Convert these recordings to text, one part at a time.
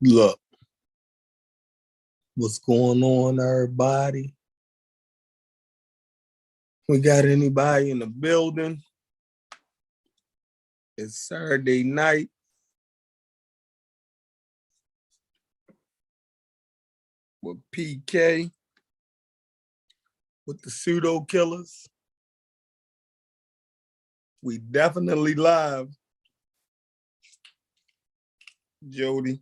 Look, what's going on, everybody? We got anybody in the building? It's Saturday night. With PK, with the pseudo killers. We definitely live. Jody.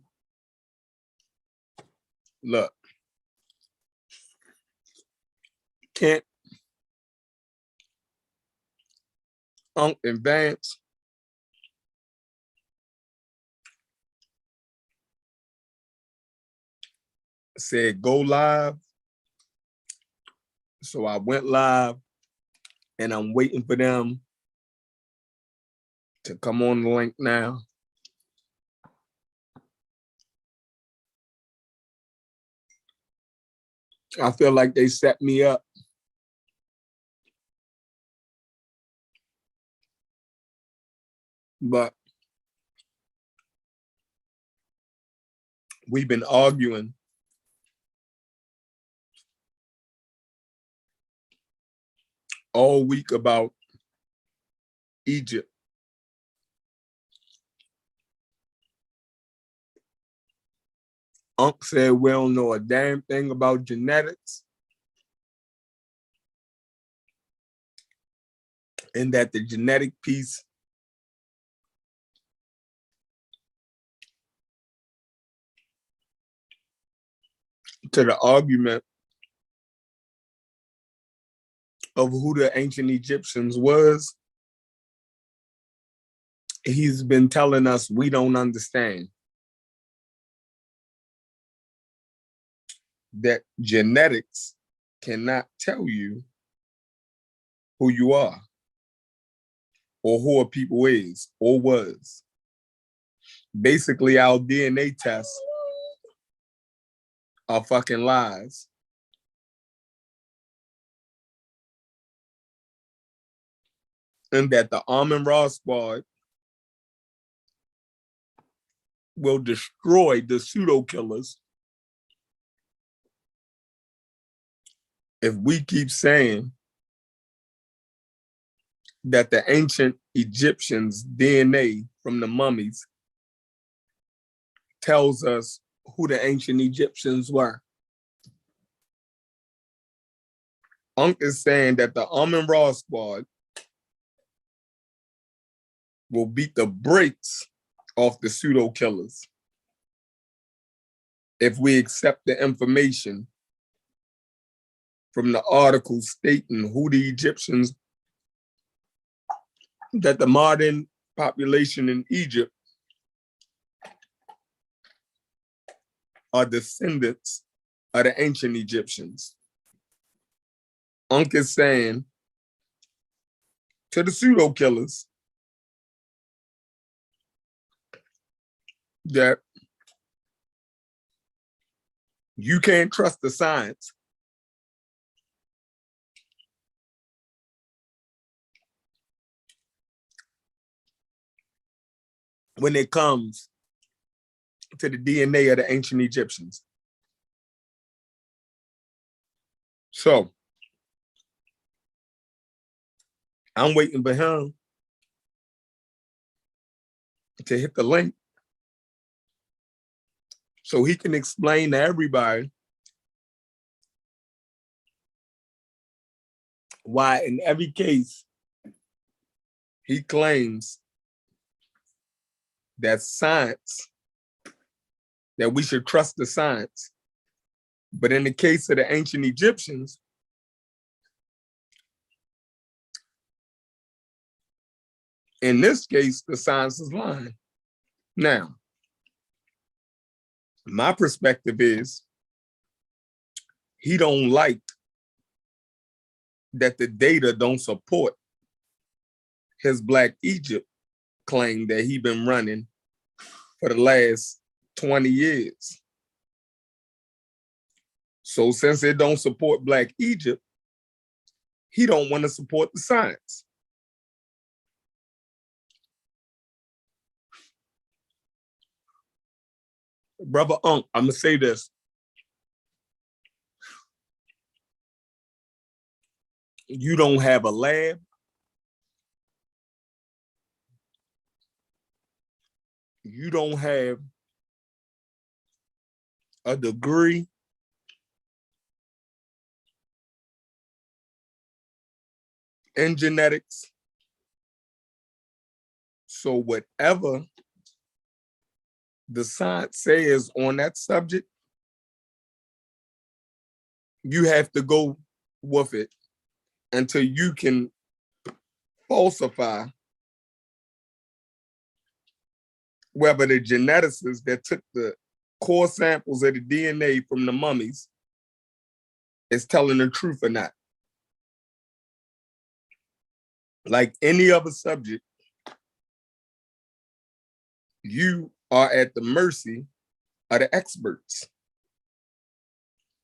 Look. Kent. Unc and Vance. Said go live. So I went live and I'm waiting for them to come on the link now. I feel like they set me up. But we've been arguing all week about Egypt. Unc said we don't know a damn thing about genetics and that the genetic piece to the argument of who the ancient Egyptians was, he's been telling us we don't understand. That genetics cannot tell you who you are or who a people is or was. Basically, our DNA tests are fucking lies. And that the Amun-Ra squad will destroy the pseudo killers if we keep saying that the ancient Egyptians' DNA from the mummies tells us who the ancient Egyptians were. Unc is saying that the Amun-Ra squad will beat the brakes off the pseudo killers if we accept the information from the article stating who the Egyptians, that the modern population in Egypt are descendants of the ancient Egyptians. Unc is saying to the pseudo killers that you can't trust the science when it comes to the DNA of the ancient Egyptians. So I'm waiting for him to hit the link so he can explain to everybody why in every case he claims that science, that we should trust the science. But in the case of the ancient Egyptians, in this case, the science is lying. Now, my perspective is he don't like that the data don't support his Black Egypt claim that he been running for the last 20 years. So since it don't support Black Egypt, he don't want to support the science. Brother Unc, I'm gonna say this. You don't have a lab. You don't have a degree in genetics. So whatever the science says on that subject, you have to go with it until you can falsify whether the geneticists that took the core samples of the DNA from the mummies is telling the truth or not. Like any other subject, you are at the mercy of the experts.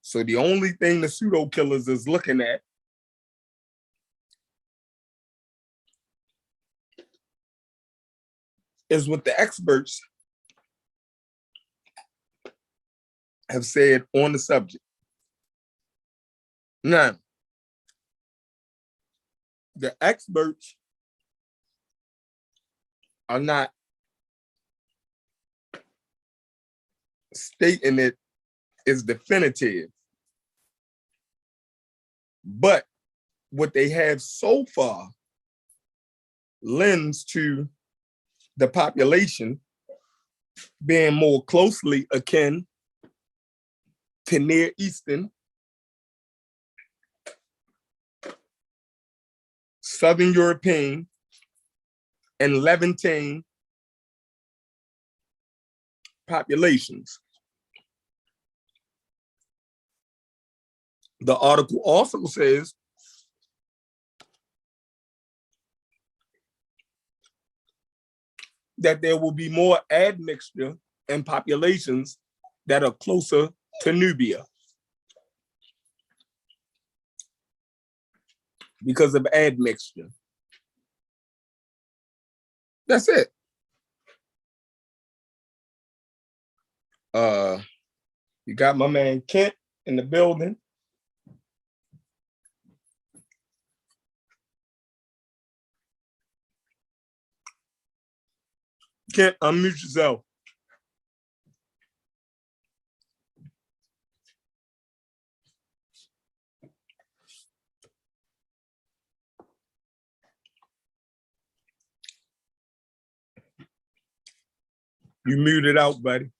So the only thing the pseudo killers is looking at is what the experts have said on the subject. Now, the experts are not stating it is definitive, but what they have so far lends to the population being more closely akin to Near Eastern, Southern European, and Levantine populations. The article also says that there will be more admixture in populations that are closer to Nubia because of admixture. That's it. You got my man Kent in the building. Kent, unmute yourself. You muted out, buddy.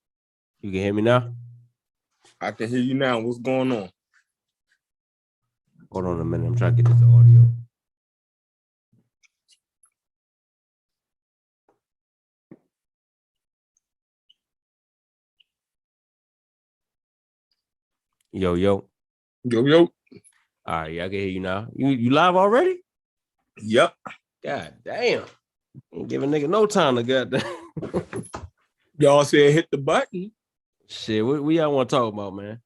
You can hear me now? I can hear you now. What's going on? Hold on a minute. I'm trying to get this audio. Yo. Yo. All right, yeah, I can hear you now. You live already? Yep. God damn. Ain't giving nigga no time to goddamn. Y'all said hit the button. Shit, what y'all want to talk about, man?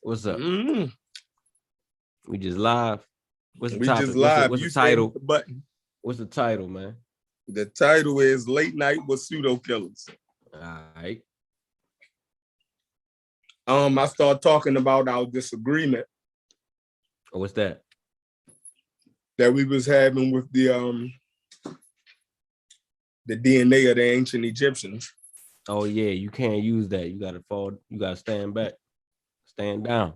What's up? We just live. What's the topic? Just live. What's the title? Hit the button. What's the title, man? The title is Late Night with Pseudo Killers. All right. I start talking about our disagreement. What's that? That we was having with the DNA of the ancient Egyptians. Oh yeah, you can't use that. You gotta fall. You gotta stand back. Stand down.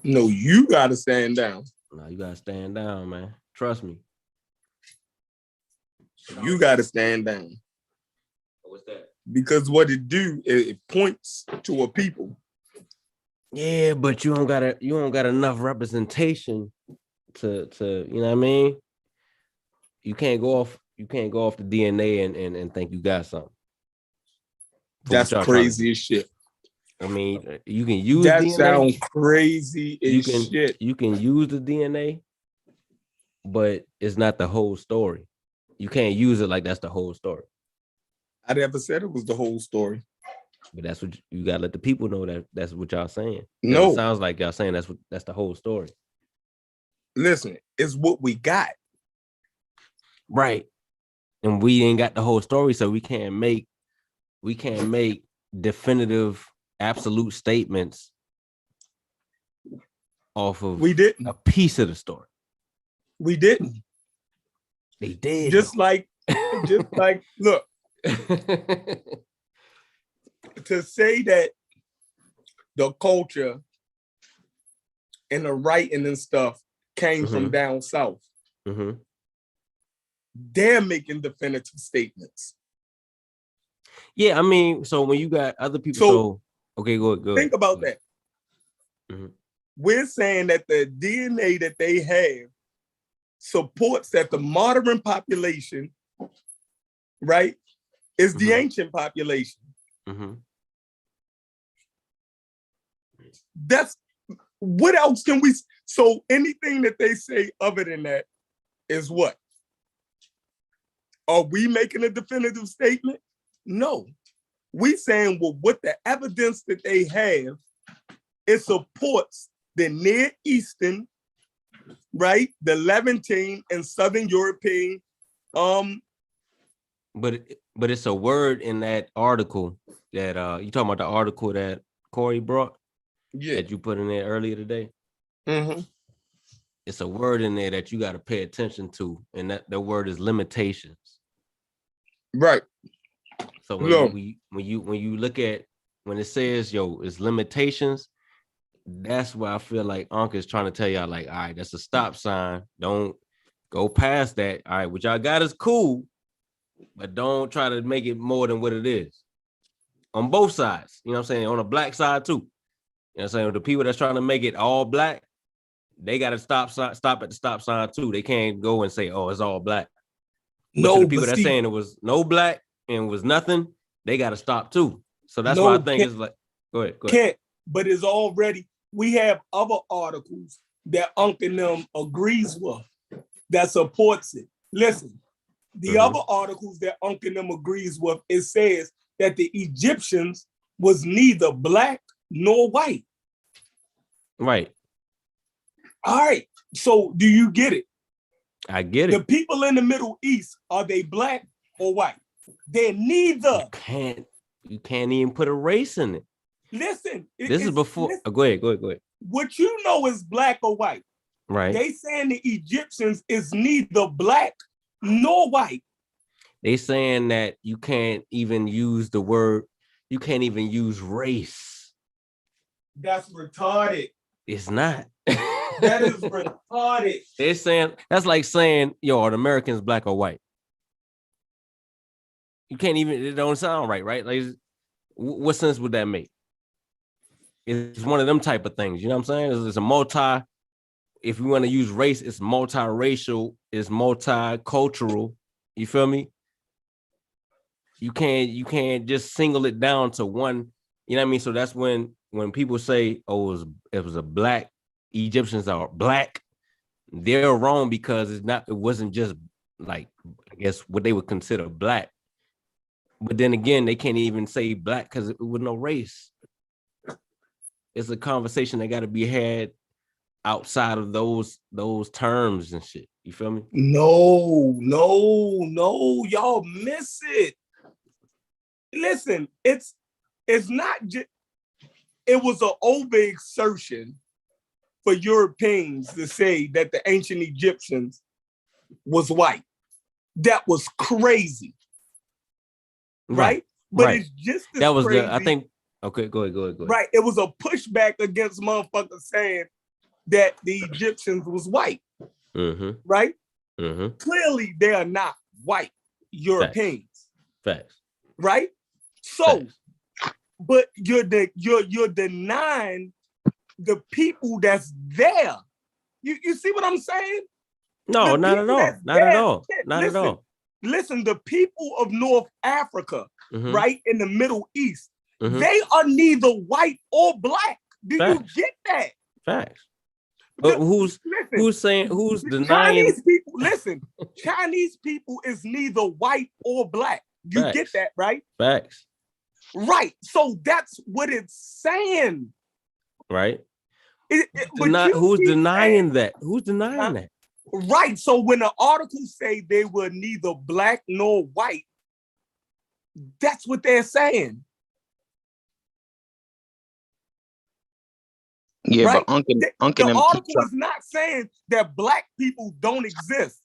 No, you gotta stand down. No, you gotta stand down, man. Trust me. You gotta stand down. What's that? Because what it do, it points to a people. Yeah, but you don't got enough representation to you know what I mean? You can't go off the DNA and think you got something. That's crazy as shit. I mean, you can use that DNA. Sounds crazy as shit. You can use the DNA, but it's not the whole story. You can't use it like that's the whole story. I never said it was the whole story. But that's what you gotta let the people know that's what y'all saying. No, it sounds like y'all saying that's the whole story. Listen, it's what we got. Right. And we ain't got the whole story, so we can't make definitive, absolute statements off of We didn't. a piece of the story. We didn't. They did. Just like, look, to say that the culture and the writing and stuff came from down south, they're making definitive statements. Yeah, I mean, so when you got other people, so okay, go ahead. Think about that. We're saying that the DNA that they have supports that the modern population, right, is the ancient population. That's what else can we? So anything that they say other than that is what? Are we making a definitive statement? No. We saying, well, what the evidence that they have, it supports the Near Eastern, right, the Levantine and Southern European. But it's a word in that article that you talking about, the article that Corey brought, that you put in there earlier today. It's a word in there that you got to pay attention to, and that the word is limitations. Right. So when you look at, when it says it's limitations, that's why I feel like Unc is trying to tell y'all, like, all right, that's a stop sign. Don't go past that. All right, what y'all got is cool, but don't try to make it more than what it is. On both sides, you know what I'm saying? On the black side too. You know what I'm saying? The people that's trying to make it all black, they got to stop at the stop sign too. They can't go and say, oh, it's all black. But to the people that's saying it was no black and was nothing, they got to stop too. So that's why I think it's like, go ahead. Can't, but it's already, we have other articles that Unc and them agrees with that supports it. Listen, the other articles that Unc and them agrees with, it says that the Egyptians was neither black nor white. Right. All right. So do you get it? I get it. The people in the Middle East, are they black or white? They're neither. You can't even put a race in it. Listen. This is before. Go ahead. What you know is black or white. Right. They saying the Egyptians is neither black nor white. They saying that you can't even use the word, you can't even use race. That's retarded. It's not. That is retarded. They're saying, that's like saying, are the Americans black or white? You can't even, it don't sound right? Like, what sense would that make? It's one of them type of things, you know what I'm saying? It's a if we want to use race, it's multiracial, it's multicultural. You feel me? You can't just single it down to one, you know what I mean? So that's when people say, oh, it was a black, Egyptians are black, they're wrong, because it wasn't just like, I guess, what they would consider black. But then again, they can't even say black because it was no race. It's a conversation that got to be had outside of those terms and shit. You feel me? No, y'all miss it. Listen, it's not just, it was an overexertion for Europeans to say that the ancient Egyptians was white. That was crazy. Right? But it's just as that was crazy. I think, okay, go ahead. Right. It was a pushback against motherfuckers saying that the Egyptians was white. Right? Clearly they are not white Europeans. Facts. Right? So, but you're denying the people that's there. You see what I'm saying? No, not at all. Not at all. Listen, the people of North Africa, right, in the Middle East, they are neither white or black. Do you get that? Facts. But who's denying? Chinese people, listen, Chinese people is neither white or black. You get that, right? Facts. Right. So that's what it's saying. Right. Who's denying that? Who's denying that? Right. So when the articles say they were neither black nor white, that's what they're saying. Yeah, right? but Uncle The them keep article is not saying that black people don't exist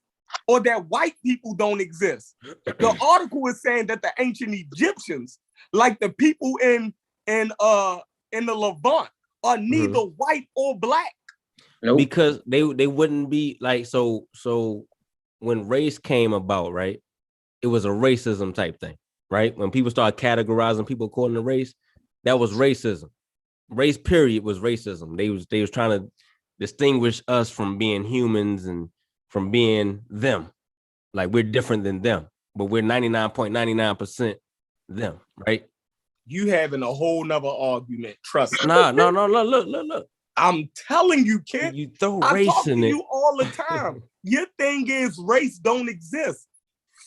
or that white people don't exist. The article is saying that the ancient Egyptians, like the people in the Levant, are neither white or black. Nope. Because they wouldn't be like so when race came about, right? It was a racism type thing, right? When people started categorizing people according to race, that was racism. Race period was racism. They was trying to distinguish us from being humans and from being them. Like we're different than them, but we're 99.99% them, right? You having a whole nother argument. Trust me. No. Look. I'm telling you, kid. You throw I race talk to in it. you all the time. Your thing is race don't exist.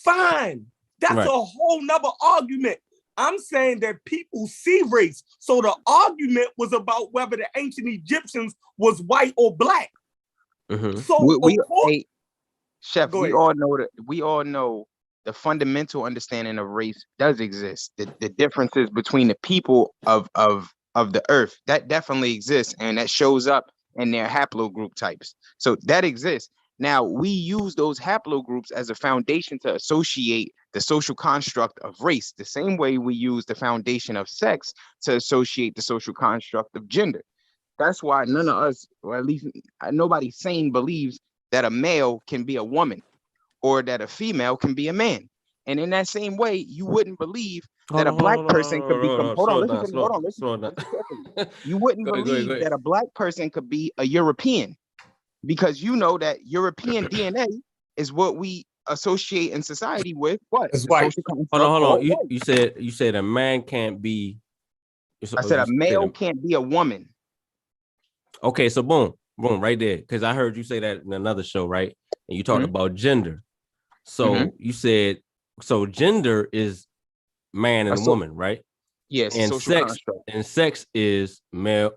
Fine. That's Right. a whole nother argument. I'm saying that people see race. So the argument was about whether the ancient Egyptians was white or black. So hey, Chef, Go we ahead. all know the fundamental understanding of race does exist. The differences between the people of the earth, that definitely exists, and that shows up in their haplogroup types. So that exists. Now we use those haplogroups as a foundation to associate the social construct of race, the same way we use the foundation of sex to associate the social construct of gender. That's why none of us, or at least nobody sane, believes that a male can be a woman or that a female can be a man. And in that same way, you wouldn't believe that a black person could become. Hold on, listen to me. Hold on, listen carefully. You wouldn't believe that a black person could be a European, because you know that European DNA is what we associate in society with what? It's white. Hold on. You said a man can't be. I said a male can't be a woman. Okay, so boom, right there. Because I heard you say that in another show, right? And you talked about gender. So you said, so gender is man and woman, right? Yes, and social construct. And sex is male,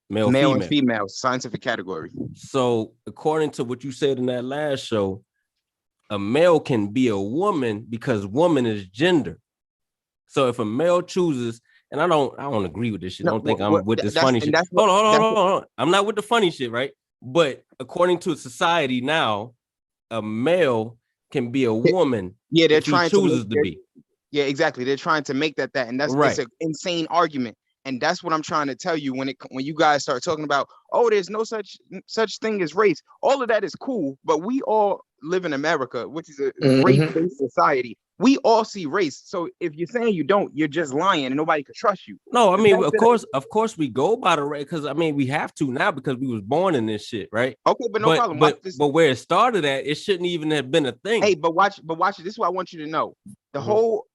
male, female. and female, scientific category. So according to what you said in that last show, a male can be a woman because woman is gender. So if a male chooses, and I don't agree with this shit. I don't think I'm with this funny shit. Hold on. I'm not with the funny shit, right? But according to society now, a male can be a woman. Yeah, they're if trying he chooses to be. Yeah, exactly. They're trying to make that, and that's right. It's an insane argument. And that's what I'm trying to tell you when you guys start talking about, oh, there's no such thing as race. All of that is cool, but we all live in America, which is a race-based society. We all see race. So if you're saying you don't, you're just lying, and nobody could trust you. No, I mean, of course, we go by the race, because I mean, we have to now because we was born in this shit, right? Okay, but no problem. But where it started at, it shouldn't even have been a thing. Hey, but watch it. This is what I want you to know. The whole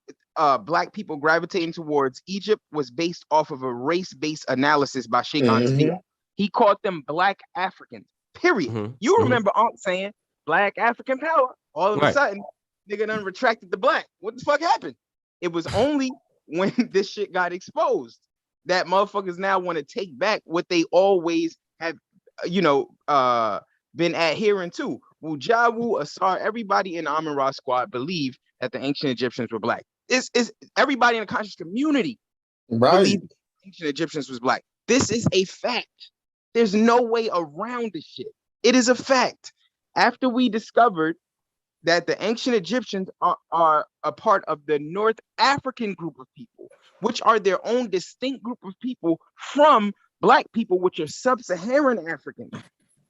black people gravitating towards Egypt was based off of a race-based analysis by Sheikh Anta. He called them Black Africans, period. You remember Ant saying Black African power. All of a sudden, nigga done retracted the black. What the fuck happened? It was only when this shit got exposed that motherfuckers now want to take back what they always have, been adhering to. Wujawu, Asar, everybody in the Amun-Ra squad believed that the ancient Egyptians were black. It's everybody in the conscious community believed ancient Egyptians was black. This is a fact. There's no way around this shit. It is a fact. After we discovered that the ancient Egyptians are a part of the North African group of people, which are their own distinct group of people from black people, which are Sub-Saharan Africans.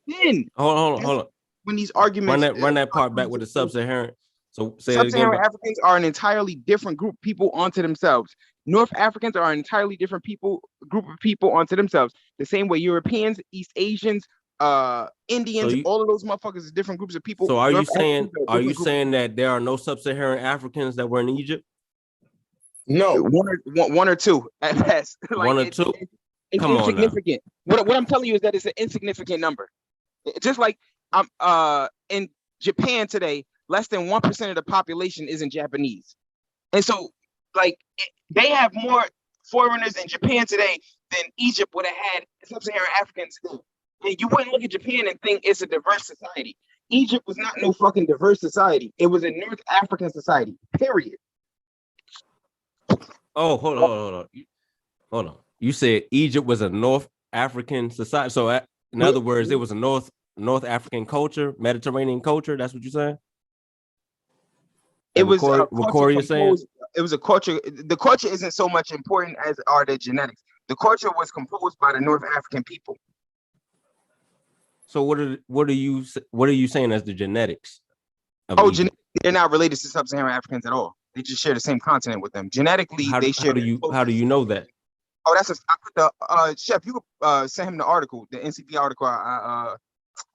Then hold on. When these arguments run that part back with the Sub-Saharan. So say Sub-Saharan Africans are an entirely different group of people onto themselves. North Africans are an entirely different group of people onto themselves. The same way Europeans, East Asians, Indians, all of those motherfuckers are different groups of people. So are you saying that there are no Sub-Saharan Africans that were in Egypt? No, one or two at best. Like, one or two. It's insignificant. What I'm telling you is that it's an insignificant number. Just like in Japan today, less than 1% of the population isn't Japanese, and so like they have more foreigners in Japan today than Egypt would have had Sub-Saharan Africans today. And you wouldn't look at Japan and think it's a diverse society. Egypt was not no fucking diverse society. It was a North African society. Period. Oh, hold on. You said Egypt was a North African society. So in other words, it was a North African culture, Mediterranean culture. That's what you're saying? It was a what culture Corey is saying? composed. It was a culture. The culture isn't so much important as are the genetics. The culture was composed by the North African people. So what are you saying as the genetics? They're not related to Sub-Saharan Africans at all. They just share the same continent with them. Genetically, they share. How do you know that? Oh, I put the Chef. You sent him the article, the NCP article. I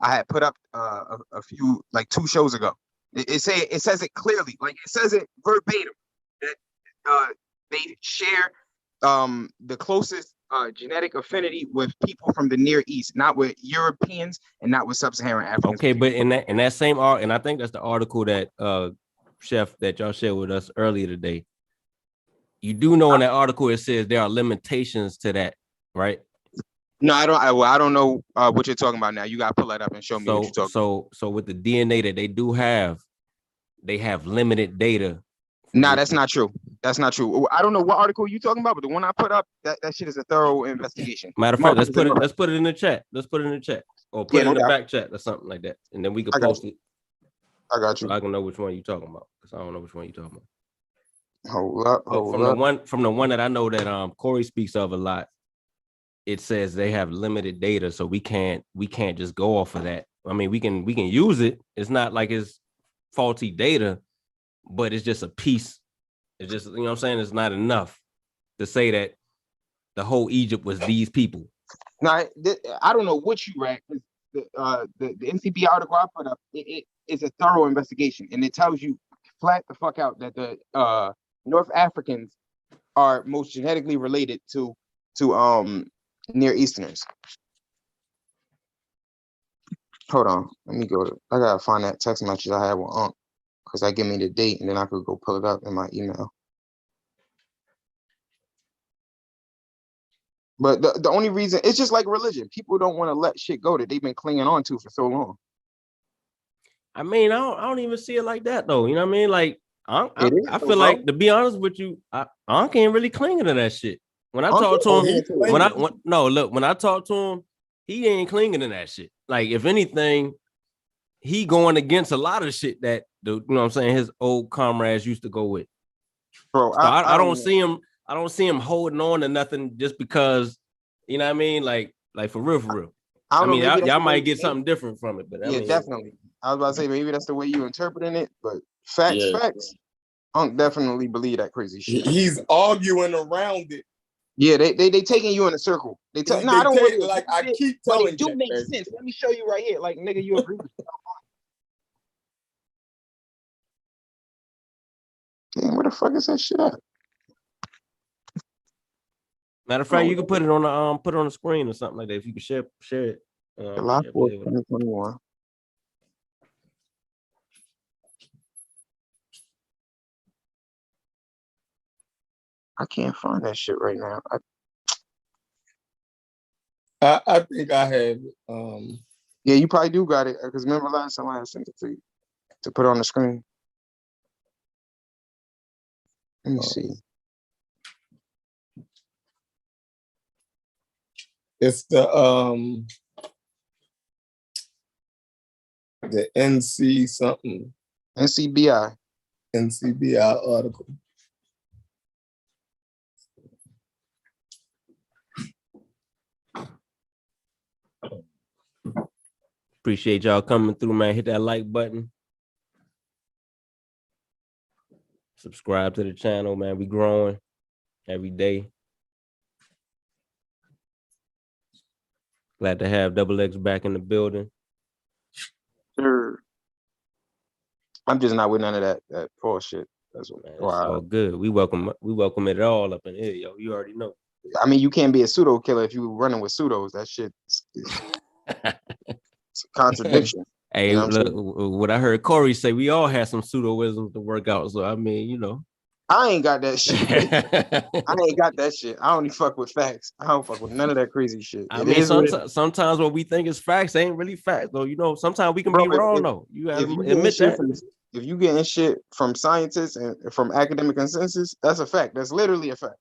had put up a few, like 2 shows ago. It says it clearly, like it says it verbatim, that they share the closest genetic affinity with people from the Near East, not with Europeans and not with Sub-Saharan Africans. Okay, but in that same art, and I think that's the article that Chef that y'all shared with us earlier today. You do know in that article it says there are limitations to that, right? No, I don't know what you're talking about now. You gotta pull that up and show me what you're talking about. So with the DNA that they do have, they have limited data. Nah, that's not true. That's not true. I don't know what article you're talking about, but the one I put up, that shit is a thorough investigation. Matter of fact, let's put it in the chat. Let's put it in the chat, or put it in the back chat or something like that, and then we can post it. I got you. So I can know which one you're talking about, because I don't know which one you're talking about. Hold up. From the one that I know that Corey speaks of a lot, it says they have limited data, so we can't just go off of that. I mean, we can use it. It's not like it's faulty data, but it's just a piece. It's just, you know what I'm saying? It's not enough to say that the whole Egypt was these people. Now, I don't know what you read. The NCP article I put up, it is a thorough investigation, and it tells you flat the fuck out that the North Africans are most genetically related to Near Easterners. Hold on, let me go. I gotta find that text message I had with Unc, because that give me the date, and then I could go pull it up in my email. But the only reason, it's just like religion. People don't want to let shit go that they've been clinging on to for so long. I mean, I don't even see it like that though. You know what I mean? Like, I feel bro. like, to be honest with you, I can't really cling to that shit. When I talk to him, when I talk to him, he ain't clinging to that shit. Like, if anything, he going against a lot of shit that you know what I'm saying, his old comrades used to go with. Bro, so I don't see him. I don't see him holding on to nothing just because, you know what I mean? Like for real. I mean, y'all might get something different from it, but yeah, definitely. I was about to say maybe that's the way you interpreting it, but facts. Unc definitely believe that crazy shit. He's arguing around it. Yeah, they taking you in a circle. I don't want to, like I keep telling you. It do make sense. Let me show you right here. Like, nigga, you agree with me. Damn, where the fuck is that shit at? Matter of fact, you can put it on the screen or something like that. If you can share it. July 4th, 2021. I can't find that shit right now. I think I have it. Yeah, you probably do got it, because remember last time I had sent it to you to put on the screen. Let me see. It's the NC something. NCBI article. Appreciate y'all coming through, man. Hit that like button. Subscribe to the channel, man. We growing every day. Glad to have Double X back in the building. Sure. I'm just not with none of that bullshit. That's what. Man, it's all good. We welcome it all up in here, yo. You already know. I mean, you can't be a pseudo killer if you running with pseudos. That shit is it's a contradiction. Hey, you know what I heard Corey say, we all had some pseudoisms to work out. So I mean, you know. I ain't got that shit. I ain't got that shit. I only fuck with facts. I don't fuck with none of that crazy shit. I mean, sometimes what we think is facts ain't really facts, though. You know, sometimes we can be wrong, though. You gotta admit that. If you getting shit from scientists and from academic consensus, that's a fact. That's literally a fact.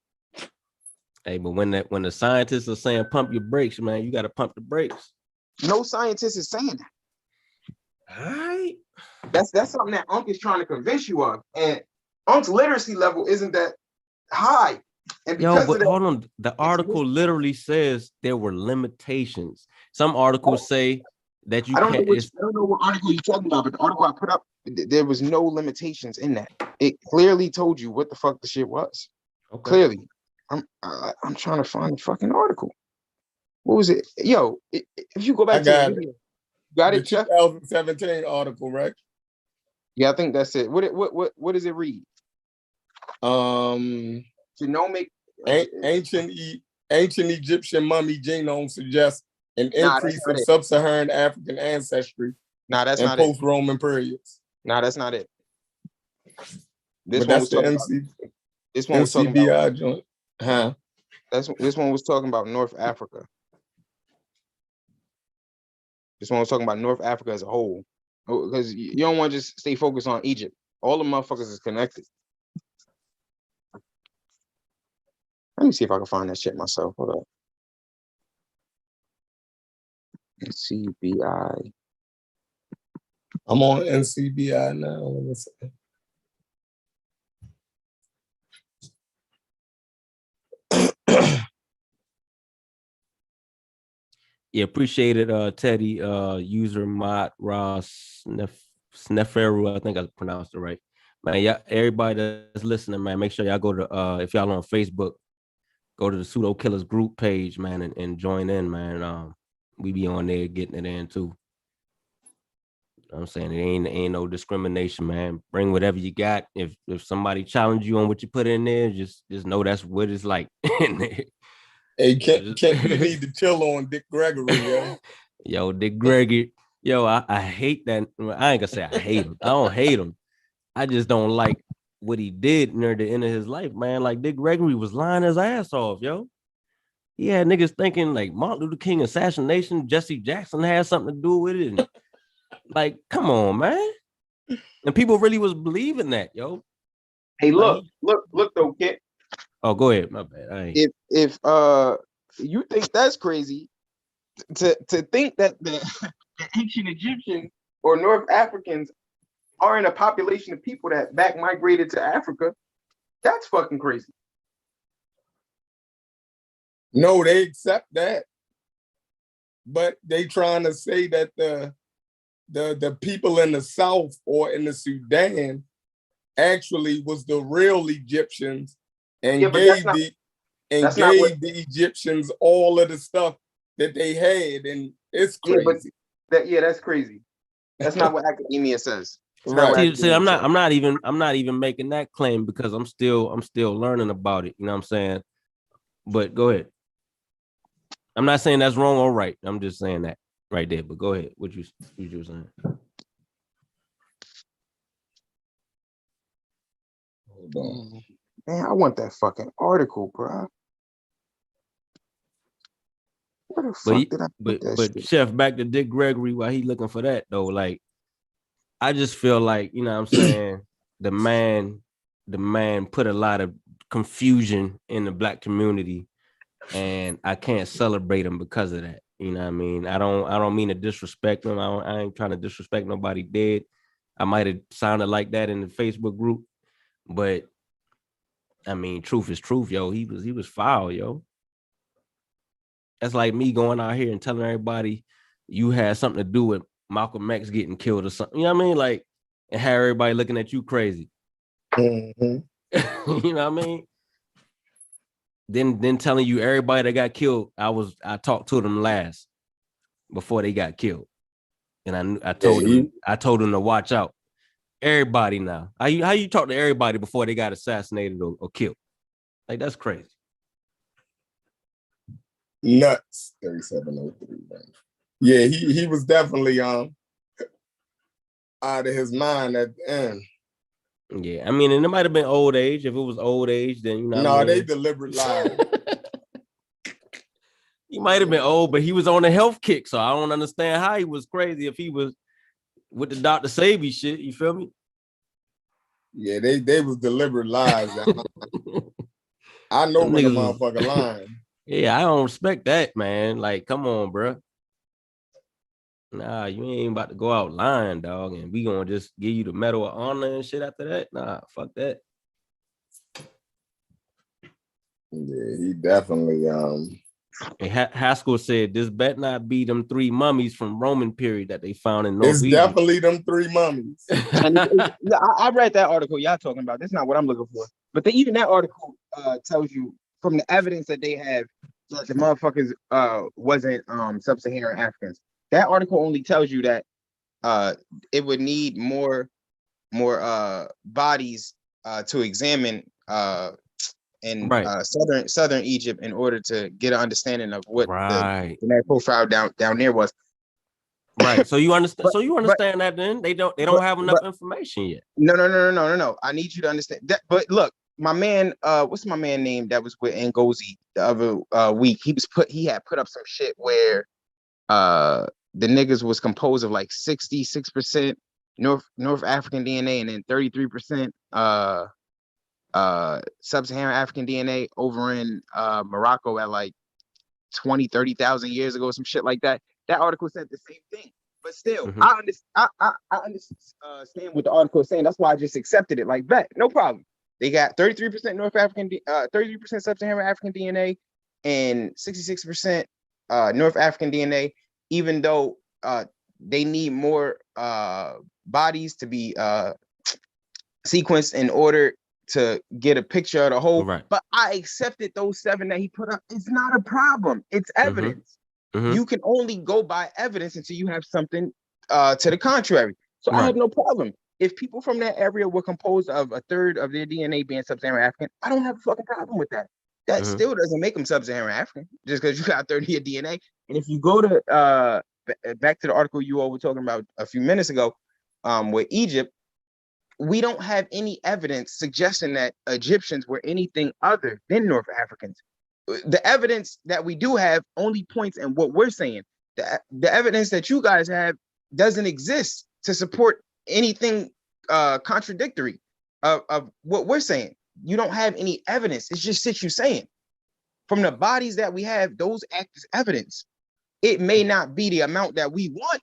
Hey, but when the scientists are saying pump your brakes, man, you got to pump the brakes. No scientist is saying that. All right. That's something that Unc is trying to convince you of. And Unc's literacy level isn't that high. And Yo, because but of that, hold on. The article literally says there were limitations. Some articles say that you I don't know can't. I don't know what article you're talking about, but the article I put up, there was no limitations in that. It clearly told you what the fuck the shit was. Okay. Clearly. I'm trying to find the fucking article. What was it? Yo, if you go back to the video, got it, the Chef? 2017 article, right? Yeah, I think that's it. What does it read? Genomic Ancient Egyptian mummy genome suggests an Nah, increase of Sub-Saharan African ancestry that's in not it. post-Roman periods. Nah, that's not it. This But one that's was the talking about. This one was talking about. NCBI joint. Huh? This one was talking about North Africa. This one was talking about North Africa as a whole, because you don't want to just stay focused on Egypt. All the motherfuckers is connected. Let me see if I can find that shit myself. Hold up. NCBI. I'm on NCBI now. Let me see. Yeah, appreciate it, Teddy. User mod Ross Sneferu, I think I pronounced it right. Man, yeah, everybody that's listening, man, make sure y'all go to if y'all on Facebook, go to the Pseudo Killers group page, man, and join in, man. We be on there getting it in too. You know what I'm saying? It ain't no discrimination, man. Bring whatever you got. If somebody challenge you on what you put in there, just know that's what it's like in there. Hey, Kent, you need to chill on Dick Gregory, yo. Yo, Dick Gregory. Yo, I hate that. I ain't gonna say I hate him. I don't hate him. I just don't like what he did near the end of his life, man. Like Dick Gregory was lying his ass off, yo. He had niggas thinking like Martin Luther King assassination, Jesse Jackson had something to do with it. And, like, come on, man. And people really was believing that, yo. Hey, like, look though, kid. Oh, go ahead. My bad. If you think that's crazy, to think that the ancient Egyptians or North Africans are in a population of people that back migrated to Africa, that's fucking crazy. No, they accept that, but they trying to say that the people in the South or in the Sudan actually was the real Egyptians and gave the Egyptians all of the stuff that they had, and it's crazy. That's crazy. That's not what academia says. Right. See, I'm not even making that claim because I'm still learning about it. You know what I'm saying? But go ahead. I'm not saying that's wrong or right. I'm just saying that right there. But go ahead. What you were saying? Hold on. Man, I want that fucking article, bro. Where the fuck did I put that shit? Chef, back to Dick Gregory while he looking for that though. Like, I just feel like, you know what I'm saying, the man put a lot of confusion in the Black community, and I can't celebrate him because of that. You know what I mean? I don't mean to disrespect him. I ain't trying to disrespect nobody dead. I might have sounded like that in the Facebook group, but I mean, truth is truth, yo. He was foul, yo. That's like me going out here and telling everybody you had something to do with Malcolm X getting killed or something. You know what I mean? Like, and have everybody looking at you crazy. Mm-hmm. You know what I mean? Then telling you everybody that got killed, I talked to them last before they got killed, and I told them to watch out. Everybody now, how you talk to everybody before they got assassinated or killed? Like, that's crazy. Nuts. 3703. Yeah, he was definitely out of his mind at the end. Yeah, I mean, and it might have been old age. If it was old age, then you know. No, I mean? They deliberate lies. He might have been old, but he was on a health kick, so I don't understand how he was crazy if he was with the Dr. Sebi shit. You feel me? Yeah, they was deliberate lies. I know Them when a niggas motherfucker lying. yeah, I don't respect that, man. Like, come on, bro. Nah, you ain't about to go out lying, dog, and we gonna just give you the Medal of Honor and shit after that. Nah, fuck that. Yeah, he definitely And Haskell said this bet not be them 3 mummies from Roman period that they found in North it's Egypt. definitely them 3 mummies. And I read that article y'all talking about. That's not what I'm looking for. But even that article tells you from the evidence that they have that the motherfuckers wasn't sub-Saharan Africans. That article only tells you that it would need more bodies to examine in Right. southern Egypt in order to get an understanding of what Right. the genetic profile down there was. Right. So you understand. But- So you understand that then they don't have enough information yet. No. I need you to understand that. But look, my man, what's my man name that was with Ngozi the other week? He had put up some shit where the niggas was composed of like 66% North African DNA and then 33% Sub-Saharan African DNA over in Morocco at like 30,000 years ago, some shit like that. That article said the same thing. But still, I understand what the article is saying. That's why I just accepted it. Like, bet, no problem. They got 33% North African, 33% Sub-Saharan African DNA, and 66% North African DNA. Even though they need more bodies to be sequenced in order to get a picture of the whole. Right. But I accepted those 7 that he put up. It's not a problem. It's evidence. You can only go by evidence until you have something to the contrary. So I had no problem. If people from that area were composed of a third of their DNA being Sub-Saharan African, I don't have a fucking problem with that. That still doesn't make them Sub-Saharan African just because you got 30 of DNA. And if you go to back to the article you all were talking about a few minutes ago, with Egypt, we don't have any evidence suggesting that Egyptians were anything other than North Africans. The evidence that we do have only points in what we're saying. The evidence that you guys have doesn't exist to support anything contradictory of what we're saying. You don't have any evidence. It's just shit you're saying. From the bodies that we have, those act as evidence. It may not be the amount that we want,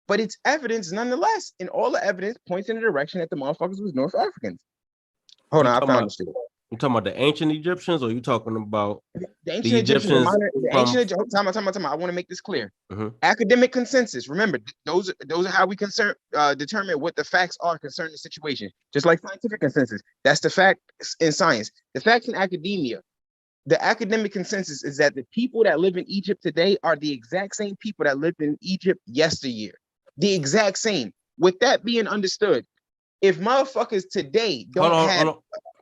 but it's evidence nonetheless. And all the evidence points in the direction that the motherfuckers was North Africans. Hold on, I found this shit. You talking about the ancient Egyptians, or you talking about the ancient Egyptians? Time. I want to make this clear. Academic consensus. Remember, those are how we determine what the facts are concerning the situation. Just like scientific consensus. That's the fact in science. The facts in academia. The academic consensus is that the people that live in Egypt today are the exact same people that lived in Egypt yesteryear. The exact same. With that being understood, if motherfuckers today don't hold on.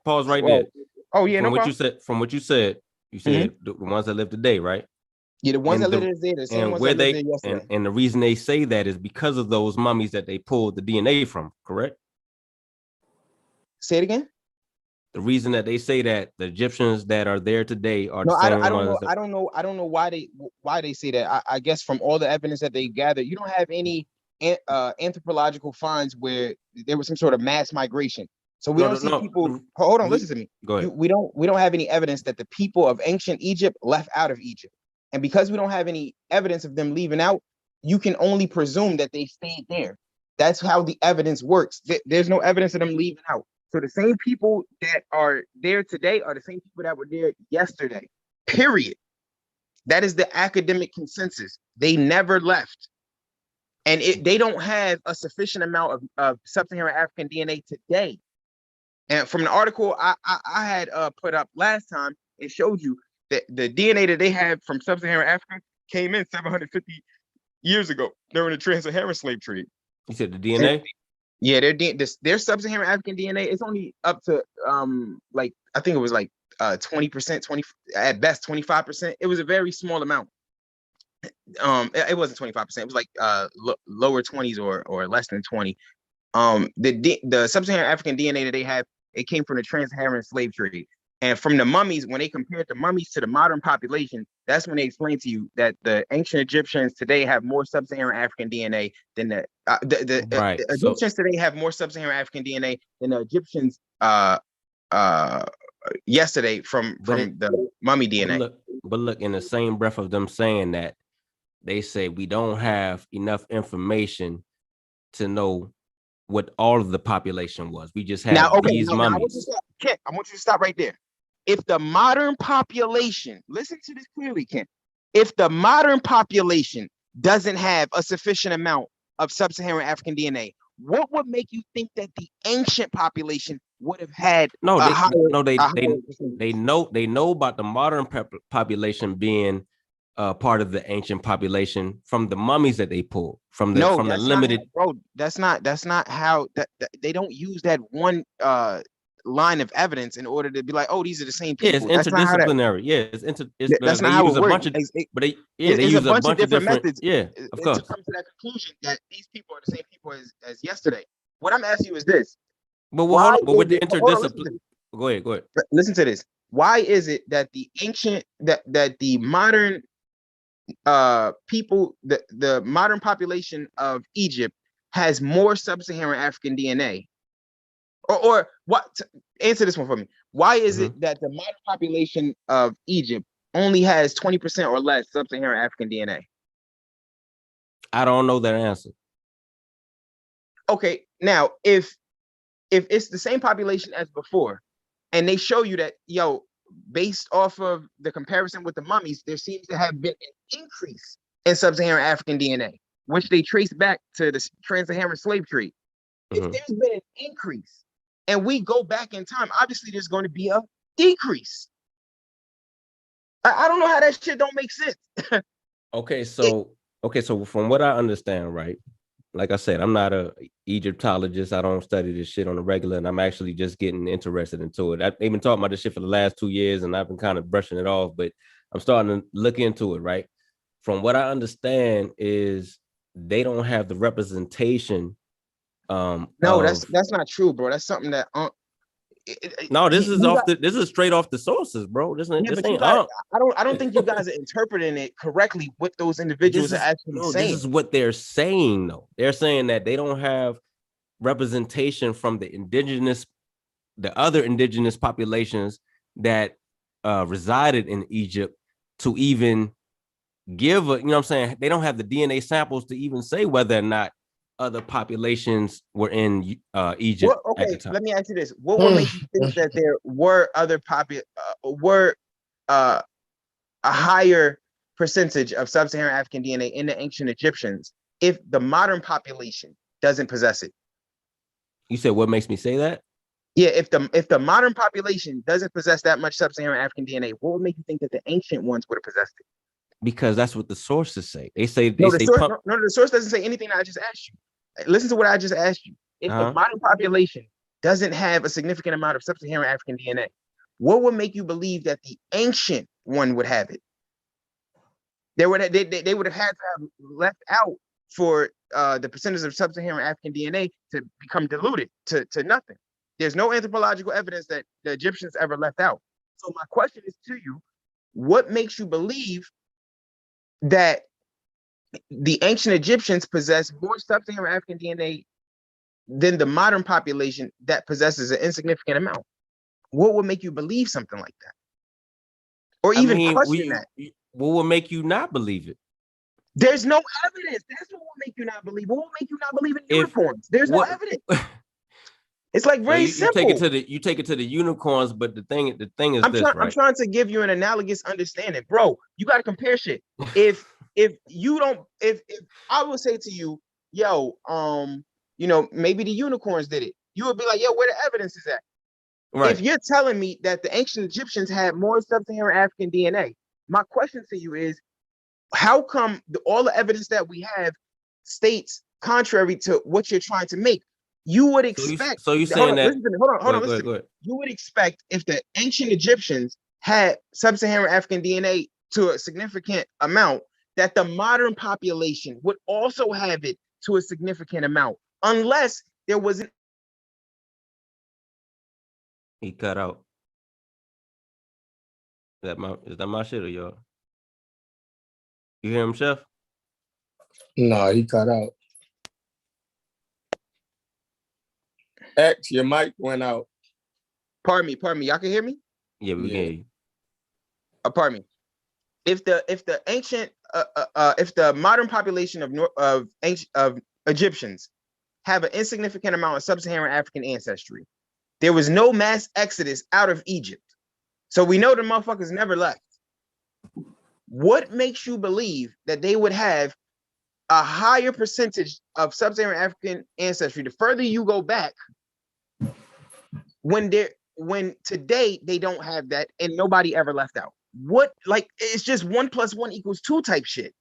Pause right there. Oh yeah, from what you said, the ones that live today, right? Yeah, the ones that live today, the same ones that lived there yesterday. And the reason they say that is because of those mummies that they pulled the DNA from, correct? Say it again. The reason that they say that the Egyptians that are there today are the same. I don't know why they say that. I guess from all the evidence that they gathered, you don't have any anthropological finds where there was some sort of mass migration. So we don't see people. Hold on, listen to me. Go ahead. We don't have any evidence that the people of ancient Egypt left out of Egypt, and because we don't have any evidence of them leaving out, you can only presume that they stayed there. That's how the evidence works. There's no evidence of them leaving out. So the same people that are there today are the same people that were there yesterday. Period. That is the academic consensus. They never left. And they don't have a sufficient amount of Sub-Saharan African DNA today. And from the article I had put up last time, it showed you that the DNA that they have from Sub-Saharan Africa came in 750 years ago during the Trans-Saharan slave trade. You said the DNA? Yeah, their Sub-Saharan African DNA is only up to like I think it was like 20%, 20 at best 25%. It was a very small amount. It wasn't 25%. It was like lower 20s or less than 20. The Sub-Saharan African DNA that they have, it came from the Trans-Saharan slave trade. And from the mummies, when they compared the mummies to the modern population, that's when they explain to you that the ancient Egyptians today have more Sub-Saharan African DNA than the Egyptians today have more Sub-Saharan African DNA than the Egyptians yesterday from the mummy DNA. But look, in the same breath of them saying that, they say we don't have enough information to know what all of the population was. We just have these mummies. I want you to stop right there. If the modern population, listen to this clearly, Ken. If the modern population doesn't have a sufficient amount of sub-Saharan African DNA, what would make you think that the ancient population would have had they know about the modern population being part of the ancient population from the mummies that they pulled from the limited. That's not how they don't use that one line of evidence in order to be like, oh, these are the same people. Yeah, it's interdisciplinary. That's not how it works. They use a bunch of different methods. Yeah, of course. To come to that conclusion that these people are the same people as yesterday. What I'm asking you is this. But with the interdisciplinary, go ahead. Listen to this. Why is it that the ancient that the modern people, the modern population of Egypt has more sub-Saharan African DNA? Or what? Answer this one for me. Why is it that the modern population of Egypt only has 20% or less sub-Saharan African DNA? I don't know that answer. Okay, now if it's the same population as before, and they show you that, based off of the comparison with the mummies, there seems to have been an increase in sub-Saharan African DNA, which they trace back to the trans-Saharan slave trade. If there's been an increase and we go back in time, obviously there's going to be a decrease. I don't know how that shit don't make sense. Okay, so from what I understand, right? Like I said, I'm not a Egyptologist. I don't study this shit on a regular, and I'm actually just getting interested into it. They've been talking about this shit for the last 2 years, and I've been kind of brushing it off, but I'm starting to look into it, right? From what I understand is they don't have the representation. No, that's not true, bro. That's something that this is straight off the sources, bro. I don't think you guys are interpreting it correctly what those individuals are actually saying. This is what they're saying, though. They're saying that they don't have representation from the other indigenous populations that resided in Egypt to even give you know what I'm saying? They don't have the DNA samples to even say whether or not other populations were in Egypt. Well, okay, let me ask you this: what would make you think that there were other a higher percentage of sub-Saharan African DNA in the ancient Egyptians if the modern population doesn't possess it? You said what makes me say that? Yeah, if the modern population doesn't possess that much sub-Saharan African DNA, what would make you think that the ancient ones would have possessed it? Because that's what the sources say. The source doesn't say anything I just asked you. Listen to what I just asked you. If the modern population doesn't have a significant amount of sub-Saharan African DNA, what would make you believe that the ancient one would have it? They would have had to have left out for the percentage of sub-Saharan African DNA to become diluted to nothing. There's no anthropological evidence that the Egyptians ever left out. So my question is to you, what makes you believe that the ancient Egyptians possess more sub-Saharan African DNA than the modern population that possesses an insignificant amount? What would make you believe something like that? Or even question that? What would make you not believe it? There's no evidence. That's what will make you not believe. What will make you not believe in unicorns? There's no evidence. It's like very simple. You take it to the unicorns, but the thing is right? I'm trying to give you an analogous understanding, bro. You got to compare shit. If I would say to you, maybe the unicorns did it, you would be like, where the evidence is at? Right. If you're telling me that the ancient Egyptians had more sub-Saharan African DNA, my question to you is, how come all the evidence that we have states contrary to what you're trying to make? You would expect. So you're saying that? Hold on. Listen. Go ahead. You would expect if the ancient Egyptians had sub-Saharan African DNA to a significant amount, that the modern population would also have it to a significant amount, unless there was He cut out. Is that my shit or y'all? You hear him, Chef? No, he cut out. X, your mic went out. Pardon me. Y'all can hear me? Yeah, we can hear you. Pardon me. If the ancient if the modern population of Egyptians have an insignificant amount of sub-Saharan African ancestry, there was no mass exodus out of Egypt, so we know the motherfuckers never left. What makes you believe that they would have a higher percentage of sub-Saharan African ancestry the further you go back, when today they don't have that and nobody ever left out? What, like, it's just 1 + 1 = 2 type shit.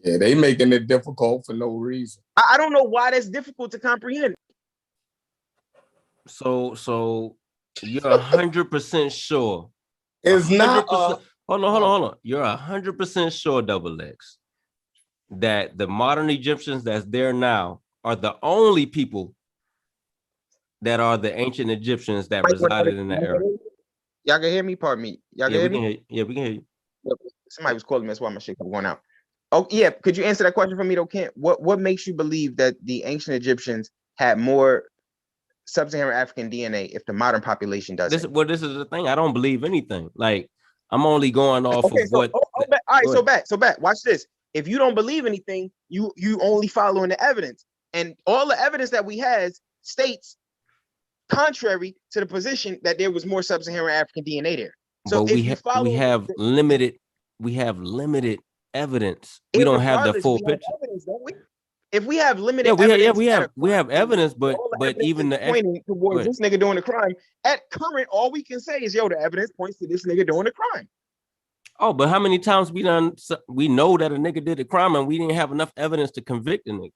Yeah, they making it difficult for no reason. I don't know why that's difficult to comprehend. So you're 100% sure. It's 100%, not. Hold on. You're 100% sure, Double X, that the modern Egyptians that's there now are the only people that are the ancient Egyptians that resided in that area. Y'all can hear me? Pardon me. Y'all can hear me? Yeah, we can hear you. Somebody was calling me. That's why my shit kept going out. Oh, yeah. Could you answer that question for me, though, Kent? What makes you believe that the ancient Egyptians had more sub-Saharan African DNA if the modern population doesn't? This is the thing. I don't believe anything. Like, I'm only going off of what. All right, so back. Watch this. If you don't believe anything, you only following the evidence, and all the evidence that we has states contrary to the position that there was more sub-Saharan African DNA there. So but we have limited evidence. We don't have the full picture. Evidence, don't we? If we have limited evidence, we have evidence, but even the pointing towards this nigga doing the crime at current, all we can say is, yo, the evidence points to this nigga doing the crime. Oh, but how many times we know that a nigga did the crime and we didn't have enough evidence to convict the nigga?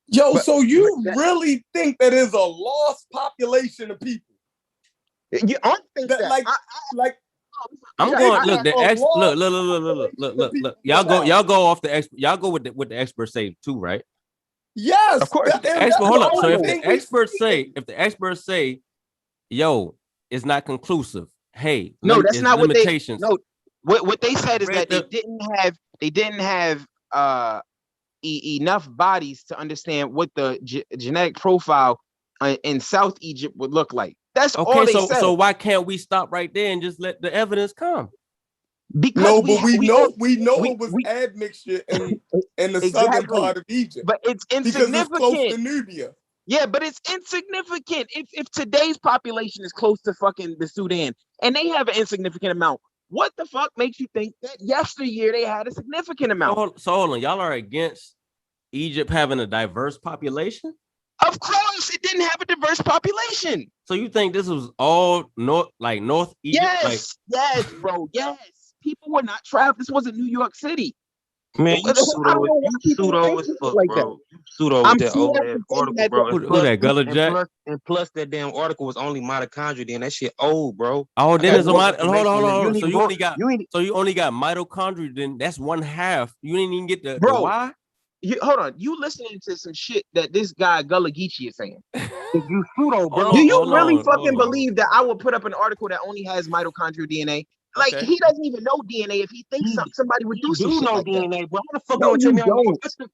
Yo, so you really think that is a lost population of people? You don't think that? I'm going. Look. Y'all go off the expert. Y'all go with the experts say too, right? Yes, of course. Hold up. So if the experts say, yo, it's not conclusive. Hey, no, that's not limitations. What they said is that they didn't have enough bodies to understand what the genetic profile in South Egypt would look like. That's all they said. So why can't we stop right there and just let the evidence come? Because we know it was admixture in the southern part of Egypt, but it's insignificant because it's close to Nubia. Yeah, but it's insignificant. If today's population is close to fucking the Sudan and they have an insignificant amount, what the fuck makes you think that yesteryear they had a significant amount? So hold on, y'all are against Egypt having a diverse population? Of course, it didn't have a diverse population. So you think this was all North Egypt? Yes, bro. Yes. People were not trapped. This wasn't New York City. Man, you pseudo as fuck, like bro. You pseudo with that old ass article, bro. Who that, Gullah Jack? And plus that damn article was only mitochondria, then that shit old, bro. Oh, then it's a hold on. So you only got mitochondria, then that's 1/2. You didn't even get the Y? Hold on. You listening to some shit that this guy Gullah Geechee is saying. You pseudo, bro. Do you really fucking believe that I would put up an article that only has mitochondrial DNA? Like, he doesn't even know DNA if he thinks somebody would do some shit like DNA, that. bro. How the fuck you tell me?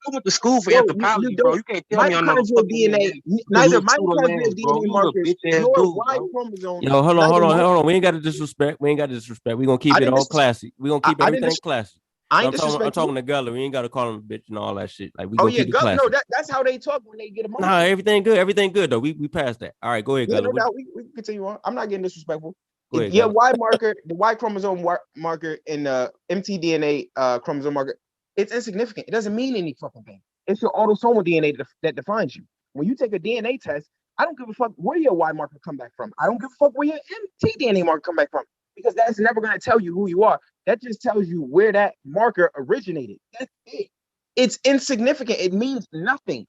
I went to school for anthropology, bro. You can't tell me I'm not DNA. Neither mitochondrial DNA markers nor Y chromosome. Yo, hold on. We ain't got to disrespect. We gonna keep it all classy. We gonna keep everything classy. I'm talking to Gullah. We ain't got to call him a bitch and all that shit. Like, we gonna keep it classy. No, that's how they talk when they get a moment. Nah, everything good though. We passed that. All right, go ahead, Gullah. No, we can continue on. I'm not getting disrespectful. Your Y marker, the Y chromosome marker in the mtDNA chromosome marker, it's insignificant. It doesn't mean any fucking thing. It's your autosomal DNA that defines you. When you take a DNA test, I don't give a fuck where your Y marker come back from. I don't give a fuck where your mtDNA marker come back from, because that's never going to tell you who you are. That just tells you where that marker originated. That's it. It's insignificant. It means nothing.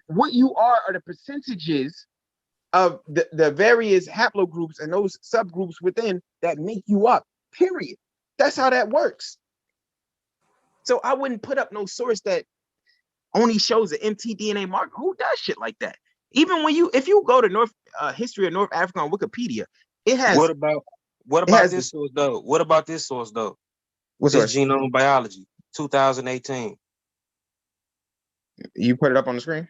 What you are the percentages of the various haplogroups and those subgroups within that make you up, period. That's how that works. So I wouldn't put up no source that only shows an mtDNA marker. Who does shit like that? Even if you go to history of North Africa on Wikipedia, it has. What about this source though? What's this? Genome Biology, 2018. You put it up on the screen?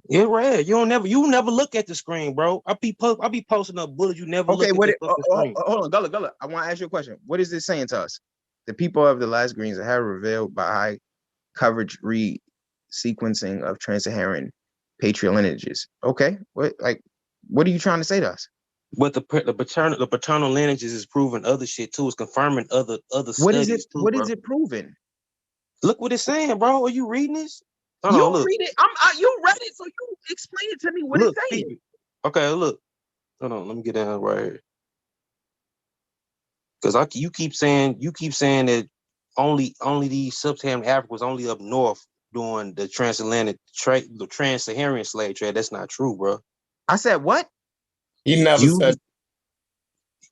It's rare. You never look at the screen, bro. I be posting up bullets. You never Okay, look at the fucking screen. hold on, Gullah. I want to ask you a question. What is this saying to us? The people of the last greens have revealed by high coverage sequencing of trans-Saharan patrilineages. Okay, what are you trying to say to us? But the paternal lineages is proving other shit too. It's confirming other What is it? studies too, What bro. is it proving? Look what it's saying, bro. Are you reading this? Read it. You read it, so you explain it to me. What it's saying? Okay, look. Hold on. Let me get down right here. Because you keep saying that only these sub-Saharan Africa was only up north doing the transatlantic trade, the trans-Saharan slave trade. That's not true, bro. I said what? He never said.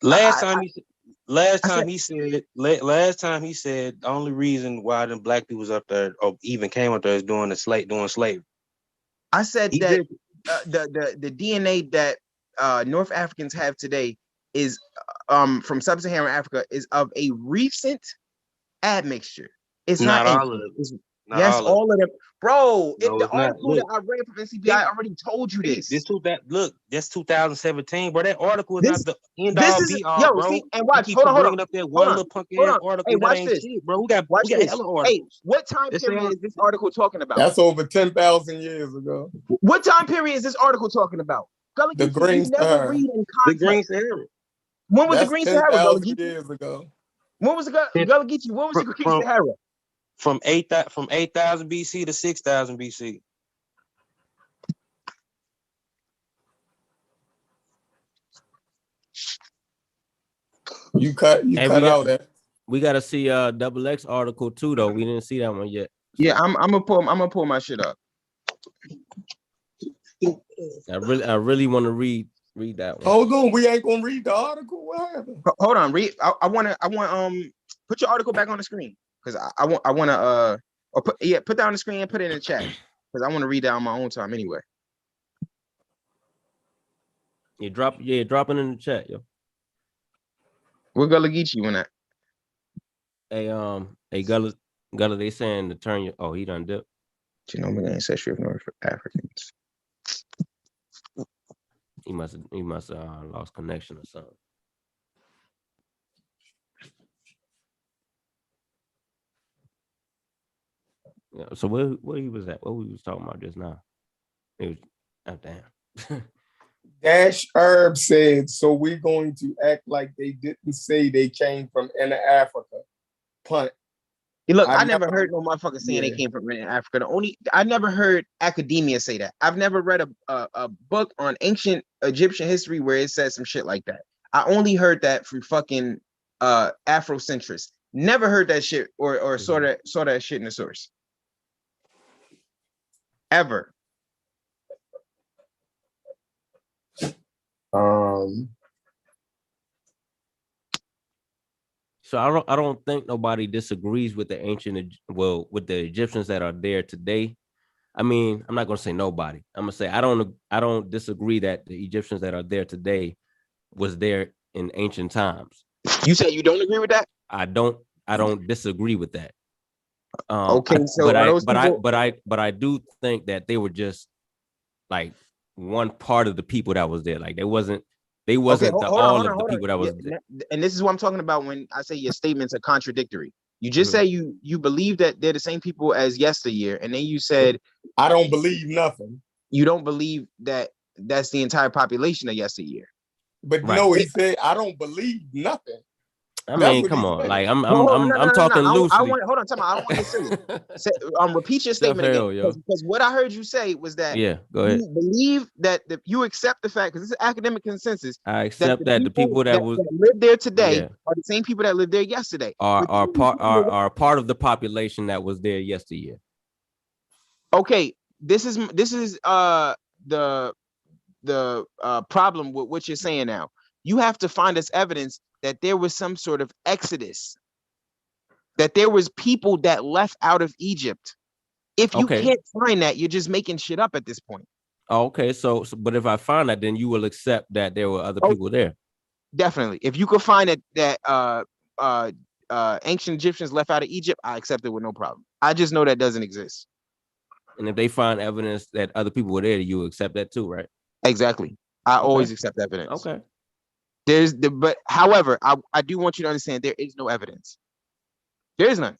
Last time he said the only reason why them black people was up there or even came up there is doing slavery. I said that the DNA that North Africans have today is from Sub-Saharan Africa is of a recent admixture. It's not all of them. Not yes, all of them. Bro, no, the article that I read from NCP, I already told you this. That's 2017, bro. That article is not the end this all is, be all, yo, bro. See, and watch, hold on. Up that one little punk ass article. Hey, watch that ain't this. Shit, bro. We got hella articles. Hey, what time period is this article talking about? That's over 10,000 years ago. What time period is this article talking about? The Green Sahara. Read in context. The Green Sahara. When was the Green Sahara? 10,000 years ago. When was Gullah Geechee? When was the Green Sahara? From 8,000 BC to 6,000 BC. You cut out that. We gotta see Double X article too, though. We didn't see that one yet. So. Yeah, I'm gonna pull my shit up. I really want to read that one. Hold on, we ain't gonna read the article. What happened? Hold on, read. I want put your article back on the screen because I want to put that on the screen and put it in the chat because I want to read that on my own time anyway. Dropping in the chat, yo. Where Gullah Geechee went at? Hey, Gullah, they saying to turn your. Oh, he done dipped. Genomic ancestry of North Africans. He must have lost connection or something. Yeah. So where he was at? What we was talking about just now? It was. Oh, damn. Dash Herb said, so we're going to act like they didn't say they came from inner Africa. Punt. Look, I never heard no motherfucker saying they came from inner Africa. I never heard academia say that. I've never read a book on ancient Egyptian history where it says some shit like that. I only heard that from fucking Afrocentrists. Never heard that shit or saw that shit in the source. Ever. So I don't think nobody disagrees with with the Egyptians that are there today. I mean, I'm not gonna say nobody. I'm gonna say I don't disagree that the Egyptians that are there today was there in ancient times. You say you don't agree with that? I don't disagree with that. Okay, but I do think that they were just like one part of the people that was there. Like they wasn't all of the people that was there. And this is what I'm talking about when I say your statements are contradictory. You just say you believe that they're the same people as yesteryear, and then you said I don't believe nothing. You don't believe that that's the entire population of yesteryear. But no, he said I don't believe nothing. I mean, come on, like I'm talking loosely. Hold on, time out. I don't want to say repeat your statement again, because what I heard you say was that go ahead. You believe that you accept the fact, because this is academic consensus. I accept that the people that live there today are the same people that lived there yesterday. Are part of the population that was there yesteryear. Okay, this is the problem with what you're saying now. You have to find us evidence that there was some sort of exodus, that there was people that left out of Egypt. If you can't find that, you're just making shit up at this point. Okay, so but if I find that, then you will accept that there were other people there. Definitely. If you could find that ancient Egyptians left out of Egypt, I accept it with no problem. I just know that doesn't exist. And if they find evidence that other people were there, you accept that too, right? Exactly. I Okay. always accept evidence. Okay. But however, I do want you to understand there is no evidence. There is none.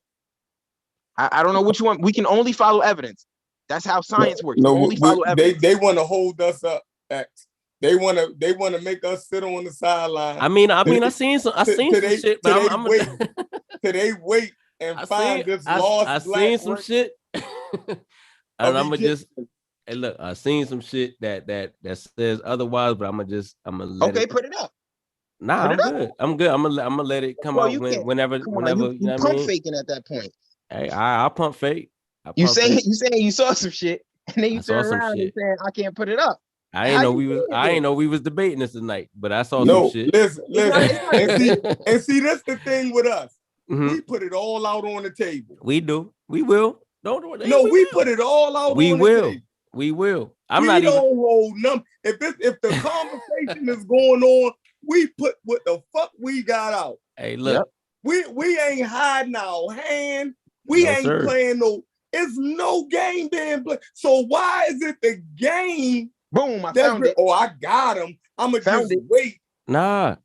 I don't know what you want. We can only follow evidence. That's how science works. No, Only follow evidence. they want to hold us up. They want to make us sit on the sideline. I mean, I seen some shit, but I'm wait. Till they wait and find this lost I black seen some shit. And I'm gonna just, hey, look, I seen some shit that says otherwise, but I'm gonna let it. Put it up. Nah, I'm good. I'm good. I'm gonna let it come out whenever. You know what I mean? Faking at that point. Hey, I'll pump fake. You saying you saw some shit, and then you turn around and saying I can't put it up. I ain't know we was debating this tonight, but I saw some shit. Listen. and see, that's the thing with us. Mm-hmm. We put it all out on the table. We do. We will. We put it all out on the table. We will. Don't hold none. If the conversation is going on, we put what the fuck we got out. Hey, look. Yep. We ain't hiding our hand. We ain't playing no. It's no game being played. So why is it the game? Boom! I found it. Oh, I got him. I'ma just wait. Nah.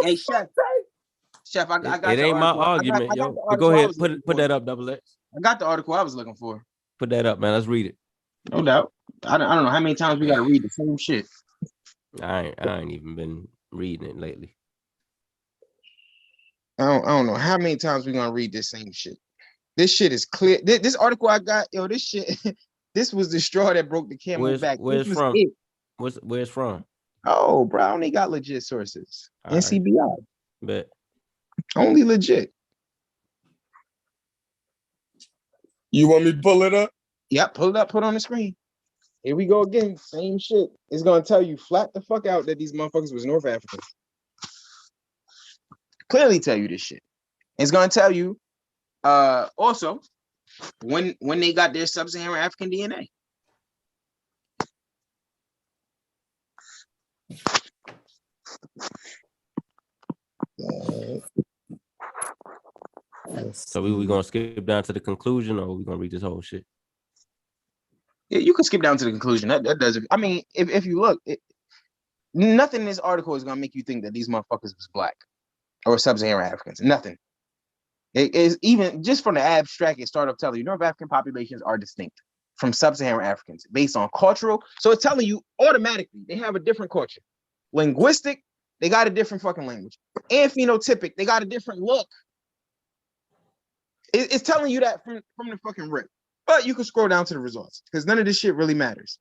Hey, Chef, I got it. Ain't my argument, yo. Go ahead, put that up, Double X. I got the article I was looking for. Put that up, man. Let's read it. No doubt. I don't know how many times we gotta read the same shit. I ain't even been reading it lately. I don't know how many times we gonna read this same shit. This shit is clear. This article I got, yo, this shit. This was the straw that broke the camel's back. Where's from? Where's from? Oh, bro, I only got legit sources. All NCBI. Right. Bet. Only legit. You want me to pull it up? Yep, pull it up, put it on the screen. Here we go again. Same shit. It's gonna tell you flat the fuck out that these motherfuckers was North Africans. Clearly tell you this shit. It's gonna tell you also when they got their Sub-Saharan African DNA. So we gonna skip down to the conclusion, or we gonna read this whole shit? Yeah, you can skip down to the conclusion. That doesn't. I mean, if you look, nothing in this article is gonna make you think that these motherfuckers was black or Sub-Saharan Africans. Nothing. It is even just from the abstract. It started off telling you North African populations are distinct from Sub-Saharan Africans based on cultural. So it's telling you automatically they have a different culture. Linguistic, they got a different fucking language. And phenotypic, they got a different look. It's telling you that from the fucking rip. But you can scroll down to the results because none of this shit really matters.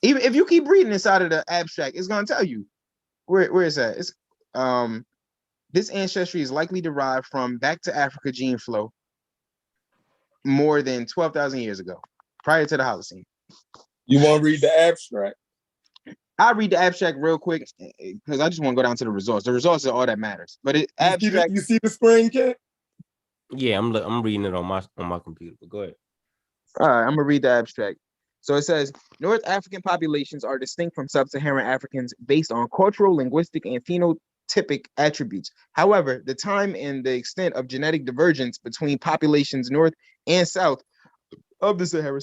Even if you keep reading inside of the abstract, it's gonna tell you where is that? It's this ancestry is likely derived from back to Africa gene flow more than 12,000 years ago, prior to the Holocene. You want to read the abstract? I'll read the abstract real quick because I just want to go down to the results. The results are all that matters. But abstract. You see the screen, kid? Yeah, I'm reading it on my computer. But go ahead. All right, I'm gonna read the abstract. So it says North African populations are distinct from Sub-Saharan Africans based on cultural, linguistic, and phenotypic attributes. However, the time and the extent of genetic divergence between populations north and south of the Sahara,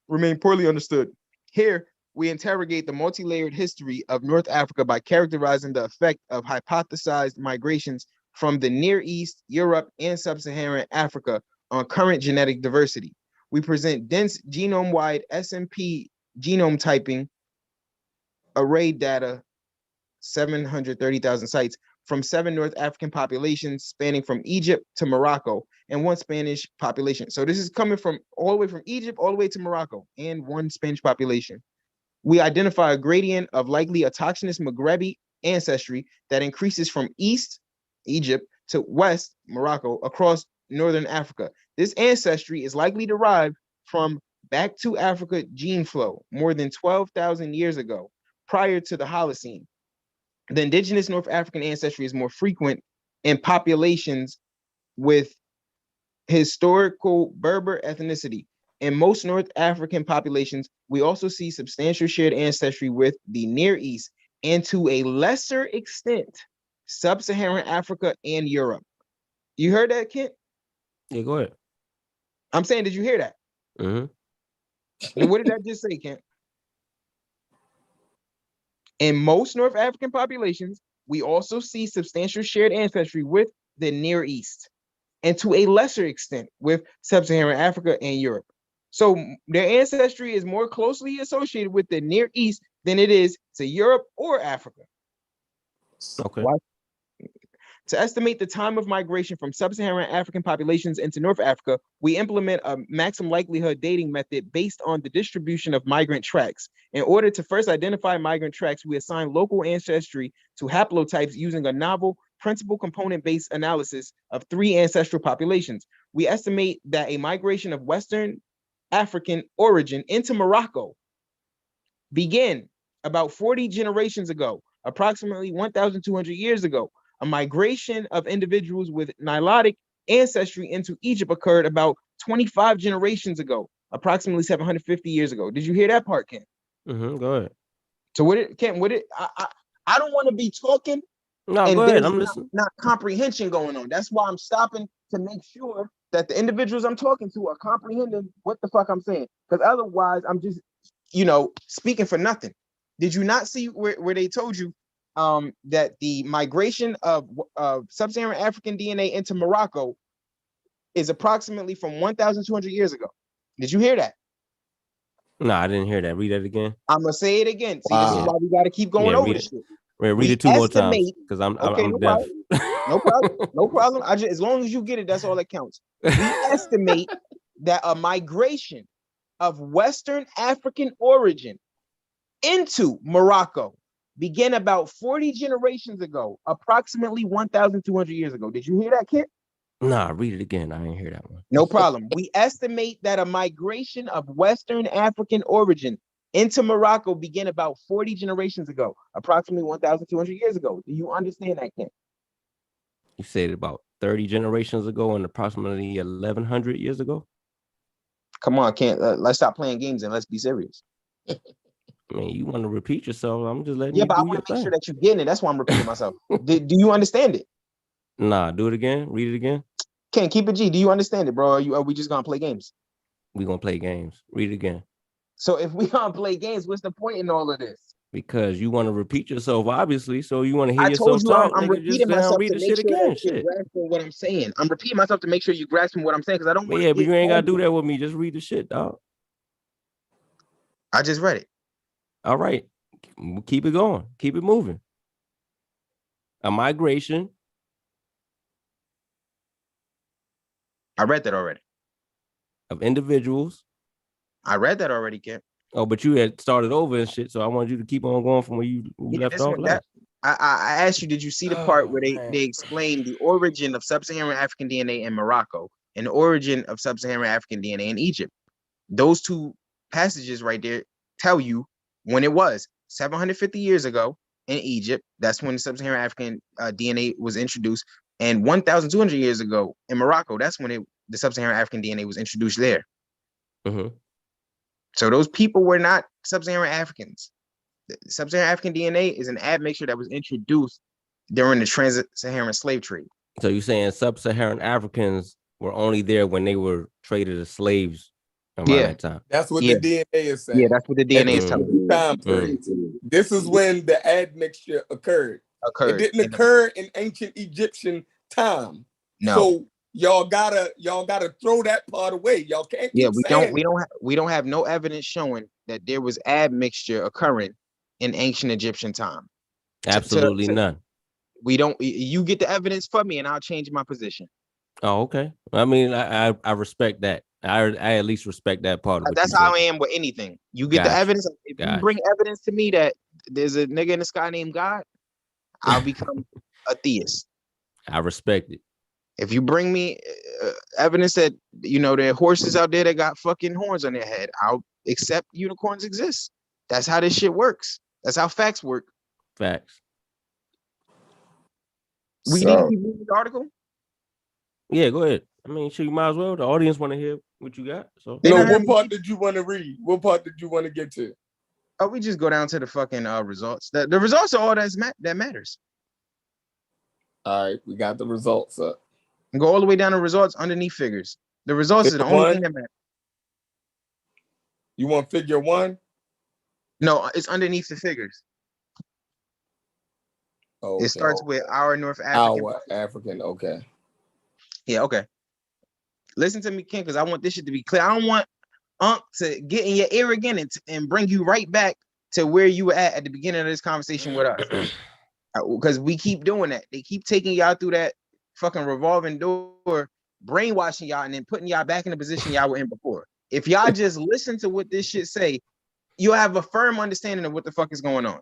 remain poorly understood. Here, we interrogate the multi-layered history of North Africa by characterizing the effect of hypothesized migrations from the Near East, Europe, and Sub-Saharan Africa on current genetic diversity. We present dense genome-wide SMP genome typing array data, 730,000 sites, from 7 North African populations spanning from Egypt to Morocco and 1 Spanish population. So this is coming from all the way from Egypt all the way to Morocco and 1 Spanish population. We identify a gradient of likely autochthonous Maghrebi ancestry that increases from East Egypt to West Morocco across Northern Africa. This ancestry is likely derived from back to Africa gene flow more than 12,000 years ago, prior to the Holocene. The indigenous North African ancestry is more frequent in populations with historical Berber ethnicity. In most North African populations, we also see substantial shared ancestry with the Near East and to a lesser extent, Sub-Saharan Africa and Europe. You heard that, Kent? Yeah, go ahead. I'm saying, did you hear that? And what did that just say, Kent? In most North African populations, we also see substantial shared ancestry with the Near East, and to a lesser extent with Sub-Saharan Africa and Europe. So their ancestry is more closely associated with the Near East than it is to Europe or Africa. Okay. Why? To estimate the time of migration from Sub-Saharan African populations into North Africa, we implement a maximum likelihood dating method based on the distribution of migrant tracks. In order to first identify migrant tracks, we assign local ancestry to haplotypes using a novel principal component-based analysis of 3 ancestral populations. We estimate that a migration of Western African origin into Morocco began about 40 generations ago, approximately 1,200 years ago. A migration of individuals with Nilotic ancestry into Egypt occurred about 25 generations ago, approximately 750 years ago. Did you hear that part, Ken? Go ahead. So I don't want to be talking. No, and go ahead. there's I'm listening. not comprehension going on. That's why I'm stopping to make sure that the individuals I'm talking to are comprehending what the fuck I'm saying. Because otherwise, I'm just, speaking for nothing. Did you not see where they told you that the migration of Sub-Saharan African DNA into Morocco is approximately from 1,200 years ago? Did you hear that? No, I didn't hear that. Read that again. I'm gonna say it again. See, this is Wow. why we got to keep going over this shit. Read it 2 more times because I'm Okay, no deaf. problem. No problem. As long as you get it, that's all that counts. We estimate that a migration of Western African origin into Morocco began about 40 generations ago, approximately 1,200 years ago. Did you hear that, kid? Nah, read it again. I didn't hear that one. No problem. We estimate that a migration of Western African origin into Morocco began about 40 generations ago, approximately 1,200 years ago. Do you understand that, Ken? You said about 30 generations ago and approximately 1,100 years ago? Come on, Ken. Let's stop playing games and let's be serious. I mean, you want to repeat yourself. I'm just letting Yeah, you but I do want your to make thing. sure that you're getting it. That's why I'm repeating myself. Do you understand it? Nah, do it again. Read it again. Ken, keep it G. Do you understand it, bro? Are we just going to play games? We're going to play games. Read it again. So if we going to play games, what's the point in all of this? Because you want to repeat yourself, obviously. So you want to hear I yourself told you talk. I'm repeating just myself read to the make shit sure again. that you're grasping what I'm saying. I'm repeating myself to make sure you grasping what I'm saying because I don't want but you ain't got to do that with me. Just read the shit, dog. I just read it. All right. Keep it going. Keep it moving. A migration. I read that already. Of individuals. I read that already, Ken. Oh, but you had started over and shit, so I wanted you to keep on going from where you left off last. I asked you, did you see the part where they explained the origin of Sub-Saharan African DNA in Morocco and the origin of Sub-Saharan African DNA in Egypt? Those 2 passages right there tell you when it was 750 years ago in Egypt. That's when the Sub-Saharan African DNA was introduced. And 1,200 years ago in Morocco, that's when the Sub-Saharan African DNA was introduced there. Mm-hmm. So those people were not Sub-Saharan Africans. Sub-Saharan African DNA is an admixture that was introduced during the trans-Saharan slave trade. So you're saying Sub-Saharan Africans were only there when they were traded as slaves around that time? That's what the DNA is saying. Yeah, that's what the DNA is telling you. Time period. This is when the admixture occurred. It didn't occur in ancient Egyptian time. No. So y'all gotta throw that part away. Y'all can't keep saying we don't have no evidence showing that there was admixture occurring in ancient Egyptian time. Absolutely none. We don't. You get the evidence for me, and I'll change my position. Oh, okay. I mean, I respect that. I at least respect that part of it. That's how I am with anything. You get the evidence. If you bring evidence to me that there's a nigga in the sky named God, I'll become a theist. I respect it. If you bring me evidence that there are horses out there that got fucking horns on their head, I'll accept unicorns exist. That's how this shit works. That's how facts work. Facts. We need to keep reading the article. Yeah, go ahead. I mean, sure, you might as well. The audience want to hear what you got. So, what part did you want to read? What part did you want to get to? Oh, we just go down to the fucking results. The results are all that matters. All right, we got the results up. And go all the way down to results underneath figures. The results is the Figure only one? thing that matters. You want figure one? No, it's underneath the figures. Okay. It starts with our North African. Our African, okay. Yeah, okay. Listen to me, Ken, because I want this shit to be clear. I don't want Unc to get in your ear again and bring you right back to where you were at the beginning of this conversation with us. Because we keep doing that. They keep taking y'all through that fucking revolving door, brainwashing y'all, and then putting y'all back in the position y'all were in before. If y'all just listen to what this shit say, you'll have a firm understanding of what the fuck is going on.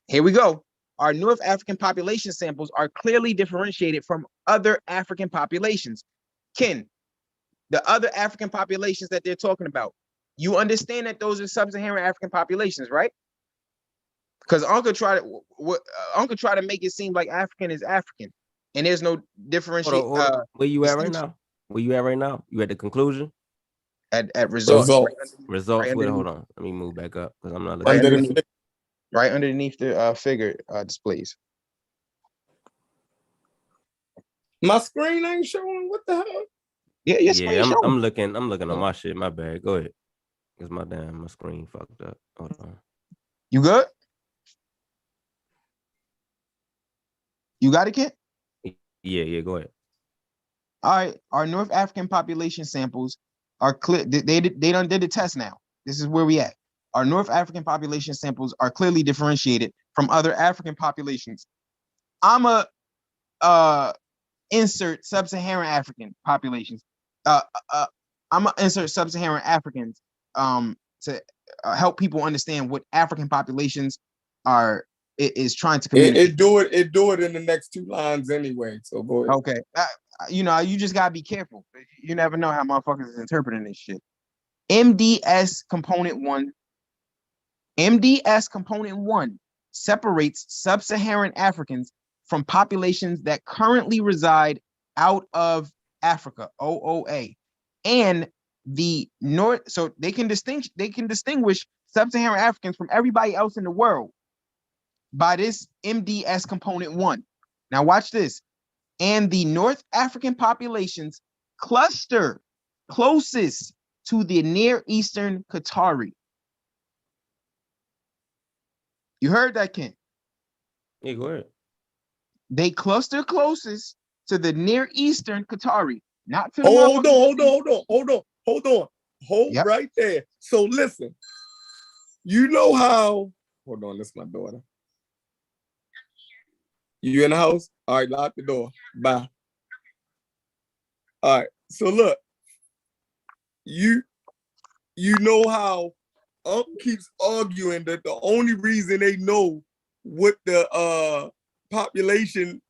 Here we go. Our North African population samples are clearly differentiated from other African populations. Ken, the other African populations that they're talking about, you understand that those are Sub-Saharan African populations, right? Because Uncle try to make it seem like African is African, and there's no differentiation. Hold on. Where you at right now? Where you at right now? You at the conclusion? At results. Results. Right Wait, hold on. Let me move back up because I'm not looking right underneath the figure displays. My screen ain't showing. What the hell? Yeah, I'm looking on my shit. My bad. Go ahead. Cause my screen fucked up. Hold on. You good? You got it, Kent? Yeah. Go ahead. All right. Our North African population samples are clear. They done did the test now. This is where we at. Our North African population samples are clearly differentiated from other African populations. I'm a insert Sub-Saharan African populations. I'm gonna insert Sub-Saharan Africans to help people understand what African populations is trying to communicate. It do it in the next two lines anyway. So go ahead. Okay, you just gotta be careful. You never know how motherfuckers is interpreting this shit. MDS component one separates Sub-Saharan Africans from populations that currently reside out of Africa, OOA, and the North. So they can distinguish Sub-Saharan Africans from everybody else in the world by this MDS component one. Now watch this. And the North African populations cluster closest to the Near Eastern Qatari. You heard that, Ken? Yeah, go ahead. They cluster closest to the Near Eastern Qatari, not to Hold right there. So listen, you know how? Hold on, that's my daughter. You in the house? All right, lock the door. Bye. All right. So look, you know how keeps arguing that the only reason they know what the population,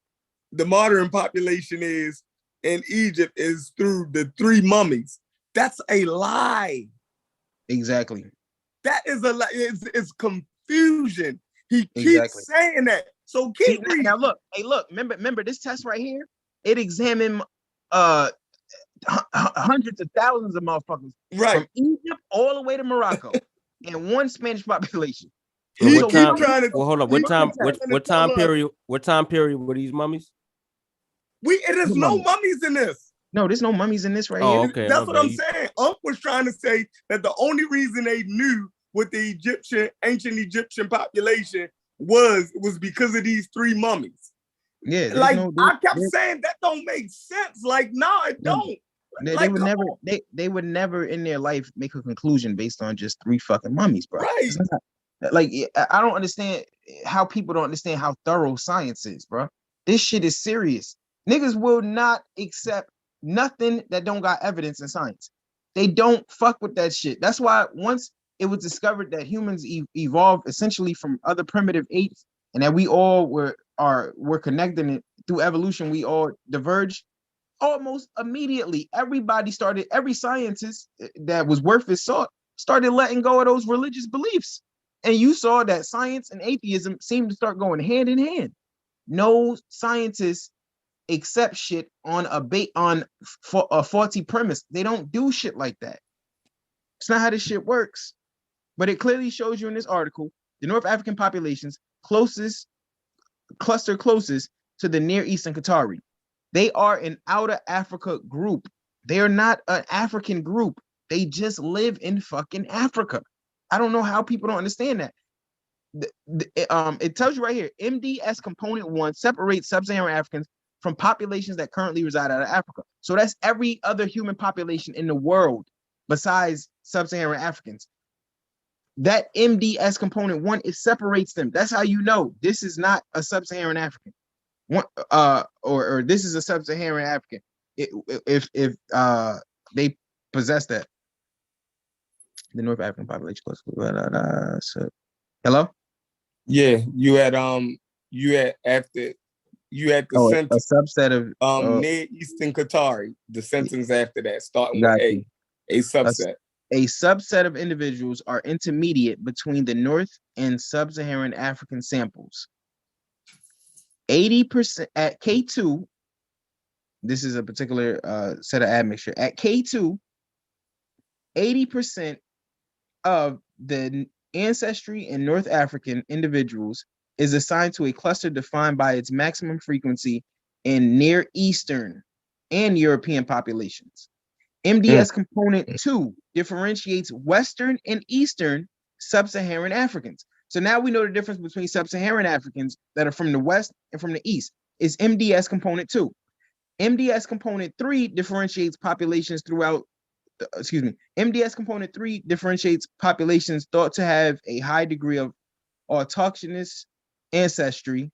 the modern population is in Egypt is through the three mummies. That's a lie. Exactly. That is a lie. It's confusion. He keeps saying that. So keep reading. Now look, remember this test right here? It examined hundreds of thousands of motherfuckers from Egypt all the way to Morocco and one Spanish population. Hold on. What time period were these mummies? There's no mummies in this. No, there's no mummies in this right here. Okay, that's what I'm saying. Was trying to say that the only reason they knew what the ancient Egyptian population was because of these three mummies. Yeah, I kept saying that don't make sense. Like, no, it don't. They would never in their life make a conclusion based on just three fucking mummies, bro. Right. Like, I don't understand how people don't understand how thorough science is, bro. This shit is serious. Niggas will not accept nothing that don't got evidence in science. They don't fuck with that shit. That's why once it was discovered that humans evolved essentially from other primitive apes, and that we all were connected, and through evolution we all diverged. Almost immediately, every scientist that was worth his salt started letting go of those religious beliefs. And you saw that science and atheism seemed to start going hand in hand. No scientists accept shit on a faulty premise. They don't do shit like that. It's not how this shit works. But it clearly shows you in this article, the North African populations cluster closest to the Near Eastern Qatari. They are an outer Africa group They are not an African group. They just live in fucking Africa. I don't know how people don't understand that. It tells you right here, MDS component 1 separates sub-Saharan Africans from populations that currently reside out of Africa. So that's every other human population in the world besides sub-Saharan Africans. That MDS component 1, it separates them. That's how you know this is not a sub-Saharan African. Or this is a sub-Saharan African. If they possess that. The North African population. So, hello? Yeah, you had the a subset of Near Eastern Qatari, the sentence after that, starting with exactly. A subset. A subset of individuals are intermediate between the North and Sub-Saharan African samples. 80% at K2, this is a particular set of admixture. At K2, 80% of the ancestry in North African individuals is assigned to a cluster defined by its maximum frequency in Near Eastern and European populations. MDS component 2 differentiates Western and Eastern Sub-Saharan Africans. So now we know the difference between Sub-Saharan Africans that are from the West and from the East is MDS component 2. MDS component 3 differentiates populations throughout, MDS component 3 differentiates populations thought to have a high degree of autochthonous ancestry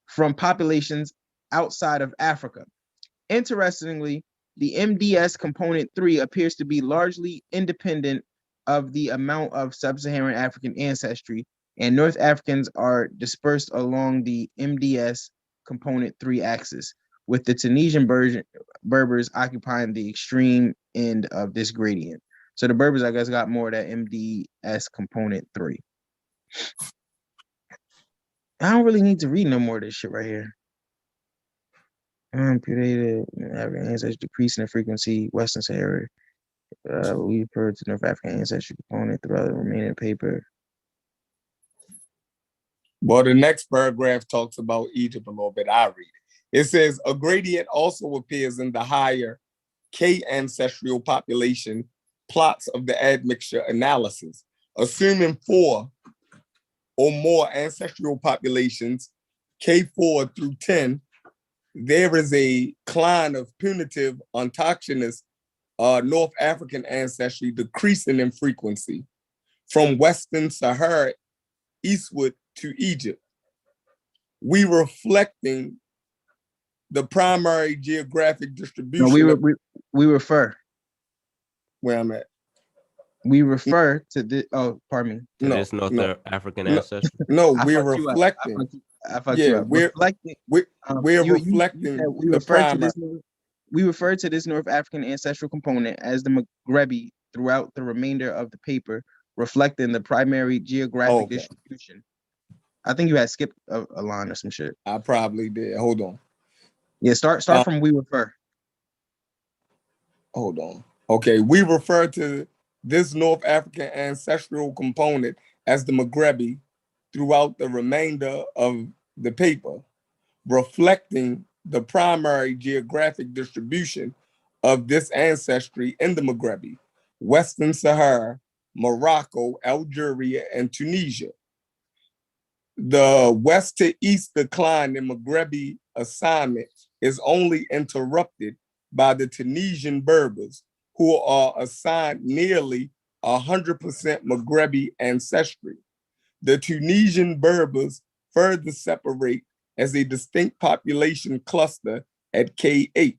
from populations outside of Africa. Interestingly, the MDS component 3 appears to be largely independent of the amount of sub-Saharan African ancestry, and North Africans are dispersed along the MDS component 3 axis, with the Tunisian Berbers occupying the extreme end of this gradient. So the Berbers, I guess, got more of that MDS component 3. I don't really need to read no more of this shit right here. Amputated African ancestry decreasing in frequency, Western Sahara. We refer to North African ancestry component throughout the remaining paper. Well, the next paragraph talks about Egypt a little bit. I read it. It says a gradient also appears in the higher K ancestral population plots of the admixture analysis, assuming 4 or more ancestral populations, K4 through 10. There is a cline of punitive autochthonous North African ancestry decreasing in frequency from Western Sahara eastward to Egypt. We reflecting the primary geographic distribution. No, we refer. Where I'm at. We refer to this. Oh, pardon me. To this North African ancestry. No, we're reflecting. We're reflecting. We refer to this North African ancestral component as the Maghrebi throughout the remainder of the paper, reflecting the primary geographic distribution. I think you had skipped a line or some shit. I probably did. Hold on. Yeah, start from we refer. Hold on. Okay, we refer to this North African ancestral component as the Maghrebi throughout the remainder of the paper, reflecting the primary geographic distribution of this ancestry in the Maghrebi, Western Sahara, Morocco, Algeria, and Tunisia. The west to east decline in Maghrebi assignment is only interrupted by the Tunisian Berbers, who are assigned nearly 100% Maghrebi ancestry. The Tunisian Berbers further separate as a distinct population cluster at K8.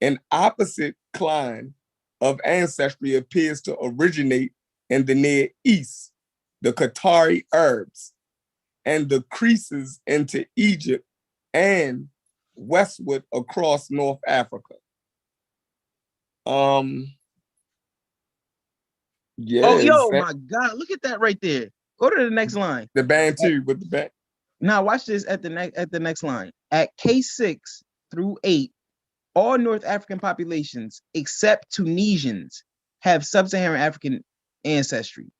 An opposite cline of ancestry appears to originate in the Near East, the Qatari Arabs, and decreases into Egypt and westward across North Africa. My God, look at that right there. Go to the next line. The Bantu with the back. Now watch this at the next line. At K6 through 8, all North African populations except Tunisians have sub-Saharan African ancestry.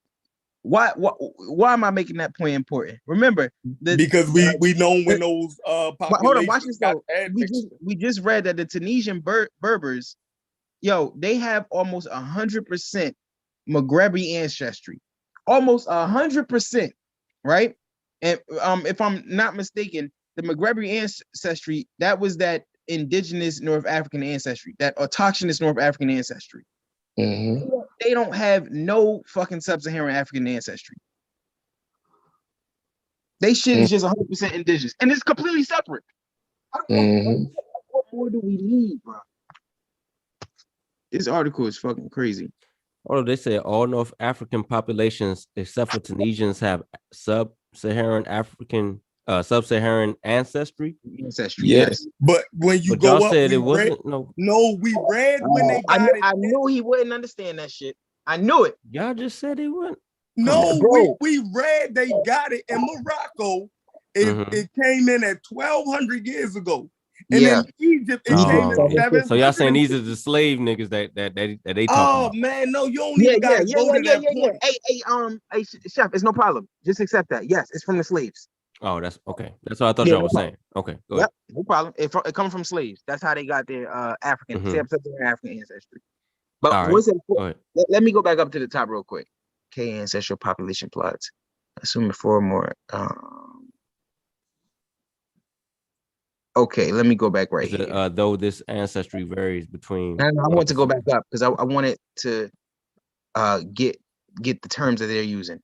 Why am I making that point important? Remember, because we know when those populations. Hold on, watch this though. We just read that the Tunisian Berbers they have almost 100% Maghrebi ancestry, almost 100%, right? And if I'm not mistaken, the Maghrebi ancestry, that was that indigenous North African ancestry, that autochthonous North African ancestry. Mm-hmm. They don't have no fucking Sub-Saharan African ancestry. They shit is just 100% indigenous, and it's completely separate. Mm-hmm. What more do we need, bro? This article is fucking crazy. Although they say all North African populations, except for Tunisians, have Sub-Saharan ancestry. Ancestry, Yes. But when you But y'all go up, said we it read. wasn't. No, We read when they got it. I knew he wouldn't understand that shit. I knew it. y'all just said it wasn't. No, Bro. we read they got it in Morocco. It came in at 1,200 years ago. And in Egypt, it came in 700. So y'all saying these are the slave niggas that they talking about? Man, no, you don't even gotta go to that point. Hey, chef, it's no problem. Just accept that. Yes, it's from the slaves. Oh, that's okay. That's what I thought y'all was saying. Okay, go ahead. No problem. It comes from slaves. That's how they got their African ancestry. But All right. what's it? Go ahead. Let me go back up to the top real quick. K ancestral population plots. Assuming 4 or more. Okay, let me go back right here. Though this ancestry varies between. And I want to go back up because I wanted to get the terms that they're using.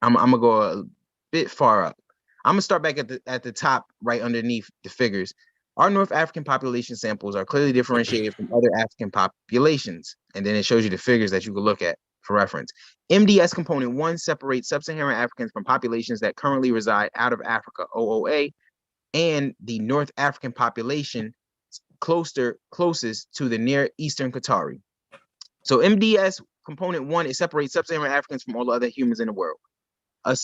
I'm gonna go a bit far up. I'm gonna start back at the top right underneath the figures. Our North African population samples are clearly differentiated from other African populations, and then it shows you the figures that you can look at for reference. MDS component 1 separates Sub-Saharan Africans from populations that currently reside out of Africa, OOA, and the North African population closest to the Near Eastern Qatari. So MDS component 1, it separates Sub-Saharan Africans from all other humans in the world. A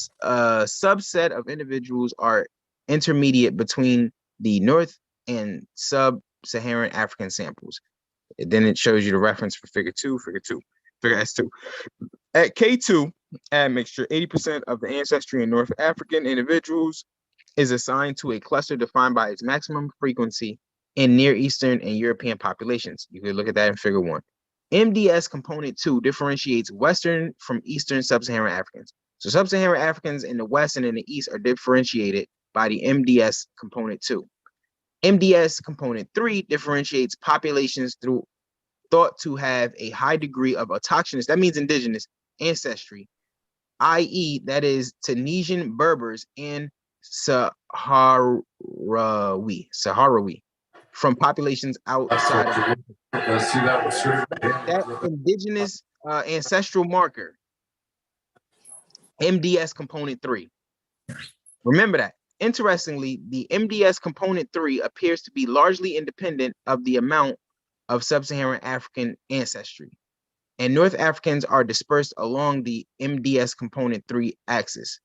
subset of individuals are intermediate between the North and Sub-Saharan African samples. And then it shows you the reference for figure S2. At K2 admixture, 80% of the ancestry in North African individuals is assigned to a cluster defined by its maximum frequency in Near Eastern and European populations. You can look at that in figure 1. MDS component 2 differentiates Western from Eastern Sub-Saharan Africans. So Sub-Saharan Africans in the West and in the East are differentiated by the MDS component 2. MDS component 3 differentiates populations thought to have a high degree of autochthonous, that means indigenous, ancestry, i.e., that is Tunisian Berbers and Sahrawi, from populations outside of that indigenous ancestral marker, MDS component 3. Remember that. Interestingly, the MDS component 3 appears to be largely independent of the amount of Sub-Saharan African ancestry, and North Africans are dispersed along the MDS component 3 axis,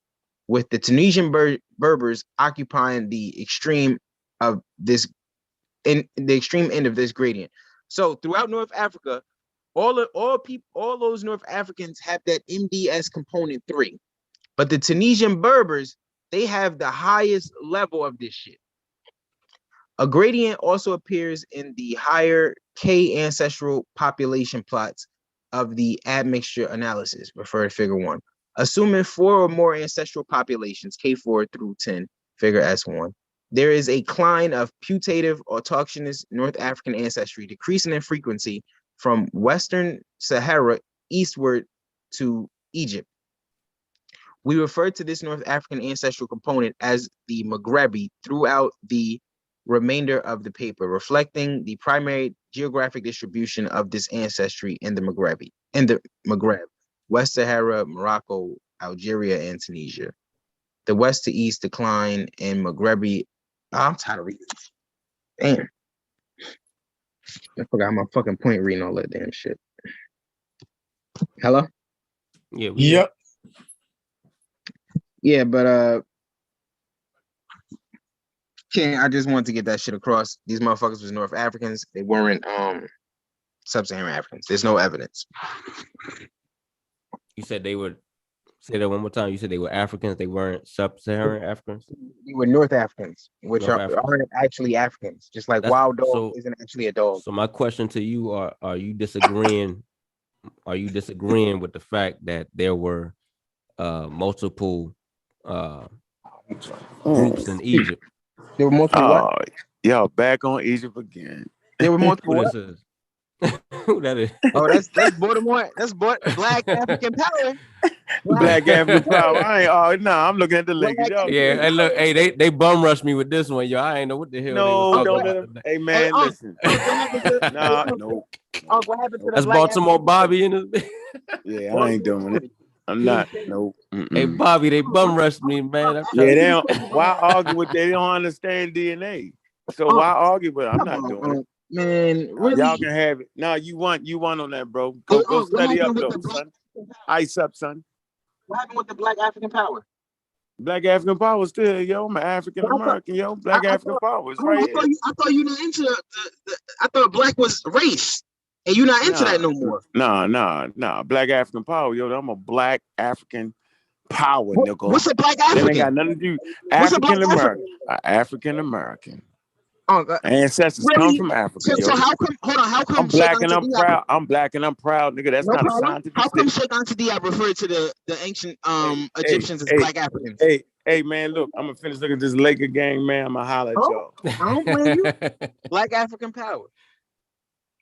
with the Tunisian Berbers occupying the extreme of this in the extreme end of this gradient. So throughout North Africa, all those North Africans have that MDS component 3, but the Tunisian Berbers, they have the highest level of this shit. A gradient also appears in the higher K ancestral population plots of the admixture analysis, refer to figure 1. Assuming 4 or more ancestral populations, K4 through 10, figure S1, there is a decline of putative autochthonous North African ancestry, decreasing in frequency from Western Sahara eastward to Egypt. We refer to this North African ancestral component as the Maghrebi throughout the remainder of the paper, reflecting the primary geographic distribution of this ancestry in the Maghreb, West Sahara, Morocco, Algeria, and Tunisia. The west to east decline in Maghrebi. I'm tired of reading. Damn. I forgot my fucking point reading all that damn shit. Hello? Yeah. Yep. Yeah, but I just wanted to get that shit across. These motherfuckers was North Africans. They weren't Sub-Saharan Africans. There's no evidence. You said they were Say that one more time. You said they were Africans. They weren't Sub-Saharan Africans. You were North Africans, which North are, Africans. aren't actually Africans. Just like That's wild dog so. isn't actually a dog. So my question to you are you disagreeing? Are you disagreeing with the fact that there were multiple groups in Egypt? There were multiple what? Y'all back on Egypt again. There were multiple Who what? this is? Who that is? Oh, that's Baltimore. That's Black African power. Black African power. I'm looking at the Lakers. Y'all Yeah, hey, look, hey, they bum rushed me with this one, yo. I ain't know what the hell they was no, talking don't about let them. today. Hey man, listen. What happened to, No. what happened to the That's Black Baltimore African Bobby in this. Yeah, I ain't doing it. I'm not. Nope. Hey, Bobby, they bum rushed me, man. I'm Yeah, trying they don't. Why argue with? They don't understand DNA. So why argue with it? I'm not doing it. Man, really? Y'all can have it. No, you won on that, bro. Hey, Go what study up, happened with though, the Black son. African power? Ice up, son. What happened with the Black African power? Black African power still, yo. I'm an African American, yo. Black African power is right here. I thought you not into the I thought black was race, and you not into that no more. Nah. Black African power, yo. I'm a Black African power, nigga. What's a Black That ain't African? got nothing to do. What's a Black African American. African American. Oh, God. Ancestors Really? come from Africa, So yo. how come? Hold on. How come? I'm black and I'm proud. I'm black and I'm proud, nigga. That's No not problem. a scientific How come statement. Sheikh Anta Diop referred to the ancient Egyptians as Black Africans? Hey, man, look, I'm gonna finish looking at this Laker game, man. I'm gonna holler at y'all. I don't blame you. Black African power.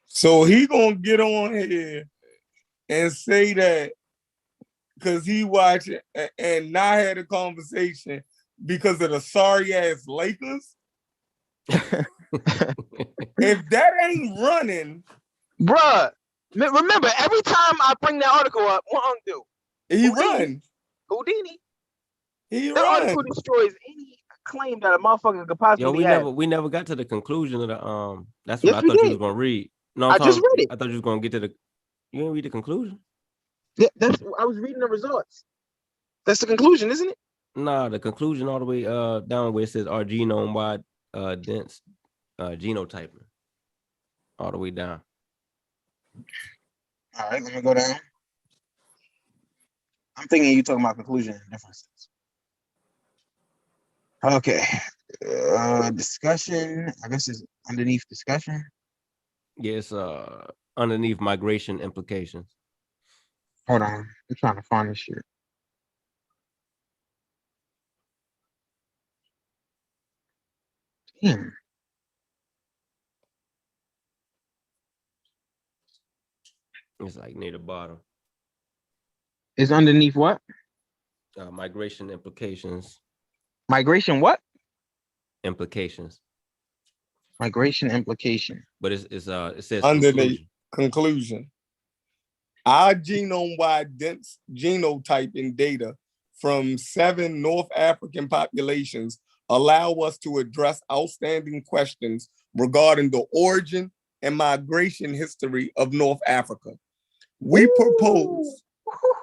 So he gonna get on here and say that because he watched it and not had a conversation because of the sorry ass Lakers. If that ain't running, bruh, remember every time I bring that article up, what Unk do? He run. Houdini. He that run. article destroys any claim that a motherfucker could possibly have. we never got to the conclusion of the That's Yes, what I we thought you did. was gonna read. No, I just read it. I thought you was gonna get to the. You didn't read the conclusion. Yeah, I was reading the results. That's the conclusion, isn't it? Nah, the conclusion all the way down where it says our genome wide dense genotyping. All the way down. All right, let me go down. I'm thinking you talking about conclusion and differences. Okay. Discussion. I guess it's underneath discussion. Yes, underneath migration implications. Hold on. I'm trying to find this shit. Damn. It's like near the bottom. It's underneath what? Migration implications. Migration what? Implications. Migration implication. But it says underneath conclusion. Our genome-wide dense genotyping data from 7 North African populations allow us to address outstanding questions regarding the origin and migration history of North Africa. We propose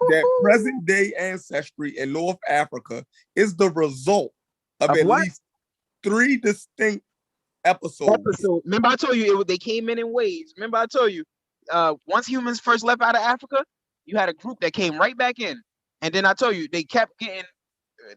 that present-day ancestry in North Africa is the result of at least 3 distinct episodes. Remember I told you they came in waves. Remember I told you once humans first left out of Africa, you had a group that came right back in. And then I told you they kept getting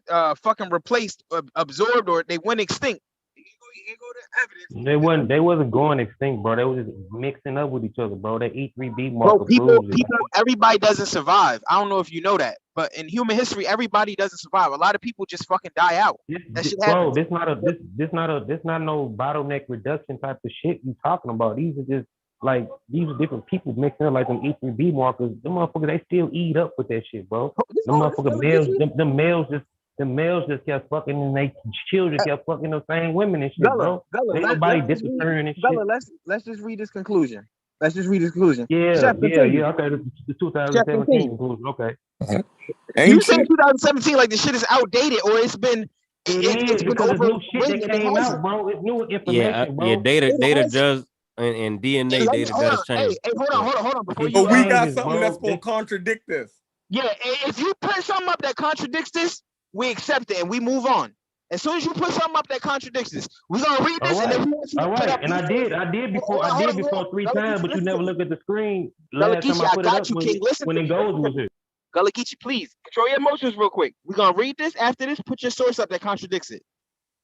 fucking replaced, absorbed, or they went extinct. You can go to evidence. They wasn't going extinct, bro. They was just mixing up with each other, bro. That E3B Bro, marker people, everybody doesn't survive. I don't know if you know that, but in human history, everybody doesn't survive. A lot of people just fucking die out. That shit happens. Bro, this not no bottleneck reduction type of shit you talking about. These are different people mixing up like them E3B markers. Them motherfuckers, they still eat up with that shit, bro. Them motherfucking males, the males just kept fucking and they children kept fucking the same women and shit, bro. Ain't nobody disappearing and shit. Let's just read this conclusion. Yeah, okay. The 2017 conclusion, okay. You said 2017 like the shit is outdated or it's been it's because it's new shit that came out, bro. It's new information, bro. Yeah, data does and DNA data does change. Hey, hold on. Before but we got something that's gonna contradict this. Yeah, if you put something up that contradicts this, we accept it and we move on. As soon as you put something up that contradicts this, we're gonna read this. All right. And I did before 3 times, but you never look at the screen. Last time I put it up when it goes with it. Gullah Geechee, please control your emotions real quick. We're gonna read this. After this, put your source up that contradicts it.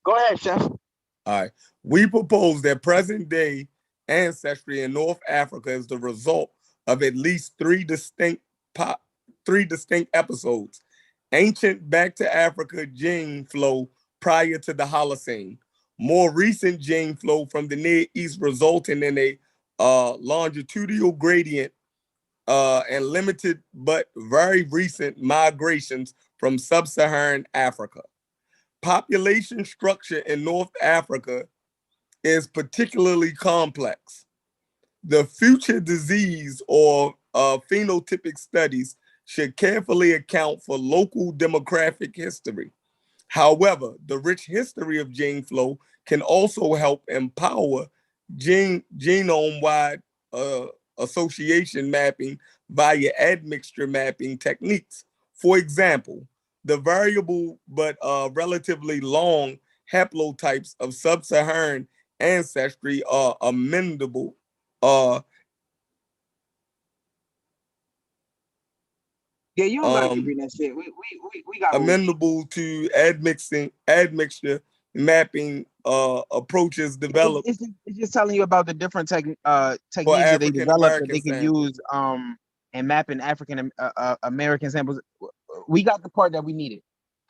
Go ahead, Chef. All right. We propose that present-day ancestry in North Africa is the result of at least three distinct episodes. Ancient back to Africa gene flow prior to the Holocene. More recent gene flow from the Near East resulting in a longitudinal gradient and limited but very recent migrations from Sub-Saharan Africa. Population structure in North Africa is particularly complex. The future disease or phenotypic studies should carefully account for local demographic history. However, the rich history of gene flow can also help empower genome-wide association mapping via admixture mapping techniques. For example, the variable but relatively long haplotypes of sub-Saharan ancestry are amenable Yeah, you don't gotta keep reading that shit. We got amenable to admixture mapping approaches developed. It's just telling you about the different techniques that they developed that they can use and mapping African American samples. We got the part that we needed.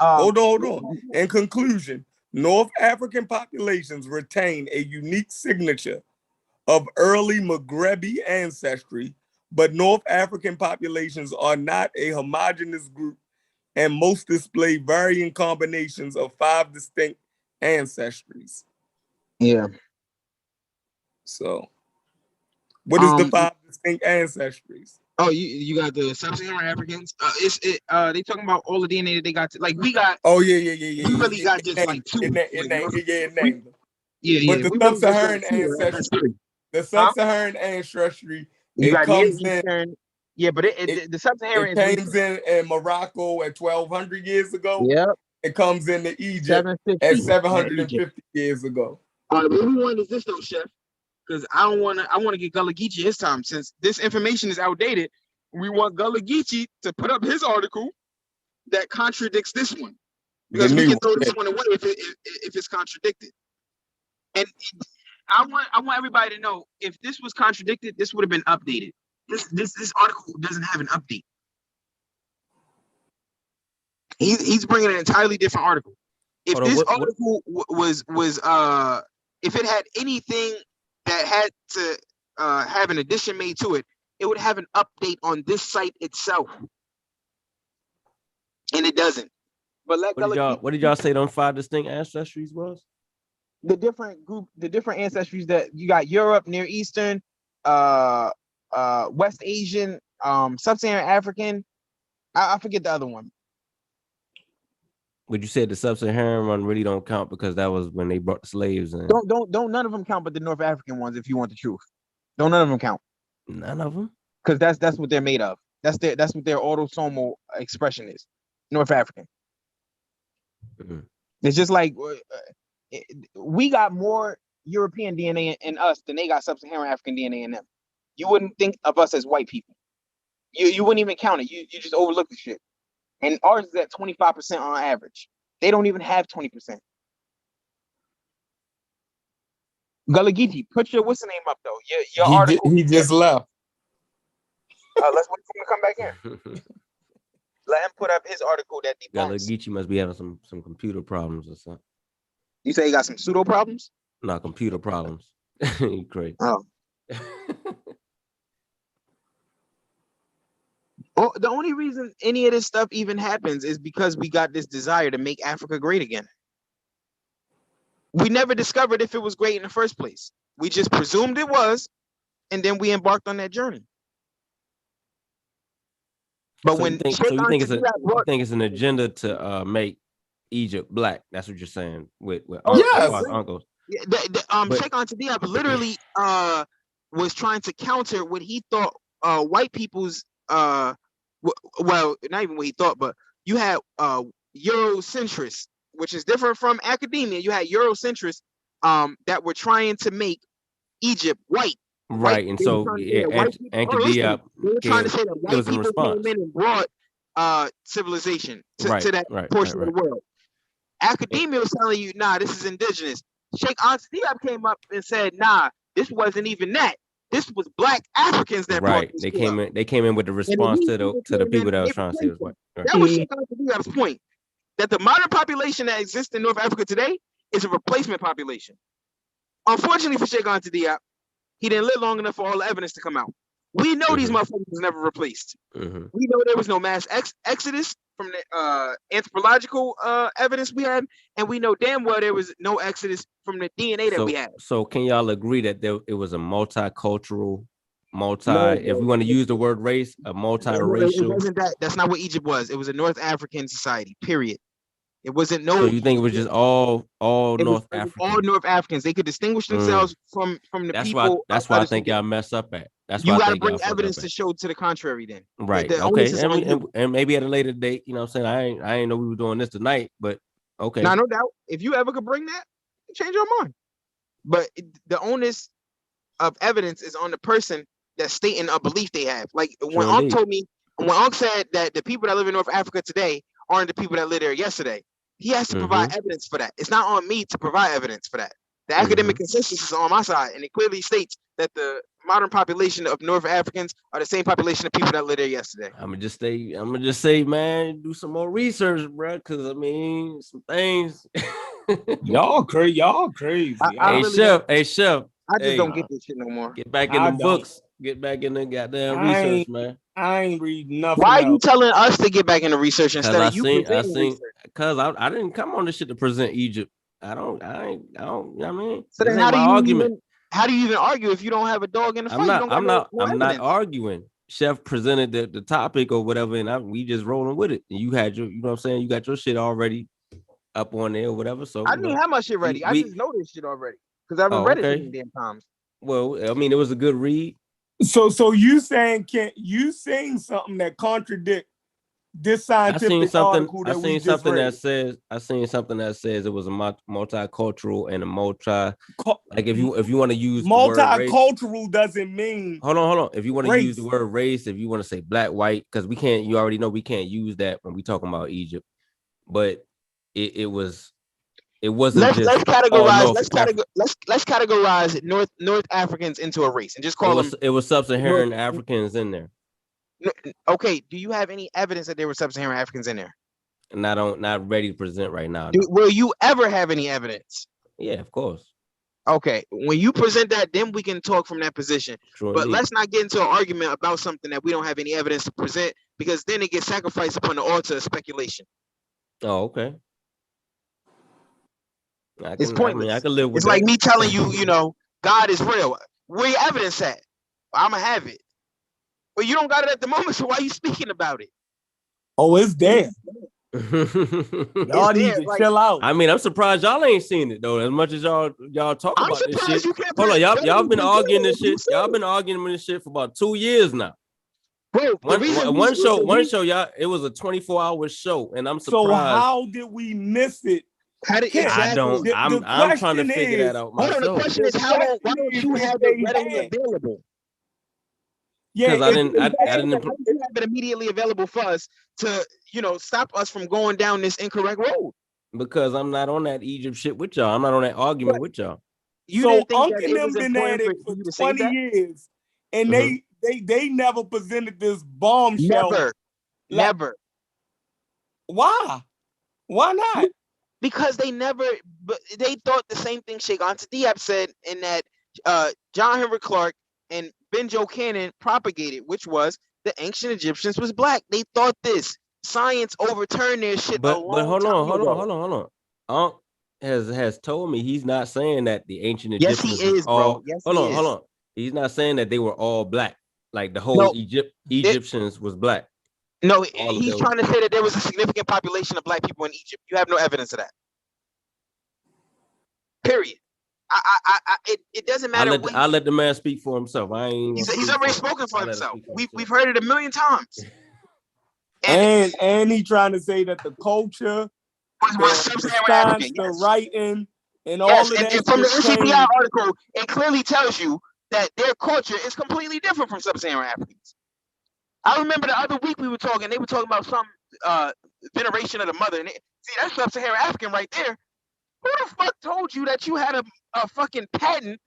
Hold on. In conclusion, North African populations retain a unique signature of early Maghrebi ancestry, but North African populations are not a homogeneous group, and most display varying combinations of 5 distinct ancestries. Yeah. So, what is the 5 distinct ancestries? Oh, you got the Sub-Saharan Africans. They talking about all the DNA that they got. Like we got. Oh yeah. We really got just like 2. It named them. Yeah. But the Sub-Saharan ancestry, the Sub-Saharan ancestry, it comes in. Yeah, but the Sub-Saharan it comes in Morocco at 1,200 years ago. Yep. It comes into Egypt at 750 years ago. All right, what we want is this though, Chef, because I want to get Gullah Geechee his time. Since this information is outdated, we want Gullah Geechee to put up his article that contradicts this one, because we can throw this one away if it's contradicted. And I want everybody to know, if this was contradicted, this would have been updated. This article doesn't have an update. He's bringing an entirely different article. If this article was if it had anything that had to have an addition made to it, it would have an update on this site itself, and it doesn't. But what did y'all say them 5 distinct ancestries was? The different ancestries that you got: Europe, Near Eastern, West Asian, Sub-Saharan African. I forget the other one. But you said the Sub-Saharan one really don't count because that was when they brought the slaves in. Don't none of them count, but the North African ones, if you want the truth. Don't none of them count. None of them? Because that's what they're made of. That's what their autosomal expression is. North African. Mm-hmm. It's just like we got more European DNA in us than they got Sub-Saharan African DNA in them. You wouldn't think of us as white people. You wouldn't even count it. You just overlook the shit. And ours is at 25% on average. They don't even have 20%. Gullah Geechee, put your what's the name up though? Your article. He just left. Let's wait for him to come back in. Let him put up his article that debunks. Gullah Geechee must be having some computer problems or something. You say he got some pseudo problems? No, computer problems. You crazy. Oh. The only reason any of this stuff even happens is because we got this desire to make Africa great again. We never discovered if it was great in the first place. We just presumed it was, and then we embarked on that journey. But you think it's an agenda to make Egypt black? That's what you're saying with uncles. Yeah, Sheikh Anta Diop literally was trying to counter what he thought white people's well, not even what he thought, but you had Eurocentrists, which is different from academia. You had Eurocentrists that were trying to make Egypt white. Right, and so Anta Diop they were trying to say that white people came in and brought civilization to that portion of the world. Academia was telling you, nah, this is indigenous. Sheikh Anta Diop came up and said, nah, this wasn't even that. This was Black Africans that brought this. They came in with the response to the people that was trying to say it was white. Right. That was Sheikh Anta Diop's point. That the modern population that exists in North Africa today is a replacement population. Unfortunately for Sheikh Anta Diop, he didn't live long enough for all the evidence to come out. We know these motherfuckers was never replaced. We know there was no mass exodus from the anthropological evidence we had, and we know damn well there was no exodus from the DNA that we had. So can y'all agree that it was a multicultural, if we want to use the word race, a multiracial? It wasn't that. That's not what Egypt was. It was a North African society, period. It wasn't no. So you think it was just all North Africans? All North Africans. They could distinguish themselves from the people. That's why I think y'all mess up at. That's why you gotta bring evidence to show to the contrary. Then right. Okay. And maybe at a later date, you know what I'm saying? I ain't know we were doing this tonight, but okay. Now, no doubt. If you ever could bring that, change your mind. But the onus of evidence is on the person that's stating a belief they have. Like when Unc told me, when Unc said that the people that live in North Africa today aren't the people that lived there yesterday. He has to provide evidence for that. It's not on me to provide evidence for that. The academic consensus is on my side, and it clearly states that the modern population of North Africans are the same population of people that lived there yesterday. I'm gonna just say, man, do some more research, bro. Because I mean, some things. y'all crazy. Hey, Chef. I just don't get this shit no more. Get back in the books. Get back in the goddamn research, man. I ain't reading nothing. Why are you telling us to get back into research instead of you presenting research? Because I didn't come on this shit to present Egypt. I don't, you know what I mean? So then how do you even argue if you don't have a dog in the fight? I'm not arguing. Chef presented the topic or whatever, and we just rolling with it. And you had your, you know what I'm saying? You got your shit already up on there or whatever. So I didn't have my shit ready. I just know this shit already because I've read it 10 damn times. Well, I mean, it was a good read. So you saying something that contradict this scientific article that we just read? I seen something that says it was a multicultural and a like if you want to use multicultural the word race, doesn't mean hold on. If you want to use the word race, if you want to say black, white, because we can't, you already know we can't use that when we talking about Egypt. But it wasn't. Let's categorize North Africans into a race and just call them. It was Sub-Saharan Africans in there. Okay, do you have any evidence that there were Sub-Saharan Africans in there? Not ready to present right now. Will you ever have any evidence? Yeah, of course. Okay, when you present that, then we can talk from that position. But let's not get into an argument about something that we don't have any evidence to present, because then it gets sacrificed upon the altar of speculation. Oh, okay. It's pointless. I can live with it's that. Like me telling you, God is real. Where your evidence at? I'm gonna have it. Well, you don't got it at the moment, so why are you speaking about it? Oh, it's there. Y'all need to chill out. I mean, I'm surprised y'all ain't seen it though. As much as y'all talk about this shit. Hold on, y'all been arguing this shit. Y'all been arguing this shit for about 2 years now. Bro, one show, y'all. It was a 24-hour show, and I'm surprised. So how did we miss it? How did exactly? I'm trying to figure that out myself. Hold on, the question is why don't you have it readily available? Yeah, because I didn't have it immediately available for us to, stop us from going down this incorrect road. Because I'm not on that Egypt shit with y'all. I'm not on that argument with y'all. So Unc and them been at it for 20 years, and they never presented this bombshell. Never. Why? Why not? Because they thought the same thing Sheikh Anta Diop said, in that John Henry Clark and Benjo Cannon propagated, which was the ancient Egyptians was black. They thought this. Science overturned their shit. But hold on. Unc has told me he's not saying that the ancient Egyptians. Yes, he is, bro. Hold on. He's not saying that they were all black. Like the whole Egyptians was black. No, he's trying to say that there was a significant population of black people in Egypt. You have no evidence of that. Period. It doesn't matter. I'll let the man speak for himself. He's already spoken for himself. We've heard it a million times. And he trying to say that the culture, the writing, and all of that. And from the NCPI article, it clearly tells you that their culture is completely different from Sub-Saharan Africans. I remember the other week they were talking about some veneration of the mother. And see, that's Sub-Saharan African right there. Who the fuck told you that you had a fucking patent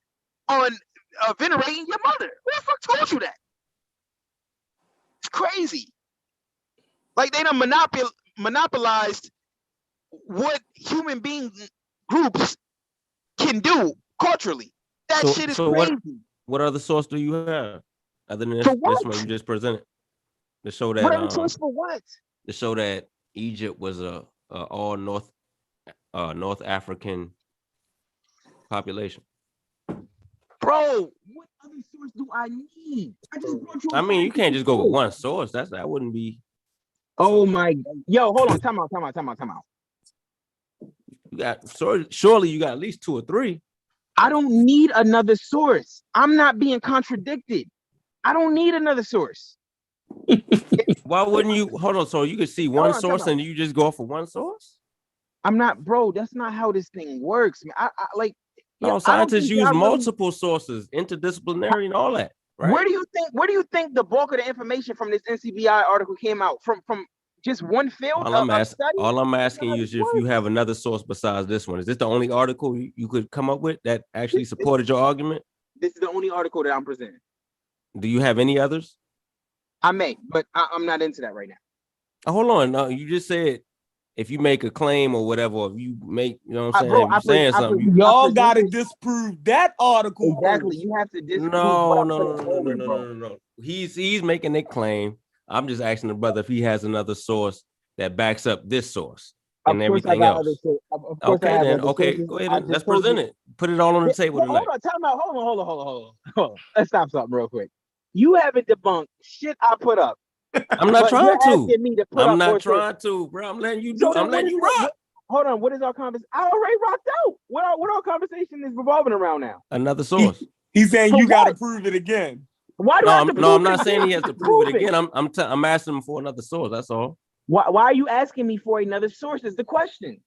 on venerating your mother? Who the fuck told you that? It's crazy. Like they done monopolized what human being groups can do culturally. That shit is crazy. What other source do you have other than this one you just presented to show that? What other source for what? To show that Egypt was a all North African population. Bro, what other source do I need? I mean, you can't just go with one source. That wouldn't be. Oh my God. Yo, hold on. Time out. Surely you got at least 2 or 3. I don't need another source. I'm not being contradicted. I don't need another source. Why wouldn't you? Hold on. So you could see one source and you just go for one source? I'm not, bro. That's not how this thing works. I like. No, scientists use multiple sources, interdisciplinary and all that. Right? Where do you think the bulk of the information from this NCBI article came out from just one field? All I'm asking you is if you have another source besides this one. Is this the only article you could come up with that actually supported your argument? This is the only article that I'm presenting. Do you have any others? I may, but I'm not into that right now. Hold on. No, you just said if you make a claim or whatever, if you make, you know what I'm saying? Something. Y'all got to disprove that article. Exactly. You have to disprove. No. He's making a claim. I'm just asking the brother if he has another source that backs up this source and everything else. Okay, then. Okay, go ahead. Let's present it. Put it all on the table tonight. Hold on. Time out. Hold on. Let's stop something real quick. You haven't debunked shit I put up. I'm not trying to. I'm not trying sources. to, bro. I'm letting you do. I'm letting you rock. Hold on. What is our conversation? I already rocked out. What our conversation is revolving around now? Another source. He's saying you got to prove it again. Why do I have to prove I'm not saying he has to prove it again. I'm asking him for another source. That's all. Why are you asking me for another source? Is the question.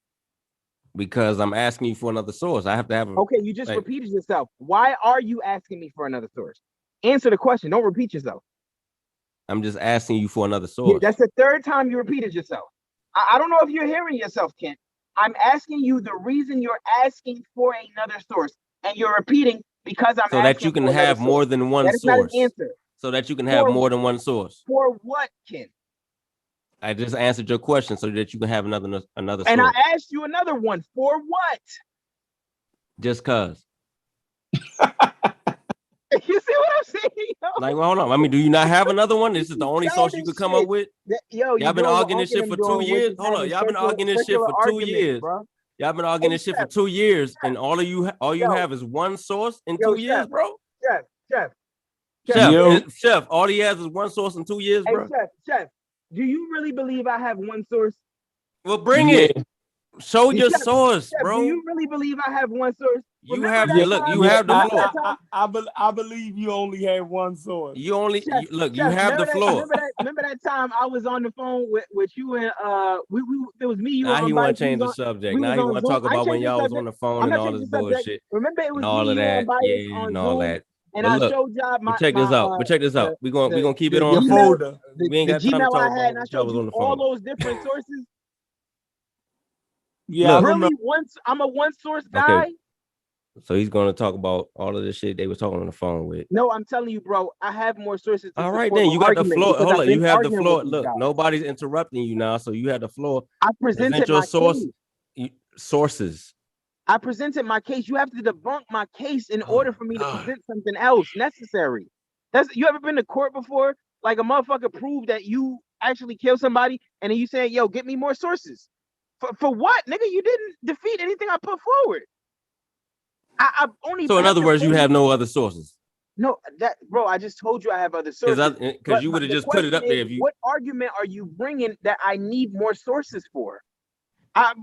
Because I'm asking you for another source. I have to have a. Okay, you just repeated yourself. Why are you asking me for another source? Answer the question. Don't repeat yourself. I'm just asking you for another source. Yeah, that's the third time you repeated yourself. I don't know if you're hearing yourself, Kent. I'm asking you the reason you're asking for another source, and you're repeating because I'm so that you can have more than one source. Not an answer. So that you can have more than one source. For what, Kent? I just answered your question so that you can have another source. And I asked you another one. For what? Just cause. You see what I'm saying? Yo? Like, well, hold on. I mean, do you not have another one? This is the only source you could come up with? Y'all been arguing this shit for 2 years? Hold on. Y'all been arguing this shit for 2 years. Y'all been arguing this shit for 2 years, and all you have is one source in 2 years, bro? Chef, all he has is one source in 2 years, bro? Chef, do you really believe I have one source? Well, bring it. Show your source, bro. Do you really believe I have one source? You have the floor. I believe you only have one source. You have the floor. Remember that time I was on the phone with you and it was me. You now he want to change the subject. Now he want to talk about when y'all was on the phone and all this bullshit. Remember it was all of that, and all that. And I showed y'all my. Check this out. We're gonna keep it on the folder. We ain't got time to talk about I showed you all those different sources. Yeah, really. I'm a one source guy. Okay. So he's going to talk about all of this shit they were talking on the phone with. No, I'm telling you, bro. I have more sources. All right, then you got the floor. Hold on, you have the floor. Look, nobody's interrupting you now, so you have the floor. I presented your sources. I presented my case. You have to debunk my case in order for me to present something else necessary. You ever been to court before? Like a motherfucker proved that you actually killed somebody, and then you say, "Yo, get me more sources." For what, nigga? You didn't defeat anything I put forward. I only. So in other words, you have no other sources. No, bro. I just told you I have other sources. Because you would have just put it up there. If you. What argument are you bringing that I need more sources for?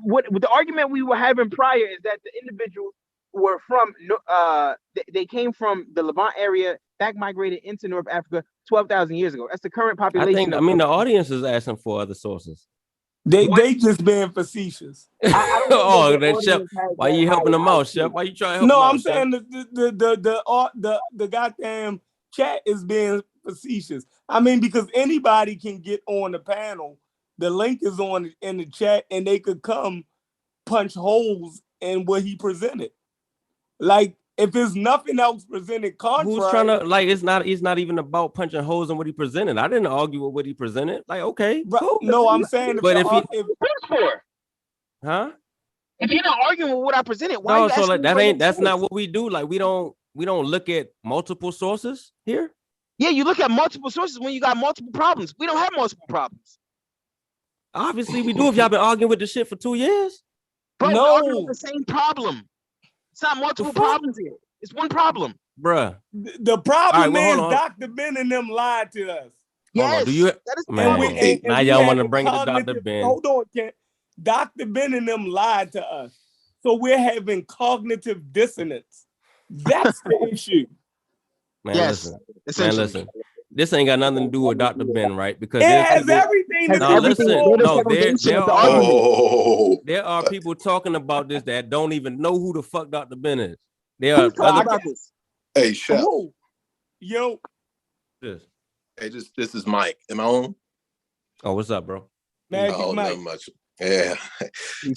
What the argument we were having prior is that the individuals were from. They came from the Levant area, back migrated into North Africa 12,000 years ago. That's the current population. I mean, the audience is asking for other sources. They just being facetious. Chef, why you helping them out, Chef? Why you trying to help them out? No, I'm saying the goddamn chat is being facetious. I mean, because anybody can get on the panel. The link is on in the chat, and they could come punch holes in what he presented. Like, if there's nothing else presented contrary, who's trying to like? It's not even about punching holes in what he presented. I didn't argue with what he presented. Like, okay, cool. No, I'm saying, but if if you're not arguing with what I presented, why no, are you so asking like me that's not what we do. Like, we don't look at multiple sources here. Yeah, you look at multiple sources when you got multiple problems. We don't have multiple problems. Obviously, we do. If y'all been arguing with the shit for 2 years, bro, no, we're arguing the same problem. It's not multiple problems here. It's one problem, bruh. The problem is hold on. Dr. Ben and them lied to us. Yes, hold on. Do you? That is Man, now y'all want to bring it to Dr. Ben. Hold on, Ken. Dr. Ben and them lied to us. So we're having cognitive dissonance. That's the issue. Man, yes, listen. This ain't got nothing to do with Dr. Ben, right? Because it has everything to do there are people talking about this that don't even know who the fuck Dr. Ben is. There are other about this. Hey, Chef. Yo. This. Hey, this is Mike. Am I on? Oh, what's up, bro? Magic Mike. Not much. Yeah.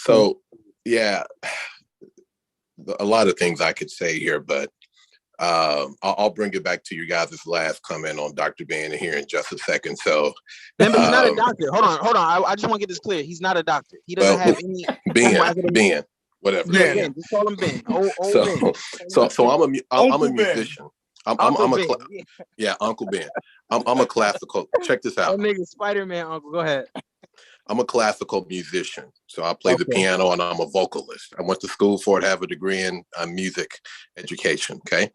So, yeah, a lot of things I could say here, but I'll bring it back to you guys' last comment on Dr. Ben here in just a second. So, remember, he's not a doctor. Hold on. I just want to get this clear. He's not a doctor. He doesn't have any. Ben, whatever. Yeah, Ben. Just call him Ben. So I'm a musician. Uncle Ben. I'm a classical. Check this out. Oh, nigga, Spider-Man, Uncle. Go ahead. I'm a classical musician, so I play the piano and I'm a vocalist. I went to school for it, have a degree in music education. Okay,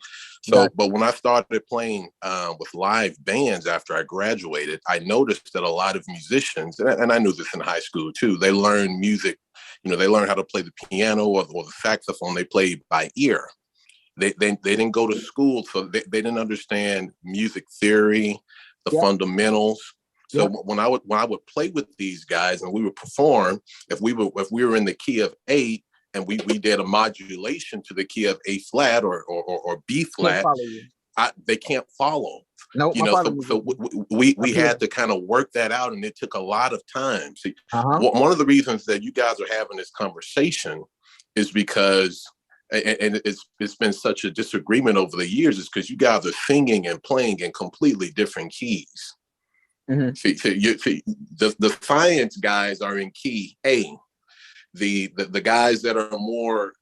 so but when I started playing with live bands after I graduated, I noticed that a lot of musicians, and I knew this in high school too, they learn music. You know, they learn how to play the piano or the saxophone. They play by ear. They didn't go to school, so they didn't understand music theory, the fundamentals. So when I would play with these guys and we would perform, if we were in the key of A and we did a modulation to the key of A flat or B flat, they can't follow. No, you know, so we had to kind of work that out, and it took a lot of time. See, one of the reasons that you guys are having this conversation is because, and it's been such a disagreement over the years, is because you guys are singing and playing in completely different keys. Mm-hmm. See, the science guys are in key A. The guys that are more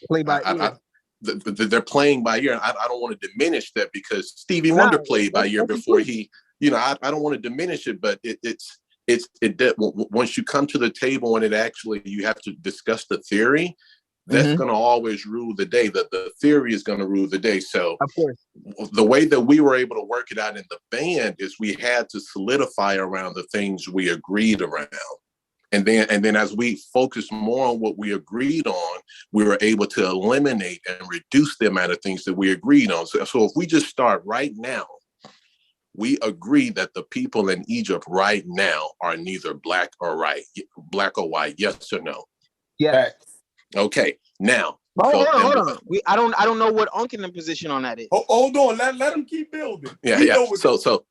play by ear. They're playing by ear. I don't want to diminish that because Stevie Wonder played by ear before he. You know, I don't want to diminish it, but once you come to the table and you have to discuss the theory. That's going to always rule the day. That the theory is going to rule the day. So, of course, the way that we were able to work it out in the band is we had to solidify around the things we agreed around, and then as we focused more on what we agreed on, we were able to eliminate and reduce the amount of things that we agreed on. So if we just start right now, we agree that the people in Egypt right now are neither black or white. Yes or no? Yes. Okay, now. Hold on. I don't know what Unkin's position on that is. Hold on, let him keep building. Yeah. So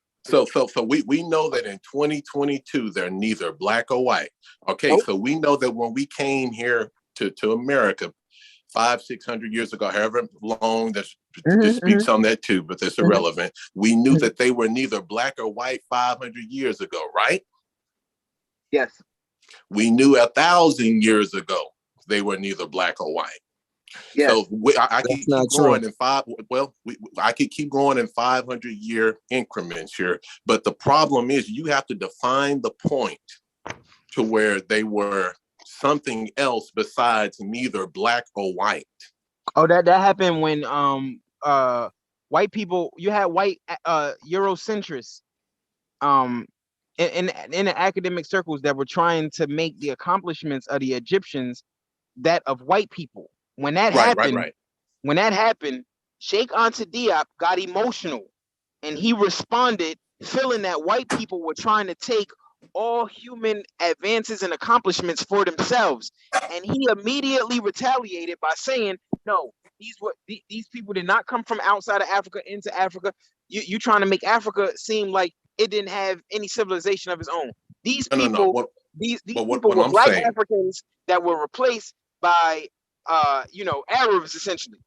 we know that in 2022 they're neither black or white. Okay, so we know that when we came here to America 500-600 years ago, however long that speaks on that too, but that's irrelevant. We knew that they were neither black or white 500 years ago, right? Yes. We knew 1,000 years ago they were neither black or white. Yes. So I could keep going in I could keep going in 500-year increments here. But the problem is you have to define the point to where they were something else besides neither black or white. Oh, that happened when white people, you had white Eurocentrists in the academic circles that were trying to make the accomplishments of the Egyptians that of white people. When that happened, Sheikh Anta Diop got emotional and he responded feeling that white people were trying to take all human advances and accomplishments for themselves. And he immediately retaliated by saying, no, these people did not come from outside of Africa into Africa. you trying to make Africa seem like it didn't have any civilization of its own. These people, these people were black Africans that were replaced by Arabs essentially.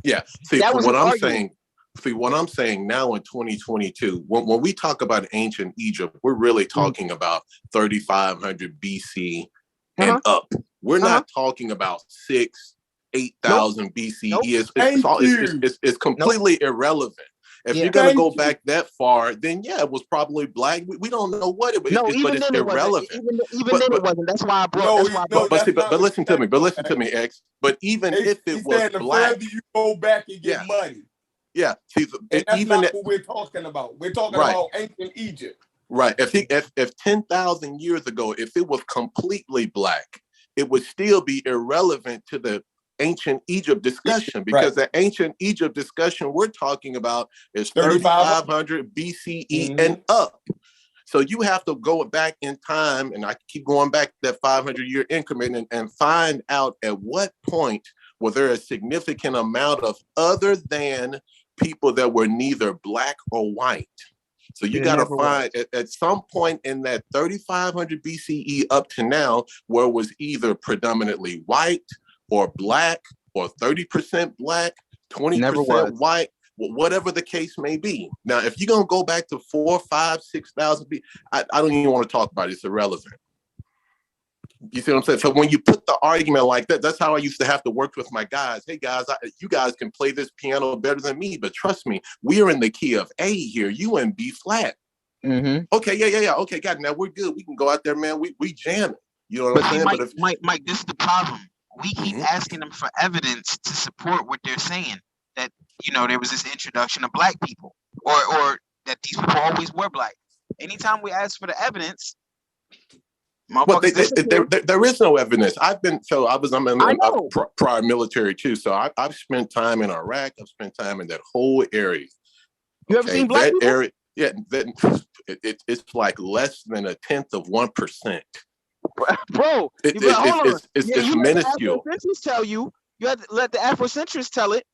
Yeah. See, what I'm saying now in 2022, when we talk about ancient Egypt, we're really talking about 3,500 BC and up. We're not talking about 8,000 BCE. It's completely irrelevant. If you're going to go back that far, then it was probably black. We don't know what it was, but it's irrelevant. Even then it wasn't. That's why I brought. But listen to me, X. But even if it was black, the further you go back, and get money. Yeah, see, and that's not what we're talking about. We're talking about ancient Egypt. Right. If 10,000 years ago, if it was completely black, it would still be irrelevant to the ancient Egypt discussion, because the ancient Egypt discussion we're talking about is 3,500 BCE and up. So you have to go back in time, and I keep going back to that 500-year increment and find out at what point was there a significant amount of other than people that were neither black or white. So you got to find at some point in that 3,500 BCE up to now where it was either predominantly white or black or 30% black, 20% white, whatever the case may be. Now, if you're going to go back to 4,000, 5,000, 6,000, I don't even want to talk about it. It's irrelevant. You see what I'm saying? So when you put the argument like that, that's how I used to have to work with my guys. Hey guys, you guys can play this piano better than me, but trust me, we are in the key of A here. You in B flat. Okay, yeah. Okay, got it. Now we're good. We can go out there, man. We jamming. You know what I'm saying? Mike, this is the problem. We keep asking them for evidence to support what they're saying. That there was this introduction of black people, or that these people always were black. Anytime we ask for the evidence. Well, there is no evidence. I'm prior military too, so I've spent time in Iraq. I've spent time in that whole area. You ever seen black people? Area? Yeah, it's like less than 1/10%. Bro, it's minuscule. Afrocentrists tell you have to let the Afrocentrists tell it.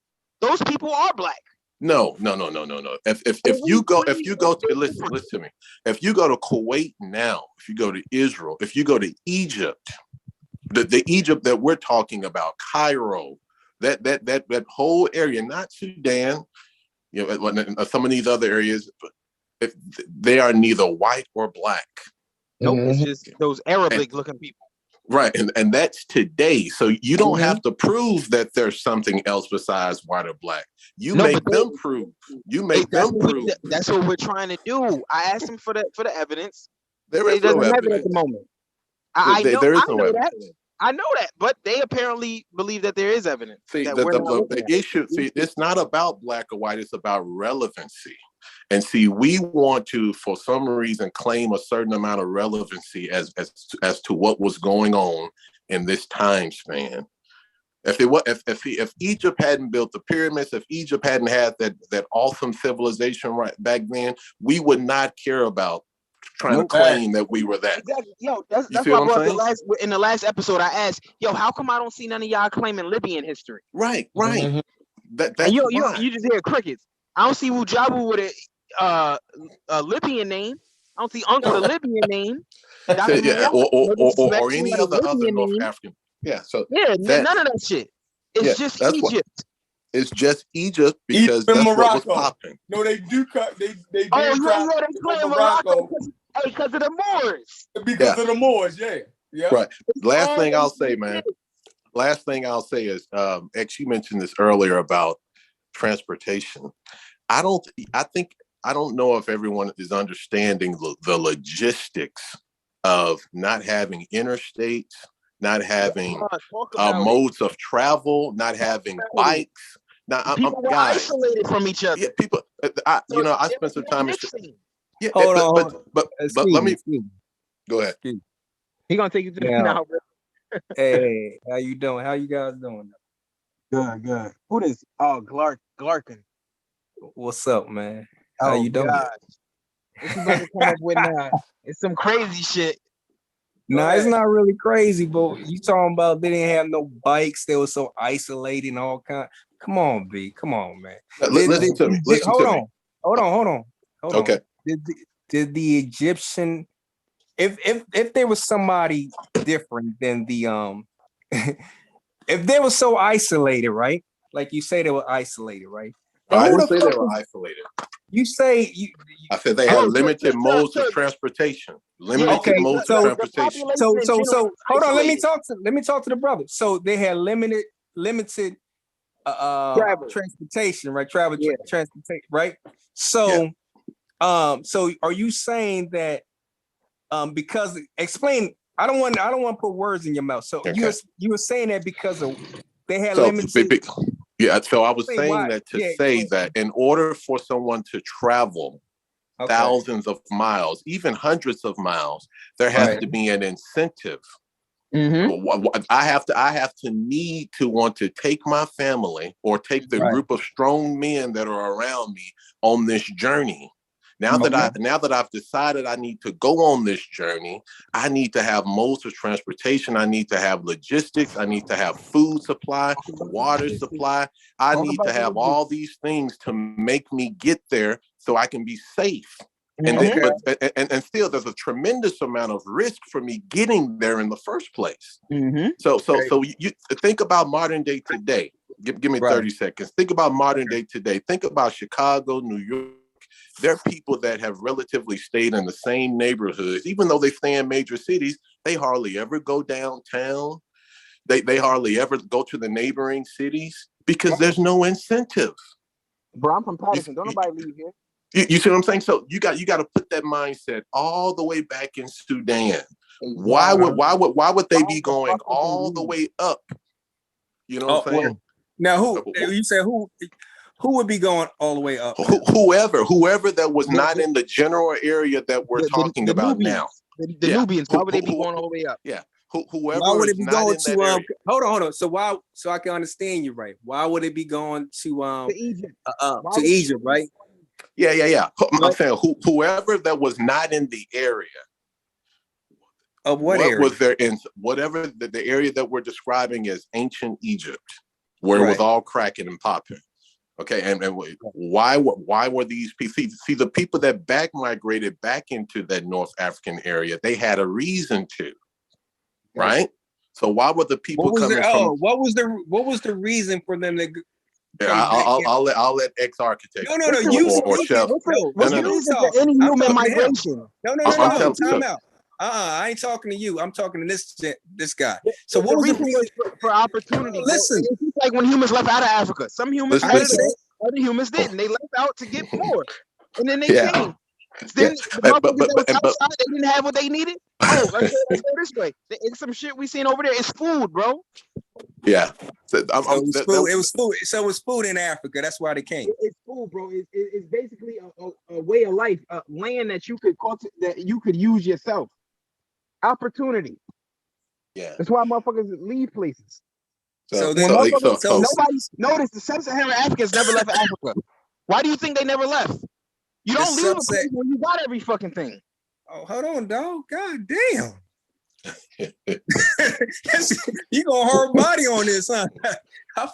Those people are black. No. If you go to listen to me. If you go to Kuwait now, if you go to Israel, if you go to Egypt, the Egypt that we're talking about, Cairo, that whole area, not Sudan, some of these other areas, if they are neither white or black. Nope, it's just those Arabic looking people. Right, and that's today. So you don't have to prove that there's something else besides white or black. You make them prove. That's what we're trying to do. I asked them for the evidence. There is no evidence have it at the moment. There is no evidence. I know that, but they apparently believe that there is evidence. See, the issue. See, it's not about black or white. It's about relevancy. And see, we want to, for some reason, claim a certain amount of relevancy as to what was going on in this time span. If Egypt hadn't built the pyramids, if Egypt hadn't had that awesome civilization right back then, we would not care about trying to claim that we were that. Exactly. Yo, that's why I brought in the last episode. I asked, how come I don't see none of y'all claiming Libyan history? Right. And you just hear crickets. I don't see Wujabu with a Libyan name. I don't see Uncle the Libyan name. Or any other North African. Yeah. So none of that shit. It's just Egypt. It's just Egypt because that's what was popping. No, they do cut. They they claim Morocco because of the Moors. Because of the Moors, yeah. Right. Last thing I'll say, man. Last thing I'll say is, X, you mentioned this earlier about transportation. I don't know if everyone is understanding the logistics of not having interstates, not having modes of travel, not having bikes. Now, people were isolated from each other. Yeah, people. I spent some time. Yeah, hold on. But let me go ahead. He gonna take you to the now. Hey, how you doing? How you guys doing? Good. Who this? Oh, Glarkin. What's up, man? How you doing? What you about to come up with now? It's some crazy shit. Nah, it's not really crazy, but you talking about they didn't have no bikes. They were so isolated and all kind. Come on, B. Come on, man. Listen to me. Hold on. hold on. Okay. Did the Egyptian, if there was somebody different than the if they were so isolated, right? Like you say they were isolated, right? I Who didn't the say they fuck were is, isolated. you say you I said they had limited modes of transportation. Limited okay, modes of so transportation. hold on, let me talk to the brother. So they had limited Travel. transportation, right? Travel Yeah. transportation, right? So so are you saying that because explain, I don't want to put words in your mouth. So Okay. you were saying that because of they had So, limited. yeah, so I was Say saying why. that to Yeah, say that in order for someone to travel okay. thousands of miles, even hundreds of miles, there has Right. to be an incentive. Mm-hmm. I have to need to want to take my family or take the Right. group of strong men that are around me on this journey. Now Okay. that I've decided I need to go on this journey, I need to have modes of transportation. I need to have logistics. I need to have food supply, water supply. I need to have all these things to make me get there so I can be safe. And then, Okay. and still, there's a tremendous amount of risk for me getting there in the first place. Mm-hmm. So you think about modern day today. Give me 30 seconds. Think about modern day today. Think about Chicago, New York. There are people that have relatively stayed in the same neighborhoods, even though they stay in major cities. They hardly ever go downtown. They hardly ever go to the neighboring cities because there's no incentive. Bro, I'm from Patterson. Don't nobody leave here. You see what I'm saying? So you got to put that mindset all the way back in Sudan. Exactly. Why would they be going all the way up? You know what I'm saying? Well, now who you said who would be going all the way up? Whoever that was not in the general area that we're talking about Nubians, now. The Nubians, why would they be going all the way up? Yeah. Whoever why would is it be not going in to that area. hold on. So I can understand you right. Why would it be going to Egypt? To Egypt, right? Yeah. I'm saying whoever that was not in the area. Of what area? Was there in whatever the area that we're describing as ancient Egypt, where it was all cracking and popping? Okay, and why were these people? See, the people that back migrated back into that North African area, they had a reason to, right? So why were the people coming from? What was the reason for them to? I'll let ex architects. No. Or chefs. What's the reason for any human migration? No. Time out. I ain't talking to you. I'm talking to this guy. So what was the reason for opportunity? Listen, it's like when humans left out of Africa. Some humans made it, other humans didn't. They left out to get more, and then they came. Then the motherfuckers that was outside, they didn't have what they needed. Oh, let's go this way. It's some shit we seen over there. It's food, bro. Yeah. It was food. So it was food in Africa. That's why they came. It's food, bro. It's basically a way of life, land that you could cultivate, that you could use yourself. Opportunity. Yeah. That's why motherfuckers leave places. So nobody noticed the Sub-Saharan Africans never left Africa. Why do you think they never left? You don't leave a place when you got every fucking thing. Oh, hold on, dog. God damn. You going hard body on this, huh? I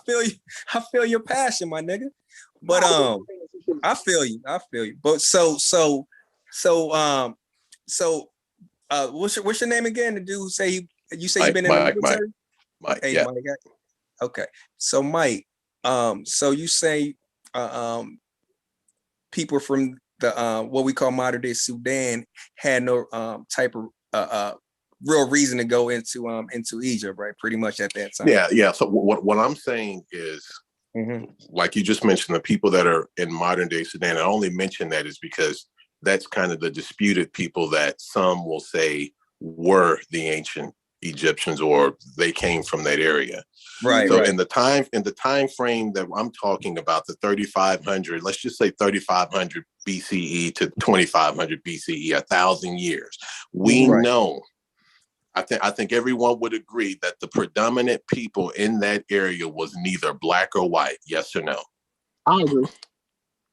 feel your passion, my nigga. But I feel you. But so what's your name again? The dude who say you say you've been in the military? Mike. Hey, yeah. Mike. Okay. So Mike, so you say people from the what we call modern day Sudan had no type of real reason to go into Egypt, right? Pretty much at that time. Yeah. So what I'm saying is, like you just mentioned, the people that are in modern day Sudan. I only mention that is because that's kind of the disputed people that some will say were the ancient Egyptians or they came from that area. Right. So in the time frame that I'm talking about, the 3,500, let's just say 3,500 BCE to 2,500 BCE, 1,000 years. We know. I think everyone would agree that the predominant people in that area was neither black or white. Yes or no? I agree.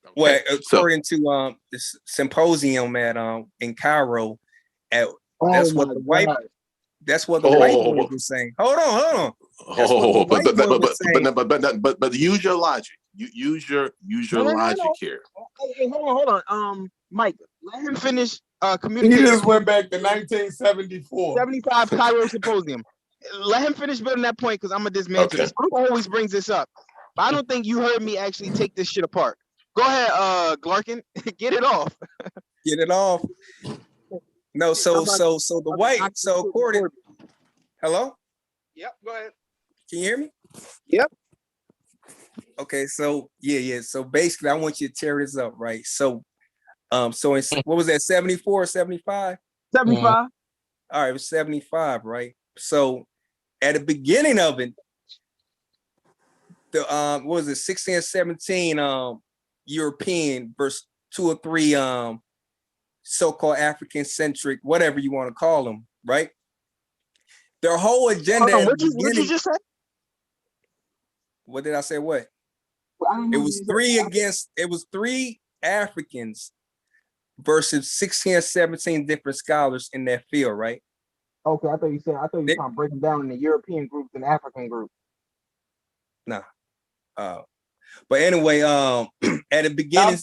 Okay. Well, according to this symposium at in Cairo, that's what the white boys were saying. Hold on. But use your logic. use your No. logic here. Hey, hold on. Mike, let him finish He communicating. just went back to 1974. 75 Cairo Symposium. Let him finish building that point because I'm gonna dismantle this. Uncle always brings this up, but I don't think you heard me actually take this shit apart. Go ahead, Glarkin, get it off. Get it off. No, so the white, so according. Hello? Yep, go ahead. Can you hear me? Yep. Okay, so yeah. So basically, I want you to tear this up, right? So, so in, what was that? 74 or 75? 75. All right, it was 75, right? So at the beginning of it, the what was it, 16 and 17 European versus 2 or 3 so-called African centric, whatever you want to call them, right? Their whole agenda. Hold on, what you just said? What did I say? What? Well, It was 3 against. It was 3 Africans versus 16 or 17 different scholars in that field, right? Okay, I thought you were trying to break them down in the European groups and African group. Nah. But anyway, at the beginning,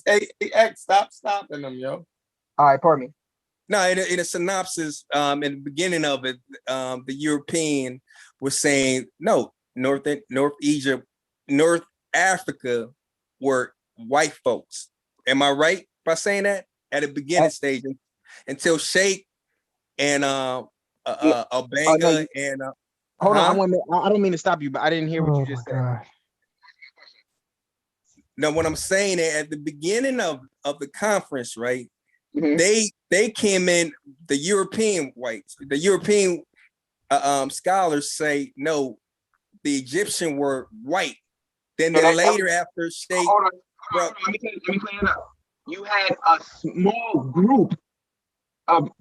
Stop stopping them, yo. All right, pardon me. No, in a synopsis, in the beginning of it, the European was saying no, North Egypt, North Africa were white folks. Am I right by saying that at the beginning stage until Sheikh and Albanga and hold on, I don't mean to stop you, but I didn't hear what you just said. God. Now, what I'm saying at the beginning of the conference, right? Mm-hmm. They came in, the European whites, the European scholars say no, the Egyptian were white. Then later after Sheikh, hold on, let me clean it up. You had a small group of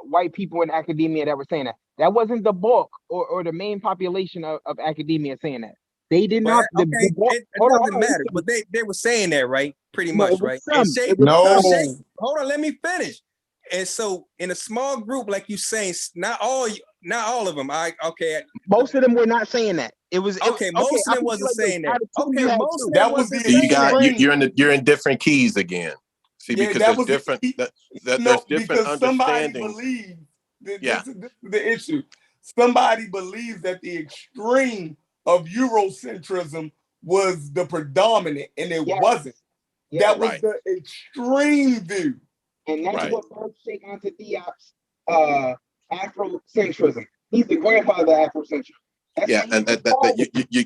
white people in academia that were saying that. That wasn't the bulk or the main population of academia saying that. They did not. It doesn't matter, but they were saying that, right? Pretty much, right? And Sheikh, No. hold on, let me finish. And so, in a small group, like you saying, not all of them. Most of them were not saying that. Most of them wasn't saying that. Okay, most of them That was wasn't the saying that. You're in different keys again. See, because there's different there's different understandings. Somebody believes this is the issue. Somebody believes that the extreme of Eurocentrism was the predominant, and it wasn't. That was the extreme view. And that's what brought Sheikh onto Diop's Afrocentrism. He's the grandfather of Afrocentrism.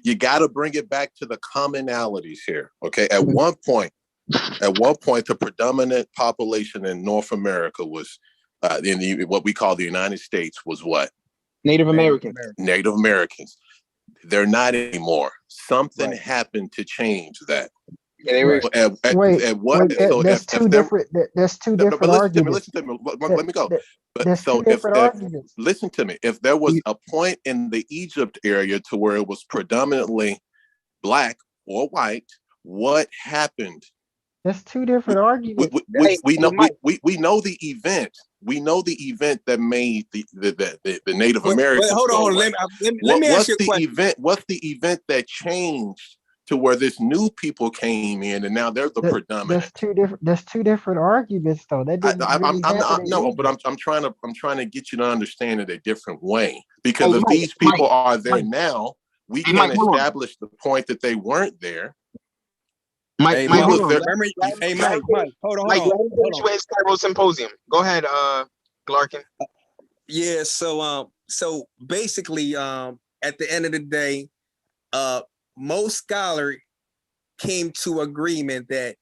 You got to bring it back to the commonalities here. Okay, at one point, the predominant population in North America was in what we call the United States was what? Native Americans. Native Americans. They're not anymore. Something happened to change that. Yeah, they were. That's two different arguments. Listen to me. Let me go. Listen to me. If there was a point in the Egypt area to where it was predominantly black or white, what happened? That's two different arguments. We know the event. We know the event that made the Native Americans. Hold on. Let me ask you a question. What's the event that changed to where this new people came in and now they're the predominant? That's two different arguments, though. That didn't I'm trying to get you to understand it a different way. Because if these people are there now, we can establish the point that they weren't there. Mike, hold on. Mike, hold on. Let him finish with his Cairo Symposium. Go ahead, Glarkin. Yeah, so basically, at the end of the day, most scholars came to agreement that,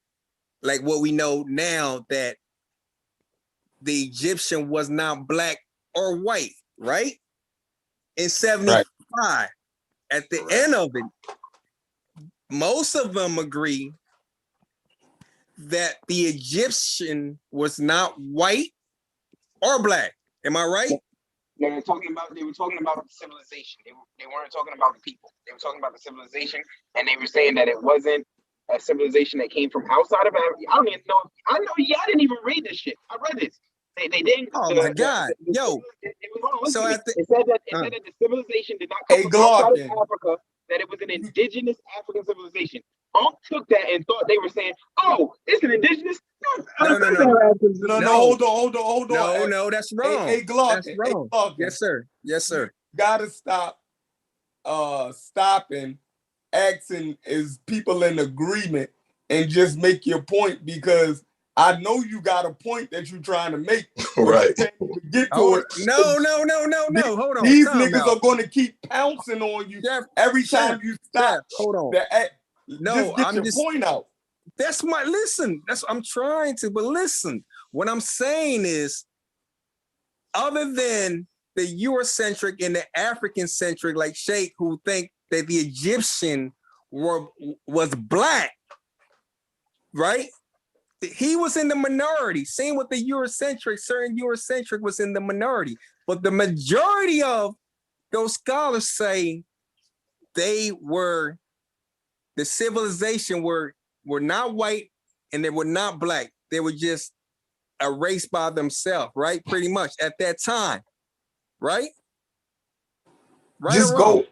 like what we know now, that the Egyptian was not black or white, right? In 75. At the end of it, most of them agree that the Egyptian was not white or black. Am I right? They were talking about the civilization. They weren't talking about the people. They were talking about the civilization, and they were saying that it wasn't a civilization that came from outside of Africa. I don't even know. I didn't even read this shit. I read this. They didn't. Oh my God, yo! It said that the civilization did not come from outside of Africa. That it was an indigenous African civilization. took that and thought they were saying, "Oh, it's an indigenous." No. Hold on. No, that's wrong. Hey, Glock. That's wrong. Yes, sir. Gotta stop stopping asking is people in agreement and just make your point, because I know you got a point that you're trying to make. Right. You can't even get to Oh, it. no. Hold on. These Time niggas out. are going to keep pouncing on you Jeff, every time you stop. Hold on. Just get your point out. I'm trying to, but listen, what I'm saying is, other than the Eurocentric and the African-centric, like Sheikh, who think that the Egyptian was black, right? He was in the minority. Same with the Eurocentric. Certain Eurocentric was in the minority. But the majority of those scholars say the civilization were not white and they were not black. They were just a race by themselves, right? Pretty much at that time, right? Just go.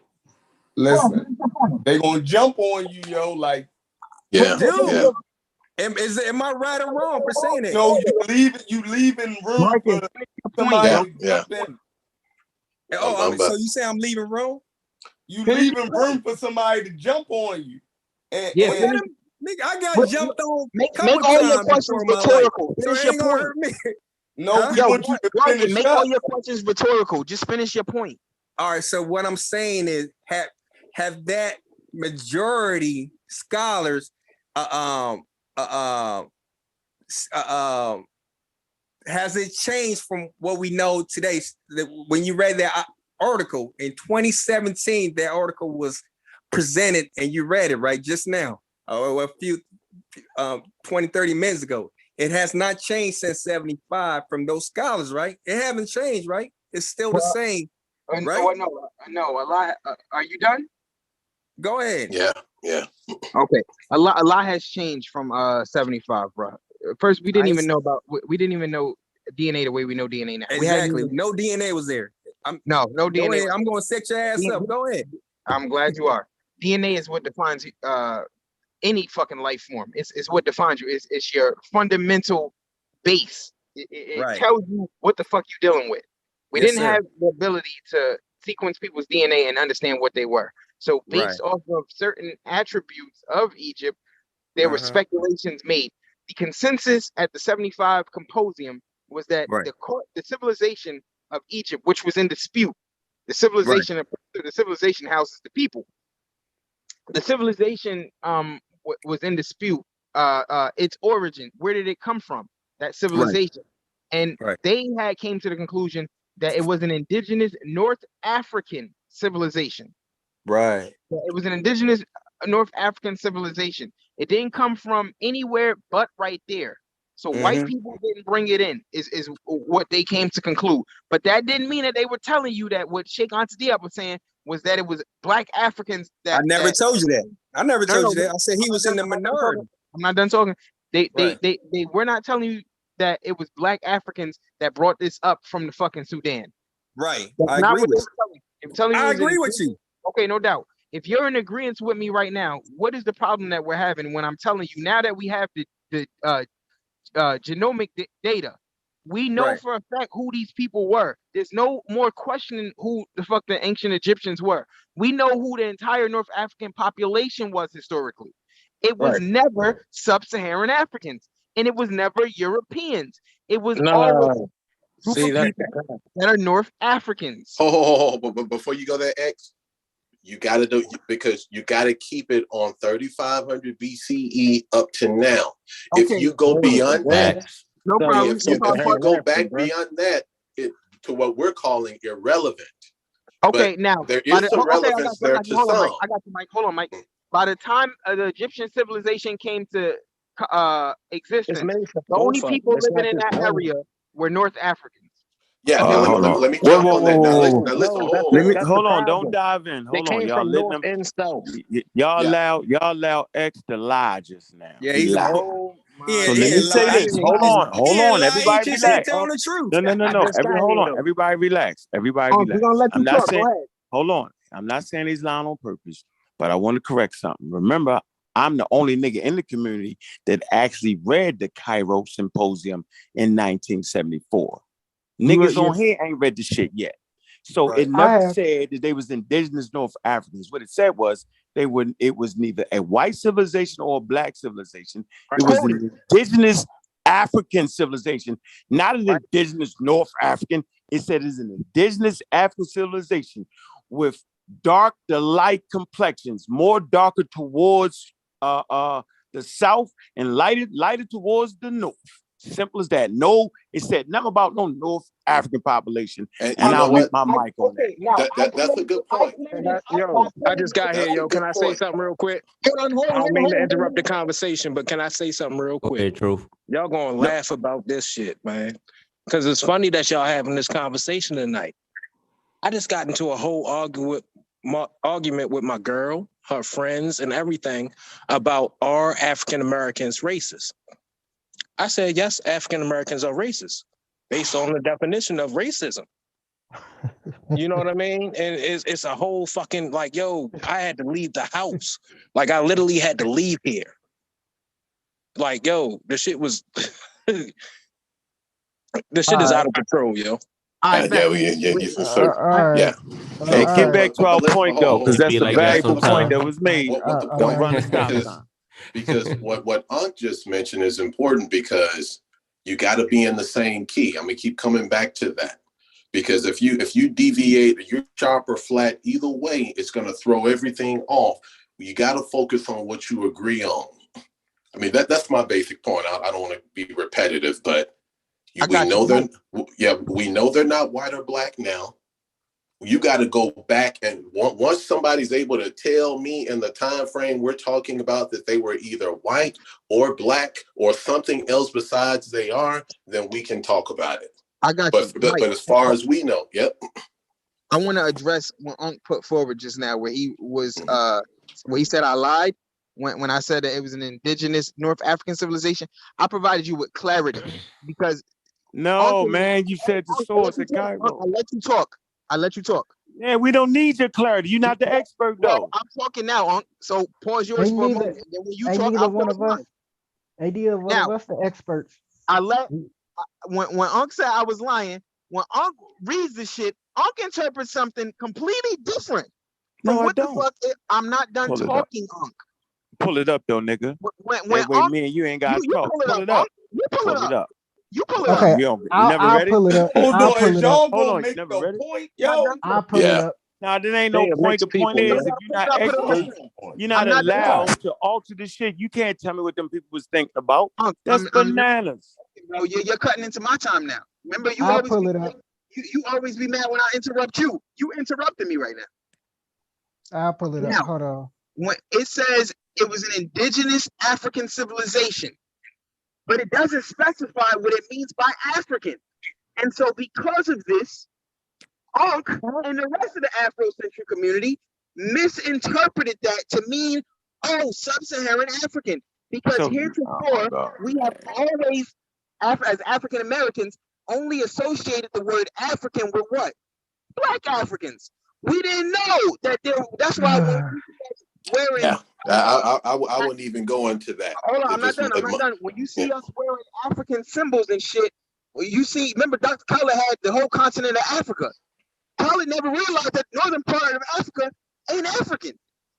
Listen, they gonna jump on you, yo. Like, yeah. Am I right or wrong for saying it? No, you leaving room for somebody to jump in. So you say I'm leaving room? You leaving room for somebody to jump on you. Nigga, I got jumped on. Make all your questions rhetorical. Finish your point. No, we want you to finish make all your questions rhetorical. Just finish your point. All right. So what I'm saying is, have that majority scholars, has it changed from what we know today? When you read that article in 2017, that article was presented, and you read it right just now, or a few 20, 30 minutes ago. It has not changed since 75 from those scholars, right? It haven't changed, right? It's still the same, right? No, a lot. Are you done? Go ahead. Yeah. Okay. A lot has changed from 75, bro. First, we didn't even know DNA the way we know DNA now. Exactly. No DNA was there. No DNA. I'm going to set your ass up. Go ahead. I'm glad you are. DNA is what defines any fucking life form. It's what defines you. It's your fundamental base. It tells you what the fuck you're dealing with. We didn't have the ability to sequence people's DNA and understand what they were. So based off of certain attributes of Egypt, there were speculations made. The consensus at the 75 Symposium was that the civilization of Egypt, which was in dispute, the civilization houses the people. The civilization was in dispute. Its origin, where did it come from? That civilization, and they came to the conclusion that it was an indigenous North African civilization. Right. It was an indigenous North African civilization. It didn't come from anywhere but right there. So white people didn't bring it in, is what they came to conclude. But that didn't mean that they were telling you that what Sheikh Anta Diop was saying was that it was black Africans that. I never told you that. I never told you that. I said he was in the minority. I'm not done talking. They were not telling you that it was black Africans that brought this up from the fucking Sudan. Right. I agree with you. I agree with you. Okay, no doubt. If you're in agreement with me right now, what is the problem that we're having when I'm telling you now that we have the genomic data, we know for a fact who these people were. There's no more questioning who the fuck the ancient Egyptians were. We know who the entire North African population was historically. It was never Sub-Saharan Africans, and it was never Europeans. It was all that are North Africans. But before you go there, X, you got to do, because you got to keep it on 3500 BCE up to now. Okay. If you go beyond that, no problem. If you go back beyond that, to what we're calling irrelevant. Okay, now there is some relevance there to some. I got you, Mike. Hold on, Mike. By the time the Egyptian civilization came to existence, the only people living in that area were North Africans. Yeah, let me jump on that. Now listen, hold on, don't dive in. Hold on, y'all. North and South. Y'all allow X to lie just now. Yeah, he's lied. so let me say this. Hold on. Everybody relax. Hold on. Everybody relax. Everybody relax. I'm not saying. Hold on. I'm not saying he's lying on purpose, but I want to correct something. Remember, I'm the only nigga in the community that actually read the Cairo Symposium in 1974. Niggas on here ain't read the shit yet. So it never said that they was indigenous North Africans. What it said was it was neither a white civilization or a black civilization. It was an indigenous African civilization, not an indigenous North African. It said it's an indigenous African civilization with dark to light complexions, more darker towards the south and lighter towards the north. Simple as that. No, it said nothing about no North African population. And I'll mute my mic on that. That's a good point. I just got here, yo. Can I say something real quick? I don't mean to interrupt the conversation, but can I say something real quick? Okay, truth. Y'all gonna laugh about this shit, man. Because it's funny that y'all having this conversation tonight. I just got into a whole argument with my girl, her friends, and everything about are African Americans racist? I said, yes, African Americans are racist based on the definition of racism. You know what I mean? And it's a whole fucking like, yo, I had to leave the house. Like, I literally had to leave here. Like, yo, the shit was, the shit is out of control, yo. Yeah. Hey, get back to our point though, because that's a valuable point that was made. What the point is, because what Unc just mentioned is important because you got to be in the same key. I'm gonna keep coming back to that because if you deviate, you're sharp or flat, either way, it's gonna throw everything off. You got to focus on what you agree on. I mean that's my basic point. I don't want to be repetitive, but we know they're not white or black now. You got to go back and once somebody's able to tell me in the time frame we're talking about that they were either white or black or something else besides they are, then we can talk about it. I got you. But as far as we know, I want to address what Unc put forward just now, where he was, where he said I lied when I said that it was an indigenous North African civilization. I provided you with clarity because no, man, you said the source at Cairo. I let you talk. Yeah, we don't need your clarity. You're not the expert, though. I'm talking now, Unc. So pause yours for a moment. And then when you talk, I'll pause mine. Neither one of us the experts. When Unc said I was lying, when Unc reads the shit, Unc interprets something completely different. No, I don't. I'm not done talking, Unc. Pull it up, though, nigga. When Unc, me and you ain't got to talk. Pull it up. You pull it up. You pull it okay, up. You I'll pull it up. Hold on, pull it y'all up. gonna make the point, yo? I'll pull it up. Now, there ain't no point. The point is, if you're not expert, you're not allowed to alter the shit. You can't tell me what them people was thinking about. That's bananas. Bro, you're cutting into my time now. Remember, you I'll always pull it up. You always be mad when I interrupt you. You interrupted me right now. I'll pull it up. Now, hold on. When it says it was an indigenous African civilization, but it doesn't specify what it means by African. And so because of this, Unc and the rest of the Afrocentric community misinterpreted that to mean, Sub-Saharan African. Because heretofore, we have always, as African Americans, only associated the word African with what? Black Africans. We didn't know that that's why wearing... I wouldn't even go into that. Hold on, I'm not done. When you see us wearing African symbols and shit, you see, remember Dr. Khaled had the whole continent of Africa. Khaled never realized that northern part of Africa ain't African.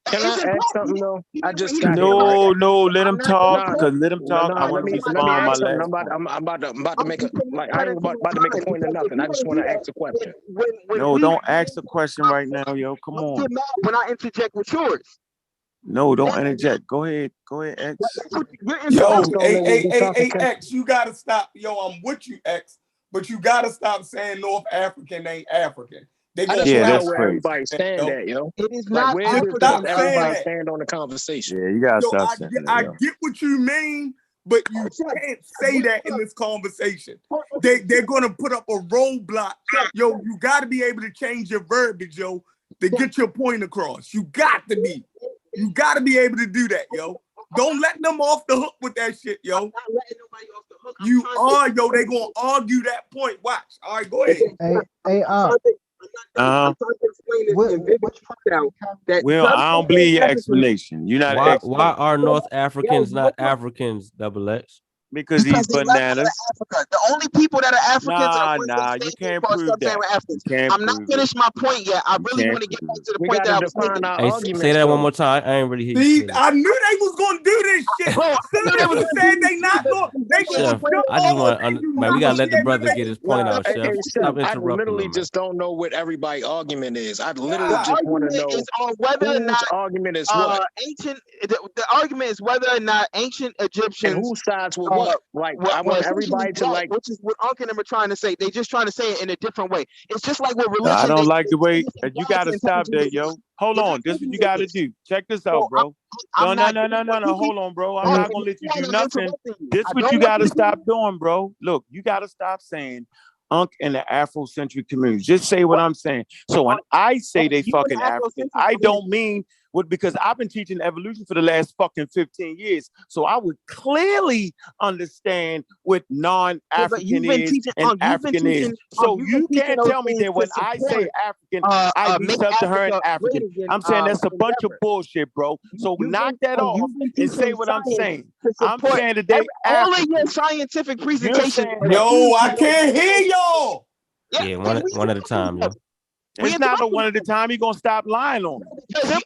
Can I add something though? I just got no, let him talk. Because let him talk. I want to respond my last. I'm about to make I ain't about to make a point of nothing. I just want to ask a question. No, don't ask a question right now, yo. Come on. When I interject with yours. No, don't interject. Go ahead, X. Yo, hey, X, you gotta stop. Yo, I'm with you, X, but you gotta stop saying North African ain't African. I just know where everybody stand at, yo. It is not where does everybody stand on the conversation? Yeah, you gotta stop saying that. I get what you mean, but you can't say that in this conversation. They're gonna put up a roadblock. Yo, you gotta be able to change your verbiage, yo, to get your point across. You got to be. You got to be able to do that, yo. Don't let them off the hook with that shit, yo. I'm not letting nobody off the hook. You are, yo. They gonna argue that point. Watch. All right, go ahead. Hey, I'm trying to explain this and Vivian pointed out that well, I don't believe your Africans- explanation. You're not an Why expert. are North Africans not Africans, Double X? Because he's they left out bananas. of Africa. The only people that are Africans are the ones Nah, that you stay can't called prove Sub-Saharan that. Africans. You can't I'm not prove finished my point yet. I really can't want to get back to the we point got that I to was define making. our Hey, arguments. say that though. one more time. I ain't really hear you. See, clearly. I knew they was gonna do this shit. Bro, I Soon knew as they was you gonna said do they not going, they gonna Chef, jump I just over want and to, you man, we gotta let the appreciate brother what get they his point Nah, out, Chef. Chef, Stop I interrupting literally him, man. just don't know what everybody's argument is. I The literally just want to argument know is on whether or whose not argument is what, ancient. The argument is whether or not ancient and Egyptians who sides with what. Like, I want essentially everybody to black, like. which is what Uncle and them are trying to say. They just trying to say it in a different way. It's just like with No, I religion. don't like the way say you God got to can stop come there, to yo. Hold You're on. not This giving what you me got to this. do. Check this So out, bro. I'm No. not giving you- Hold on, bro. I'm Oh, not gonna let you do I'm nothing. interrupting you. This I what don't you want got to you to stop doing, bro. Look, you got to stop saying Unk and the Afrocentric community. Just say what I'm saying. So when I say they You an fucking African, Afrocentric I community. don't mean what, because I've been teaching evolution for the last fucking 15 years. So I would clearly understand what Yeah, but non-African you've been is teaching. and You've been African is. teaching. So You've been you teaching can't those tell me things that to when I say support African, I mean make Sub-Saharan Africa African. great again. I'm saying that's a bunch of Endeavor. bullshit, bro. So knock that off You've been and say teaching what I'm science saying. to I'm support saying that they all of your African. scientific You're presentations. saying are that. Yo, I huge. can't hear y'all. Yeah, because one at a time, yo. we It's not no interrupted one at a time. You're gonna stop lying on me. because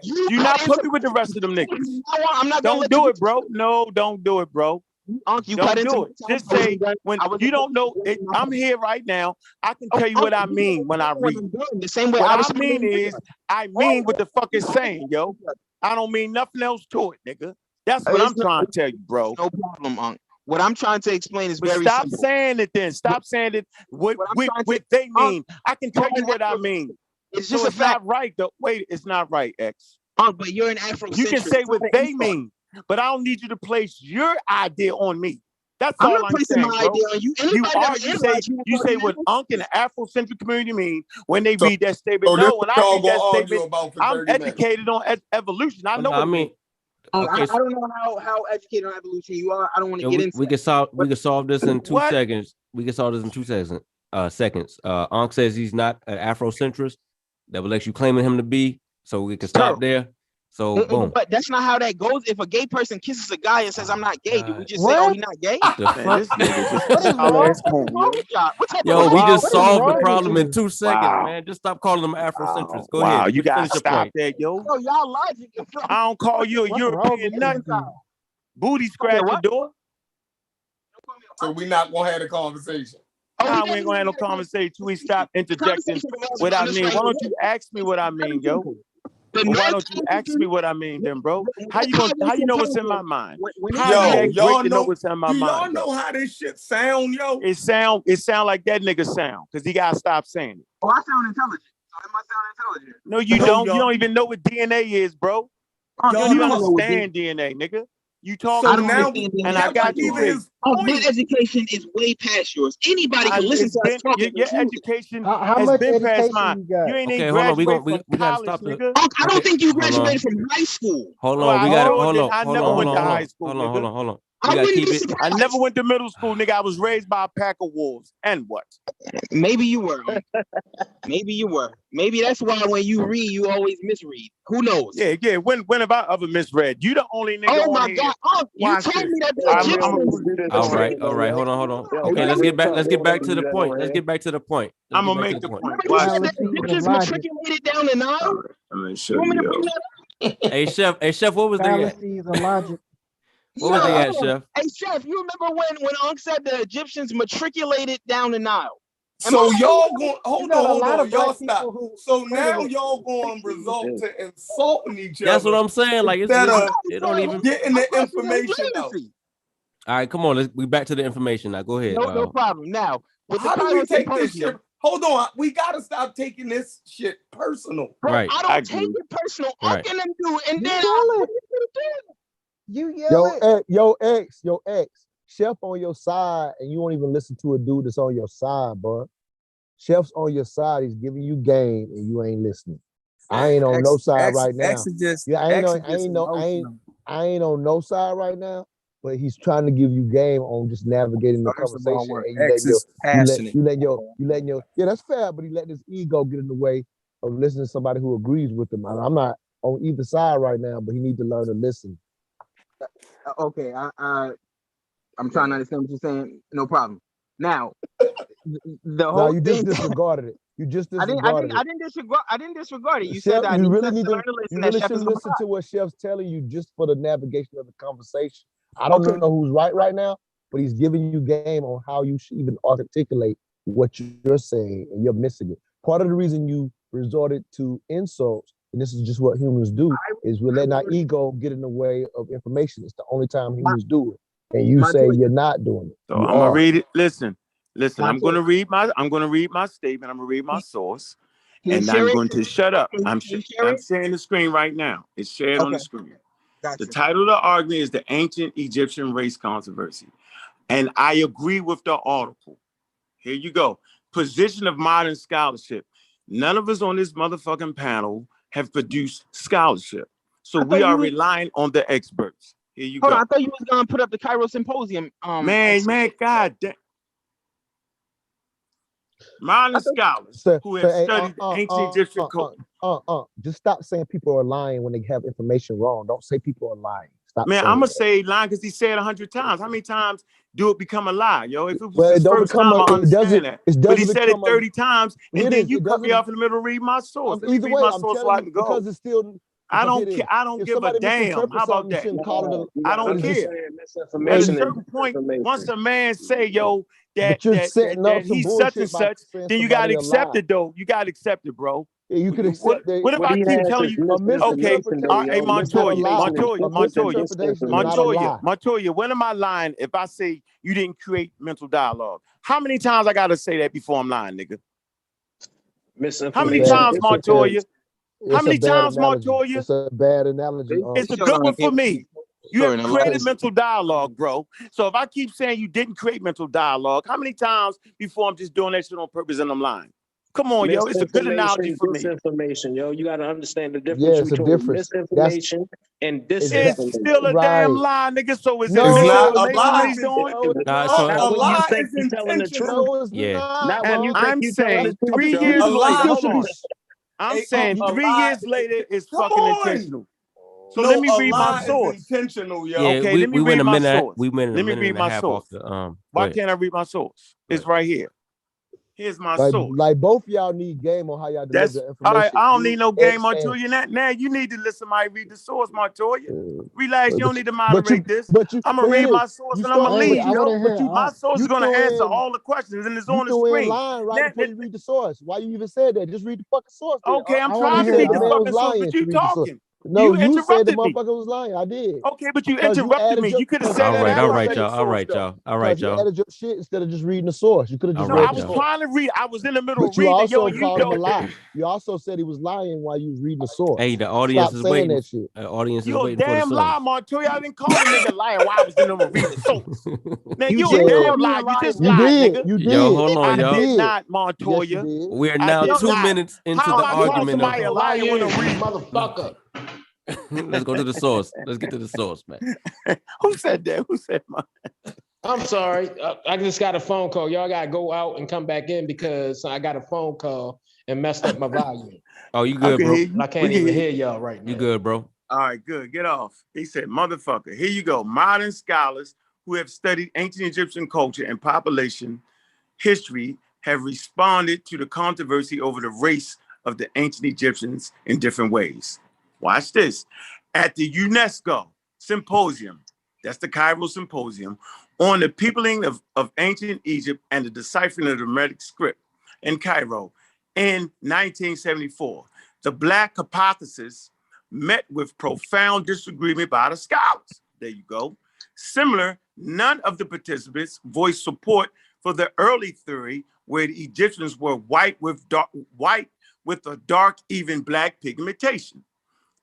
you You cut not into put me with the rest of them niggas. I'm not gonna Don't let do you it, bro. No, don't do it, bro. you Don't cut into do my it. time. Just say when you don't know it. my I'm here right now. I can tell you what I mean when I read. the same way What I I respond mean to you. is, I mean what the fuck it's saying, yo. I don't mean nothing else to it, nigga. That's what I'm trying to tell you, bro. No problem, Unc. What I'm trying to explain is But very stop simple. saying it then. Stop saying it. What I'm trying to- they mean. I can tell you an what I Afro- mean. It's So just a it's fact. not right though. Wait, it's not right, X. Unc, but you're an Afrocentric. You can say It's what not an they insult. mean, but I don't need you to place your idea on me. That's I'm all not I'm placing saying, my bro. idea on you. You Anybody are. that You analyze say will you call say you what an Unk and the Afrocentric community mean when they So- read that statement. So this No, when I y'all read that gonna argue statement, about for I'm 30 minutes. educated on evolution. I know I what it mean, means. okay, I don't know how educated on evolution you are. I don't want to get into we that. can solve this in 2 What? seconds. We can solve this in 2 seconds. Seconds. Ankh says he's not an Afrocentrist. Double X, you claiming him to be, so we can stop there. So boom. But that's not how that goes. If a gay person kisses a guy and says, "I'm not gay," do we just say, What? "Oh, he's not gay"? The fuck? This nigga just What is all wrong? ass corn, yo. What type Yo, of we Wow. just What is solved the wrong with problem in you? 2 seconds, Wow. man. Just stop calling them Afrocentrists. Go Wow, ahead. you gotta Finish your stop point. that, yo. Yo, y'all logic. I don't call you a What's wrong European with nut. you? Booty scratch the what? door. So we not gonna have a conversation. Nah, we ain't gonna have no conversation till we stop interjecting what I mean. Why don't you ask me what I mean, yo? Well, why don't you ask me what I mean then, bro? How you know what's in my mind? How Yo, you that great y'all to know know? what's in my Do y'all mind? know how this shit sound, yo? It sound like that nigga sound, because he gotta stop saying it. Oh, I sound intelligent. So it must sound intelligent. No, you No, don't. You y'all- don't even know what DNA is, bro. Oh, You Y'all don't know even what understand DNA, nigga. You talk So I don't now, understand and DNA. I got that you wasn't big. even his My point. education is way past yours. Anybody can listen It's to us been talk. your education How has much been past education mine. you got? You ain't Okay, even hold on. graduated We from gotta college, stop the. nigga. I don't think you Hold on. graduated from high school. Hold Well, on. We I got to sure hold did. on. I Hold never on. went Hold to on. high school, Hold on. nigga. Hold on. Hold on. I We gotta wouldn't keep be it. surprised. I never went to middle school, nigga. I was raised by a pack of wolves. And what? Maybe you were. Maybe you were. Maybe that's why when you read, you always misread. Who knows? Yeah. When have I ever misread? You the only nigga Oh on my here. God! Oh, you Watch told this. me that the I'm Yo, gonna Egyptians. we do this All on right. radio, All right. yo. Hold on. Hold on. Yo, Okay, we let's do get back. this Let's get back to the on point. radio. Let's get back to the point. Let's I'm get gonna back to make the the point. point. You Watch said this. that the Fallacies of Egyptians logic. matriculated down the Nile. I'm gonna show You want me you, to yo. bring that up? Hey chef, what was they at? Fallacies of logic. What was they at, hold on. chef? Hey, Chef, you remember when Unc said the Egyptians matriculated down the Nile? So y'all going You hold got a on, lot of y'all black stop. people who. So Wait a now minute. y'all going to result to insulting each That's what other I'm saying. Like instead of it don't even. getting the information out. All right, come on. We back to the information now. Go ahead. No problem. Now, with How the do we Cairo take this Symposium, shit? Hold on, we gotta stop taking this shit personal. bro, Right. I don't take it personal. Right. Unc and them do, and You then yell it. I You yell it. Yo, ex, Chef on your side, and you won't even listen to a dude that's on your side, bro. Chef's on your side, he's giving you game, and you ain't listening. I ain't on no side right now. X is just, Yeah, I ain't on no side right now. but he's trying to give you game on just navigating the That's the wrong conversation, word. and X is passionate. you letting your yeah, that's fair, but he letting his ego get in the way of listening to somebody who agrees with him. I'm not on either side right now, but he need to learn to listen. Okay, I'm trying to understand what you're saying. No problem. Now, the whole you thing. just disregarded it. You just disregarded it. I didn't disregard it. You Chef, said that you he really needs need to learn to listen. you That really Chef should is listen to what Chef's telling you just for the navigation of the conversation. I don't know who's right now, but he's giving you game on how you should even articulate what you're saying, and you're missing it. Part of the reason you resorted to insults, and this is just what humans do, is we're letting our ego get in the way of information. It's the only time humans do it. And you say you're not doing it. So I'm gonna read it. Listen. I'm gonna read my statement. I'm gonna read my source. And I'm going to shut up. I'm sharing the screen right now. It's shared on the screen. Gotcha. The title of the argument is The Ancient Egyptian Race Controversy. And I agree with the article. Here you go. Position of modern scholarship. None of us on this motherfucking panel have produced scholarship. So we are relying on the experts. Here you go. Hold on, I thought you was gonna put up the Cairo Symposium. Man, God damn. Modern scholars who have studied ancient Egyptian culture. Just stop saying people are lying when they have information wrong. Don't say people are lying. Stop. Man, I'm gonna say lying because he said it 100 times. How many times do it become a lie, yo? If it was his first time, I understand that. But he said it 30 times, and then you cut me off in the middle to read my source. Let me read my source so I can go. Because it's still. I don't care. I don't give a damn. How about that? I don't care. At a certain point, once a man say, yo, that he's such and such, then you gotta accept it, though. You gotta accept it, bro. Yeah, you could accept that. What if I keep telling you? Okay, hey Montoya, when am I lying if I say you didn't create mental dialogue? How many times I gotta say that before I'm lying, nigga? How many times, Montoya? How many times, Montoya? It's a bad analogy. It's a good one for me. You have created mental dialogue, bro. So if I keep saying you didn't create mental dialogue, how many times before I'm just doing that shit on purpose and I'm lying? Come on, yo. It's a good analogy for me. Misinformation, yo. You got to understand the difference between misinformation and disinformation. It's still a damn lie, nigga. So is it misinformation what he's doing? A lie is intentional. Yeah. Not when you I'm saying 3 years later. Hold on. I'm saying 3 years later is fucking intentional. So let me read my source. Intentional, yo. Yeah, Okay, let me read my source. We went let me read my source. Why can't I read my source? It's right here. Here's my source. Like both y'all need game on how y'all deliver the information. All right, I don't need no game, Montoya. Now you need to let somebody read the source, Montoya. Relax, you don't need to moderate this. I'm gonna read my source and I'm gonna leave. My source is gonna answer all the questions and it's on the screen. Right before you read the source. Why you even said that? Just read the fucking source. Okay, I'm trying to read the fucking source, but you talking. No, you said the me. motherfucker was lying. I did. Okay, but you interrupted me. You could have said that. All right, y'all. You added your shit instead of just reading the source. You could have just I was trying to read. I was in the middle of reading. But you also called him a lie. You also said he was lying while you was reading the source. Hey, the audience is waiting. That shit. The audience is waiting for the source. You a damn lie, Montoya. I didn't call a nigga lying while I was in the middle of reading the source. Man, you a damn lie. You just lied, nigga. You did. Yo, hold on, y'all. I did not, Montoya. We are now 2 minutes into the argument. Somebody a liar when I read, motherfucker. Let's go to the source. Let's get to the source, man. Who said that? Who said mine? I'm sorry. I just got a phone call. Y'all got to go out and come back in because I got a phone call and messed up my volume. Oh, you good, bro? I can't even hear y'all right now. You good, bro? All right, good. Get off. He said, motherfucker. Here you go. Modern scholars who have studied ancient Egyptian culture and population history have responded to the controversy over the race of the ancient Egyptians in different ways. Watch this. At the UNESCO Symposium, that's the Cairo Symposium, on the peopling of ancient Egypt and the deciphering of the Hermetic script in Cairo in 1974, the Black hypothesis met with profound disagreement by the scholars. There you go. Similar, none of the participants voiced support for the early theory where the Egyptians were white with a dark, even black pigmentation.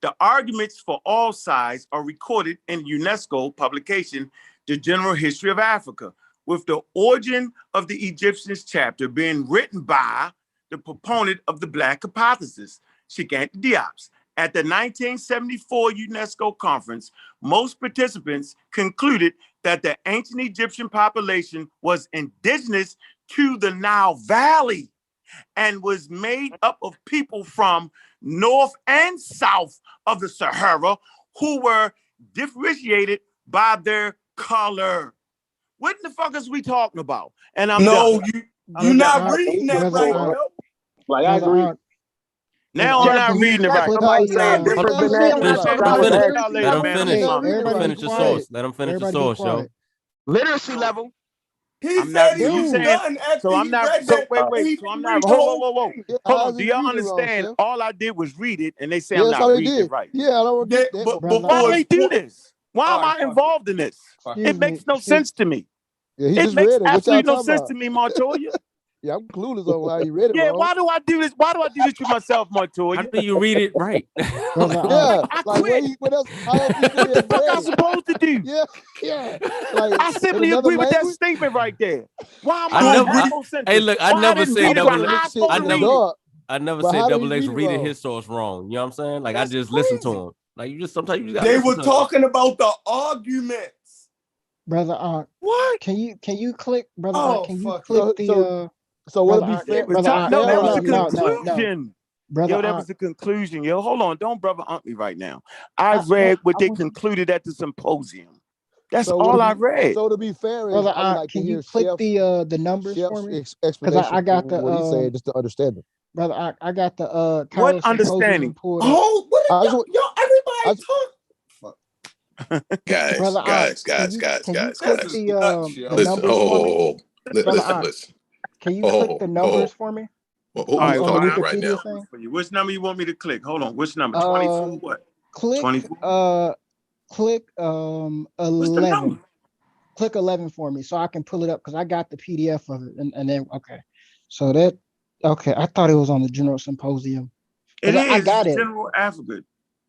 The arguments for all sides are recorded in UNESCO publication, The General History of Africa, with the origin of the Egyptians chapter being written by the proponent of the Black hypothesis, Cheikh Anta Diop. At the 1974 UNESCO conference, most participants concluded that the ancient Egyptian population was indigenous to the Nile Valley and was made up of people from north and south of the Sahara who were differentiated by their color. What the fuck is we talking about? And I'm no, done. you're not reading that right, yo. Like I agree. Now I'm not reading it right. Somebody saying different than that. Let him finish. Let him finish your source. Let him finish the source, yo. Literacy level. He said he was done after so I'm he not. read So that. wait. So I'm not. Whoa. Hold on. Do y'all understand? All I did was read it, and they say I'm not reading it right. Yeah, I don't get that. Why do they do this? Why am I involved in this? It makes no sense to me. Yeah, he It just makes read it. What y'all absolutely no talking sense about? to me, Montoya. Yeah, I'm clueless on how you read it. Yeah, wrong. why do I do this? Why do I do this to myself, Montoya? How do you read it right? Yeah, I like quit. what else? How else you What the fuck I supposed to do? Yeah. Like I simply in another agree with that language? statement right there. Why am I I never. Hey, look, I never say double. I never say double X reading his source wrong. You know what I'm saying? Like I just listen to him. Like you just sometimes you just They were talking about the arguments. Brother what? Can you click, brother? Oh, can you fuck. click the So would it be brother, fair? No, that was a no. conclusion. Brother, Yo, that was a conclusion. Yo, hold on. Don't brother me right now. I read what they concluded at the symposium. That's all I read. So to be fair, brother, I would like can to you hear click the numbers for me? Explanation I got the what he said just to understand it. brother. I got the what understanding? Oh, what is yo, everybody talk. Guys. Listen. Can you click the numbers for me? Well, who's talking right now? Which number you want me to click? Hold on. Which number? 24 what? Click 24? Click 11. Click 11 for me so I can pull it up because I got the PDF of it. And then okay. So that I thought it was on the General Symposium. It is. I got it. General Africa.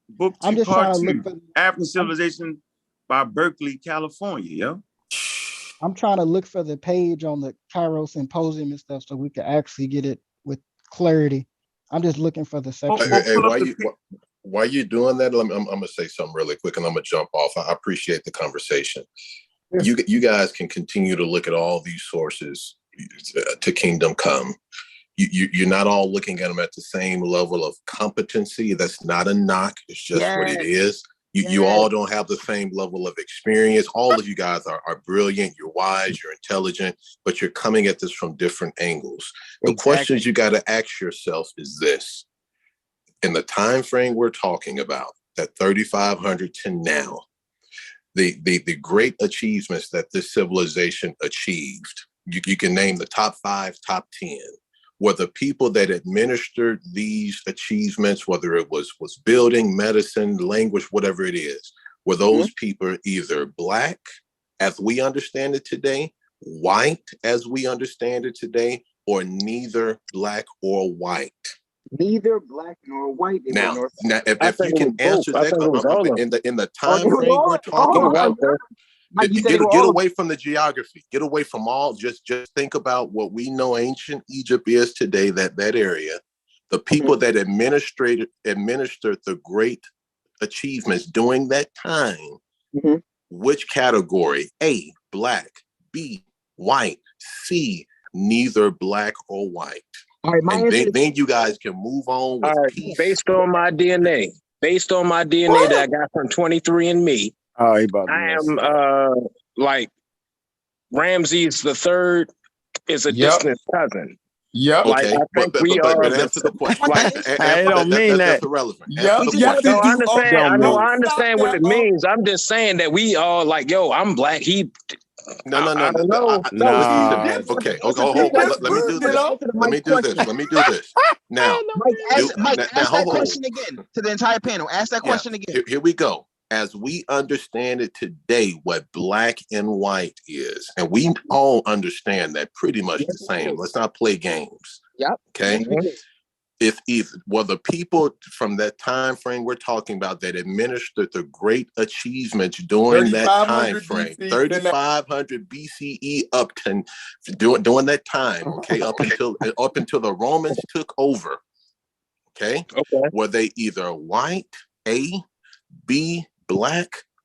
Book 2, I'm just part trying to 2. look for African Civilization by Berkeley, California, yo. I'm trying to look for the page on the Cairo Symposium and stuff so we can actually get it with clarity. I'm just looking for the section. Hey, while you're doing that, I'm going to say something really quick and I'm going to jump off. I appreciate the conversation. Yeah. You guys can continue to look at all these sources to Kingdom Come. You're not all looking at them at the same level of competency. That's not a knock. It's just what it is. You all don't have the same level of experience. All of you guys are brilliant. You're wise. You're intelligent, but you're coming at this from different angles. The questions you got to ask yourself is this. In the time frame we're talking about, that 3,500 to now, the great achievements that this civilization achieved, you can name the top 5, top 10. Were the people that administered these achievements, whether it was building, medicine, language, whatever it is, were those people either Black, as we understand it today, white, as we understand it today, or neither Black or white? Neither Black nor white. Now, if you can answer that in the time frame we're talking about, get away from the geography. Get away from all. Just think about what we know ancient Egypt is today. That area, the people that administered the great achievements during that time. Which category? A, Black. B, white. C, neither Black or white. All right, and then you guys can move on with peace. Based on my DNA that I got from 23andMe, I am like Ramses III is a distant cousin. Yep. Okay. Like, I think we are. But answer the question. I don't mean that. That's irrelevant. Yep. No, I understand what it means. I'm just saying that we are like, yo, I'm Black. No. I don't know. Okay. Let me do this. Now, Mike, ask that question again to the entire panel. Ask that question again. Here we go. As we understand it today, what Black and white is, and we all understand that pretty much the same. Let's not play games. Yep. Okay. If the people from that time frame we're talking about that administered the great achievements during that time frame, 3,500 BCE up to during that time, okay, up until the Romans took over, okay, were they either white, A, B, Black,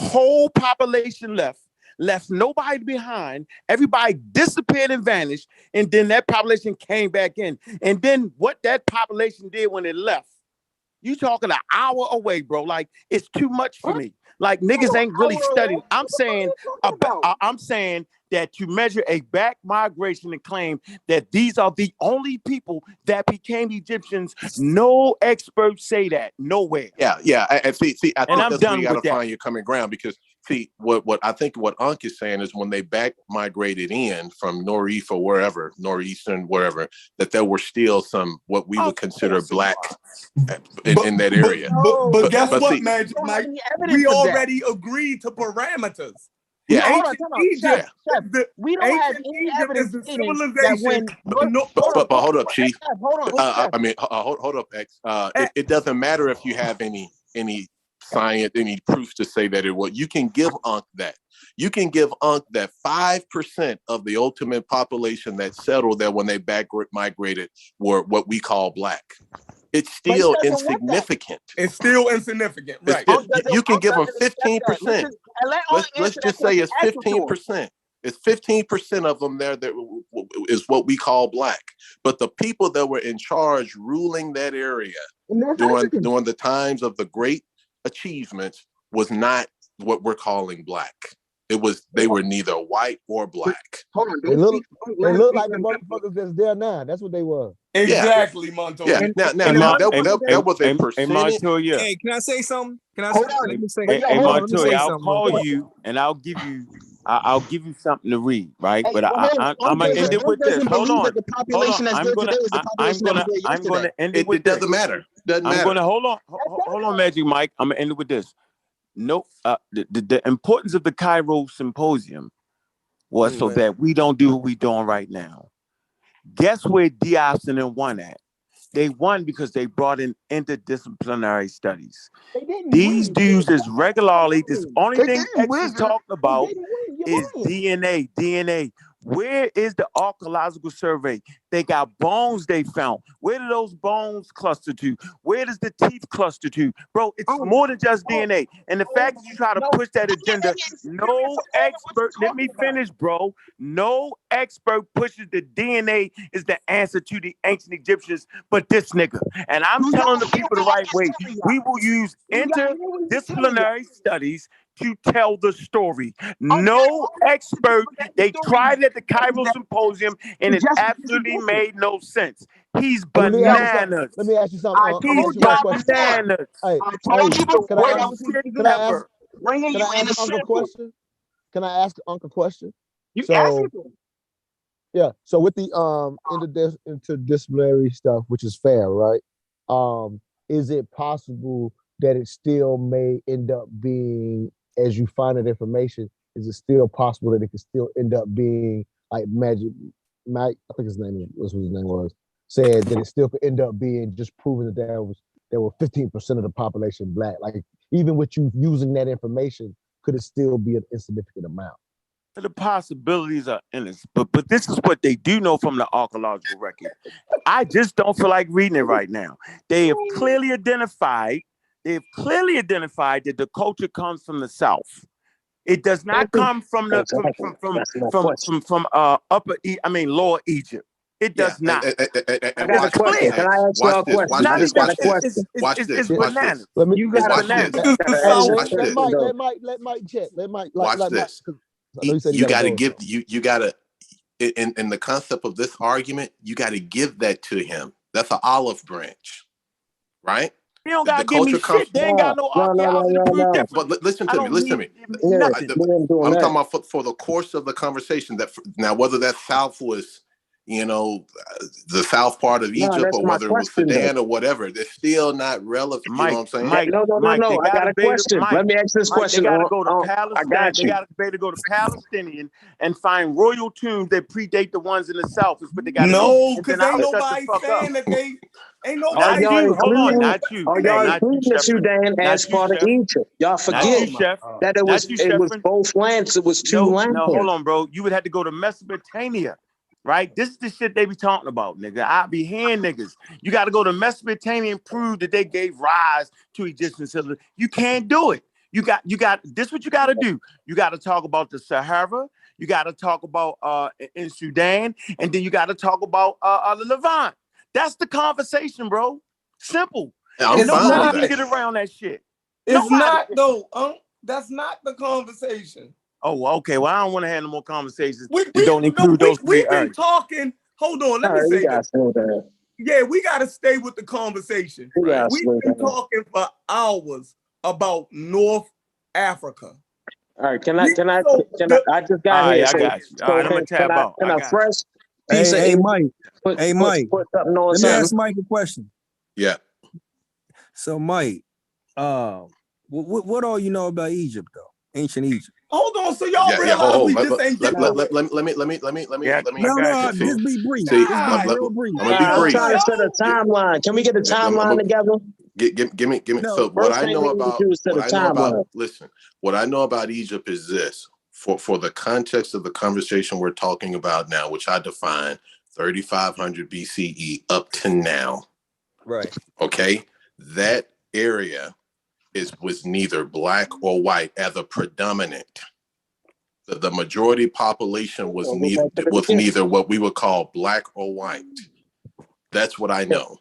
whole population left nobody behind. Everybody disappeared and vanished, and then that population came back in. And then what that population did when it left, you talking an hour away, bro. Like, it's too much for me. Like niggas ain't really studying. I'm saying that to measure a back migration and claim that these are the only people that became Egyptians, no experts say that nowhere. Yeah. And see, I think I'm that's done where you got with to that. find your common ground, because see, what I think what Unc is saying is when they back migrated in from North or wherever, Northeastern, wherever, that there were still some what we would consider black in that area. But guess what, see, Magic Mike? We already agreed to parameters. Yeah. Ancient Egypt, we don't have any evidence the stating civilization. But hold up, Chief. Hold on. I mean, hold up, X. It doesn't matter if you have any science, any proof to say that it was. You can give Unc that. You can give Unc that 5% of the ultimate population that settled there when they back migrated were what we call black. It's still insignificant. It's still insignificant, right? You can give them 15%. Let's just say it's 15%. It's 15% of them there that is what we call black. But the people that were in charge ruling that area during the times of the great achievements was not what we're calling black. They were neither white or black. Hold on, they look like the motherfuckers that's there now. That's what they were. Exactly, Montoya. Yeah. Now that was a percentage. Hey, can I say something? Let me say. Hey, Montoya, I'll call you and I'll give you something to read, right? But I'm gonna end it with this. Hold on. I'm gonna end it with this. It doesn't matter. I'm gonna hold on, Magic Mike. I'm gonna end it with this. No, the importance of the Cairo Symposium was so that we don't do what we're doing right now. Guess where Diaz and them won at? They won because they brought in interdisciplinary studies. These dudes is regularly, this only thing X is talking about is DNA. Where is the archaeological survey? They got bones they found. Where do those bones cluster to? Where does the teeth cluster to? Bro, it's more than just DNA. And the fact that you try to push that agenda, no expert, let me finish, bro. No expert pushes the DNA is the answer to the ancient Egyptians, but this nigga. And I'm telling the people the right way. We will use interdisciplinary studies to tell the story. No expert. They tried at the Cairo Symposium and it absolutely made no sense. He's bananas. Let me ask you something. He's bananas. Hey, can I ask Uncle a question? Can I ask Uncle a question? Yeah. So with the interdisciplinary stuff, which is fair, right? Is it possible that it still may end up being, as you find that information, is it still possible that it could still end up being like Magic Mike, I think his name was, said that it still could end up being just proving that there were 15% of the population black. Like even with you using that information, could it still be an insignificant amount? The possibilities are endless, but this is what they do know from the archaeological record. I just don't feel like reading it right now. They have clearly identified that the culture comes from the South. It does not come from the Lower Egypt. It does not. I got a question. Can I ask you a question? I just got a question. Watch this. You got Let Mike check. Watch this. You got to give you got to in the concept of this argument. You got to give that to him. That's an olive branch, right? They don't got to give me shit. They ain't got no archaeology to prove different. But listen to me. I'm talking about for the course of the conversation. That now, whether that South was, the South part of Egypt, or whether it was Sudan or whatever, it's still not relevant. You know what I'm saying? No. I got a question. Let me ask this question. They got to go to Palestine. They got to be able to go to Palestinian and find royal tombs that predate the ones in the South. Is what they got to do. Because ain't nobody saying that they. Ain't nobody. Hold on, not you. Are y'all including the Sudan as part of Egypt? Y'all forget that it was both lands. It was two lands. No, hold on, bro. You would have to go to Mesopotamia. Right? This is the shit they be talking about, nigga. I be hearing niggas. You got to go to Mesopotamia and prove that they gave rise to Egyptian civilization. You can't do it. You got this is what you got to do. You got to talk about the Sahara. You got to talk about in Sudan, and then you got to talk about the Levant. That's the conversation, bro. Simple. Yeah, Nobody can get around that shit. It's not though. That's not the conversation. Oh, okay. Well, I don't want to have no more conversations. We've those three been talking. Hold on, let me say this. Yeah, we got to stay with the conversation. Right. We've been talking for hours about North Africa. All right, can I just got here. I got you. All right, I'm gonna tab out. Can I fresh piece Hey, of Mike. put Mike. put something on Let me something? ask Mike a question. Yeah. So, Mike, what all you know about Egypt, though? Ancient Egypt. Hold on, so y'all realize we just ain't let me. No, just be brief. See, just be real brief. I'm gonna be brief. I'm trying to set a timeline. Can we get a timeline together? Give me. No, so what I know about listen, what I know about Egypt is this. For the context of the conversation we're talking about now, which I define 3500 BCE up to now. Right. Okay, that area was neither black or white as a predominant. The majority population was neither what we would call black or white. That's what I know.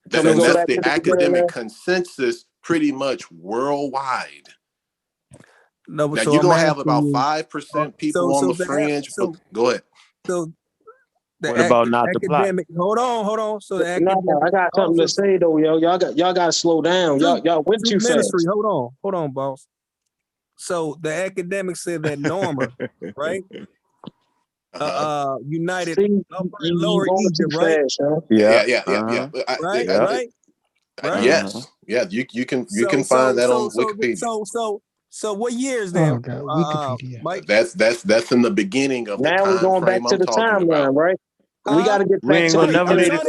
That's the academic consensus pretty much worldwide. No, now so you're gonna I'm have about asking 5% people on the fringe. But go ahead. So what about not the black? academic? Hold on. So the No, academic. I got something to say though, yo. Y'all got to slow down. Y'all went too fast. Hold on, boss. So the academics said that Norma, right? United Upper and Lower Egypt, right? Yeah. Right. Yes. Yeah. You can find that on Wikipedia. So what years then? Oh God, Wikipedia. Mike? That's in the beginning of the now we're going back to the timeline, right? We got to get back to the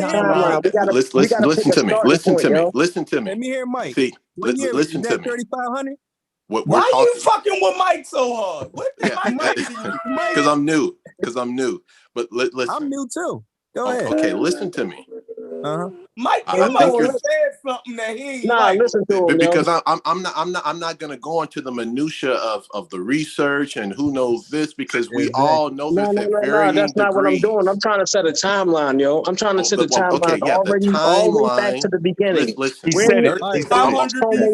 timeline. Listen to me. Listen to me. Let me hear Mike. See, listen to me. 3500. Why are you fucking with Mike so hard? What did Mike do to you? Because I'm new. But listen. I'm new too. Go ahead. Okay, listen to me. Mike, you must have said something that he ain't like. Listen to him, because I'm not gonna go into the minutia of the research and who knows this, because we all know this at varying that's not what I'm degrees. doing. I'm trying to set a timeline, yo. I'm trying to set a timeline all the way back to the beginning. He said it. Homo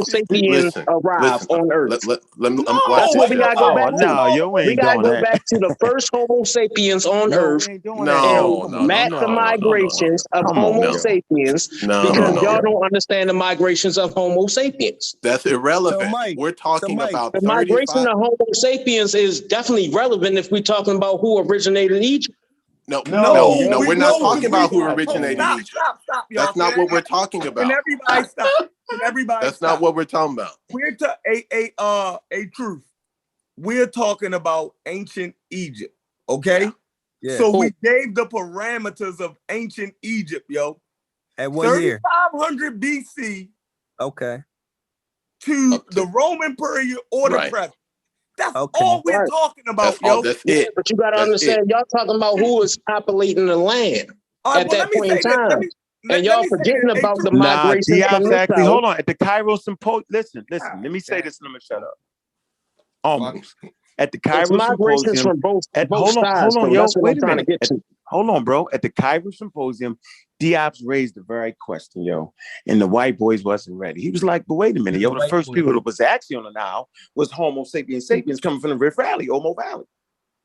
sapiens arrived on Earth. That's what we gotta go back to. No, you ain't we gotta doing go back to the first Homo sapiens on Earth and map the migrations of Homo sapiens, because y'all don't understand the migrations of Homo sapiens. That's irrelevant. We're talking about the migration of Homo sapiens is definitely relevant if we're talking about who originated Egypt. No, we're not talking about who originated Egypt. Stop, y'all. That's not what we're talking about. Can everybody stop? That's not what we're talking about. We're a truth. We're talking about ancient Egypt, okay? Yeah. So we gave the parameters of ancient Egypt, yo. At what year? 3500 BC. Okay. To the Roman period or the present. That's all we're talking about, yo. That's it. But you got to understand, y'all talking about who is populating the land at that point in time. And y'all forgetting about the migration from the south. Hold on. At the Cairo Symposium, listen. Let me say this and I'm going to shut up. Almost. At the Cairo Symposium. From both hold on, yo. That's what Wait I'm a trying to minute. get to. Hold on, bro. At the Cairo Symposium, Diop's raised the very question, yo. And the white boys wasn't ready. He was like, but wait a minute, yo. The first people that was actually on the Nile was Homo sapiens coming from the Rift Valley, Omo Valley.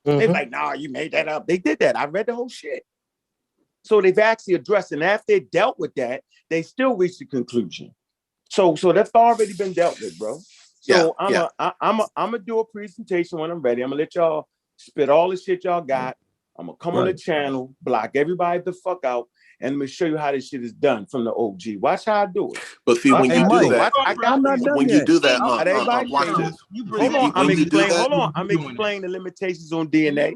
They're like, nah, you made that up. They did that. I read the whole shit. So they've actually addressed it. And after they dealt with that, they still reached the conclusion. So that's already been dealt with, bro. So I'm gonna do a presentation when I'm ready. I'm gonna let y'all spit all the shit y'all got. I'm gonna come on the channel, block everybody the fuck out, and I'm gonna show you how this shit is done from the OG. Watch how I do it. But see, when you do that, watch this. Hold on, I'm explaining the limitations on DNA,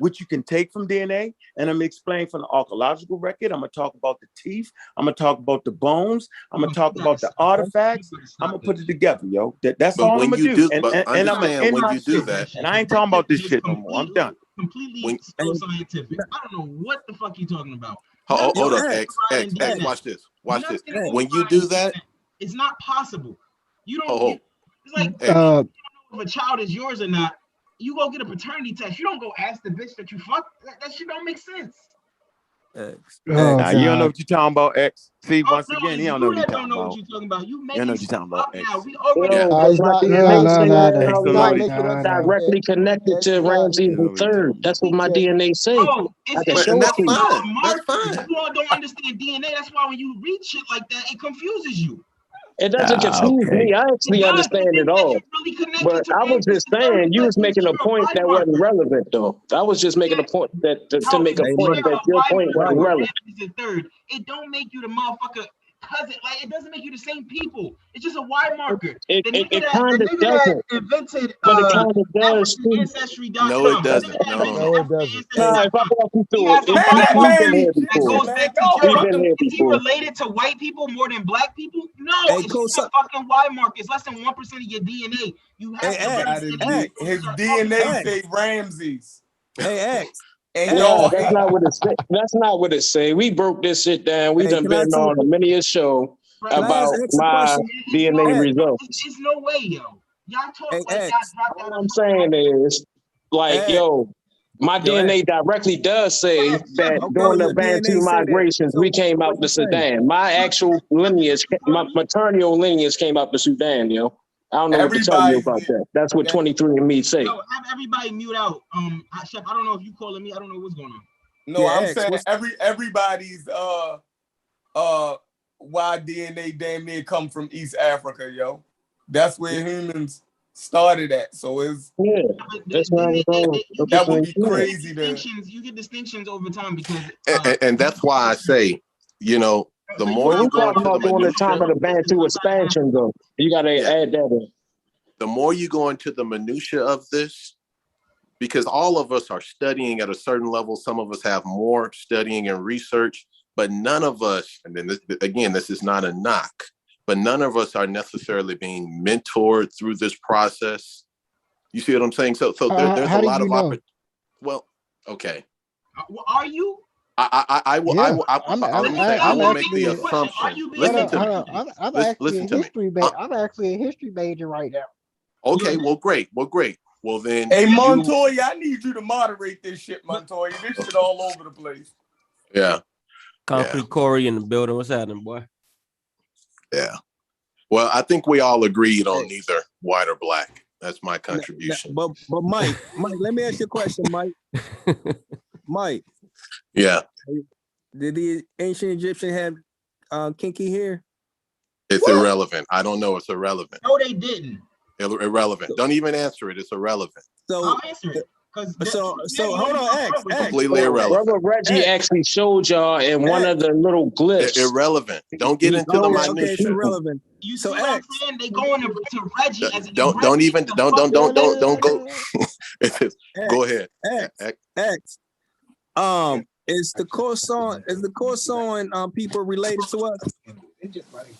which you can take from DNA, and I'm explaining from the archaeological record. I'm gonna talk about the teeth. I'm gonna talk about the bones. I'm gonna talk about the artifacts. I'm gonna put it together, yo. That's all I'm gonna do. And I'm gonna end my shit. And I ain't talking about this shit no more. I'm done. Completely scientific. I don't know what the fuck you talking about. Hold up, X. Watch this. When you do that, it's not possible. You don't. It's like you don't know if a child is yours or not. You go get a paternity test. You don't go ask the bitch that you fuck. That shit don't make sense. X. Oh, You don't know God. what you're talking about, X. See, Oh, once no, again, it's he don't you know what that you're don't talking know what about. you're talking about. You You don't know making what you're stuff talking about, up now. X. We already Yo, know. but It's my not. DNA No, say no, that's no, how He's we not no, making up no, no. directly connected to Ramses You know the what you're third. talking That's what my DNA say. Oh, I can it's show And it that's to you. all fine. That's markers. fine. You all don't understand DNA. That's why when you read shit like that, it confuses you. It doesn't confuse okay. me. I It actually does. It understand it thinks that all. you're really connected But to I was Ramses just the third saying, you because was making a you're a point Y that wasn't marker. relevant, though. I was just making a point that to Bro, make a you Hey, point saying Mike. that a your Y point marker wasn't for relevant. Ramses the third. It don't make you the motherfucker cousin. Like, it doesn't make you the same people. It's just a Y marker. It kind The of nigga that doesn't, invented but it kind of does too. No, it AfricanAncestry.com. The nigga doesn't. that No, no, invented No, no. it doesn't. Nah, if I AfricanAncestry.com. walk you He through it, has a Man, Y that we've marker been man be here that before. goes teaching, man. back to Y'all We've Germany. been fucking. here Is he before. related to white people more than black people? No, Hey, it's cool. just a fucking Y marker. It's less than 1% of your DNA. You have Hey, to X. understand these X. people to His start talking DNA about it. say Ramses, Hey, X. and X. Nah, y'all that's hate. not what it say. That's not what it say. We broke this shit down. We Hey, done can I been see? on a many a show Bro, Can I ask about X a my question? it's no, DNA X. results. it's no way, yo. Y'all talk Hey, like y'all X. dropped out All of I'm fucking saying is, like, X. my Yo, X. DNA directly does say that Okay, during the your Bantu DNA say that. migrations, we So came what out to you saying? Sudan. My actual lineage, my maternal lineage came out to Sudan, yo. I don't know what to tell you everybody's about that. That's what 23andMe say. Yo, have everybody mute out. Chef, I don't know if you calling me. I don't know what's going on. no. Yeah, I'm X. saying What's everybody's Y DNA damn near come from East Africa, yo. That's where humans started at. So it's Yeah, that's not wrong. that would be You crazy to. get distinctions over time because And that's why I say, you know, the so you more Well, have you we're go talking into the about during the time minutia, of the Bantu expansion, though. You got to yeah, add that in. the more you go into the minutia of this, because all of us are studying at a certain level. Some of us have more studying and research, but none of us, and then this is not a knock, but none of us are necessarily being mentored through this process. You see what I'm saying? So there's a How did lot you of know? well, okay. Are you? I will Yeah, I I'm will make the actually. assumption. Hold Listen on, to hold me. on. I'm actually a Listen to me. history major. I'm actually a history major right now. Okay, well, great. Well, then Hey you, Montoya, I need you to moderate this shit, Montoya. This shit all over the place. yeah, Concrete Corey in the building. What's happening, boy? yeah. Well, I think we all agreed on neither white or black. That's my contribution. But Mike, let me ask you a question, Mike. Mike. Yeah. Did the ancient Egyptian have kinky hair? It's irrelevant. I don't know. It's irrelevant. No, they didn't. Irrelevant. Don't even answer it. It's irrelevant. So I'll answer it. So hold on, X. Completely irrelevant. Brother Reggie actually showed y'all in one of the little glyphs. Irrelevant. Don't get into the minutia. Okay, it's irrelevant. You see what I'm saying? They going to Reggie as Don't go. Go ahead. X. Is the Corson people related to us?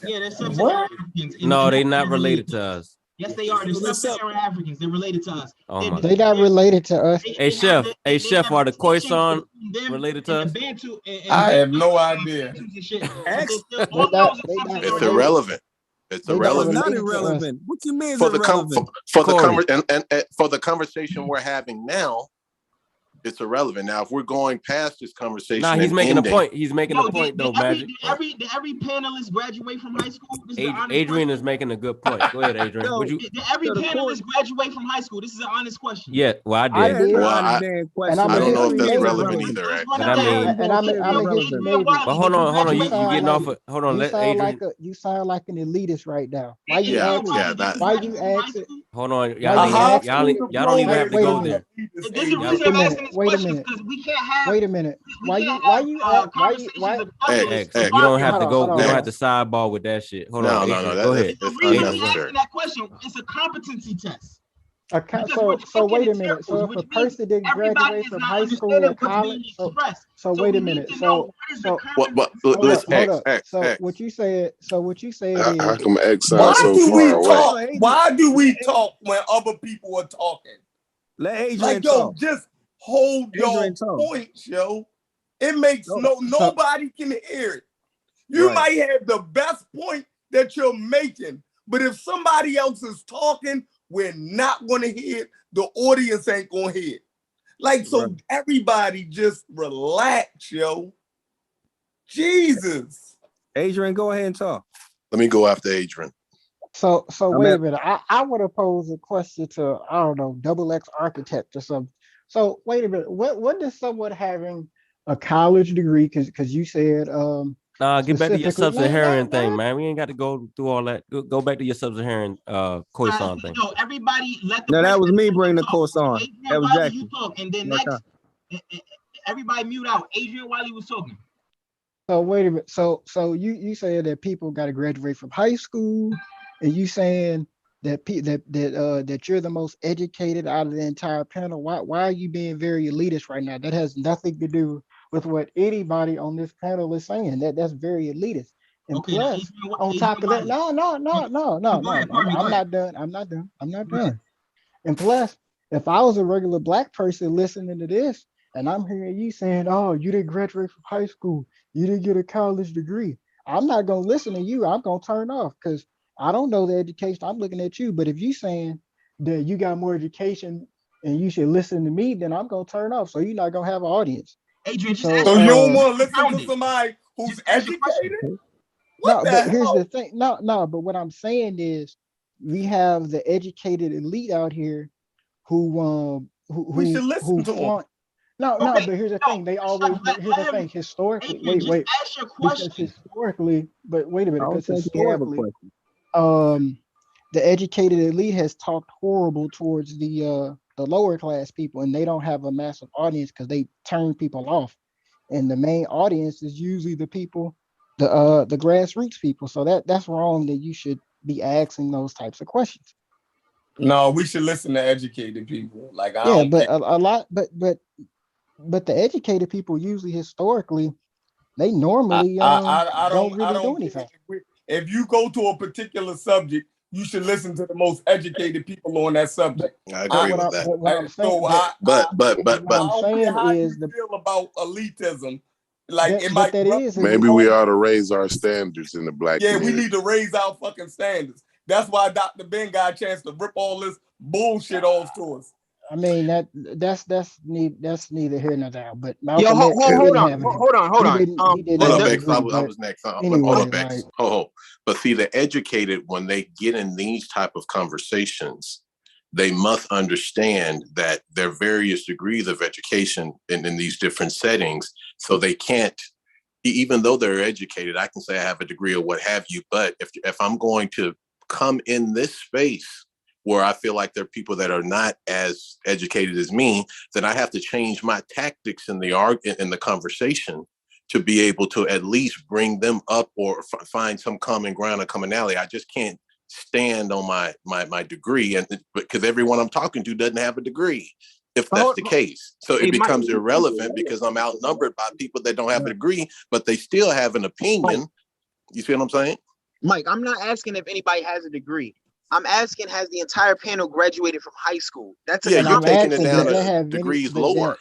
Yeah, they're Sub-Saharan Africans. No, they not related to us. Yes, they are. They're Sub-Saharan Africans. They're related to us. Oh my They not related to us. Hey Chef, are the Khoisan related to us? I have no idea. It's irrelevant. It's irrelevant. Not irrelevant. What you mean for is irrelevant? For the conversation we're having now, it's irrelevant. Now, if we're going past this conversation, nah, he's making a point. He's making a point, though, Magic. Did every panelist graduate from high school? This is Adrian is making a good point. Go ahead, Adrian. Did every panelist graduate from high school? This is an honest question. Yeah, well, I did. I did. Well, I don't know if that's relevant either. But I mean, and I'm a history major. But hold on. You getting off? Hold on. Let Adrian. You sound like an elitist right now. Why you ask it? Why you ask it? Hold on, y'all don't even have to go there. Wait a minute. We can't have. Wait a minute. Why you X, you don't have to go. We don't have to sidebar with that shit. Hold on. No. Go ahead. The reason we asking that question, it's a competency test. So wait a minute. So if a person didn't graduate from high school or college, so wait a minute. So what you said is how come X why sounds so do we far away? talk? Why do we talk when other people are talking? Let Adrian like, yo, talk. just hold your points, yo. It makes nobody can hear it. You might have the best point that you're making, but if somebody else is talking, we're not going to hear it. The audience ain't going to hear it. Like, so everybody just relax, yo. Jesus. Adrian, go ahead and talk. Let me go after Adrian. So wait a minute. I would have posed a question to, I don't know, double X architect or something. So wait a minute. What does someone having a college degree, because you said Get back to your specifically Sub-Saharan thing, man. We ain't got to go through all that. Go back to your Sub-Saharan croissant thing. No, everybody let the No, that was person me bringing the talk. course on. Adrian, That was Wiley, Jackie. you talk, and then No next, time. everybody mute out. Adrian Wiley was talking. So wait a minute. So you saying that people got to graduate from high school, and you saying that that you're the most educated out of the entire panel? Why are you being very elitist right now? That has nothing to do with what anybody on this panel is saying. That's very elitist. And Okay, plus, now, on top of that, no, go ahead. I'm not done. And plus, if I was a regular black person listening to this, and I'm hearing you saying, "Oh, you didn't graduate from high school, you didn't get a college degree," I'm not gonna listen to you. I'm gonna turn off because I don't know the education. I'm looking at you. But if you saying that you got more education and you should listen to me, then I'm gonna turn off. So you're not gonna have an audience. Adrian, just So, ask So you don't want to listen to Founded. somebody who's Just ask your question. educated? What no, the but here's hell? the thing. No, but what I'm saying is we have the educated elite out here We should listen to them. flaunt. No, Okay, but here's the no, thing. They always, but here's the let him. thing. Historically, Adrian, wait, just ask your because question. historically, but wait a I minute, don't because think you have a historically, question. the educated elite has talked horrible towards the lower class people, and they don't have a massive audience because they turn people off. And the main audience is usually the people, the grassroots people. So that's wrong that you should be asking those types of questions. No, we should listen to educated people. Like I Yeah, don't but care. a lot, but the educated people usually historically they normally I don't really do don't care. anything. If you go to a particular subject, you should listen to the most educated people on that subject. I agree with that. What I'm saying, So But what I I'm don't care saying how you is the feel about elitism. Like it but might that rub is you Maybe wrong. we ought to raise our standards in the black Yeah, we community. need to raise our fucking standards. That's why Dr. Ben got a chance to rip all this bullshit off to us. I mean that's neither here nor there. But Yo, Malcolm X, he hold didn't on, have hold on. he didn't Hold have up, a X. I degree. was But next. anyway, Hold up, like X. But see, the educated, when they get in these type of conversations, they must understand that there are various degrees of education in these different settings. So they can't, even though they're educated, I can say I have a degree or what have you. But if I'm going to come in this space where I feel like there are people that are not as educated as me, then I have to change my tactics in the conversation to be able to at least bring them up or find some common ground or commonality. I just can't stand on my degree, and because everyone I'm talking to doesn't have a degree, if that's the case. So it becomes irrelevant because I'm outnumbered by people that don't have a degree, but they still have an opinion. You see what I'm saying? Mike, I'm not asking if anybody has a degree. I'm asking, has the entire panel graduated from high school? That's you're taking it down to degrees lower.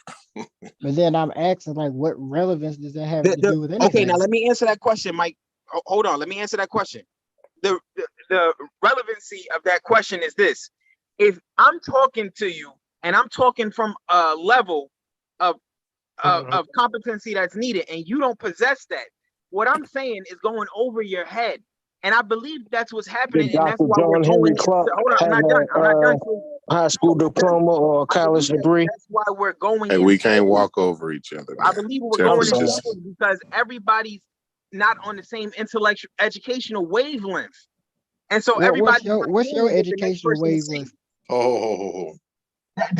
But then I'm asking, like, what relevance does that have to do with anything? Okay, now let me answer that question, Mike. Hold on, let me answer that question. The relevancy of that question is this: if I'm talking to you and I'm talking from a level of competency that's needed, and you don't possess that, what I'm saying is going over your head. And I believe that's what's happening, Did and that's Dr. why we're John going. Henry Clark Hold on, I'm have not done. I'm not done. high school diploma or a college degree? That's why we're going. And we can't walk over each other. I believe we're going in circles because everybody's not on the same intellectual educational wavelength, and so what's everybody's your educational wavelength? Right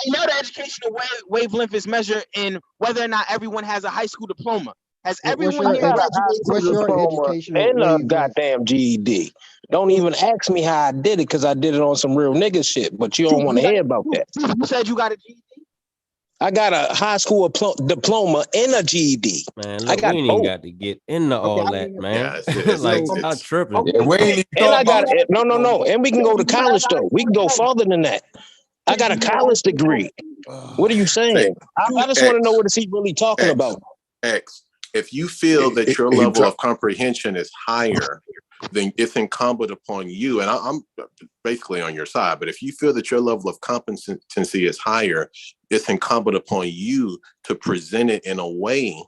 now, the educational wavelength is measured in whether or not everyone has a high school diploma. Has everyone here graduated? What's your educational and a goddamn GED? Don't even ask me how I did it because I did it on some real nigga shit. But you don't want to hear about that. You said you got a GED. I got a high school diploma and a GED. Man, I look, got we ain't even got to get into all that, man. Like, stop tripping. Yeah, we ain't even and I got no, and we can go to college though. We can go farther than that. I got a college degree. What are you saying? I just want to know what is he really talking about. X, if you feel that your level of comprehension is higher, then it's incumbent upon you, and I'm basically on your side, but if you feel that your level of competency is higher, it's incumbent upon you to present it in a way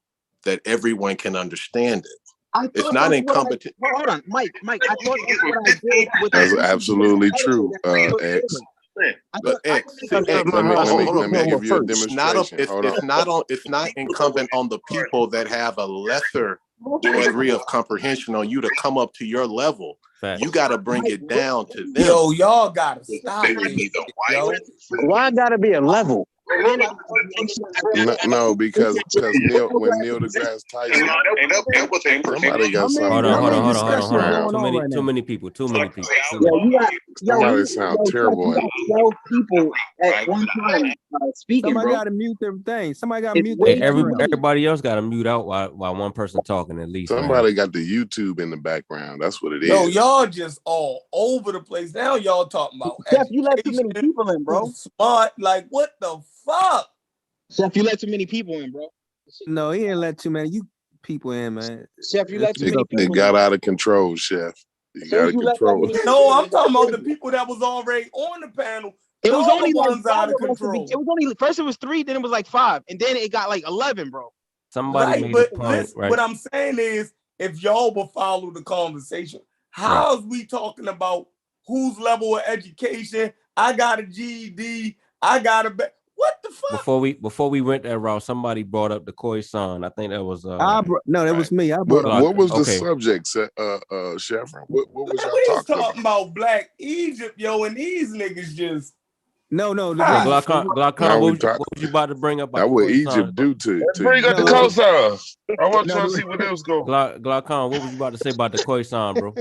that everyone can understand it. I thought It's not that's incumbent. hold on, Mike. I thought that's what I did with That's the absolutely true, X. But X, Let me give you a demonstration. It's not incumbent on the people that have a lesser degree of comprehension on you to come up to your level. You got to bring it down to them. Yo, y'all gotta stop this. Yo, why gotta be a level? No, because when Neil deGrasse Tyson, somebody got something. Hold on. Too many people. Somebody sound terrible. 12 people at one time speaking. Somebody bro. got to mute their thing. Somebody got to mute Hey, their everybody else got to mute out while one person talking at least. Somebody got the YouTube in the background. That's what it is. Yo, y'all just all over the place. Now y'all talking about Chef, you let too many people in, bro. Smart, like what the fuck? Chef, you let too many people in, bro. No, he didn't let too many people in, man. Chef, you let too many people in. It got out of control, Chef. You got to control it. No, I'm talking about the people that was already on the panel. It was only like ones out of control. It was only first it was 3, then it was like 5, and then it got like 11, bro. Somebody made a point, right? What I'm saying is, if y'all will follow the conversation, how's we talking about whose level of education? I got a GED. I got a what the fuck? Before we went that route, somebody brought up the Khoisan. I think that was that was me. What was the subject, Sheffrin? What was y'all talking about? Black Egypt, yo, and these niggas just no. Glaucon, what was you about to bring up? That what Egypt do to bring up the Khoisan. I want to see where else go. Glaucon, what was you about to say about the Khoisan, bro?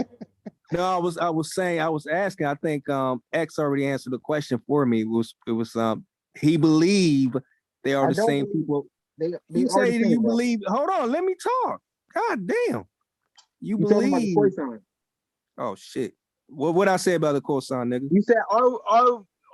No, I was asking. I think X already answered the question for me. It was he believed they are the same people. You say you believe. Hold on, let me talk. God damn. You believe. Oh shit. What I say about the Khoisan, nigga? You said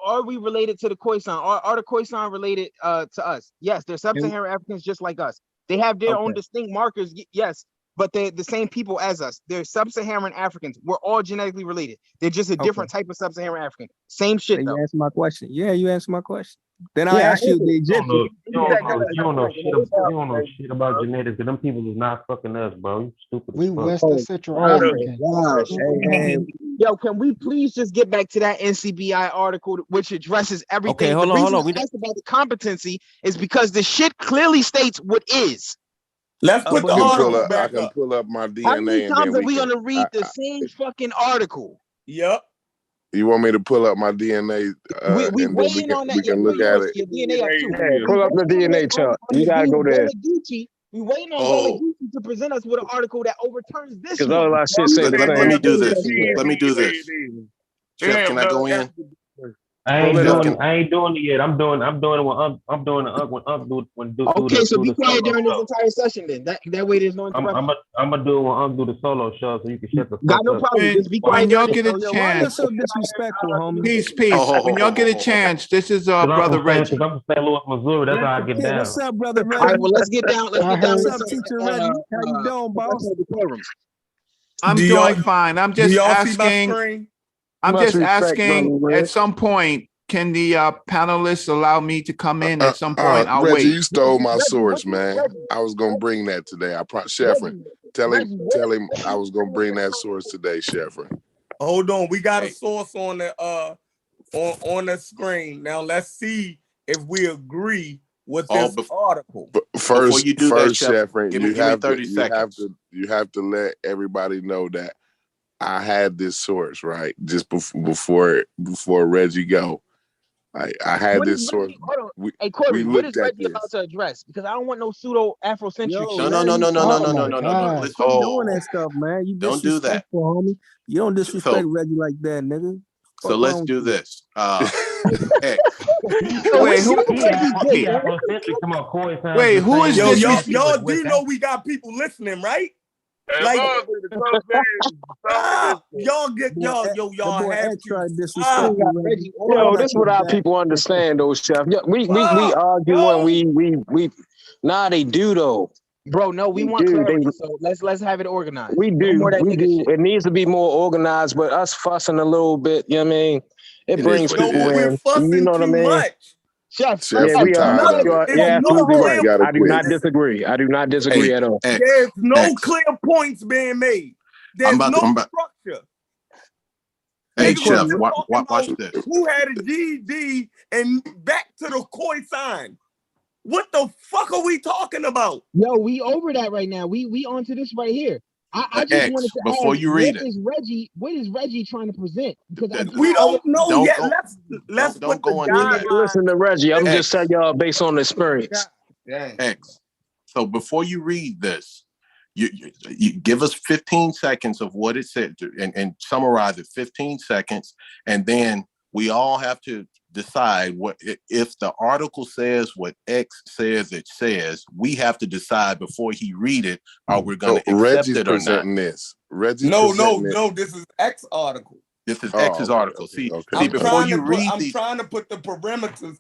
are we related to the Khoisan? Are the Khoisan related to us? Yes, they're Sub-Saharan Africans just like us. They have their own distinct markers, yes, but they're the same people as us. They're Sub-Saharan Africans. We're all genetically related. They're just a different type of Sub-Saharan African. Same shit, though. You answered my question. Yeah, you answered my question. Then I asked you the Egyptian. You don't know shit about genetics. Them people is not fucking us, bro. You stupid. We Western Central African. Yo, can we please just get back to that NCBI article which addresses everything? Okay, hold on. We asked about the competency is because the shit clearly states what is. Let's put the article back up. I can pull up my DNA. How many times are we gonna read the same fucking article? Yep. You want me to pull up my DNA? We waiting on that. We can look at it. Your DNA up too. Yeah, pull up the DNA chart. You gotta go there. We waiting on Gucci to present us with an article that overturns this. Because all our shit said. Let me do this. Chef, can I go in? I ain't doing it yet. I'm doing it when I'm doing it when do. Okay, so be quiet during this entire session then. That way there's no interruption. I'm gonna do it when do the solo show, so you can shut the fuck up. Got no problem. Just be quiet. When y'all get a chance, so disrespectful, homie. Peace. When y'all get a chance, this is brother Reggie. I'm from St. Louis, Missouri. That's how I get down. What's up, brother Reggie? All right, well, let's get down. What's up, teacher Reggie? How you doing, boss? I'm doing fine. I'm just asking. At some point, can the panelists allow me to come in at some point? I'll Reggie, wait. You stole my source, man. I was gonna bring that today. Sheffrin, tell him I was gonna bring that source today, Sheffrin. Hold on, we got a source on the on the screen. Now let's see if we agree with this article. First, Sheffrin, give me 30 seconds. You have to let everybody know that I had this source, right? Just before Reggie go. I had this source. Hey, Corey, what is Reggie about to address? Because I don't want no pseudo Afrocentric shit. No. Let's doing that stuff, man. You don't do that. Homie. You don't disrespect Reggie like that, nigga. So let's do this. Wait, who is this? Y'all do know we got people listening, right? Like, y'all have to. Yo, this is what our people understand, though, Chef. We argue and we. Nah, they do though. Bro, no, we want clarity, so let's have it organized. We do. It needs to be more organized, but us fussing a little bit, you know what I mean? It brings people in. You know what I mean? Chef, Yeah, we are. There's no Absolutely right. clear I do not disagree. I do not disagree at all. There's no clear points being made. There's no structure. Hey, Chef, watch this. Who had a GED and back to the koi sign? What the fuck are we talking about? Yo, we over that right now. We on to this right here. I just wanted to before ask, you read it. What is Reggie trying to present? Because we don't know yet. Let's don't go into that. Listen to Reggie. I'm just telling y'all based on experience. X. So before you read this, you give us 15 seconds of what it said and summarize it 15 seconds, and then we all have to decide what if the article says what X says it says. We have to decide before he read it, are we going to accept it or not? No. This is X article. This is X's article. See, I'm trying to put the parameters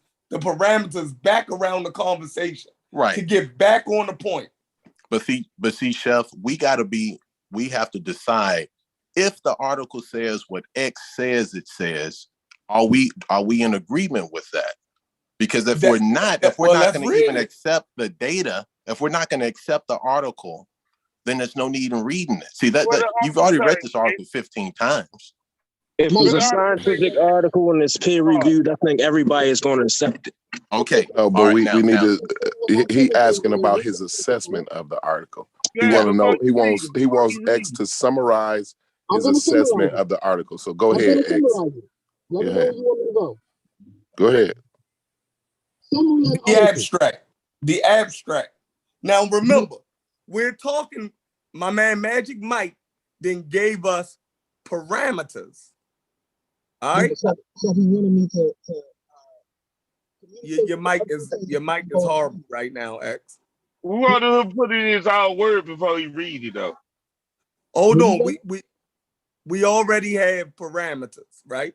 back around the conversation, right, to get back on the point. But see, Chef, we have to decide if the article says what X says it says. Are we in agreement with that? Because if we're not going to even accept the data, if we're not going to accept the article, then there's no need in reading it. See, that you've already read this article 15 times. If it's a scientific article and it's peer reviewed, I think everybody is going to accept it. Okay. Oh, but we need to. He asking about his assessment of the article. He want to know. He wants X to summarize his assessment of the article. So go ahead, X. Let me know where you want me to go. Go ahead. The abstract. Now remember, we're talking. My man Magic Mike then gave us parameters. All right. So he wanted me to your mic is horrible right now, X. We want to put it in his own word before he read it though. Hold on, we already have parameters, right?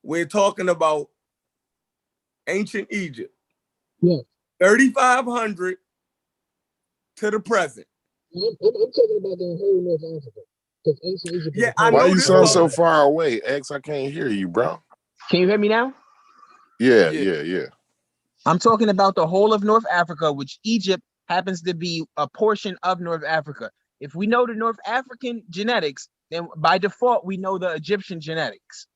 We're talking about ancient Egypt. Yeah. 3,500 to the present. I'm talking about the whole North Africa. Because ancient Egypt. Yeah, I know. Why you sound so far away, X? I can't hear you, bro. Can you hear me now? Yeah. I'm talking about the whole of North Africa, which Egypt happens to be a portion of North Africa. If we know the North African genetics, then by default, we know the Egyptian genetics.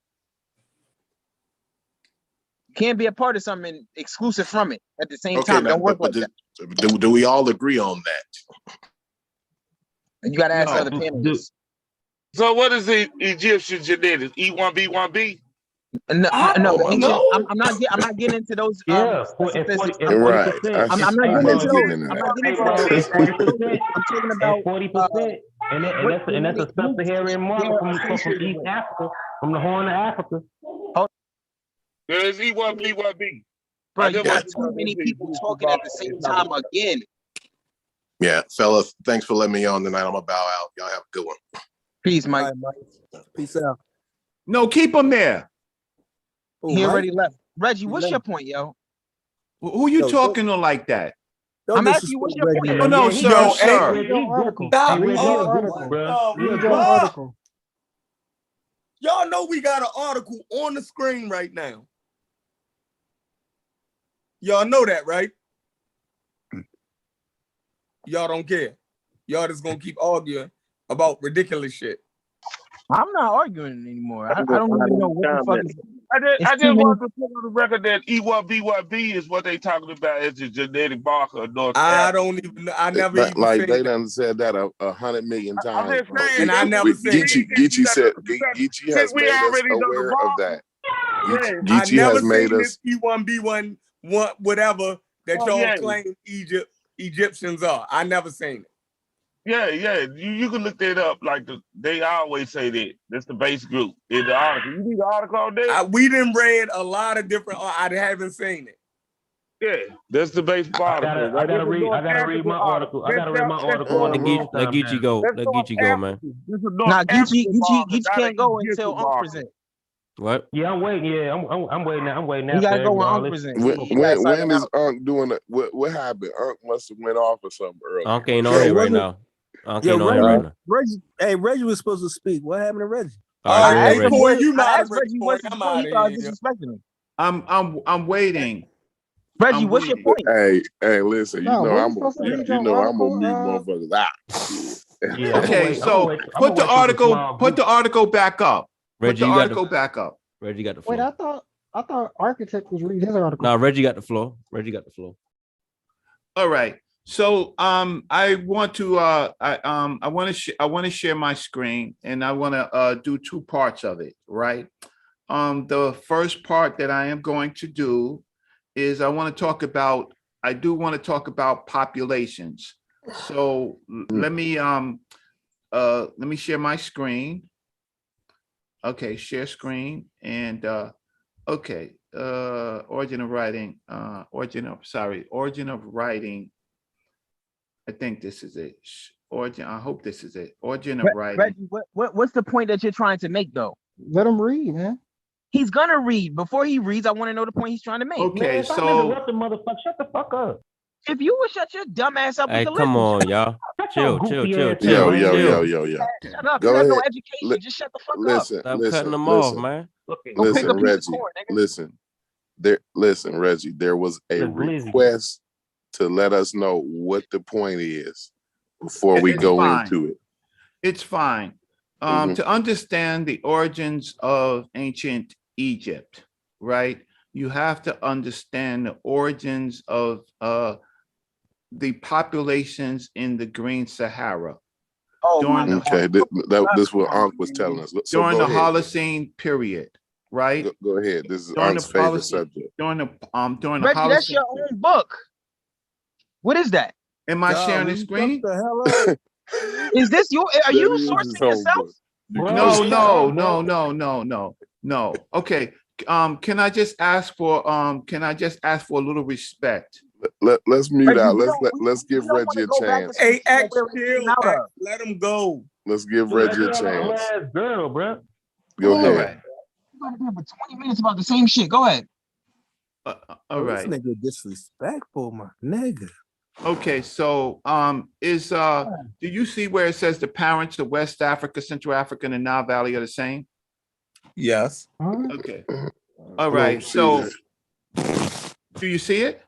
Can't be a part of something exclusive from it at the same time. Don't work like that. Do we all agree on that? And you got to ask other panelists. So what is the Egyptian genetics? E1B1B? No. I'm not getting into those. Yeah, right. I'm not getting into those. I'm talking about 40%, and that's a Sub-Saharan mark from East Africa, from the Horn of Africa. There's E1B1B. Bro, you got too many people talking at the same time again. Yeah, fellas, thanks for letting me on tonight. I'm gonna bow out. Y'all have a good one. Peace, Mike. Peace out. No, keep him there. He already left. Reggie, what's your point, yo? Who you talking to like that? I'm asking you, what's your point? No, sir. Read your article. Y'all know we got an article on the screen right now. Y'all know that, right? Y'all don't care. Y'all just gonna keep arguing about ridiculous shit. I'm not arguing anymore. I don't even know what the fuck is. I just want to put on the record that E1B1B is what they talking about as the genetic marker of North Africa. I never even like they done said that 100 million times. And I never said Geechee has made us aware of that. Geechee has made us E1B1 whatever that y'all claim Egyptians are. I never seen it. Yeah. You can look that up. Like they always say that. That's the base group in the article. You need the article on there? We done read a lot of different. I haven't seen it. Yeah, that's the base article. I gotta read my article. I gotta read my article. Let Geechee go. Let Geechee go, man. Nah, Geechee can't go until Unc present. What? Yeah, I'm waiting. Yeah, I'm waiting. I'm waiting. You gotta go when Unc present. When is Unc doing it? What happened? Unc must have went off or something earlier. Unc ain't on here right now. Reggie was supposed to speak. What happened to Reggie? You asked Reggie what's the point. You disrespecting him. I'm waiting. Reggie, what's your point? Hey, listen. No, I'm supposed to read you your know I'm article. gonna mute motherfuckers out. Yeah, Okay, so put the article back up. Put the article back up. Reggie got the floor. Wait, I thought architect was reading his article. No, Reggie got the floor. Reggie got the floor. All right. So I want to share my screen, and I want to do two parts of it, right? The first part that I am going to do is I do want to talk about populations. So let me share my screen. Okay, share screen, and okay, origin of writing. I think this is it. I hope this is it. Origin of writing. Reggie, what's the point that you're trying to make, though? Let him read, man. He's gonna read. Before he reads, I want to know the point he's trying to make. Okay, man, so motherfucker, shut the fuck up. If you would shut your dumb ass up with Hey, the come listen. on, y'all. Chill. Yo. Shut up. You have no education. Just shut the fuck Listen, up. Stop cutting them off, man. Listen, Reggie. Listen, Reggie. There was a request to let us know what the point is before we go into it. It's fine. To understand the origins of ancient Egypt, right? You have to understand the origins of the populations in the Green Sahara. Okay, this what Ankh was telling us. So during the Holocene period, right? Go ahead. This is Ankh's favorite subject. During the Reggie, Holocene. that's your own book. What is that? Am I sharing the screen? The hell up? Is this your? Are you sourcing yourself? No. Okay. Can I just ask for a little respect? Let's mute out. Let's give Reggie a chance. Hey, X, let him go. Let's give Reggie a chance. Girl, bro. Go ahead. Right. You're gonna be for 20 minutes about the same shit. Go ahead. All right. This nigga disrespectful, my nigga. Okay, so do you see where it says the parents of West Africa, Central Africa, and the Nile Valley are the same? Yes. Okay. All right. So do you see it?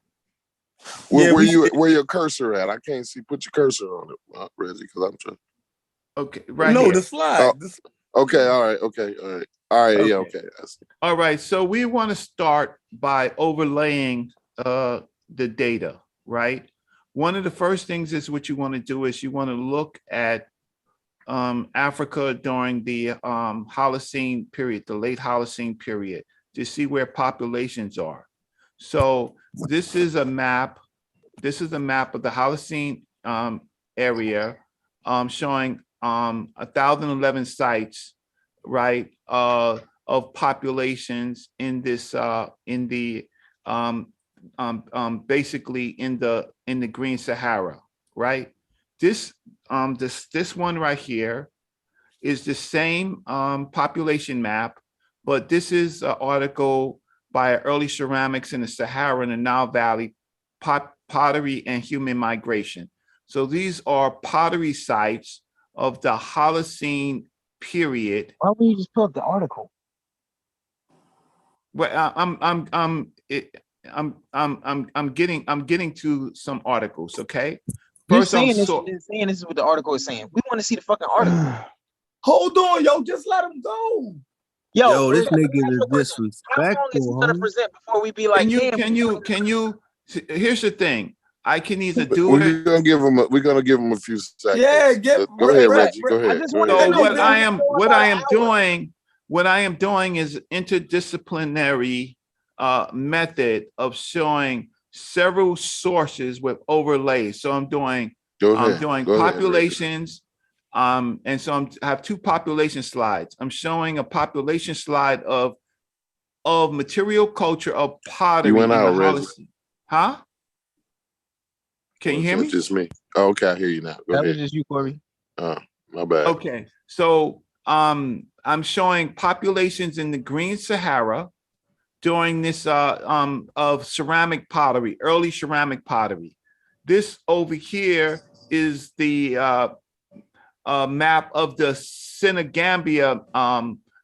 Where your cursor at? I can't see. Put your cursor on it, Reggie, because I'm trying. Okay, right. No, here. the slide. Okay, all right, okay. Yeah, okay. All right, so we want to start by overlaying the data, right? One of the first things is what you want to do is you want to look at Africa during the Holocene period, the late Holocene period, to see where populations are. So this is a map. This is a map of the Holocene area showing 1,011 sites, right, of populations in this basically in the Green Sahara, right? This one right here is the same population map, but this is an article by early ceramics in the Sahara and the Nile Valley, pottery and human migration. So these are pottery sites of the Holocene period. Why don't you just pull up the article? Well, I'm getting to some articles. Okay. First, saying this is what the article is saying. We want to see the fucking article. Hold on, yo, just let him go. Yo, this nigga is disrespectful. How long is he gonna present before we be like, can you? Here's the thing. I can either do We're gonna give him a few seconds. Yeah, go ahead, Reggie. Go ahead. So what I am doing is interdisciplinary method of showing several sources with overlays. So I'm doing populations. And so I have two population slides. I'm showing a population slide of material culture of pottery. You went out, Reggie. Huh? Can you hear me? Just me. Oh, okay, I hear you now. Go ahead. Was just you, Corey. Oh, my bad. Okay, so I'm showing populations in the Green Sahara during this of ceramic pottery, early ceramic pottery. This over here is the map of the Senegambia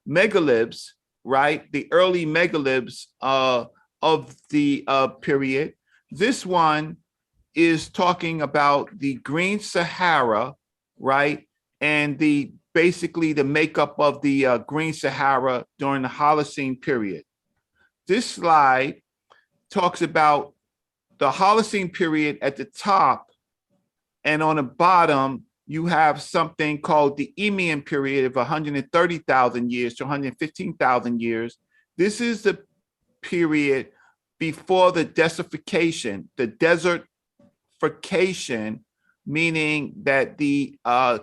megaliths, right? The early megaliths of the period. This one is talking about the Green Sahara, right? And basically the makeup of the Green Sahara during the Holocene period. This slide talks about the Holocene period at the top, and on the bottom, you have something called the Eemian period of 130,000 years to 115,000 years. This is the period before the desertification, meaning that the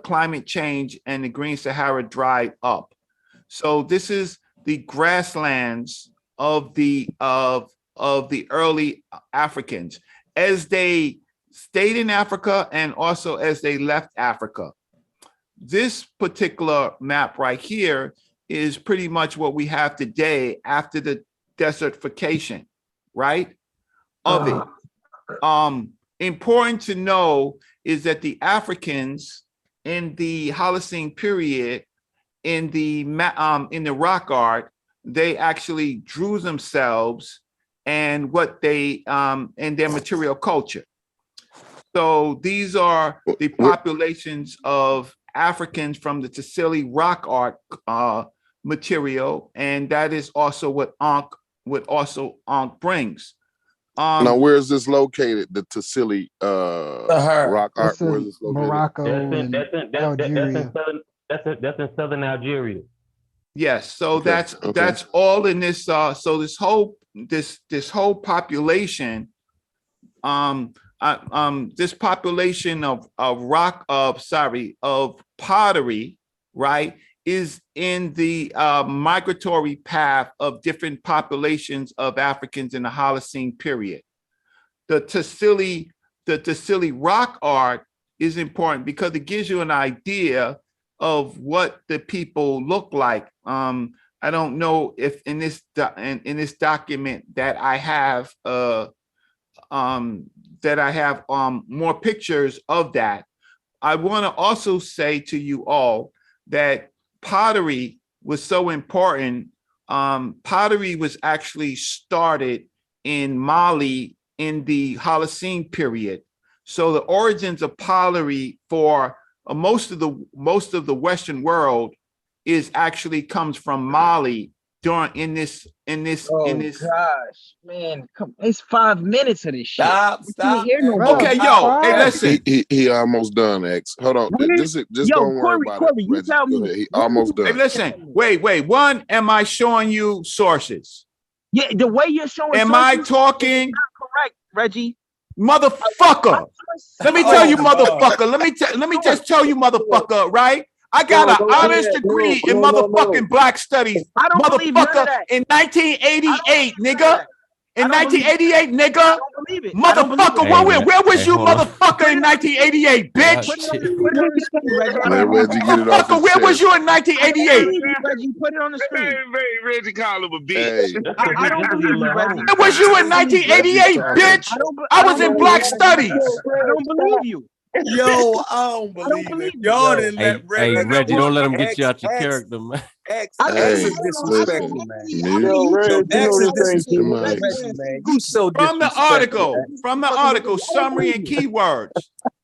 climate change and the Green Sahara dried up. So this is the grasslands of the early Africans as they stayed in Africa and also as they left Africa. This particular map right here is pretty much what we have today after the desertification, right? Of it. Important to know is that the Africans in the Holocene period in the rock art, they actually drew themselves and what they and their material culture. So these are the populations of Africans from the Tassili rock art material, and that is also what Ankh brings. Now, where is this located? The Tassili rock art. Where is this located? Morocco and Algeria. That's in southern Algeria. Yes, so that's all in this. So this whole population, this population of pottery, right, is in the migratory path of different populations of Africans in the Holocene period. The Tassili rock art is important because it gives you an idea of what the people look like. I don't know if in this document that I have more pictures of that. I want to also say to you all that pottery was so important. Pottery was actually started in Mali in the Holocene period. So the origins of pottery for most of the Western world comes from Mali in this. Gosh, man, come! It's 5 minutes of this shit. Stop. Hear no Okay, yo, hey, listen. He almost done, X. Hold on. Just don't worry about it. You tell me. He almost done. Hey, listen. Wait. One, am I showing you sources? Yeah, the way you're showing. Am I talking? Not correct, Reggie. Motherfucker. Let me tell you, motherfucker. Let me just tell you, motherfucker, right? I got an honors degree in motherfucking Black Studies, motherfucker, in 1988, nigga. In 1988, nigga. Motherfucker, where was you, motherfucker, in 1988, bitch? Motherfucker, where was you in 1988? Reggie, put it on the screen. Reggie call him a bitch. I don't believe you, Reggie. Where was you in 1988, bitch? I was in Black Studies. I don't believe you. Yo, I don't believe it. Y'all didn't let Reggie, don't let him get you out your character, man. X is disrespectful, man. X is disrespectful, man. You so disrespectful. From the article, summary and keywords.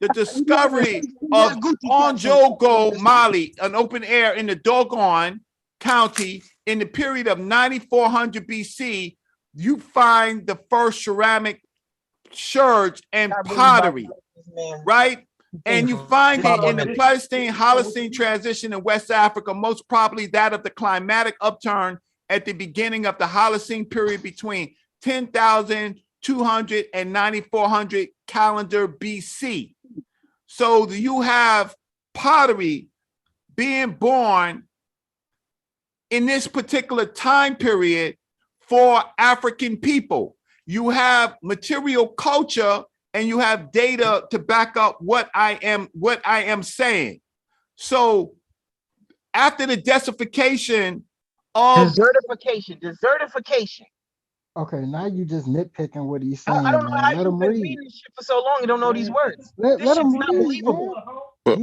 The discovery of Onjogo, Mali, an open air in the Dogon County in the period of 9400 BC, you find the first ceramic sherds and pottery. Right? And you find it in the Pleistocene Holocene transition in West Africa, most probably that of the climatic upturn at the beginning of the Holocene period between 10,200 and 9,400 calendar BC. So you have pottery being born in this particular time period for African people. You have material culture and you have data to back up what I am saying. So after the desertification of desertification. Okay, now you just nitpicking what he's saying. I don't know how Let you've him been read. reading this shit for so long. You don't know these words. Let him read. Unbelievable. But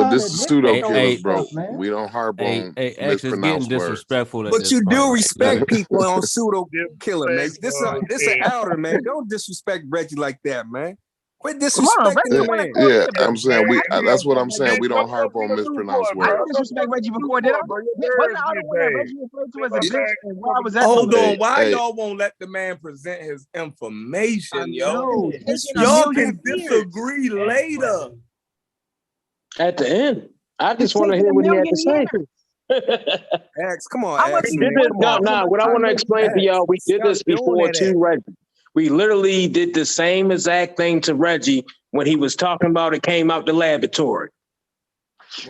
this is pseudo killers, bro. man. We don't harp on X is getting mispronounced words. disrespectful at But this you point. do Like, respect people on This pseudo killer, man. This an yeah. elder, man. Don't disrespect Reggie like that, man. Quit Come on, disrespecting Reggie the the one that man. called me Yeah, a I'm bitch. saying that's what I'm Reggie saying. We don't What's harp up, on Peter mispronounced Newport, I bro? didn't words. disrespect Reggie before, did I? Bro, your Wasn't nerves I the get one that bad. Reggie referred to But as a my bitch bad, and where I brother. was at the Hold moment? on. Why Hey, y'all won't let the man present his I information, yo? know. Hey, Taking a Y'all million can years. disagree later. At the end, I It's just want to taking hear a what he had to million say. years. X, come on, How much X, We is did man. this. one Come No, on, thousand? no. X. What I want to explain to X. y'all, we did Stop this doing before that, to X. Reggie. We literally did the same exact thing to Reggie when he was talking about it came out the laboratory.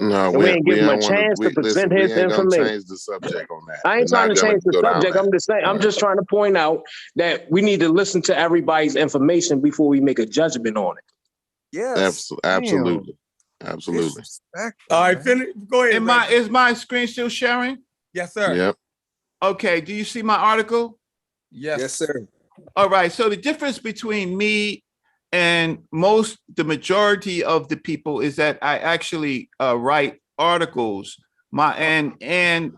no, And we didn't give we him a don't want to. chance to We present listen. We his ain't gonna information. change the subject on that. I We're ain't trying not to gonna change the go down subject. that. I'm just saying, I'm just trying to point out that we need to listen to everybody's information before we make a judgment on it. Yes. Absolutely, absolutely. All right, finish. Go ahead. Is my screen still sharing? Yes, sir. Yep. Okay. Do you see my article? Yes, sir. All right. So the difference between me and the majority of the people is that I actually write articles. I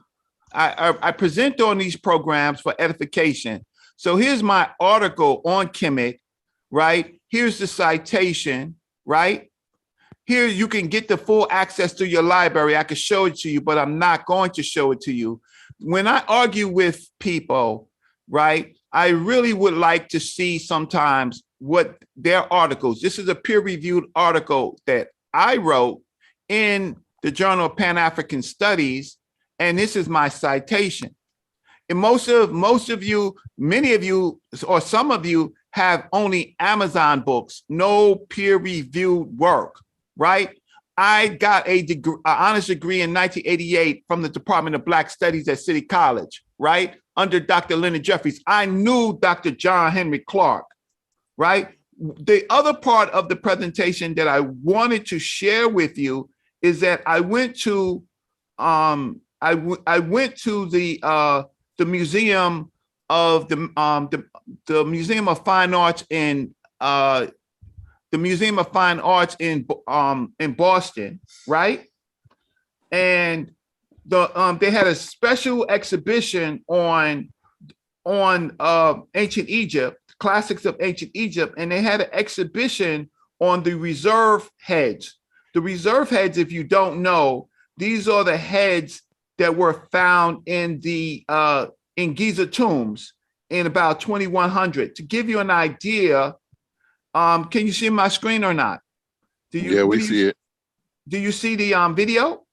present on these programs for edification. So here's my article on Kemet, right? Here's the citation, right? Here you can get the full access to your library. I could show it to you, but I'm not going to show it to you. When I argue with people, right, I really would like to see sometimes what their articles. This is a peer-reviewed article that I wrote in the Journal of Pan-African Studies, and this is my citation. And most of you, many of you, or some of you have only Amazon books, no peer-reviewed work, right? I got an honors degree in 1988 from the Department of Black Studies at City College, right? Under Dr. Leonard Jeffries. I knew Dr. John Henry Clark, right? The other part of the presentation that I wanted to share with you is that I went to the museum of the Museum of Fine Arts in the Museum of Fine Arts in Boston, right? And they had a special exhibition on ancient Egypt, classics of ancient Egypt, and they had an exhibition on the reserve heads. The reserve heads, if you don't know, these are the heads that were found in the in Giza tombs in about 2100. To give you an idea, can you see my screen or not? We see it. Do you see the video?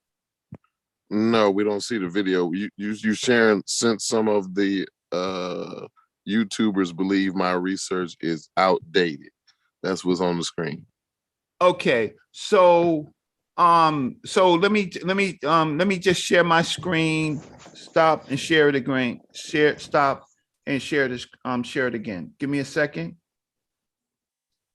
No, we don't see the video. You sharing, since some of the YouTubers believe my research is outdated. That's what's on the screen. Okay, so let me just share my screen. Stop and share it again. Stop and share this. Share it again. Give me a second.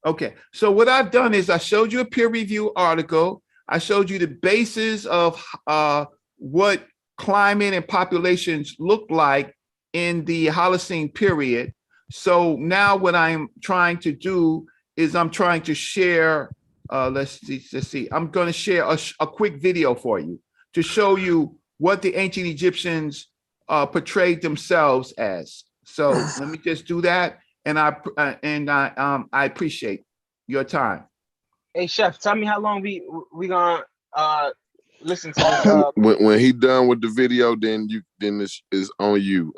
Okay, so what I've done is I showed you a peer review article. I showed you the basis of what climate and populations look like in the Holocene period. So now what I'm trying to do is I'm trying to share, let's see. I'm going to share a quick video for you to show you what the ancient Egyptians portrayed themselves as. So let me just do that. And I appreciate your time. Hey, Chef, tell me how long we gonna listen to this. When he done with the video, then this is on you,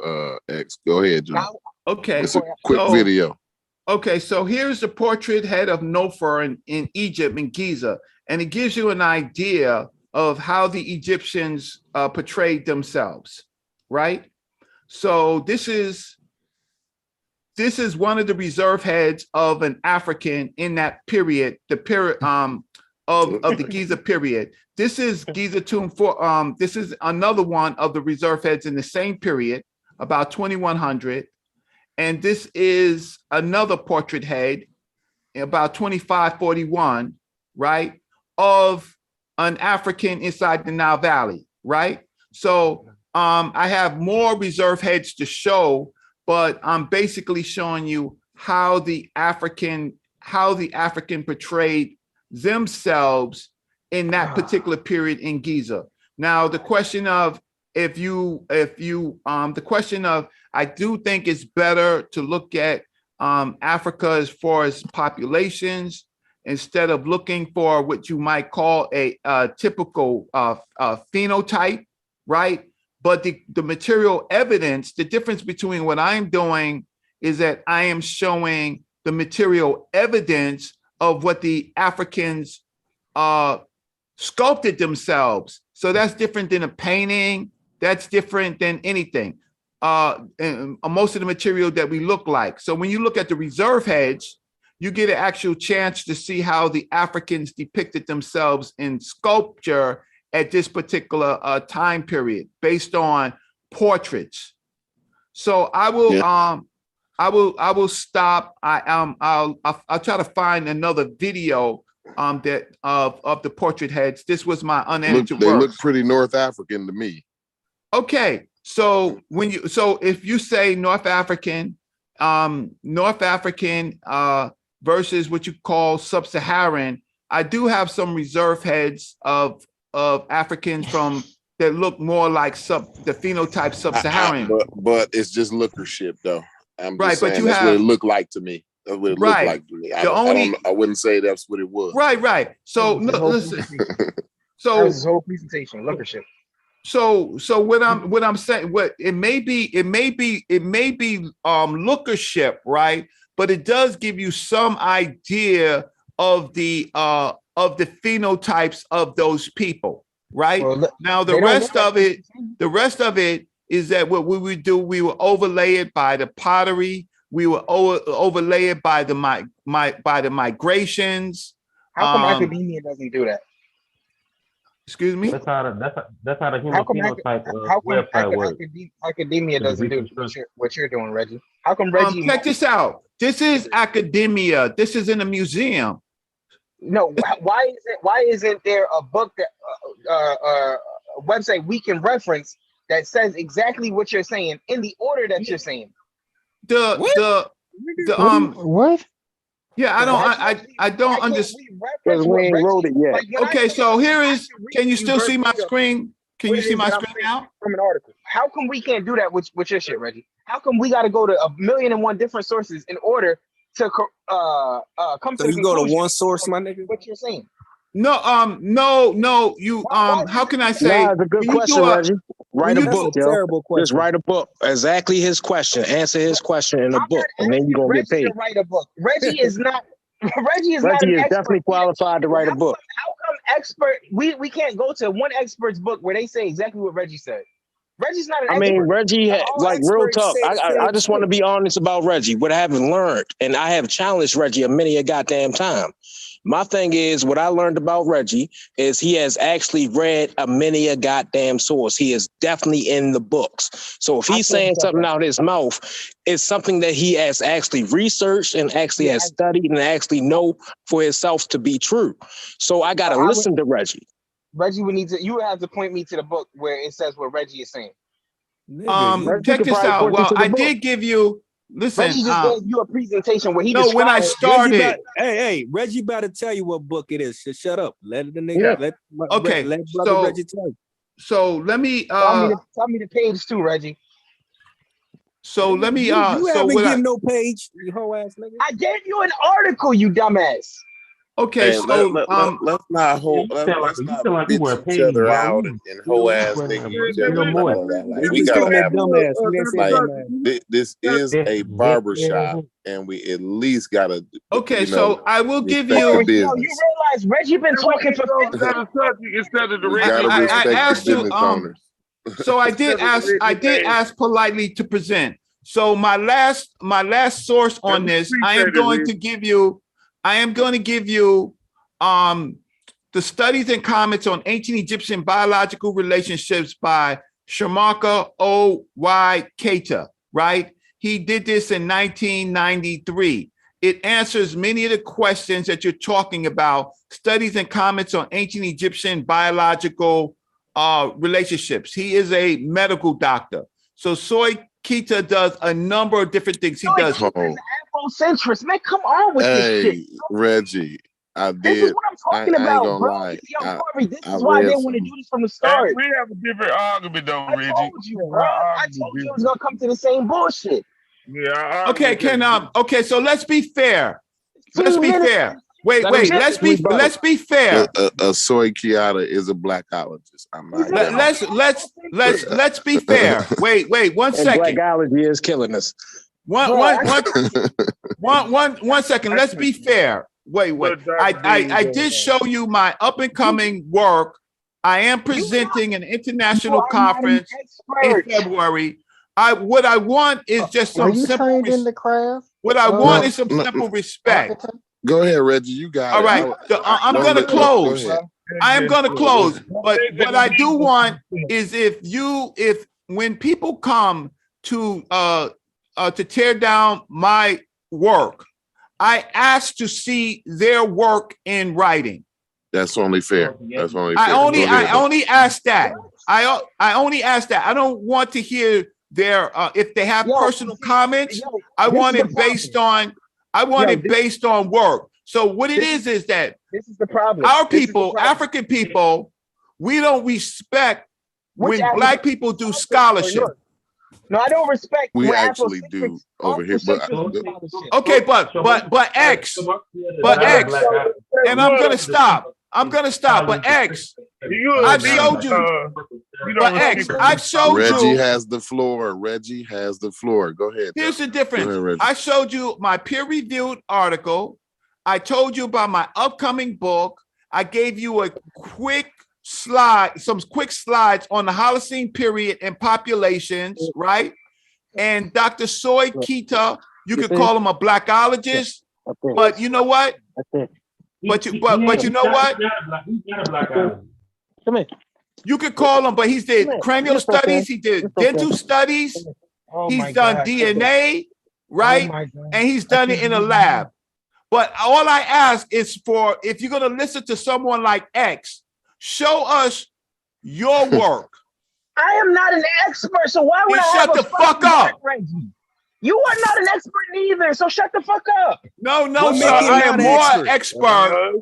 X. Go ahead, John. Okay, it's a quick video. Okay, so here's the portrait head of Nofer in Egypt, in Giza, and it gives you an idea of how the Egyptians portrayed themselves, right? So this is one of the reserve heads of an African in that period, the period of the Giza period. This is Giza tomb for this is another one of the reserve heads in the same period, about 2100. And this is another portrait head, about 2541, right, of an African inside the Nile Valley, right? So I have more reserve heads to show, but I'm basically showing you how the African portrayed themselves in that particular period in Giza. Now, the question of I do think it's better to look at Africa as far as populations instead of looking for what you might call a typical phenotype, right? But the material evidence, the difference between what I'm doing is that I am showing the material evidence of what the Africans sculpted themselves. So that's different than a painting. That's different than anything. And most of the material that we look like. So when you look at the reserve heads, you get an actual chance to see how the Africans depicted themselves in sculpture at this particular time period based on portraits. So I will I will stop. I'll try to find another video that of the portrait heads. This was my unedited work. They look pretty North African to me. Okay, so if you say North African versus what you call Sub-Saharan, I do have some reserve heads of Africans that look more like the phenotype Sub-Saharan. But it's just lookership though. I'm just right, saying, but you that's have what it looked like to me. That's what it looked like to me. I wouldn't say that's what it was. Right. So listen. So that was his whole presentation, lookership. So what I'm saying, it may be lookership, right? But it does give you some idea of the phenotypes of those people, right? Well, now the rest of it is that what we would do, we will overlay it by the pottery, we will overlay it by the migrations. How come academia doesn't do that? Excuse me? That's how the human phenotype website works. Academia doesn't do what you're doing, Reggie. How come Reggie? Check this out. This is academia. This is in a museum. No, why isn't there a book that a website we can reference that says exactly what you're saying in the order that you're saying? What? Yeah, I don't understand. Because we ain't wrote it yet. Okay, so can you still see my screen? Can you see my screen now? From an article. How come we can't do that with your shit, Reggie? How come we got to go to 1,000,001 different sources in order to come to the you go to one source, my nigga? What you're saying? No, no. You how can I say? Nah, it's a good question, Reggie. Write a book, yo. Terrible question. Just write a book. Exactly his question. Answer his question in a book, and then you're gonna get paid. Write a book. Reggie is not. Reggie is definitely qualified to write a book. How come expert? We can't go to one expert's book where they say exactly what Reggie said. Reggie's not an expert. I mean, Reggie, like real talk. I just want to be honest about Reggie. What I haven't learned, and I have challenged Reggie many a goddamn time. My thing is, what I learned about Reggie is he has actually read many a goddamn source. He is definitely in the books. So if he's saying something out of his mouth, it's something that he has actually researched and actually has studied and actually know for himself to be true. So I got to listen to Reggie. Reggie would need to. You would have to point me to the book where it says what Reggie is saying. Check this out. Well, I did give you. Listen, Reggie just gave you a presentation where he. No, when I started. Reggie about to tell you what book it is. So shut up. Let the nigga. Yeah. Let brother Reggie tell you. So let me. Tell me the page too, Reggie. So let me. You haven't given no page, you whole ass nigga. I gave you an article, you dumbass. Okay, hey, so let's not bitch each other out and whole ass nigga each other. We gotta have this is a barbershop, and we at least gotta. Okay, so I will give you. You realize Reggie been talking for instead of the I asked you. So I did ask politely to present. So my last source on this, I am going to give you the studies and comments on ancient Egyptian biological relationships by Shamarka O.Y. Keita, right? He did this in 1993. It answers many of the questions that you're talking about, studies and comments on ancient Egyptian biological relationships. He is a medical doctor. So Keita does a number of different things. He does. Afrocentrist, man, come on with this shit. Reggie, I did. This is what I'm talking I ain't about, gonna bro. lie. Yo, Corey, this I is why I read didn't want to do this from the start. We have a different argument though, I Reggie. told you, bro. I told you it was gonna come to the same bullshit. Yeah. Okay, okay, so let's be fair. Let's be fair. Wait, let's be fair. A soy Kiata is a blackologist. I'm not. Let's be fair. Wait, 1 second. Blackology is killing us. One second. Let's be fair. Wait. I did show you my up and coming work. I am presenting an international conference in February. What I want is just some simple. In the craft? What I want is some simple respect. Go ahead, Reggie. You got all it. Right. I'm going to close. I am going to close. But what I do want is if when people come to tear down my work, I ask to see their work in writing. That's only fair. That's only fair. I only ask that. I only ask that. I don't want to hear their if they have personal comments. I want it based on based on work. So what it is that this is the problem. Our people, African people, we don't respect when Black people do scholarship. No, I don't respect. We actually do over here, but okay, but X, and I'm gonna stop. But X, I've showed you. But X, I've showed you. Reggie has the floor. Reggie has the floor. Go ahead. Here's the difference. I showed you my peer-reviewed article. I told you about my upcoming book. I gave you a quick slide, some quick slides on the Holocene period and populations, right? And Dr. Soy Kita, you could call him a blackologist, but you know what? But you know what? Come here. You could call him, but he did cranial studies, he did dental studies, he's done DNA, right? And he's done it in a lab. But all I ask is for, if you're going to listen to someone like X, show us your work. I am not an expert, so why would I shut the fuck up? You are not an expert neither, so shut the fuck up. No, sir. I am more expert.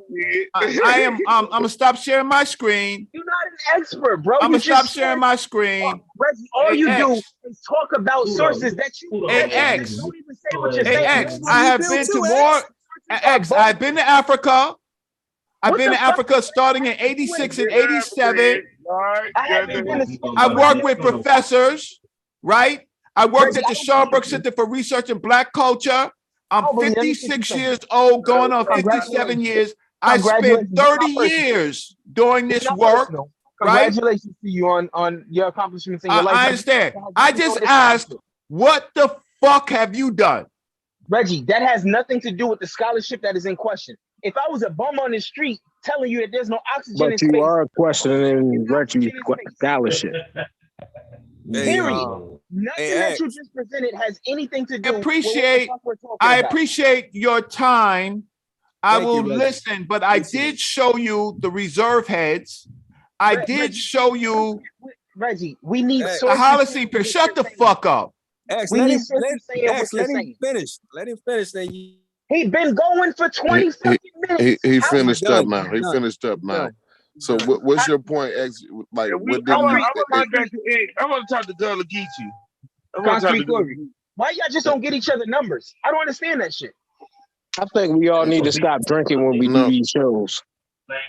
I'm gonna stop sharing my screen. You're not an expert, bro. I'm gonna stop sharing my screen. Reggie, all you do is talk about sources that you don't even say what you're saying. X, I have been to more. X, I've been to Africa. I've been to Africa starting in 86 and 87. I worked with professors, right? I worked at the Schomburg Center for Research in Black Culture. I'm 56 years old, going on 57 years. I spent 30 years doing this work. Congratulations to you on your accomplishments in your life. I understand. I just asked, what the fuck have you done? Reggie, that has nothing to do with the scholarship that is in question. If I was a bum on the street telling you that there's no oxygen in space. But you are questioning Reggie's scholarship. Period. Nothing that you just presented has anything to do I appreciate your time. I will listen, but I did show you the reserve heads. I did show you Reggie, we need the Holocene period. Shut the fuck up. X, let him finish. Let him finish. Then he been going for 20 fucking minutes. He finished up now. He finished up now. So what's your point, X? Like, what did I want to talk to Gullah Geechee. Why y'all just don't get each other numbers? I don't understand that shit. I think we all need to stop drinking when we do these shows.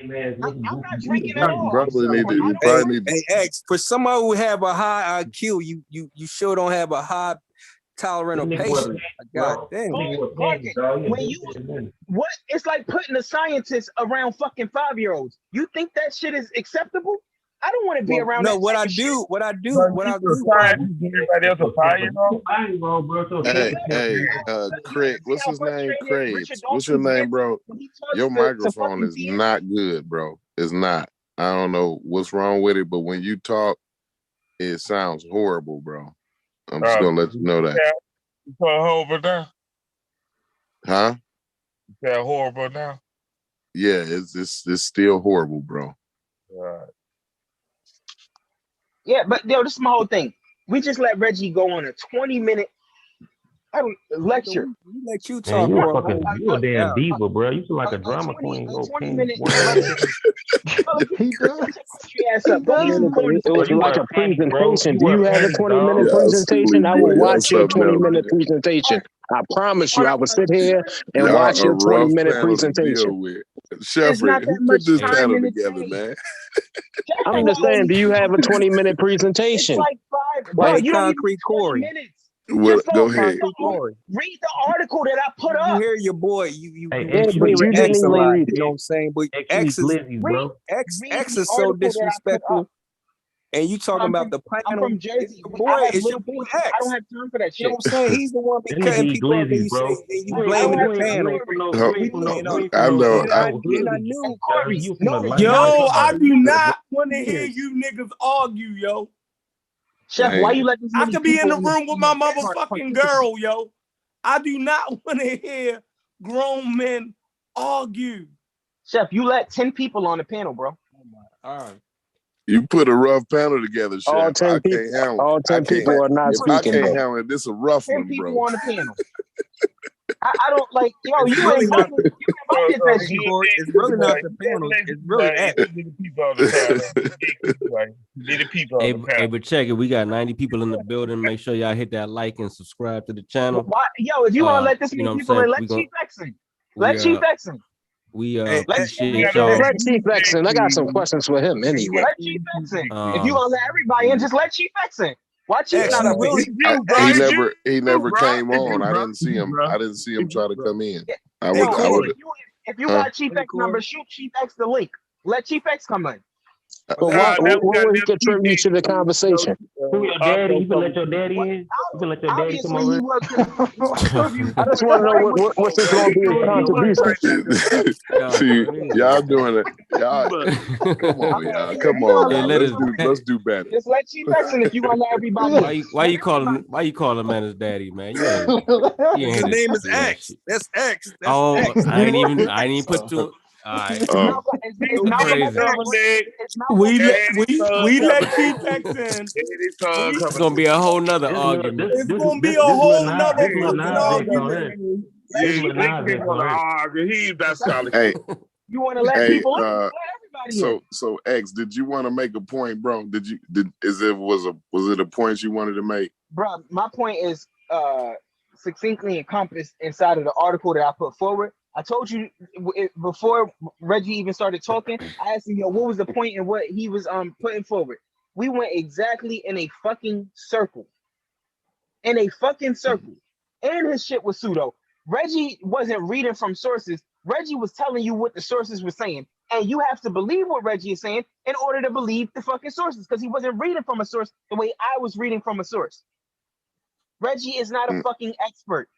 I'm not drinking at all. Hey, X, for someone who have a high IQ, you sure don't have a high tolerant of patience. God damn. What? It's like putting a scientist around fucking 5-year-olds. You think that shit is acceptable? I don't want to be around. No, that what I do. Everybody else a 5-year-old. Hey, Craig. What's his name? Craig. What's your name, bro? Your microphone is not good, bro. It's not. I don't know what's wrong with it, but when you talk, it sounds horrible, bro. I'm just gonna let you know that. You sound horrible now? Huh? You sound horrible now? Yeah, it's still horrible, bro. Right. Yeah, but yo, this is my whole thing. We just let Reggie go on a 20-minute I don't lecture. We let you Man, talk you a for a fucking, whole you a damn hour. diva, bro. You feel like a 20 drama queen. Go pin minute one. lecture. He does. Your ass up. He Go get does. some corn. It Bro, was you like wear a panties, bro. presentation. You Do wear you have a panties, 20-minute dog. Y'all silly, presentation? I will man. Y'all watch your something else, 20-minute man. presentation. I promise you, I will sit here and Y'all watch a your rough 20-minute panel to presentation. deal with. There's not Sheffrey, that who put much this Hey, time panel in the together, day. man? I'm just saying, do you have a 20-minute It's presentation? like 5, bro. Like, You don't even Concrete need 20 Corey. minutes. Well, Just go go ahead. Concrete Corey. read the article that I put You up. hear your boy. You hey, yeah, X, you but need you with didn't X a even lot. read You know what I'm saying? But X, you need X is glizzies, bro. Read X the is so article that I put up. disrespectful. And you talking I'm about from, the I'm panel? from Jersey. Your I boy have is your little boy voices. I don't X. have time for that You know shit. what I'm saying? He's the one be This nigga cutting eat people up, and glizzies, you bro. say, and you I blaming don't the have time panel. for it. Oh, We live. I know. And I knew. Corey, You no, from it's Atlanta. not. Yo, I do not Yes. want to hear you niggas argue, yo. Chef, why you Man. let this I many could be in people the in the room with my motherfucking participate? girl, yo. I do not want to hear grown men argue. Chef, you let 10 people on the panel, bro. All right. You put a rough panel together, all Chef. 10 I people, can't handle it. all 10 people are not If I speaking, can't though. handle it, this a rough 10 one, people bro. on the panel. I don't like, yo, It's you really not. invited that shit. Corey, it's really not the panel. It's really X. Hey, but check it. We got 90 people in the building. Make sure y'all hit that like and subscribe to the channel. Why, yo, if you want to let this You know many what I'm people saying? in, let Chief X in. Let Chief X in. We Hey, appreciate Hey, y'all. let Chief X in. I got some questions for him anyway. Let Chief X in. If you want to let everybody in, just let Chief X in. Why Chief X, not you up here? really, He never bro. came It's on. you, I bro. didn't see him. Bro. I didn't see him try to come in. I Hey, would. I Corey. would. If you Huh? got Chief X number, shoot Chief X the link. Let Chief X come in. But what will he contribute to the conversation? Who your daddy? You can let your daddy in? You can let your daddy come Obviously, over? he was. I just want to know what's going to be his contribution. See, y'all doing it. Y'all, come on, y'all. Come on, Hey, man. Let's do better. Just let Chief X in if you want to let everybody in. Why you calling man his daddy, man? You ain't His hit name is do that X. shit. That's X. That's Oh, X. I ain't even put two. All right. It's Malcolm X. It's Malcolm We X. let Chief X in. It's gonna be a whole nother argument. It's gonna be a whole nother fucking argument. This little Nas X on here. Hey, You want to let hey, people in? Let everybody in. so X, did you want to make a point, bro? Was it a point you wanted to make? Bro, my point is succinctly encompassed inside of the article that I put forward. I told you before Reggie even started talking, I asked him, yo, what was the point in what he was putting forward? We went exactly in a fucking circle. In a fucking circle. And his shit was pseudo. Reggie wasn't reading from sources. Reggie was telling you what the sources were saying. And you have to believe what Reggie is saying in order to believe the fucking sources, because he wasn't reading from a source the way I was reading from a source. Reggie is not a fucking expert.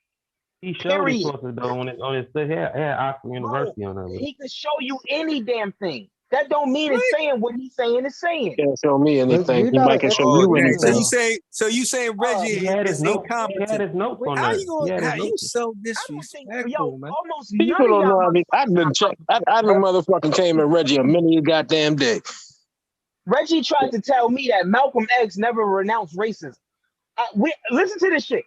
He showed his sources though on his he had Oxford University on there. He could show you any damn thing. That don't mean it's saying what he's saying is saying. Can't show me anything. You're He not might an can show you expert. anything. So you saying Reggie He had his is notes. He had incompetent? his notes on How there. you gonna? How you so disrespectful, man? Almost People none of don't know. y'all. I mean, I done check. I done motherfucking came in Reggie a minute goddamn day. Reggie tried to tell me that Malcolm X never renounced racism. Listen to this shit.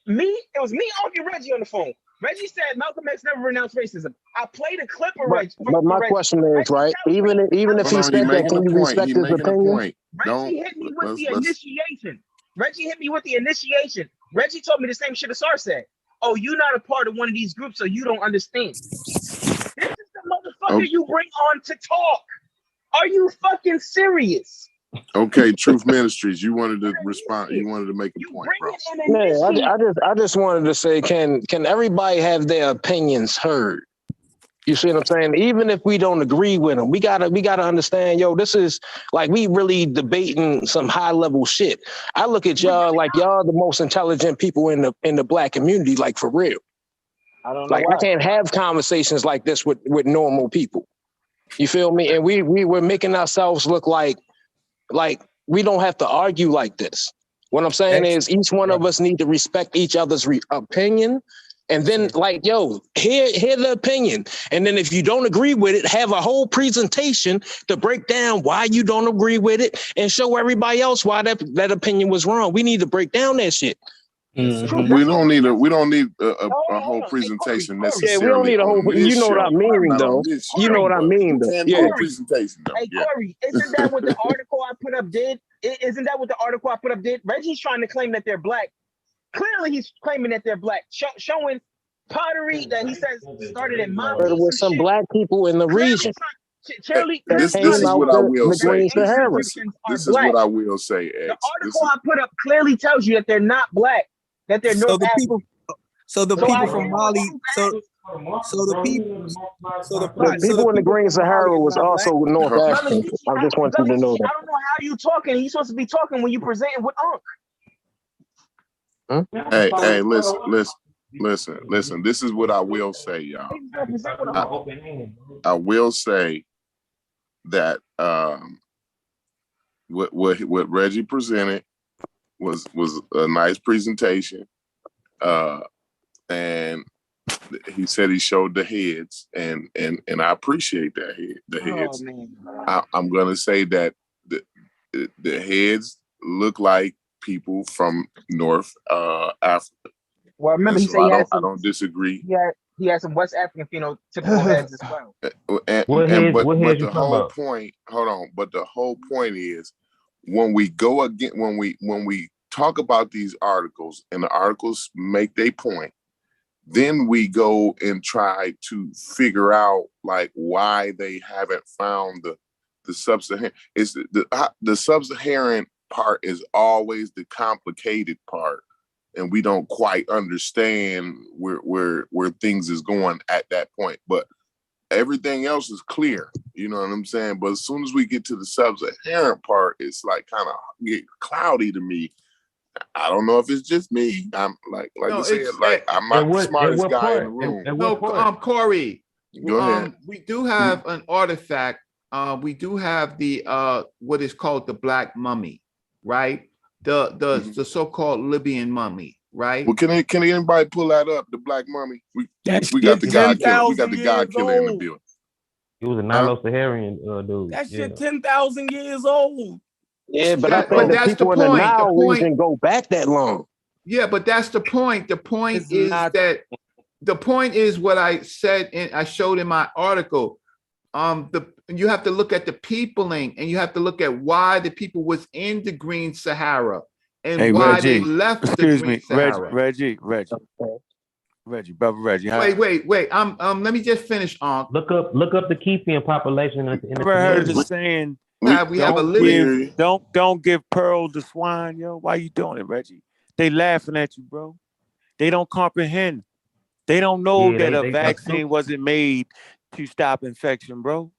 It was me arguing Reggie on the phone. Reggie said Malcolm X never renounced racism. I played a clip of Reggie. But my question is, right? Even if he said that, can you respect his opinion? Reggie hit me with the initiation. Reggie hit me with the initiation. Reggie told me the same shit as Sar said. Oh, you're not a part of one of these groups, so you don't understand. This is the motherfucker you bring on to talk. Are you fucking serious? Okay, Truth Ministries, you wanted to respond. You wanted to make a point, bro. Man, I just wanted to say, can everybody have their opinions heard? You see what I'm saying? Even if we don't agree with them, we gotta understand, yo, this is like we really debating some high level shit. I look at y'all like y'all the most intelligent people in the black community, like for real. I don't know like why. I can't have conversations like this with normal people. You feel me? And we were making ourselves look like we don't have to argue like this. What I'm saying is each one of us need to respect each other's opinion. And then like, yo, hear the opinion. And then if you don't agree with it, have a whole presentation to break down why you don't agree with it and show everybody else why that opinion was wrong. We need to break down that shit. We don't need a whole presentation necessarily. Yeah, we don't need a whole. You know what I mean, though. You know what I mean, though. Can Yeah. do a presentation though. Hey, Yeah. Corey, isn't that what the article I put up did? Isn't that what the article I put up did? Reggie's trying to claim that they're black. Clearly, he's claiming that they're black, showing pottery that he says started in Mali. There was some black people in the region. This is what I will say. This is what I will say. The article I put up clearly tells you that they're not black, that they're North African. So the people from Mali, the people in the Green Sahara was also North African. I just want you to know that. I don't know how you talking. He's supposed to be talking when you presenting with Unc. Hey, listen. This is what I will say, y'all. I will say that what Reggie presented was a nice presentation, and he said he showed the heads, and I appreciate that the heads. I'm gonna say that the heads look like people from North Africa. Well, remember he so said I don't disagree. He had some West African phenotypical heads as well. But the whole point, hold on. But the whole point is when we go again, when we talk about these articles and the articles make their point, then we go and try to figure out like why they haven't found the Sub-Saharan. It's the Sub-Saharan part is always the complicated part, and we don't quite understand where things is going at that point. But everything else is clear, you know what I'm saying? But as soon as we get to the Sub-Saharan part, it's like kind of get cloudy to me. I don't know if it's just me. I'm like I said, like I'm not the smartest guy in the room. No, Corey. Go ahead. We do have an artifact. We do have the what is called the Black Mummy, right? The so-called Libyan mummy, right? Well, can anybody pull that up? The Black Mummy. We got the God killer. We got the God killer in the building. It was a Nilo-Saharan dude. That shit 10,000 years old. Yeah, but I think the people in the Nile region go back that long. Yeah, but that's the point. The point is that the point is what I said and I showed in my article. You have to look at the peopling, and you have to look at why the people was in the Green Sahara and why Reggie, they left the Green Sahara. Reggie, brother Reggie. Wait. Let me just finish. Look up the Keithian population in the heard the saying. We have a living. Don't give Pearl the swine, yo. Why you doing it, Reggie? They laughing at you, bro. They don't comprehend. They don't know that a vaccine wasn't made to stop infection, bro.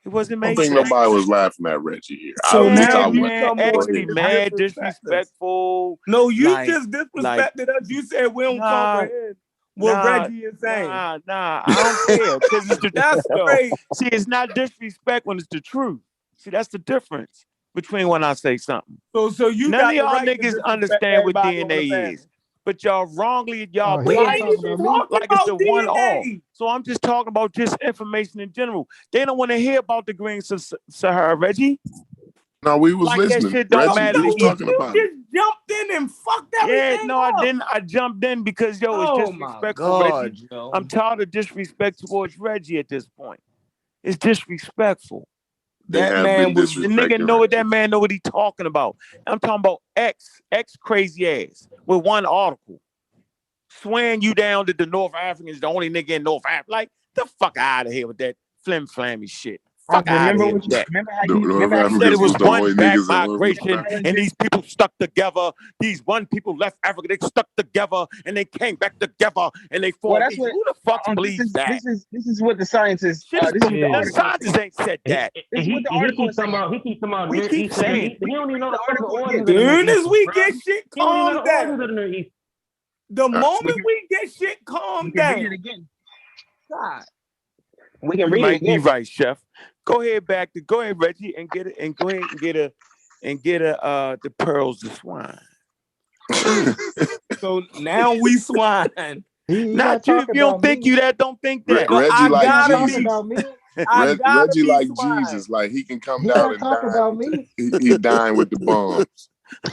It wasn't made. I don't think nobody was laughing at Reggie here. So now you actually mad, disrespectful. No, you just disrespected us. You said we don't comprehend what Reggie is saying. Nah, I don't care because it's the That's truth. great. See, it's not disrespect when it's the truth. See, that's the difference between when I say something. So you none got of y'all right niggas understand what DNA is, but y'all wrongly y'all like it's the DNA. One all. So I'm just talking about just information in general. They don't want to hear about the Green Sahara, Reggie. No, we was listening. That shit don't matter. You talking about just jumped in and fucked everything. Yeah, no, I didn't. I jumped in because it's disrespectful, Reggie. I'm tired of disrespect towards Reggie at this point. It's disrespectful. That man was the nigga know what that man know what he talking about. I'm talking about X crazy ass with one article swearing you down that the North Africans the only nigga in North Africa. Like the fuck out of here with that flim flammy shit. Fuck out of here with that. Remember how you said it was one back migration and these people stuck together. These one people left Africa, they stuck together and they came back together and they formed. Well, who the fuck believes that? This is what the scientists. The scientists ain't said that. He keeps talking about. We keep saying he don't even know the article. Soon as we get shit calmed down. The moment we get shit calmed down. Read it again. God. We can read it again. You're right, Chef. Go ahead, Reggie, and get it, and go ahead and get the pearls of swine. So now we swine. Not you. If you don't think you that, don't think that. Reggie like Jesus. About me. Reggie like Jesus. Like he can come down and talk dine. about me. He dine with the bombs.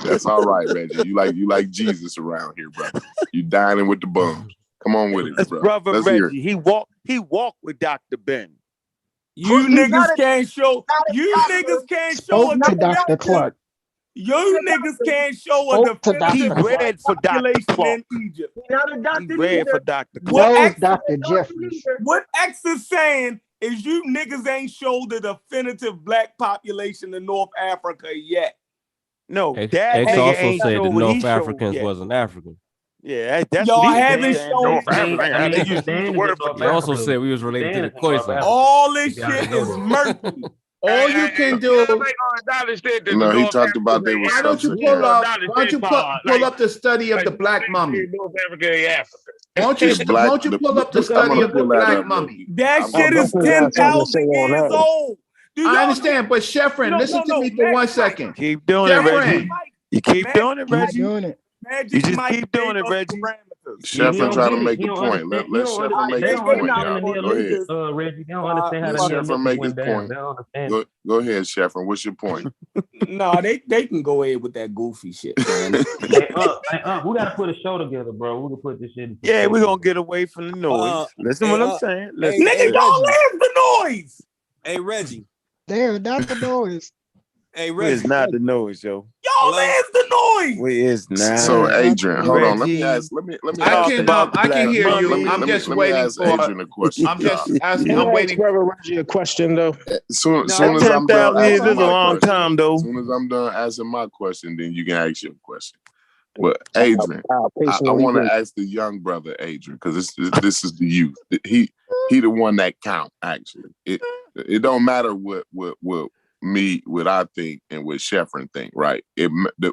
That's all right, Reggie. You like Jesus around here, brother. You dining with the bums. Come on with it, That's bro. brother Let's Reggie. hear it. He walked with Dr. Ben. You niggas can't show. You niggas can't show Spoke a to Dr. definitive. Clark. You niggas can't show a Spoke to He definitive Dr. Clark. read for Dr. population Clark. in Egypt. Not a He doctor read either. for Dr. What Clark. Knows X, Dr. Jeffries. what X is saying is you niggas ain't showed the definitive black population in North Africa yet. No, X that nigga also ain't said showed the what he North showed Africans yet. wasn't African. Yeah, that's Y'all what he haven't was saying. shown. North Africa. How they use the word for He also said we was related to the Khoisan. All this shit is murky. All you can do. They gonna acknowledge that the No, he North talked about they Africa were Why don't you Sub-Saharan. pull up? Why don't you pull up the study of the black mummy? North Africa ain't Africa. Won't you pull up the I'm study gonna of the pull that black up, mummy? Reggie. That I'm shit gonna is pull that up. 10,000 years old. Do I y'all understand, but Sheffrin, listen to me for 1 second. Keep doing it, Reggie. Sheffrin, You keep doing it, Keep Reggie. doing it. You just keep doing it, Reggie. Sheffrin trying to make a point. Let Sheffrin make his point, y'all. Go ahead. Reggie, they don't understand how Let the Sheffrin Neolithic make his went down. point. They don't understand. Go ahead, Sheffrin. What's your point? No, they can go ahead with that goofy shit, man. Hey, we gotta put a show together, bro. We can put this shit. Yeah, we're gonna get away from the noise. Listen what I'm saying. Listen. Nigga, y'all live the noise. Hey, Reggie. There, not the noise. Hey, Where is Reggie. not the noise, yo? Y'all live the noise. Where is not? So Adrian, hold on. Let me Reggie, I can hear you. I'm just waiting ask for. Adrian a question. I'm just asking. You I'm ask waiting. Brother Reggie a question though. Soon as That's I'm done 10,000 years asking is a my long question, time, though. as soon as I'm done asking my question, then you can ask your question. Well, Adrian, I want to ask the young brother Adrian, because this is the youth. He the one that count. Actually, it don't matter what I think and what Sheffrin think, right?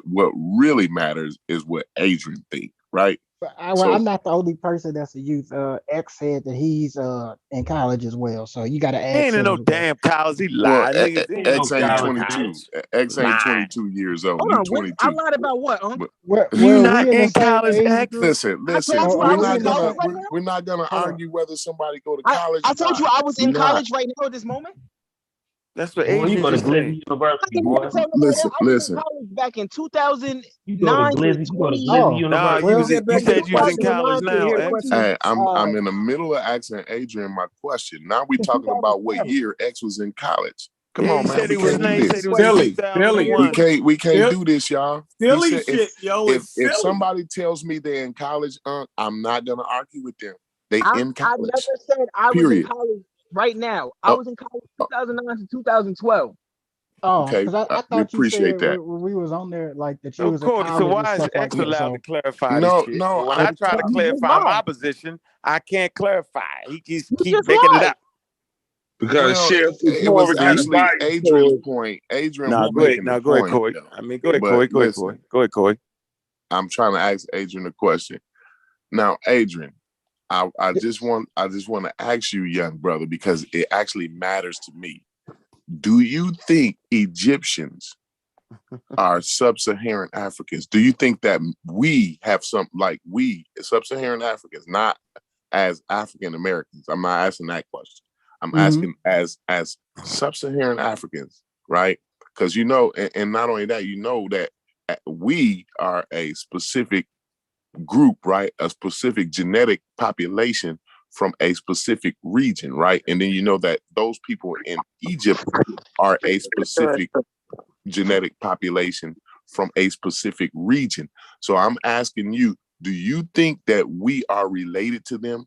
What really matters is what Adrian think, right? I'm not the only person that's a youth. X said that he's in college as well, so you got to ask. He ain't in no damn college. He lied. X ain't 22. X ain't 22 years old. Hold You on, 22. I lied about what? You not in college, X? Listen. I told you I was in college right now. We're not gonna argue whether somebody go to college. I told you I was in college right now at this moment. That's what Boy, you Adrian go to just Glizzy said. University, boy. I was in college back in 2009 You go to Glizzy University. Nah, you said you was in college now, X. Hey, I'm in the middle of asking Adrian my question. Now we talking about what year X was in college. Come on, man. We can't do this. We can't do this, y'all. Silly He said shit, yo. if somebody tells me they're in college, I'm not gonna argue with them. They in college. I never said I was in college right now. I was in college 2009 to 2012. Oh, okay. because I We thought you appreciate said that. when we was on there, like that you Of was in course. college So and why is stuff like X that. allowed So, to clarify No, this shit? no, But when I try to clarify my position, I can't clarify. He just keep making it up. Because Chef it was actually Adrian's point. Adrian was making the go ahead, point. Corey. I mean, go ahead, Corey. Go ahead, Corey. I'm trying to ask Adrian a question. Now, Adrian, I just want to ask you, young brother, because it actually matters to me. Do you think Egyptians are Sub-Saharan Africans? Do you think that we have we Sub-Saharan Africans, not as African Americans? I'm not asking that question. I'm asking as Sub-Saharan Africans, right? Because and not only that, that we are a specific group, right? A specific genetic population from a specific region, right? And then that those people in Egypt are a specific genetic population from a specific region. So I'm asking you, do you think that we are related to them?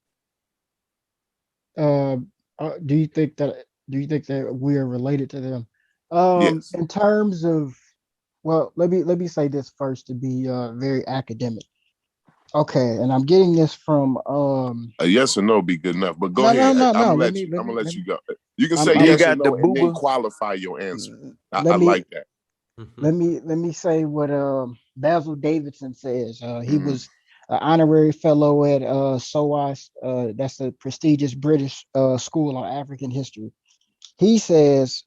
do you think that we are related to them? Yes. In terms of, well, let me say this first to be very academic. Okay, and I'm getting this from a yes or no be good enough, but go ahead. I'm gonna let you go. You can say yes or no and then qualify your answer. I like that. Let me say what Basil Davidson says. He was an honorary fellow at SOAS. That's a prestigious British school on African history. He says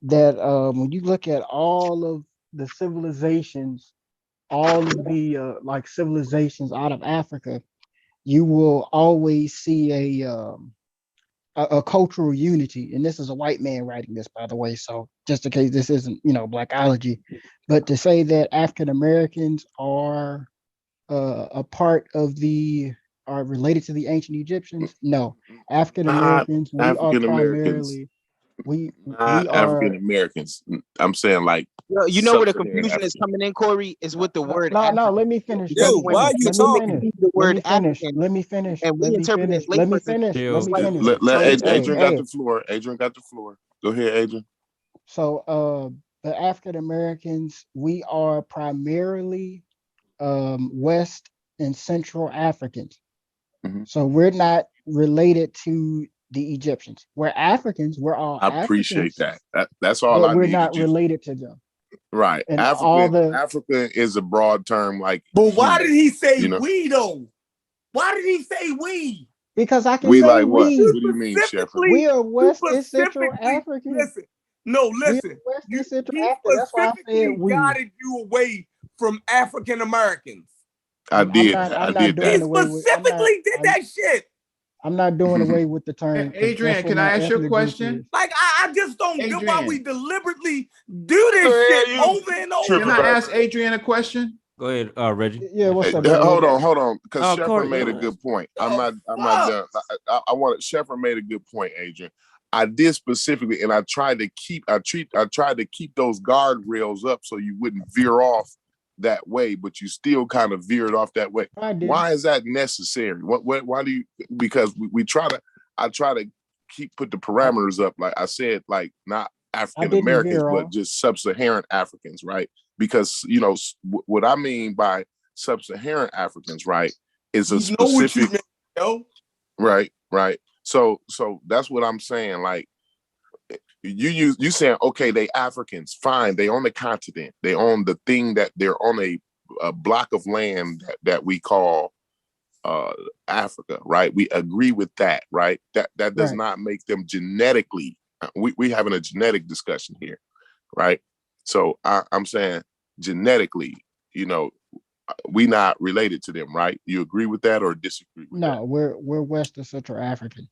that when you look at all of the civilizations, all of the civilizations out of Africa, you will always see a cultural unity. And this is a white man writing this, by the way. So just in case this isn't, blackology, but to say that African Americans are a part of are related to the ancient Egyptians, no. African Americans, we are primarily we are African Americans. I'm saying like you know where the confusion is coming in, Corey, is with the word. No, let me finish. Dude, why are you talking? The word Let me finish. And we interpret it. Let me finish. Let Adrian got the floor. Adrian got the floor. Go ahead, Adrian. So the African Americans, we are primarily West and Central Africans. So we're not related to the Egyptians. We're Africans. We're all I appreciate Africans, that's all but I we're need. not related to them. Right. And Africa is a broad term, like. But why did he say we though? Why did he say we? Because I can we say like what? we. What do you mean, Shepard? We are West and Central African. Listen. West and Central Africa. That's why I said we. Guided you away from African Americans. I did that. He specifically did that shit. I'm not doing away with the term. Adrian, can I ask you a question? Like, I just don't get why we deliberately do this shit over and over. Can I ask Adrian a question? Go ahead, Reggie. Yeah, what's up? Hold on, because Shepard made a good point. I'm not done. Shepard made a good point, Adrian. I did specifically, and I tried to keep those guardrails up so you wouldn't veer off that way, but you still kind of veered off that way. Why is that necessary? Why do you? Because I try to put the parameters up, like I said, like not African Americans, but just Sub-Saharan Africans, right? Because what I mean by Sub-Saharan Africans, right, is a specific, right. So that's what I'm saying. Like you saying, okay, they Africans, fine. They on the continent. They own the thing that they're on a block of land that we call Africa, right? We agree with that, right? That does not make them genetically. We having a genetic discussion here, right? So I'm saying genetically, we not related to them, right? You agree with that or disagree with that? No, we're West and Central African.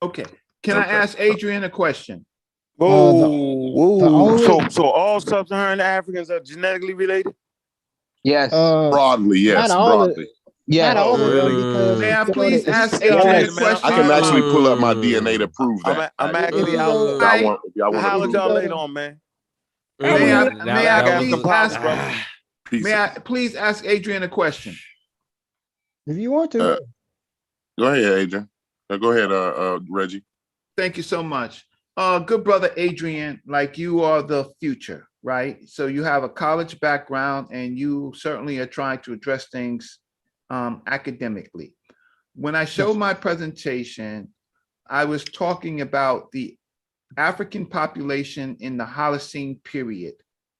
Okay. Can I ask Adrian a question? So all Sub-Saharan Africans are genetically related? Yes. Broadly, yes. Broadly. Not all of them, because may I please ask Adrian a question? I can actually pull up my DNA to prove that. I'm actually out. How would y'all later on, man? May I please ask Adrian a question? If you want to. Go ahead, Adrian. Go ahead, Reggie. Thank you so much. Good brother Adrian, like you are the future, right? So you have a college background and you certainly are trying to address things academically. When I showed my presentation, I was talking about the African population in the Holocene period,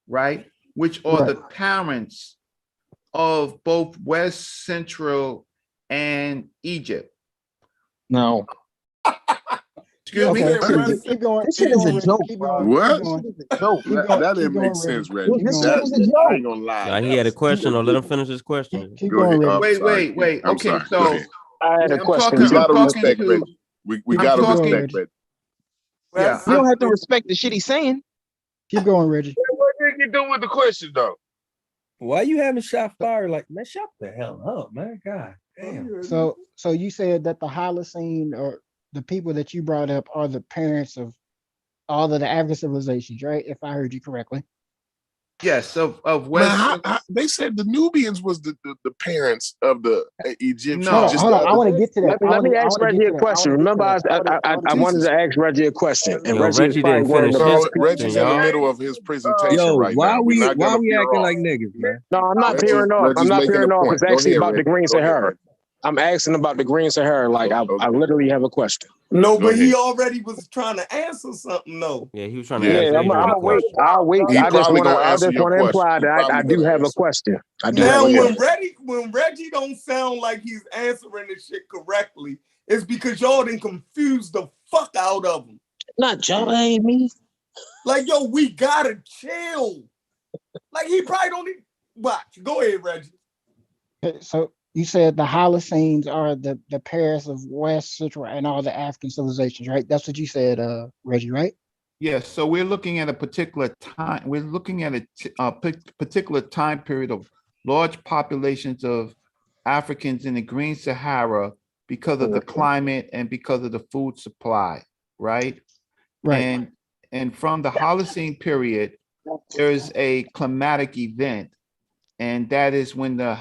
right? Which are the parents of both West, Central, and Egypt. No. Excuse me? Keep going. This shit is a joke. What? That didn't make sense, Reggie. I ain't gonna lie. He had a question, or let him finish his question. Keep going, Reggie. Wait. Okay, so I had a question. We gotta respect Reggie. We gotta respect Reggie. Yeah, you don't have to respect the shit he's saying. Keep going, Reggie. What did you do with the question, though? Why you having shot fire? Like, man, shut the hell up, man. God damn. So you said that the Holocene, or the people that you brought up, are the parents of all of the African civilizations, right? If I heard you correctly. Yes, of West. They said the Nubians was the parents of the Egyptians. No, hold on. I want to get to that. Let me ask Reggie a question. Remember, I wanted to ask Reggie a question, and Reggie didn't finish. Reggie's in the middle of his presentation right now. Why we acting like niggas, man? No, I'm not peering off. I'm not peering off. It's actually about the Green Sahara. I'm asking about the Green Sahara. Like, I literally have a question. No, but he already was trying to answer something, though. Yeah, he was trying to answer. I'm gonna wait. I'll wait. I just want to imply that I do have a question. Now, when Reggie don't sound like he's answering this shit correctly, it's because y'all done confused the fuck out of him. Not y'all, ain't me. Like, yo, we gotta chill. Like, he probably don't need. Watch. Go ahead, Reggie. you said the Holocene are the pairs of West, Central, and all the African civilizations, right? That's what you said, Reggie, right? Yes, so we're looking at a particular time. We're looking at a particular time period of large populations of Africans in the Green Sahara because of the climate and because of the food supply, right? Right. And from the Holocene period, there is a climatic event, and that is when the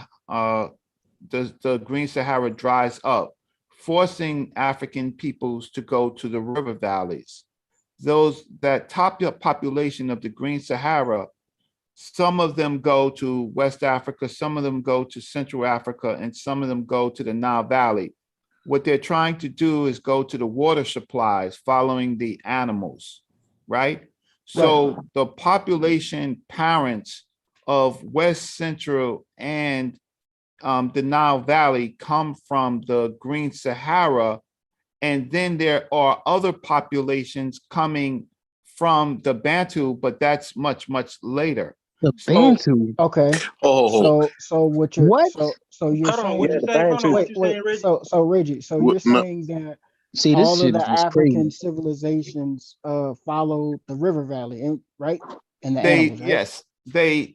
Green Sahara dries up, forcing African peoples to go to the river valleys. That top population of the Green Sahara, some of them go to West Africa, some of them go to Central Africa, and some of them go to the Nile Valley. What they're trying to do is go to the water supplies following the animals, right? So the population parents of West Central and the Nile Valley come from the Green Sahara. And then there are other populations coming from the Bantu, but that's much, much later. The Bantu. Okay. Oh. So what you're What? so you're Hold on, saying what you say? Hold on, what you saying, Reggie? so Reggie, so you're saying that See, this all of shit the is African crazy. civilizations follow the river valley, right? And the animals, right? Yes,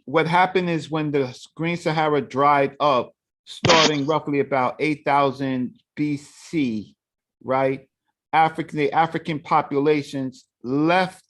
what happened is when the Green Sahara dried up, starting roughly about 8,000 BC, right? The African populations left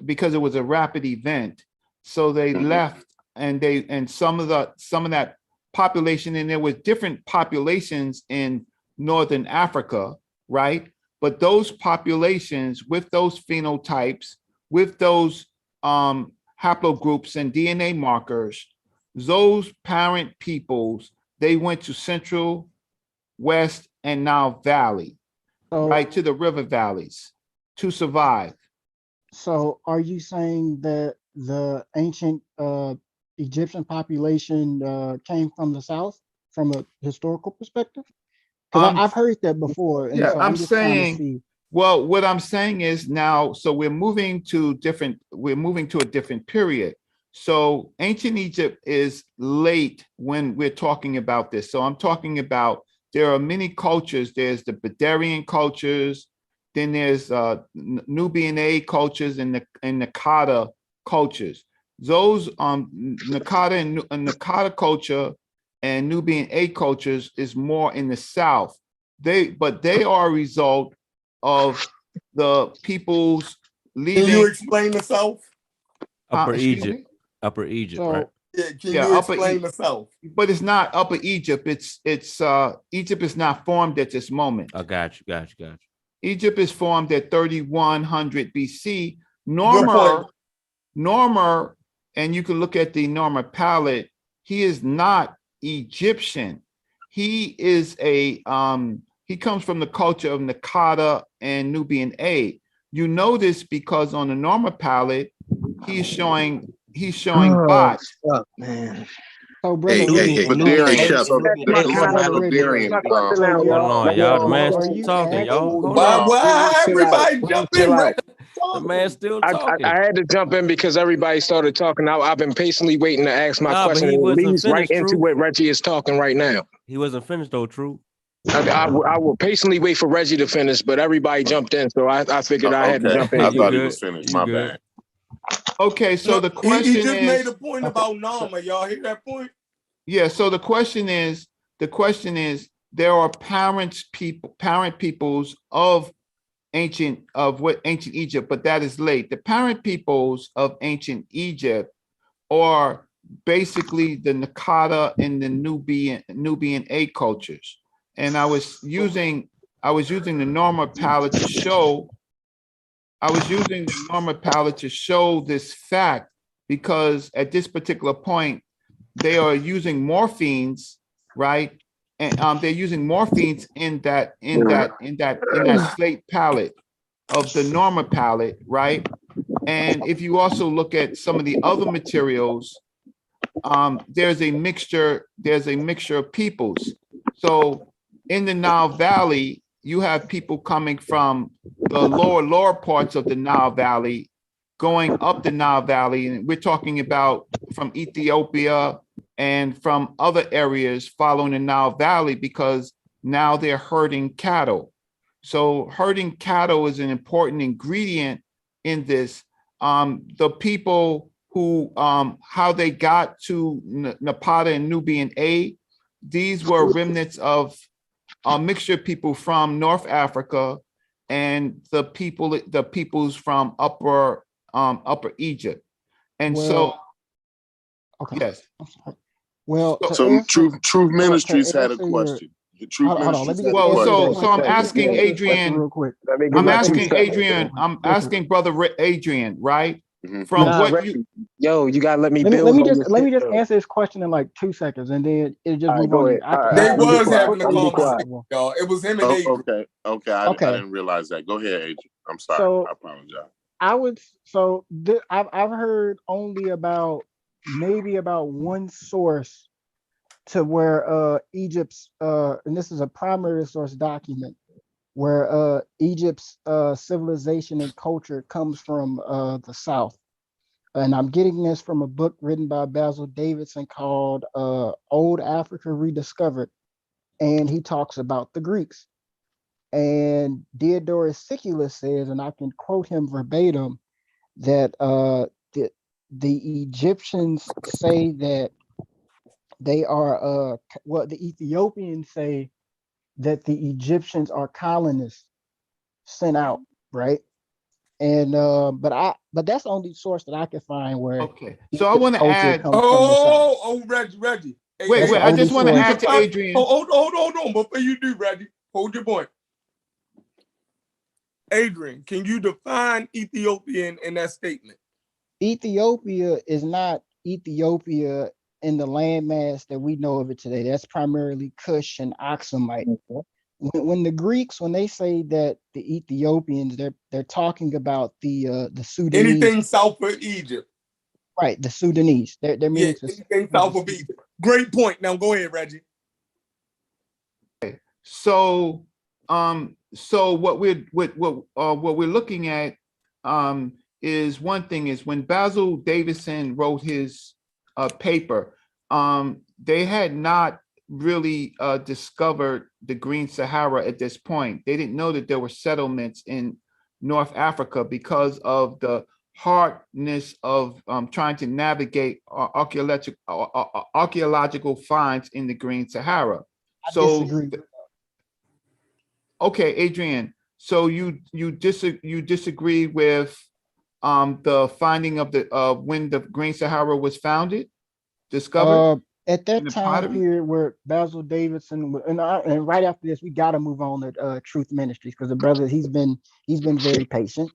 because it was a rapid event. So they left, and some of that population, and there was different populations in Northern Africa, right? But those populations with those phenotypes, with those haplogroups and DNA markers, those parent peoples, they went to Central, West, and Nile Valley, right to the river valleys to survive. So are you saying that the ancient Egyptian population came from the South from a historical perspective? Because I've heard that before. And Yeah, so I'm just trying to saying, see. well, what I'm saying is now, so we're moving to a different period. So ancient Egypt is late when we're talking about this. So I'm talking about, there are many cultures. There's the Badarian cultures, then there's Nubian A cultures and Nakada cultures. Those Nakada and Nakada culture and Nubian A cultures is more in the south. They are a result of the people's leaving. Can you explain the South? Upper Egypt, so, right? Yeah, can you explain the South? But it's not Upper Egypt. It's Egypt is not formed at this moment. I got you. Egypt is formed at 3100 BC. Normer, and you can look at the Normer palette. He is not Egyptian. He is he comes from the culture of Nakada and Nubian A. You know this because on the Normer palette, he's showing Bot. Fuck, man. So, brother, Hey, Badarian, Hold on, y'all. The man's still talking, y'all. Hold on. Why everybody jump in? The man's still talking. I had to jump in because everybody started talking. I've been patiently waiting to ask my question. But he wasn't leads finished, right into what Reggie is talking right now. He wasn't finished though, True. I will patiently wait for Reggie to finish, but everybody jumped in, so I figured I had to jump in. I thought he was finished. My bad. Okay, so the question he just is, made a point about Norma. Y'all hear that point? Yeah. So the question is, there are parent peoples of ancient Egypt, but that is late. The parent peoples of ancient Egypt are basically the Nakada and the Nubian A cultures. And I was using the Normer palette to show. This fact because at this particular point, they are using morphines, right? And they're using morphines in that slate palette of the Norma palette, right? And if you also look at some of the other materials, there's a mixture of peoples. So in the Nile Valley, you have people coming from the lower parts of the Nile Valley, going up the Nile Valley, and we're talking about from Ethiopia and from other areas following the Nile Valley, because now they're herding cattle. So herding cattle is an important ingredient in this. The people who, how they got to Napata and Nubian A, these were remnants of a mixture of people from North Africa and the peoples from Upper Egypt. And so, okay. yes. Well, so Truth Ministries had a question. Hold on, let me just well, so I'm asking Adrian real quick. I'm asking Adrian, I'm asking brother Adrian, right? From what you you gotta let me let build. me just answer this question in like 2 seconds, and then it just move on. They was having a conversation, y'all. It was him and Adrian. Okay. I didn't realize that. Go ahead, Adrian. I'm sorry. So, I apologize. I've heard only about maybe about one source to where Egypt's and this is a primary source document where Egypt's civilization and culture comes from the South. And I'm getting this from a book written by Basil Davidson called Old Africa Rediscovered. And he talks about the Greeks. And Diodorus Siculus says, and I can quote him verbatim, that the Egyptians say that they are, the Ethiopians say that the Egyptians are colonists sent out, right? And but that's the only source that I can find where. Okay, so I want to add. Reggie. Wait, I just want to add to Adrian. Hold on. Before you do, Reggie, hold your point. Adrian, can you define Ethiopian in that statement? Ethiopia is not Ethiopia in the landmass that we know of it today. That's primarily Kush and Aksumite. When the Greeks, when they say that the Ethiopians, they're talking about the Sudanese. Anything south of Egypt. Right, the Sudanese. They're meaning anything south of Egypt. Great point. Now go ahead, Reggie. Okay. So what we're looking at is one thing is when Basil Davidson wrote his paper, they had not really discovered the Green Sahara at this point. They didn't know that there were settlements in North Africa because of the hardness of trying to navigate archaeological finds in the Green Sahara. Okay, Adrian. So you disagree with the finding of when the Green Sahara was discovered? At that time period where Basil Davidson and right after this, we got to move on to Truth Ministries because the brother he's been very patient.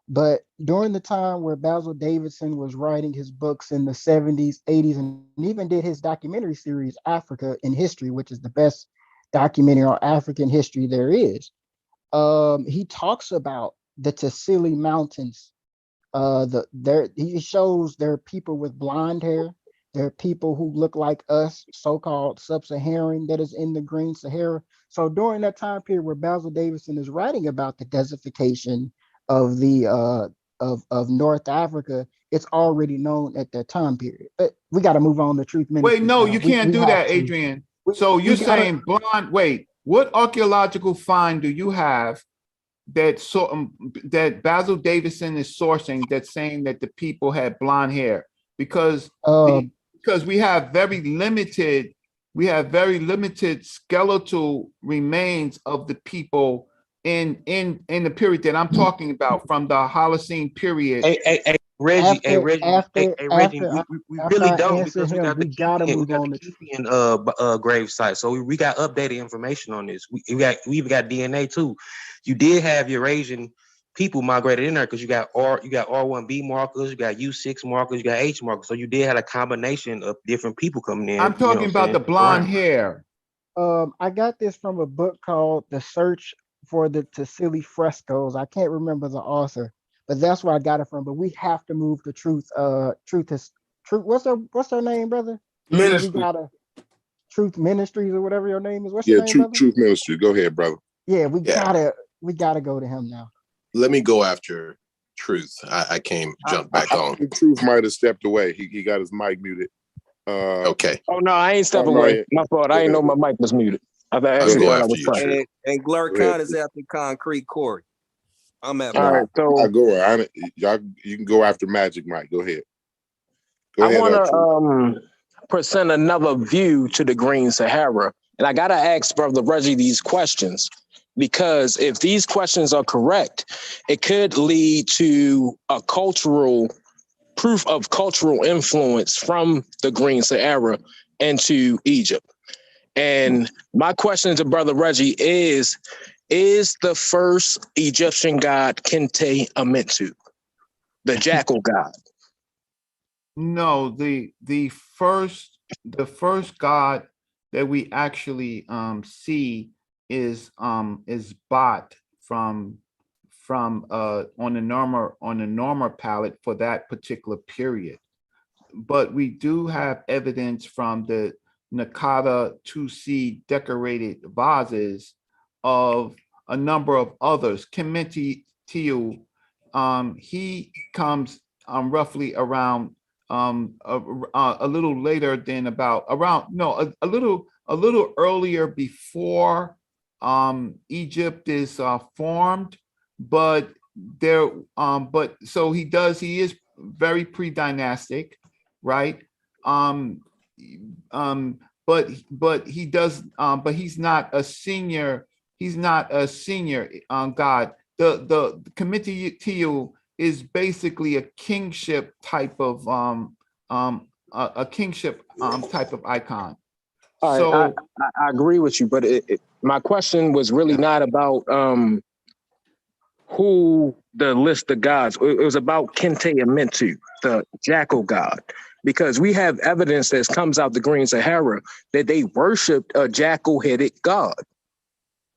But during the time where Basil Davidson was writing his books in the 70s, 80s, and even did his documentary series Africa in History, which is the best documentary on African history there is, he talks about the Tassili Mountains. He shows there are people with blonde hair. There are people who look like us, so-called Sub-Saharan, that is in the Green Sahara. So during that time period where Basil Davidson is writing about the desertification of the of North Africa, it's already known at that time period. But we got to move on to Truth Ministries. Wait, no, you can't do that, Adrian. So you're saying blonde? Wait, what archaeological find do you have that Basil Davidson is sourcing that's saying that the people had blonde hair? Because we have very limited skeletal remains of the people in the period that I'm talking about, from the Holocene period. Hey, Reggie, we really don't, because we gotta move on the Keepian grave site. So we got updated information on this. We even got DNA too. You did have Eurasian people migrated in there because you got R1B markers, you got U6 markers, you got H markers. So you did have a combination of different people coming in. I'm talking about the blonde hair. I got this from a book called The Search for the Tassili Frescoes. I can't remember the author, but that's where I got it from. But we have to move to Truth. Truth. What's her name, brother? Ministry. We got a Truth Ministries or whatever your name is. What's your name, brother? Truth Ministry. Go ahead, brother. Yeah, we gotta go to him now. Let me go after Truth. I jumped back on. Truth might have stepped away. He got his mic muted. Okay. Oh no, I ain't stepping away. My fault. I didn't know my mic was muted. I actually thought I was fine. And Glurcon is after Concrete Corey. I'm at All right, so I go. Y'all, you can go after Magic Mike. Go ahead. I want to present another view to the Green Sahara, and I gotta ask Brother Reggie these questions because if these questions are correct, it could lead to a cultural proof of cultural influence from the Green Sahara into Egypt. And my question to Brother Reggie is the first Egyptian god Kente Amentu, the jackal god? No, the first god that we actually see is Bot from on the Norma palette for that particular period. But we do have evidence from the Nakata 2C decorated vases of a number of others. Kemeti Tiu, he comes roughly around a little later than a little earlier before Egypt is formed, but so he is very pre-dynastic, right? But he's not a senior god. The committee Tiu is basically a kingship type of icon. So I agree with you, but my question was really not about who the list of gods. It was about Kente Amentu, the jackal god, because we have evidence that comes out the Green Sahara that they worshipped a jackal-headed god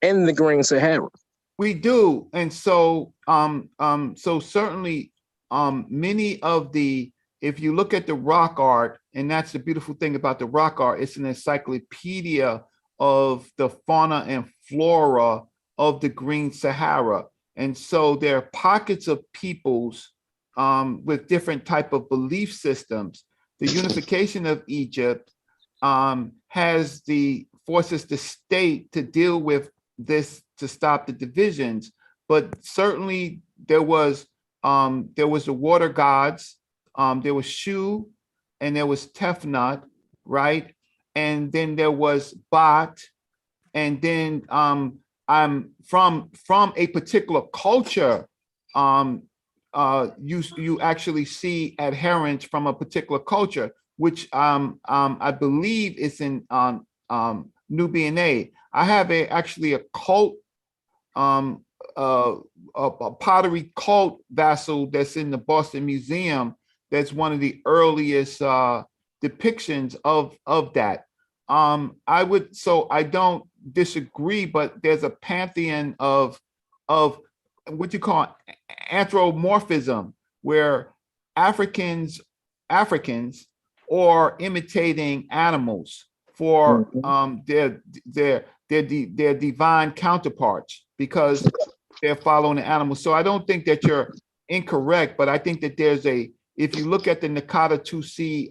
in the Green Sahara. We do, and so certainly many of the, if you look at the rock art, and that's the beautiful thing about the rock art, it's an encyclopedia of the fauna and flora of the Green Sahara. And so there are pockets of peoples with different type of belief systems. The unification of Egypt forces the state to deal with this to stop the divisions. But certainly there was the water gods, there was Shu, and there was Tefnut, right? And then there was Bat, and then I'm from a particular culture. You actually see adherents from a particular culture, which I believe is in Nubian A. I have actually a cult, a pottery cult vessel that's in the Boston Museum. That's one of the earliest depictions of that. I don't disagree, but there's a pantheon of what you call anthropomorphism, where Africans are imitating animals for their divine counterparts because they're following the animals. So I don't think that you're incorrect, but I think that if you look at the Nakata 2C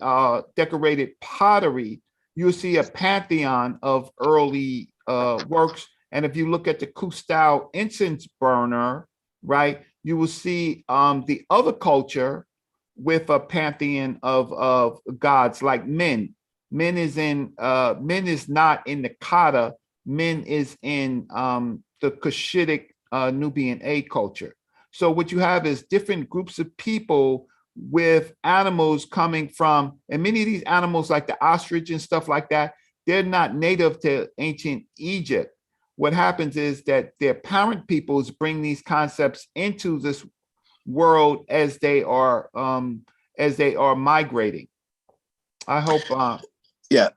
decorated pottery, you'll see a pantheon of early works. And if you look at the Kustau incense burner, right, you will see the other culture with a pantheon of gods like Men. Men is not in the Kata. Men is in the Cushitic Nubian A culture. So what you have is different groups of people with animals coming from, and many of these animals like the ostrich and stuff like that, they're not native to ancient Egypt. What happens is that their parent peoples bring these concepts into this world as they are migrating. I hope. Yeah.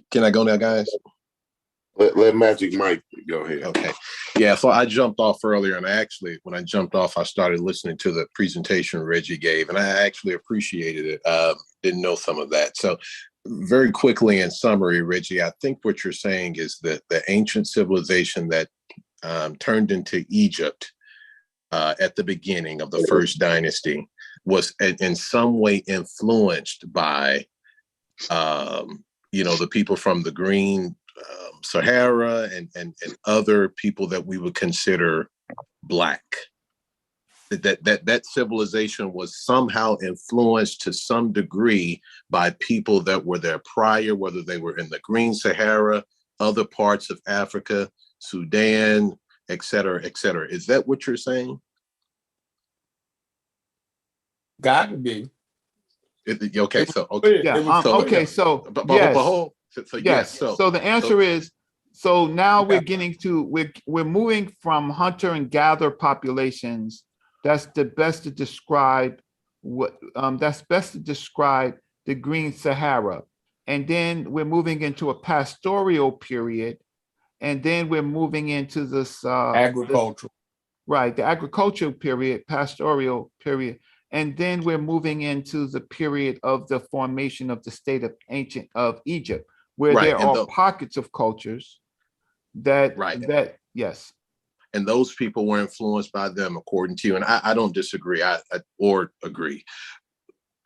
Can I go now, guys? Let Magic Mike go ahead. Okay. Yeah, so I jumped off earlier, and when I jumped off, I started listening to the presentation Reggie gave, and I actually appreciated it. Didn't know some of that. So very quickly in summary, Reggie, I think what you're saying is that the ancient civilization that turned into Egypt at the beginning of the first dynasty was in some way influenced by, the people from the Green Sahara and other people that we would consider Black. That civilization was somehow influenced to some degree by people that were there prior, whether they were in the Green Sahara, other parts of Africa, Sudan, et cetera, et cetera. Is that what you're saying? Got to be. Okay, so okay, yeah, okay, so yes, so the answer is, so now we're getting to we're moving from hunter and gatherer populations. That's the best to describe the Green Sahara, and then we're moving into a pastoral period, and then we're moving into this agricultural, right? The agricultural period, pastoral period. And then we're moving into the period of the formation of the state of Egypt, where there are pockets of cultures that yes. And those people were influenced by them, according to you. And I don't disagree, or agree.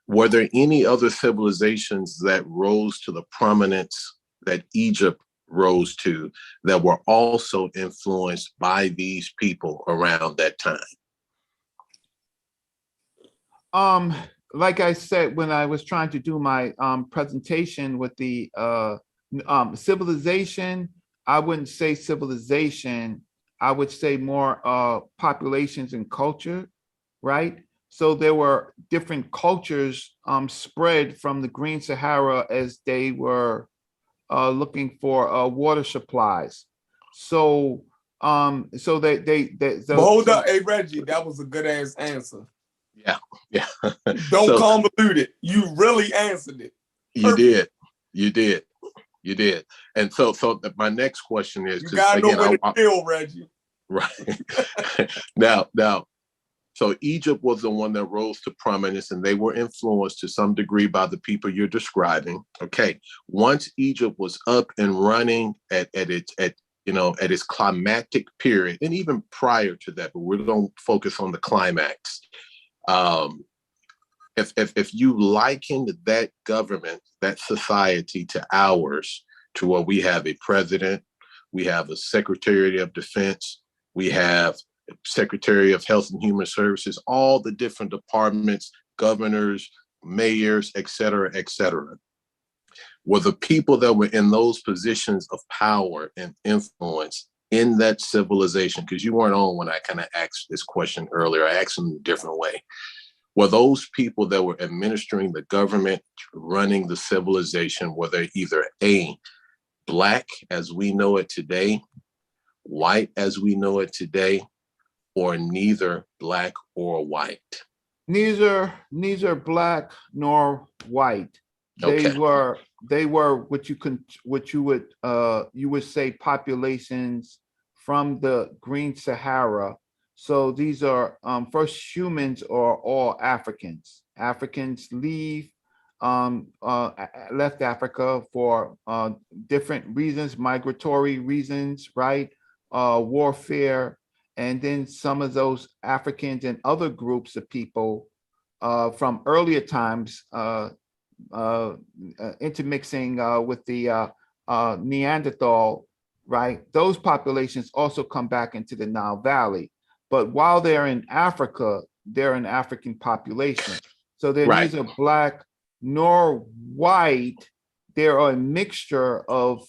Were there any other civilizations that rose to the prominence that Egypt rose to that were also influenced by these people around that time? Like I said, when I was trying to do my presentation with the civilization, I wouldn't say civilization. I would say more populations and culture, right? So there were different cultures spread from the Green Sahara as they were looking for water supplies. So hold up, hey Reggie, that was a good ass answer. Yeah. Don't convolute it. You really answered it. Perfect. You did. And so my next question is, you gotta know where to chill, Reggie. Right. now, so Egypt was the one that rose to prominence, and they were influenced to some degree by the people you're describing. Okay. Once Egypt was up and running at its climactic period, and even prior to that, but we're going to focus on the climax. If you likened that government, that society to ours, to where we have a president, we have a Secretary of Defense, we have a Secretary of Health and Human Services, all the different departments, governors, mayors, et cetera, were the people that were in those positions of power and influence in that civilization, because you weren't on when I kind of asked this question earlier, I asked them in a different way. Were those people that were administering the government, running the civilization, were they either A, Black as we know it today, white as we know it today, or neither Black or white? Neither Black nor white. Okay. They were what you would say populations from the Green Sahara. So these are first, humans are all Africans. Africans left Africa for different reasons, migratory reasons, right? Warfare, and then some of those Africans and other groups of people from earlier times intermixing with the Neanderthal, right? Those populations also come back into the Nile Valley. But while they're in Africa, they're an African population. So they're neither Black nor white. They're a mixture of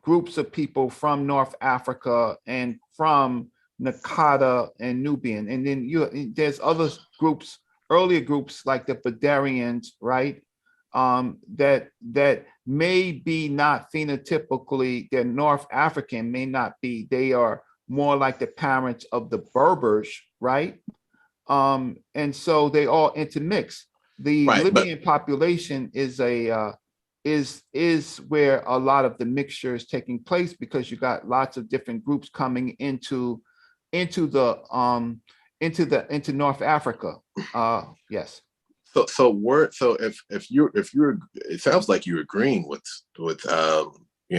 groups of people from North Africa and from Nakada and Nubian. And then there's other groups, earlier groups like the Badarians, right? That may be not phenotypically, they're North African, may not be, they are more like the parents of the Berbers, right? And so they all intermix. The Libyan population is where a lot of the mixture is taking place, because you got lots of different groups coming into North Africa. Yes. So if you're it sounds like you're agreeing with the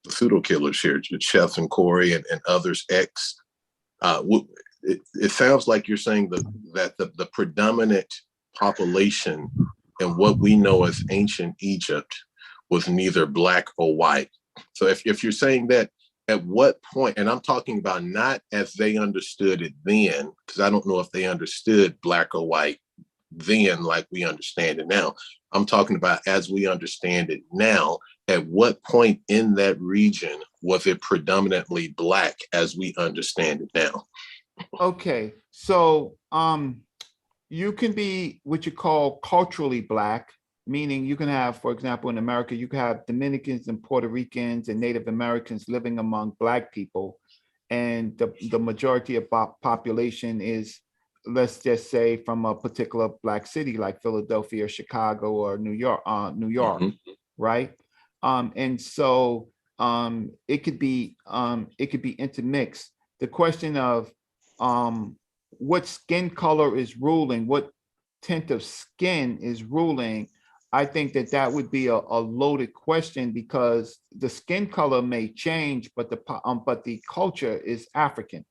pseudo killers here, Chef and Corey and others, it sounds like you're saying that the predominant population in what we know as ancient Egypt was neither black or white. So if you're saying that, at what point, and I'm talking about not as they understood it then, because I don't know if they understood black or white then like we understand it now. I'm talking about as we understand it now, at what point in that region was it predominantly black as we understand it now? Okay, so you can be what you call culturally black, meaning you can have, for example, in America, you can have Dominicans and Puerto Ricans and Native Americans living among black people, and the majority of population is, let's just say, from a particular black city like Philadelphia or Chicago or New York, right? And so it could be intermixed. The question of what skin color is ruling, what tint of skin is ruling, I think that would be a loaded question, because the skin color may change, but the culture is African.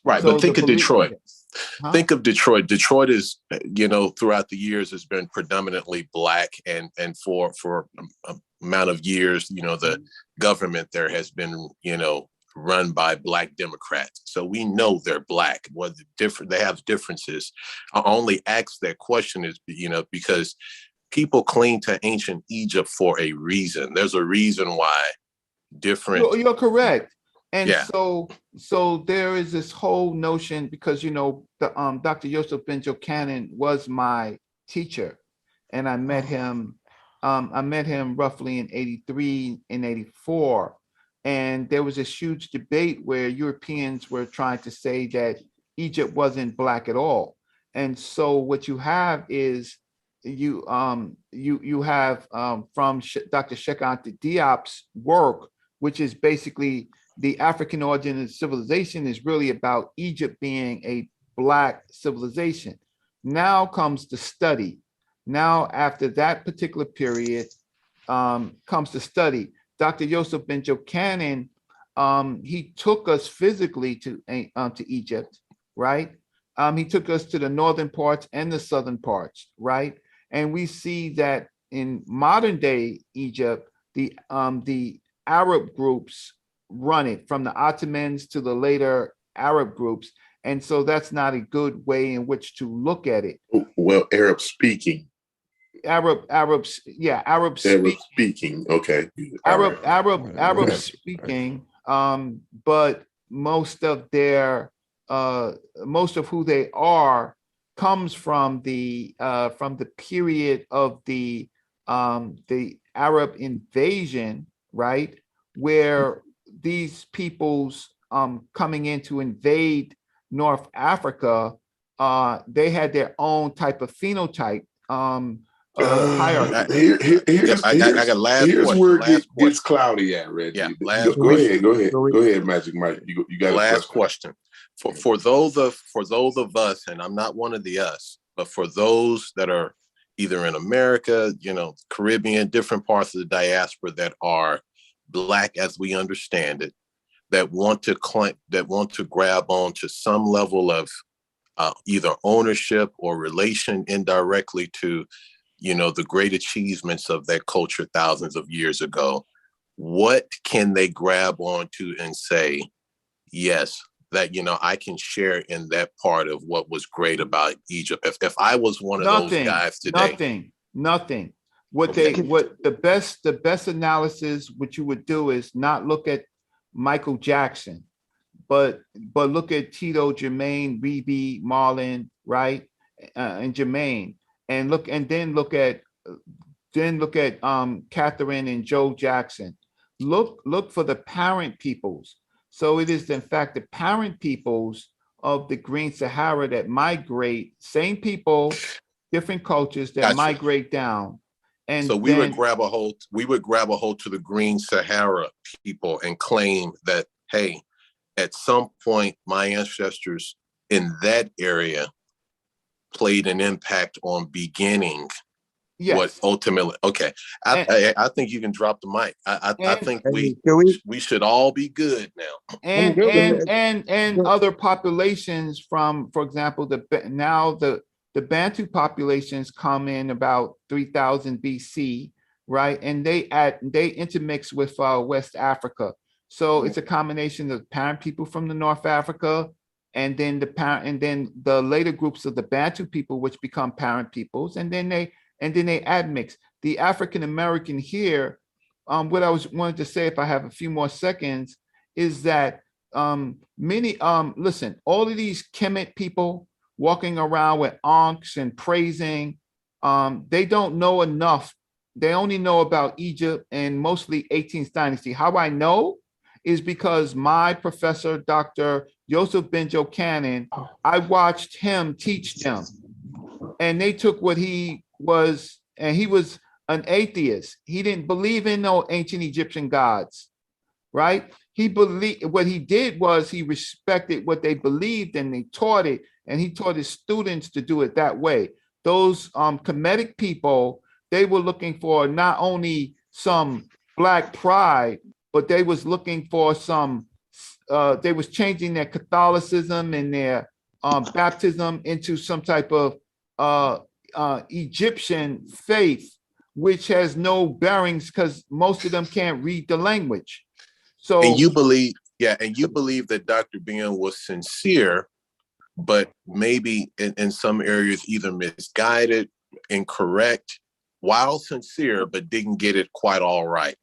Right, So but think of Detroit. Huh? Think of Detroit. Detroit is, throughout the years has been predominantly black, and for amount of years, the government there has been, run by black Democrats. So we know they're black. They have differences. I only ask that question is, because people cling to ancient Egypt for a reason. There's a reason why different. You're correct. And yeah. so there is this whole notion, because Dr. Joseph Benjo-Cannon was my teacher, and I met him roughly in 83 and 84. And there was this huge debate where Europeans were trying to say that Egypt wasn't black at all. And so what you have is you have from Dr. Cheikh Anta Diop's work, which is basically the African origin of civilization, is really about Egypt being a black civilization. Now comes the study. Now, after that particular period, comes the study. Dr. Joseph Benjo-Cannon, he took us physically to Egypt, right? He took us to the northern parts and the southern parts, right? And we see that in modern day Egypt, the Arab groups run it, from the Ottomans to the later Arab groups. And so that's not a good way in which to look at it. Well, Arab speaking. Arab speaking. Okay. Arab speaking. But most of who they are comes from the period of the Arab invasion, right? Where these peoples coming in to invade North Africa, they had their own type of phenotype. Hierarchy. Here's where it gets cloudy at, Reggie. Yeah, go ahead, Magic Mike. You got last question. For those of us, and I'm not one of the us, but for those that are either in America, Caribbean, different parts of the diaspora that are black as we understand it, that want to grab on to some level of either ownership or relation indirectly to the great achievements of that culture thousands of years ago, what can they grab onto and say, yes, that, I can share in that part of what was great about Egypt? If I was one of those guys today. Nothing. What the best analysis, what you would do is not look at Michael Jackson, but look at Tito, Jermaine, Rebe, Marlon, right? And Jermaine. And then look at Catherine and Joe Jackson. Look for the parent peoples. So it is in fact the parent peoples of the Green Sahara that migrate, same people, different cultures that migrate down. And so we would grab a hold to the Green Sahara people and claim that, hey, at some point my ancestors in that area played an impact on beginning What ultimately? Okay, I think you can drop the mic. I think we should all be good now. And other populations from, for example, the Bantu populations come in about 3000 BC, right? And they intermix with West Africa. So it's a combination of parent people from the North Africa, and then the later groups of the Bantu people, which become parent peoples, and then they admix. The African American here, what I wanted to say, if I have a few more seconds, is that listen, all of these Kemet people walking around with ankhs and praising, they don't know enough. They only know about Egypt and mostly 18th dynasty. How I know is because my professor, Dr. Joseph Benjo Cannon, I watched him teach them. And they took what he was, and he was an atheist. He didn't believe in no ancient Egyptian gods, right? What he did was he respected what they believed and they taught it, and he taught his students to do it that way. Those Kemetic people, they were looking for not only some Black pride, but they was looking for they was changing their Catholicism and their baptism into some type of Egyptian faith, which has no bearings because most of them can't read the language. So, and you believe that Dr. Ben was sincere, but maybe in some areas either misguided, incorrect, while sincere, but didn't get it quite all right.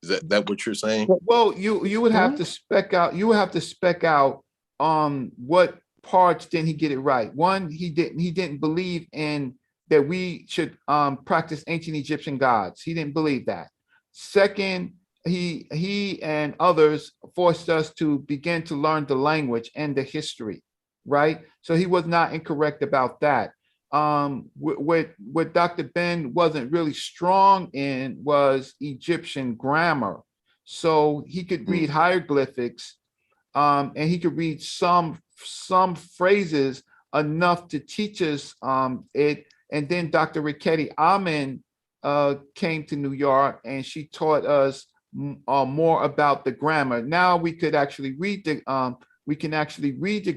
Is that what you're saying? Well, you would have to spec out. You would have to spec out what parts didn't he get it right. One, he didn't believe in that we should practice ancient Egyptian gods. He didn't believe that. Second, he and others forced us to begin to learn the language and the history, right? So he was not incorrect about that. What Dr. Ben wasn't really strong in was Egyptian grammar. So he could read hieroglyphics, and he could read some phrases enough to teach us it. And then Dr. Riketti Amen came to New York, and she taught us more about the grammar. Now we could actually read the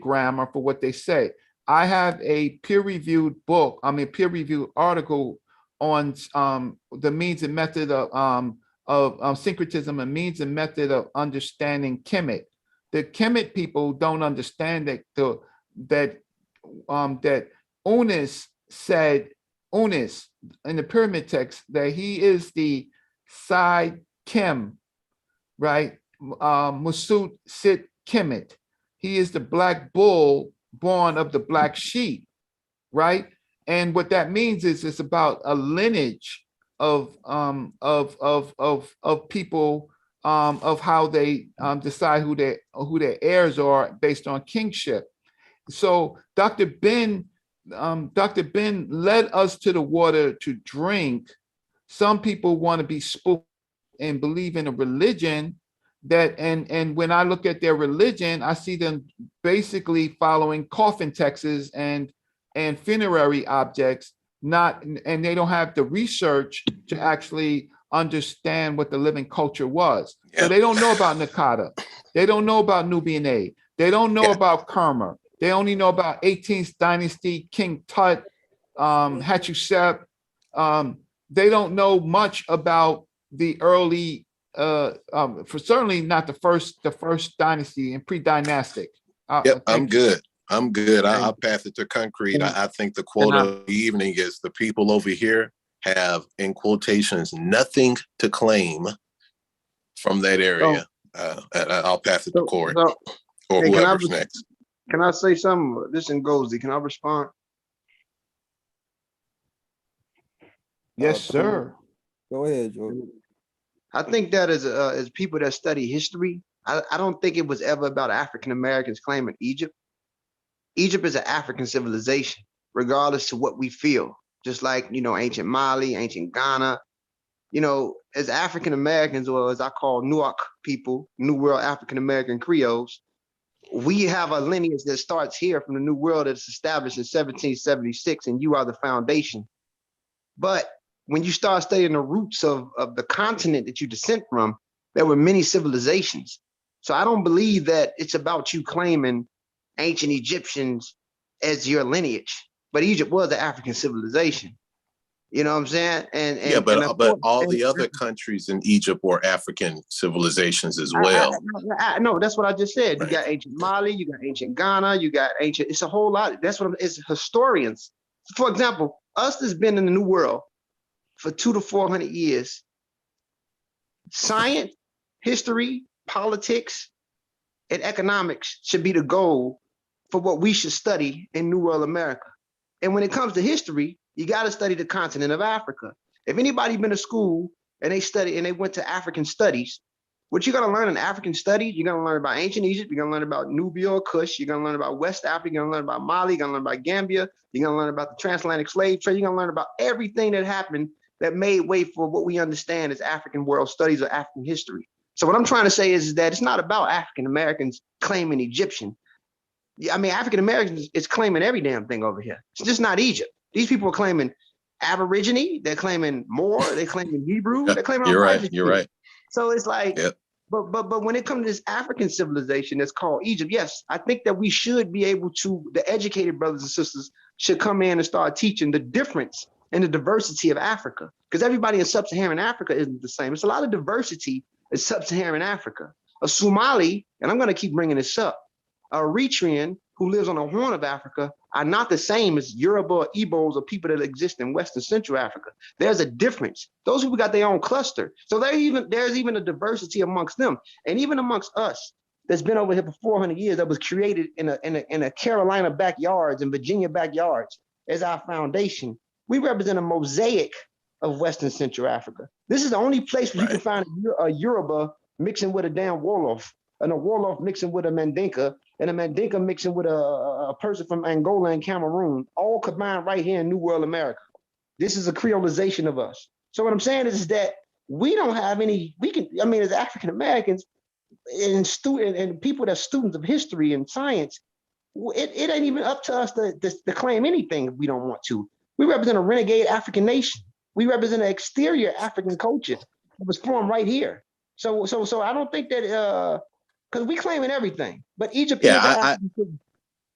grammar for what they say. I have a peer-reviewed peer-reviewed article on the means and method of syncretism and means and method of understanding Kemet. The Kemet people don't understand that Unis said, Unis in the pyramid text, that he is the Sai Kem, right? Musut Sit Kemet. He is the black bull born of the black sheep, right? And what that means is it's about a lineage of people, of how they decide who their heirs are based on kingship. So Dr. Ben led us to the water to drink. Some people want to be spooked and believe in a religion that, and when I look at their religion, I see them basically following coffin texts and funerary objects, and they don't have the research to actually understand what the living culture was. So they don't know about Nakata. They don't know about Nubian A. They don't know about Kerma. They only know about 18th dynasty, King Tut, Hatshepsut. They don't know much about the early, for certainly not the first dynasty and pre-dynastic. I'm good. I'll pass it to Concrete. I think the quote of the evening is, the people over here have, in quotations, nothing to claim from that area. I'll pass it to Corey or whoever's next. Can I say something? This in Goldie. Can I respond? Yes, sir. Go ahead, Jordan. I think that as people that study history, I don't think it was ever about African Americans claiming Egypt. Egypt is an African civilization, regardless to what we feel. Just like, ancient Mali, ancient Ghana, as African Americans, or as I call Newark people, New World African American Creoles, we have a lineage that starts here from the New World that's established in 1776, and you are the foundation. But when you start studying the roots of the continent that you descend from, there were many civilizations. So I don't believe that it's about you claiming ancient Egyptians as your lineage, but Egypt was an African civilization. You know what I'm saying? But all the other countries in Egypt were African civilizations as well. No, that's what I just said. Right. You got ancient Mali, you got ancient Ghana, you got ancient. It's a whole lot. That's what it's historians. For example, us that's been in the New World for 200 to 400 years. Science, history, politics, and economics should be the goal for what we should study in New World America. And when it comes to history, you got to study the continent of Africa. If anybody been to school and they went to African studies, what you're going to learn in African studies, you're going to learn about ancient Egypt, you're going to learn about Nubia or Kush, you're going to learn about West Africa, you're going to learn about Mali, you're going to learn about Gambia, you're going to learn about the transatlantic slave trade, you're going to learn about everything that happened that made way for what we understand as African world studies or African history. So what I'm trying to say is that it's not about African Americans claiming Egyptian. I mean, African Americans is claiming every damn thing over here. It's just not Egypt. These people are claiming Aborigine, they're claiming Moor, they're claiming Hebrew, they're claiming all kinds of shit. You're right. So it's like, but when it comes to this African civilization that's called Egypt, yes, I think that we should be able to, the educated brothers and sisters should come in and start teaching the difference and the diversity of Africa, because everybody in Sub-Saharan Africa isn't the same. It's a lot of diversity in Sub-Saharan Africa. A Somali, and I'm going to keep bringing this up, a Eritrean who lives on the Horn of Africa are not the same as Yoruba or Igbos or people that exist in West and Central Africa. There's a difference. Those people got their own cluster. So there's even a diversity amongst them. And even amongst us that's been over here for 400 years, that was created in a Carolina backyards and Virginia backyards as our foundation. We represent a mosaic of West and Central Africa. This is the only place where you can find a Yoruba mixing with a damn Wolof, and a Wolof mixing with a Mandinka, and a Mandinka mixing with a person from Angola and Cameroon, all combined right here in New World America. This is a creolization of us. So what I'm saying is that we don't have any, as African Americans and people that's students of history and science, it ain't even up to us to claim anything if we don't want to. We represent a renegade African nation. We represent an exterior African culture that was formed right here. So I don't think that because we claiming everything, but Egypt is African.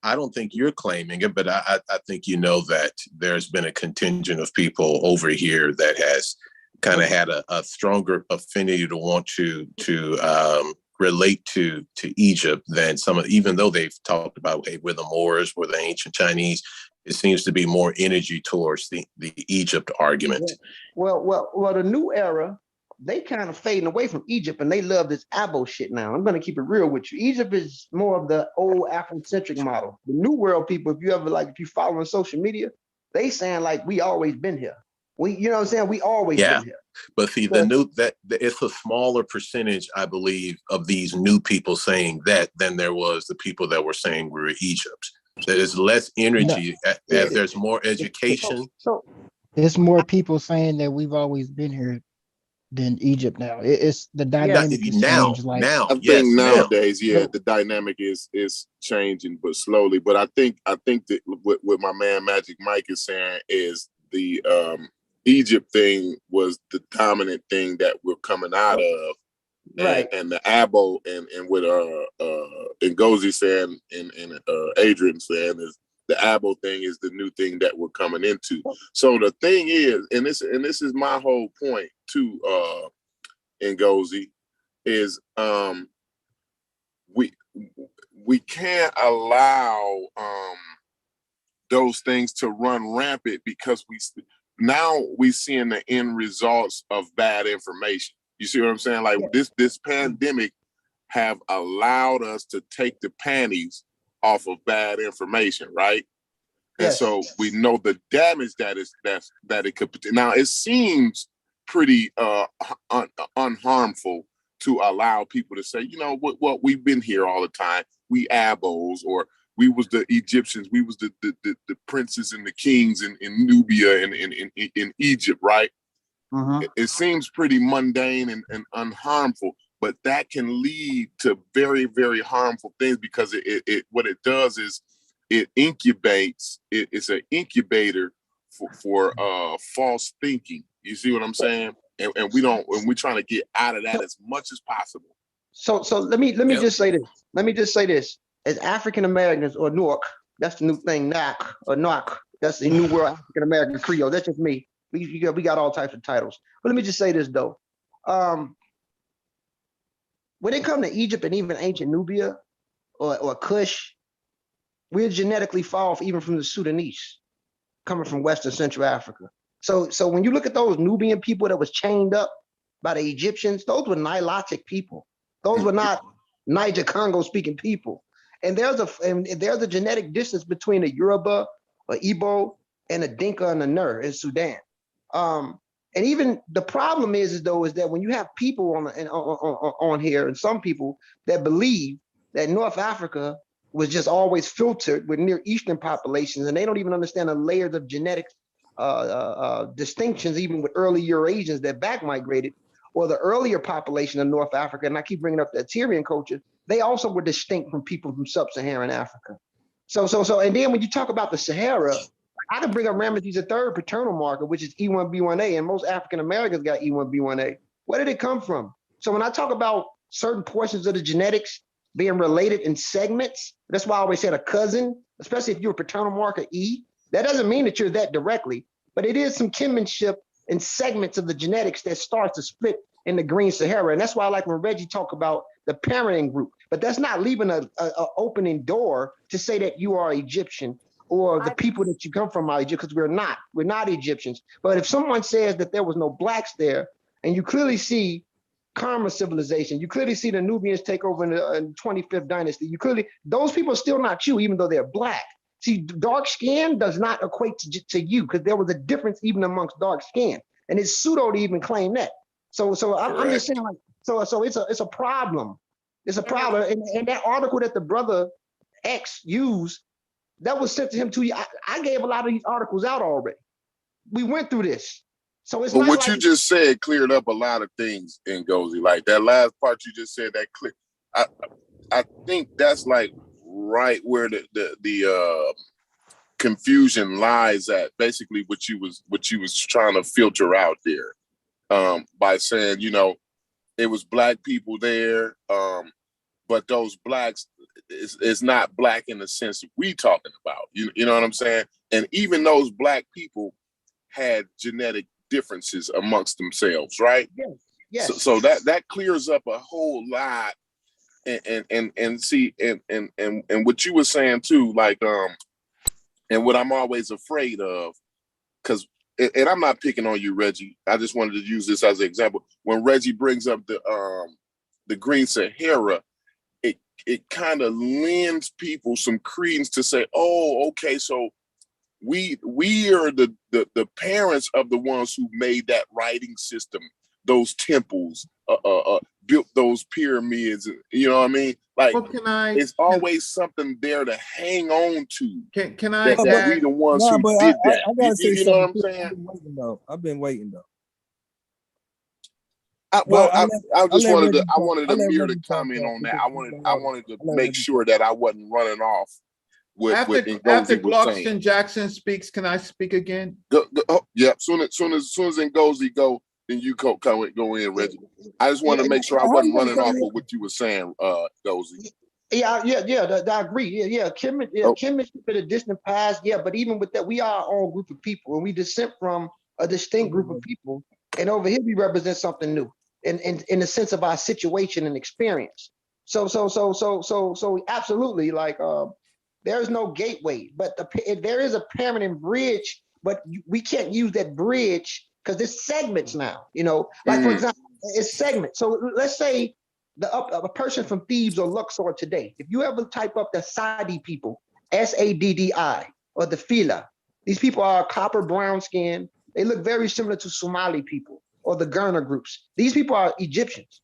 I don't think you're claiming it, but I think you know that there's been a contingent of people over here that has kind of had a stronger affinity to want to relate to Egypt than some of, even though they've talked about, hey, we're the Moors, we're the ancient Chinese. It seems to be more energy towards the Egypt argument. Well, the new era, they kind of fading away from Egypt, and they love this Abo shit now. I'm going to keep it real with you. Egypt is more of the old Afrocentric model. The new world people, if you follow on social media, they saying like we always been here. You know what I'm saying? We always been here. But see, it's a smaller percentage, I believe, of these new people saying that than there was the people that were saying we were Egypt. There's less energy as there's more education. So it's more people saying that we've always been here than Egypt now. It's the dynamic is changed. I think nowadays, the dynamic is changing, but slowly. But I think that what my man Magic Mike is saying is the Egypt thing was the dominant thing that we're coming out of. Right. And the Abo and what Ngozi saying and Adrian saying is the Abo thing is the new thing that we're coming into. So the thing is, and this is my whole point too, Ngozi, is we can't allow those things to run rampant because we seeing the end results of bad information. You see what I'm saying? Like this pandemic have allowed us to take the panties off of bad information, right? And so we know the damage that it could. Now it seems pretty unharmful to allow people to say, you know what, we've been here all the time. We Abos, or we was the Egyptians, we was the princes and the kings in Nubia and in Egypt, right? It seems pretty mundane and unharmful, but that can lead to very, very harmful things because it what it does is it incubates. It's an incubator for false thinking. You see what I'm saying? And we're trying to get out of that as much as possible. So let me just say this. Let me just say this. As African Americans or Newark, that's the new thing, NOC. That's the new world African American Creole. That's just me. We got all types of titles. But let me just say this though. When it comes to Egypt and even ancient Nubia or Kush, we're genetically far off even from the Sudanese, coming from Western Central Africa. So when you look at those Nubian people that was chained up by the Egyptians, those were Nilotic people. Those were not Niger Congo speaking people. And there's a genetic distance between a Yoruba, a Igbo, and a Dinka and a Nur in Sudan. And even the problem is that when you have people on here, and some people that believe that North Africa was just always filtered with Near Eastern populations, and they don't even understand the layers of genetic distinctions, even with early Eurasians that back migrated, or the earlier population of North Africa, and I keep bringing up the Tyrian culture, they also were distinct from people from Sub-Saharan Africa. So, and then when you talk about the Sahara, I can bring up Ramesses III paternal marker, which is E1B1A, and most African Americans got E1B1A. Where did it come from? So when I talk about certain portions of the genetics being related in segments, that's why I always said a cousin, especially if you're a paternal marker E, that doesn't mean that you're that directly, but it is some kinship in segments of the genetics that starts to split in the Green Sahara. And that's why I like when Reggie talk about the parenting group, but that's not leaving a opening door to say that you are Egyptian or the people that you come from are Egyptian, because we're not Egyptians. But if someone says that there was no blacks there, and you clearly see Karma civilization, you clearly see the Nubians take over in the 25th dynasty, those people are still not you, even though they're black. See, dark skin does not equate to you, because there was a difference even amongst dark skin, and it's pseudo to even claim that. So I'm just saying, like, so it's a problem. It's a problem, and that article that the brother X used, that was sent to him too. I gave a lot of these articles out already. We went through this, so it's. But what you just said cleared up a lot of things, Ngozi. Like that last part you just said, that clear. I think that's like right where the confusion lies at. Basically, what you was trying to filter out there, by saying, it was black people there, but those blacks is not black in the sense that we talking about. You know what I'm saying? And even those black people had genetic differences amongst themselves, right? Yes. So that clears up a whole lot. And see, and what you were saying too, like, and what I'm always afraid of, because, and I'm not picking on you, Reggie. I just wanted to use this as an example. When Reggie brings up the Green Sahara, it kind of lends people some credence to say, oh, okay, so we are the parents of the ones who made that writing system, those temples, built those pyramids. You know what I mean? Like, it's always something there to hang on to. Can I? That we the ones who did that. I gotta say you know what I'm saying? I've been waiting though. I wanted to comment on that. I wanted to make sure that I wasn't running off with after Clarkston Jackson speaks. Can I speak again? Yeah. Soon as Ngozi go, then you go in, Reggie. I just want to make sure I wasn't running off with what you were saying, Ngozi. Yeah, I agree. Yeah, kinship in a distant past. Yeah, but even with that, we are our own group of people, and we descend from a distinct group of people. And over here, we represent something new, in the sense of our situation and experience. So absolutely, like, there is no gateway, but there is a permanent bridge. But we can't use that bridge because there's segments now. Like for example, it's segments. So let's say a person from Thebes or Luxor today, if you ever type up the Sadi people, Saddi, or the Fila, these people are copper brown skin. They look very similar to Somali people or the Gurna groups. These people are Egyptians.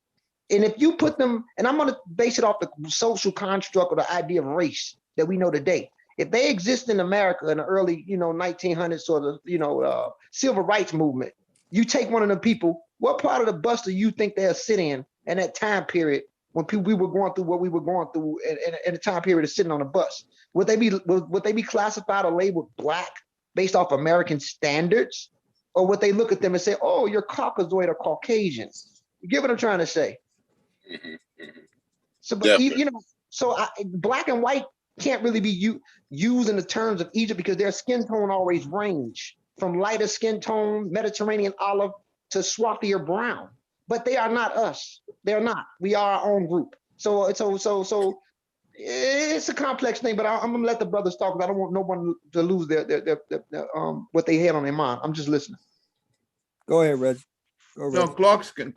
And if you put them, and I'm going to base it off the social construct or the idea of race that we know today. If they exist in America in the early, 1900s or the, civil rights movement, you take one of the people, what part of the bus do you think they'll sit in that time period when we were going through what we were going through in the time period of sitting on a bus? Would they be classified or labeled black based off American standards? or what they look at them and say, oh, you're Caucasoid or Caucasians. You get what I'm trying to say? So, but you know, so black and white can't really be used in the terms of Egypt because their skin tone always range from lighter skin tone, Mediterranean olive, to swarthier brown. But they are not us. They're not. We are our own group. So it's a complex thing. But I'm gonna let the brothers talk because I don't want no one to lose their what they had on their mind. I'm just listening. Go ahead, Reggie. No, Clark, can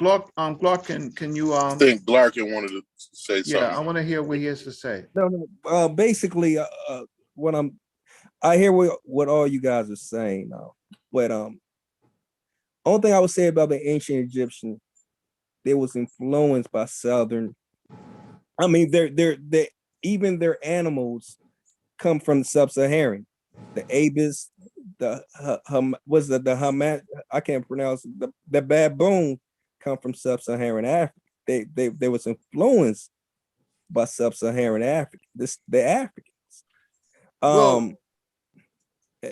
you I think Glarkin wanted to say something. Yeah, I want to hear what he has to say. No, basically, I hear what all you guys are saying now, but only thing I would say about the ancient Egyptian, they was influenced by Southern. I mean, they even their animals come from the Sub-Saharan, the Abis, the Hamat, I can't pronounce it, the baboon come from Sub-Saharan Africa. They was influenced by Sub-Saharan Africa. The Africans.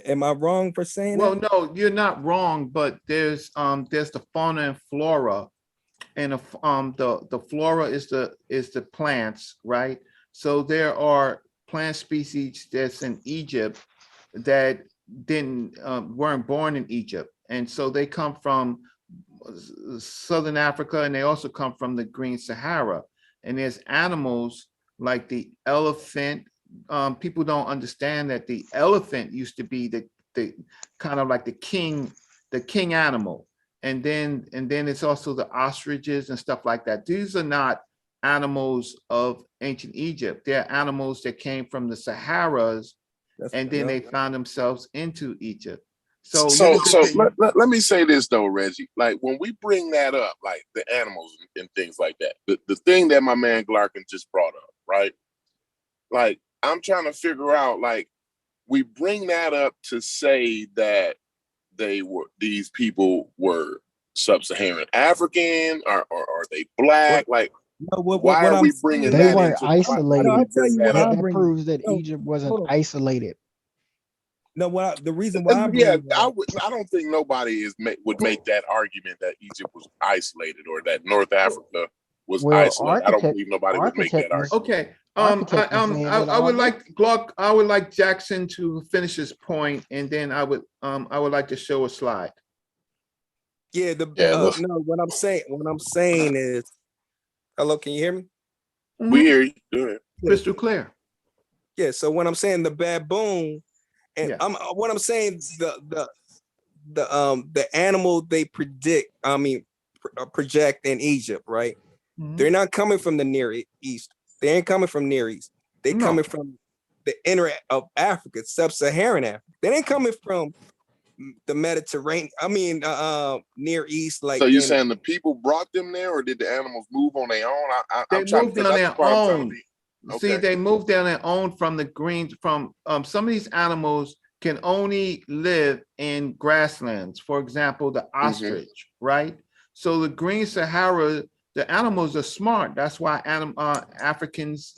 Am I wrong for saying that? Well, no, you're not wrong, but there's the fauna and flora, and the flora is the plants, right? So there are plant species that's in Egypt that weren't born in Egypt, and so they come from Southern Africa, and they also come from the Green Sahara. And there's animals like the elephant. People don't understand that the elephant used to be the kind of like the king animal, and then it's also the ostriches and stuff like that. These are not animals of ancient Egypt. They're animals that came from the Saharas, and then they found themselves into Egypt. So let me say this though, Reggie. Like when we bring that up, like the animals and things like that, the thing that my man Glarkin just brought up, right? Like I'm trying to figure out, like we bring that up to say that these people were Sub-Saharan African, or are they black? Like why are we bringing that? They weren't isolated. That proves that Egypt wasn't isolated. No, the reason why I don't think nobody would make that argument that Egypt was isolated or that North Africa was isolated. I don't believe nobody would make that argument. Okay. I would like Glock. I would like Jackson to finish his point, and then I would like to show a slide. Yeah. No, what I'm saying is, hello, can you hear me? We hear you. Good. Crystal clear. Yeah. So when I'm saying the baboon, and what I'm saying, the animal they project in Egypt, right? Mm-hmm. They're not coming from the Near East. They ain't coming from Near East. They're coming from the inner of Africa, Sub-Saharan Africa. They ain't coming from the Mediterranean. I mean, Near East. Like, so you're saying the people brought them there, or did the animals move on their own? They moved on their own. See, they moved on their own from the greens. From some of these animals can only live in grasslands. For example, the ostrich, right? So the Green Sahara. The animals are smart. That's why Africans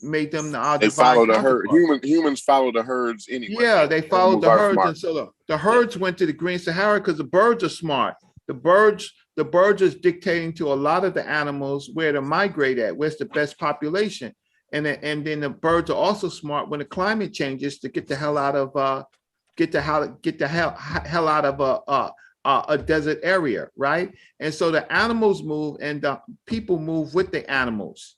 made them the They follow the herd. Humans follow the herds anyway. Yeah, they followed the herds, and so the herds went to the Green Sahara because the birds are smart. The birds is dictating to a lot of the animals where to migrate at, where's the best population, and then the birds are also smart when the climate changes to get the hell out of a desert area, right? And so the animals move and the people move with the animals.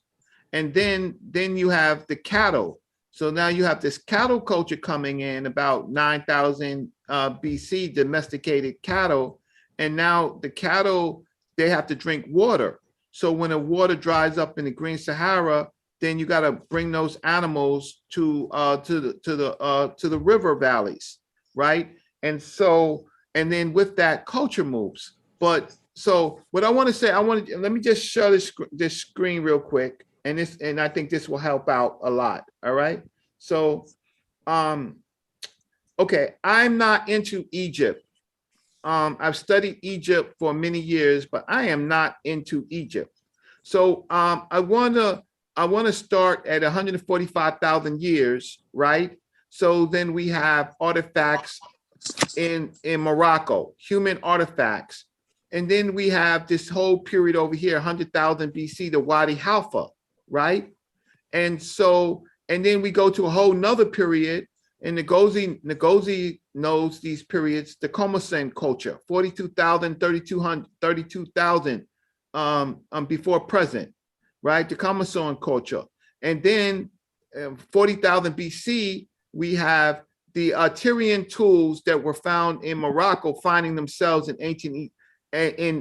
And then you have the cattle. So now you have this cattle culture coming in about 9,000 BC, domesticated cattle. And now the cattle, they have to drink water. So when the water dries up in the Green Sahara, then you got to bring those animals to the river valleys, right? And then with that, culture moves. But so what I want to say, let me just show this screen real quick, and I think this will help out a lot. All right. So, okay, I'm not into Egypt. I've studied Egypt for many years, but I am not into Egypt. So I want to start at 145,000 years, right? So then we have artifacts in Morocco, human artifacts. And then we have this whole period over here, 100,000 BC, the Wadi Halfa, right? And so, and then we go to a whole nother period, and Ngozi knows these periods, the Comocene culture, 42,000, 32,000 before present, right? The Comocene culture. And then 40,000 BC, we have the Tyrian tools that were found in Morocco finding themselves in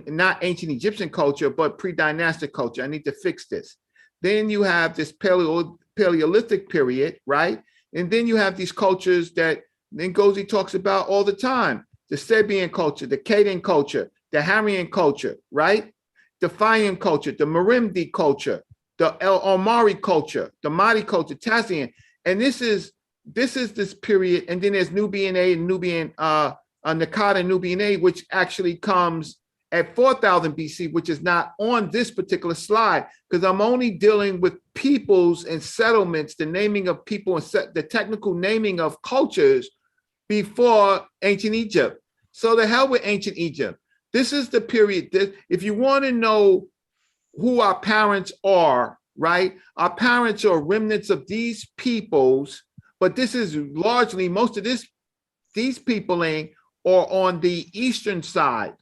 not ancient Egyptian culture, but pre-dynastic culture. I need to fix this. Then you have this Paleolithic period, right? And then you have these cultures that Ngozi talks about all the time, the Sabian culture, the Akkadian culture, the Hurrian culture, right? The Fayum culture, the Merimdi culture, the El Omari culture, the Mahdi culture, Tassian. And this is this period. And then there's Nubian A and Nubian, Nakada and Nubian A, which actually comes at 4,000 BC, which is not on this particular slide, because I'm only dealing with peoples and settlements, the naming of people and the technical naming of cultures before ancient Egypt. So the hell with ancient Egypt. This is the period that if you want to know who our parents are, right? Our parents are remnants of these peoples, but this is largely, most of these peopling are on the eastern side.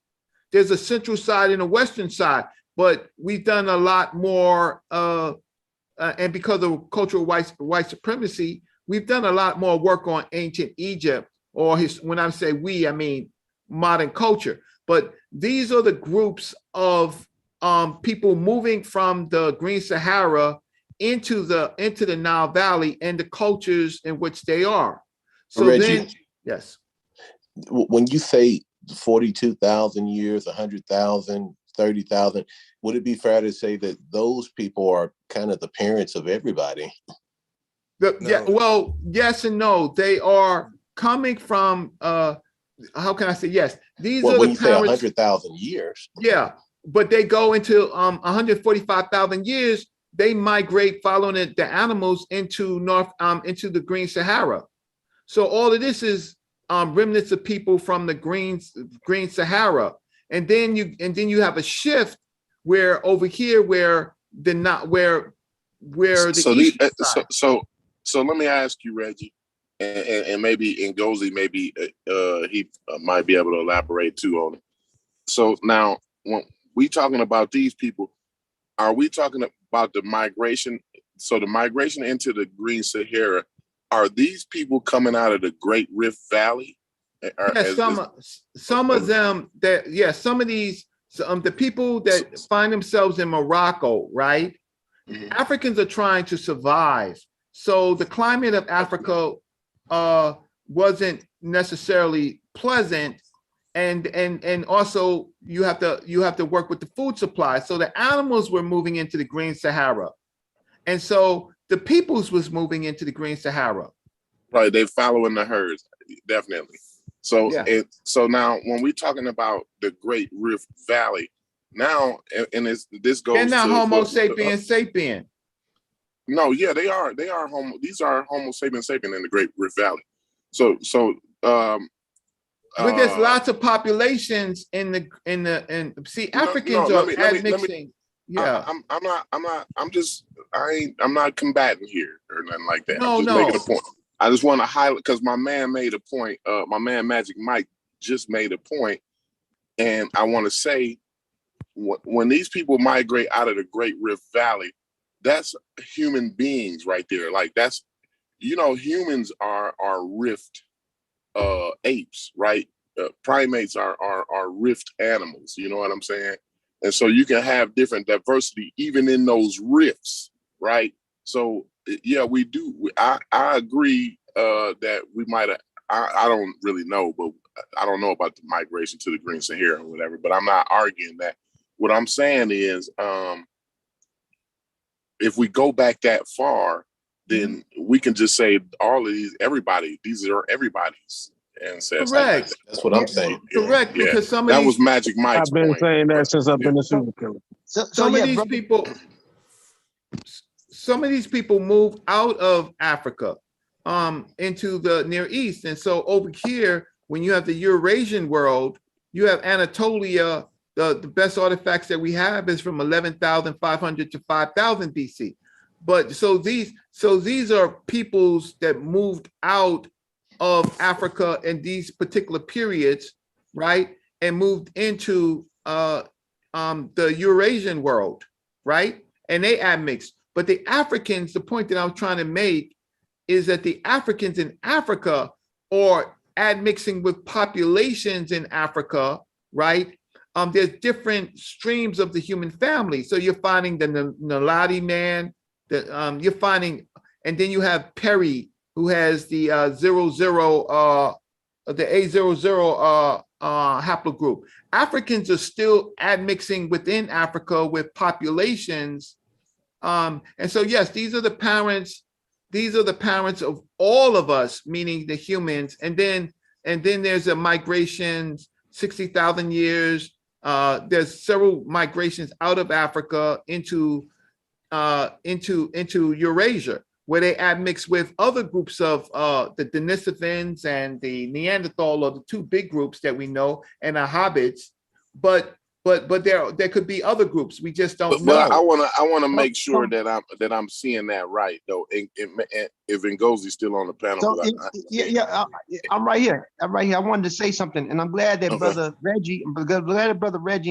There's a central side and a western side, but we've done a lot more, and because of cultural white supremacy, we've done a lot more work on ancient Egypt, or when I say we, I mean modern culture. But these are the groups of people moving from the Green Sahara into the Nile Valley and the cultures in which they are. So Reggie, then, yes. When you say 42,000 years, 100,000, 30,000, would it be fair to say that those people are kind of the parents of everybody? No. Yeah, well, yes and no. They are coming from, how can I say yes? These are when the you parents, say 100,000 years. Yeah, but they go into 145,000 years, they migrate following the animals into into the Green Sahara. So all of this is remnants of people from the Green Sahara, and then you have a shift where over here where the so let me ask you, Reggie, and maybe Ngozi, maybe he might be able to elaborate too on it. So now when we talking about these people, are we talking about the migration? So the migration into the Green Sahara, are these people coming out of the Great Rift Valley? Some of them some of these, the people that find themselves in Morocco, right? Mm-hmm. Africans are trying to survive. So the climate of Africa wasn't necessarily pleasant. And also you have to work with the food supply. So the animals were moving into the Green Sahara. And so the peoples was moving into the Green Sahara. Right, they following the herds, definitely. So so now when we're talking about the Great Rift Valley, now and this goes. They're not Homo sapiens sapien. No, yeah, they are. They are Homo. These are Homo sapiens sapien in the Great Rift Valley. So but there's lots of populations in Africans are admixing. Yeah, I'm not combating here or nothing like that. No, I'm just making a point. I just want to highlight because my man made a point. My man Magic Mike just made a point, and I want to say when these people migrate out of the Great Rift Valley, that's human beings right there. Like that's, humans are rift apes, right? Primates are rift animals. You know what I'm saying? And so you can have different diversity even in those rifts, right? So yeah, we do. I agree that we might have. I don't really know, but I don't know about the migration to the Green Sahara or whatever. But I'm not arguing that. What I'm saying is, if we go back that far, then we can just say all of these. These are everybody's ancestors. Correct. That's what I'm saying. Correct, because some of that these, was Magic Mike's I've been point. saying that since I've been a serial killer. Some of these people move out of Africa into the Near East, and so over here when you have the Eurasian world, you have Anatolia. The best artifacts that we have is from 11,500 to 5,000 BC. But so these are peoples that moved out of Africa in these particular periods, right, and moved into the Eurasian world, right, and they admixed. But the Africans, the point that I was trying to make is that the Africans in Africa are admixing with populations in Africa, right? There's different streams of the human family. So you're finding the Naladi man, you're finding, and then you have Perry, who has the the A00 haplogroup. Africans are still admixing within Africa with populations. And so, yes, these are the parents of all of us, meaning the humans. And then there's a migration, 60,000 years. There's several migrations out of Africa into Eurasia, where they admix with other groups of the Denisovans and the Neanderthal, are the two big groups that we know, and the hobbits. But there could be other groups we just don't know. But I want to make sure that I'm seeing that right though. And if Ngosi's still on the panel, so I'm right here. I wanted to say something, and I'm glad that Brother Reggie,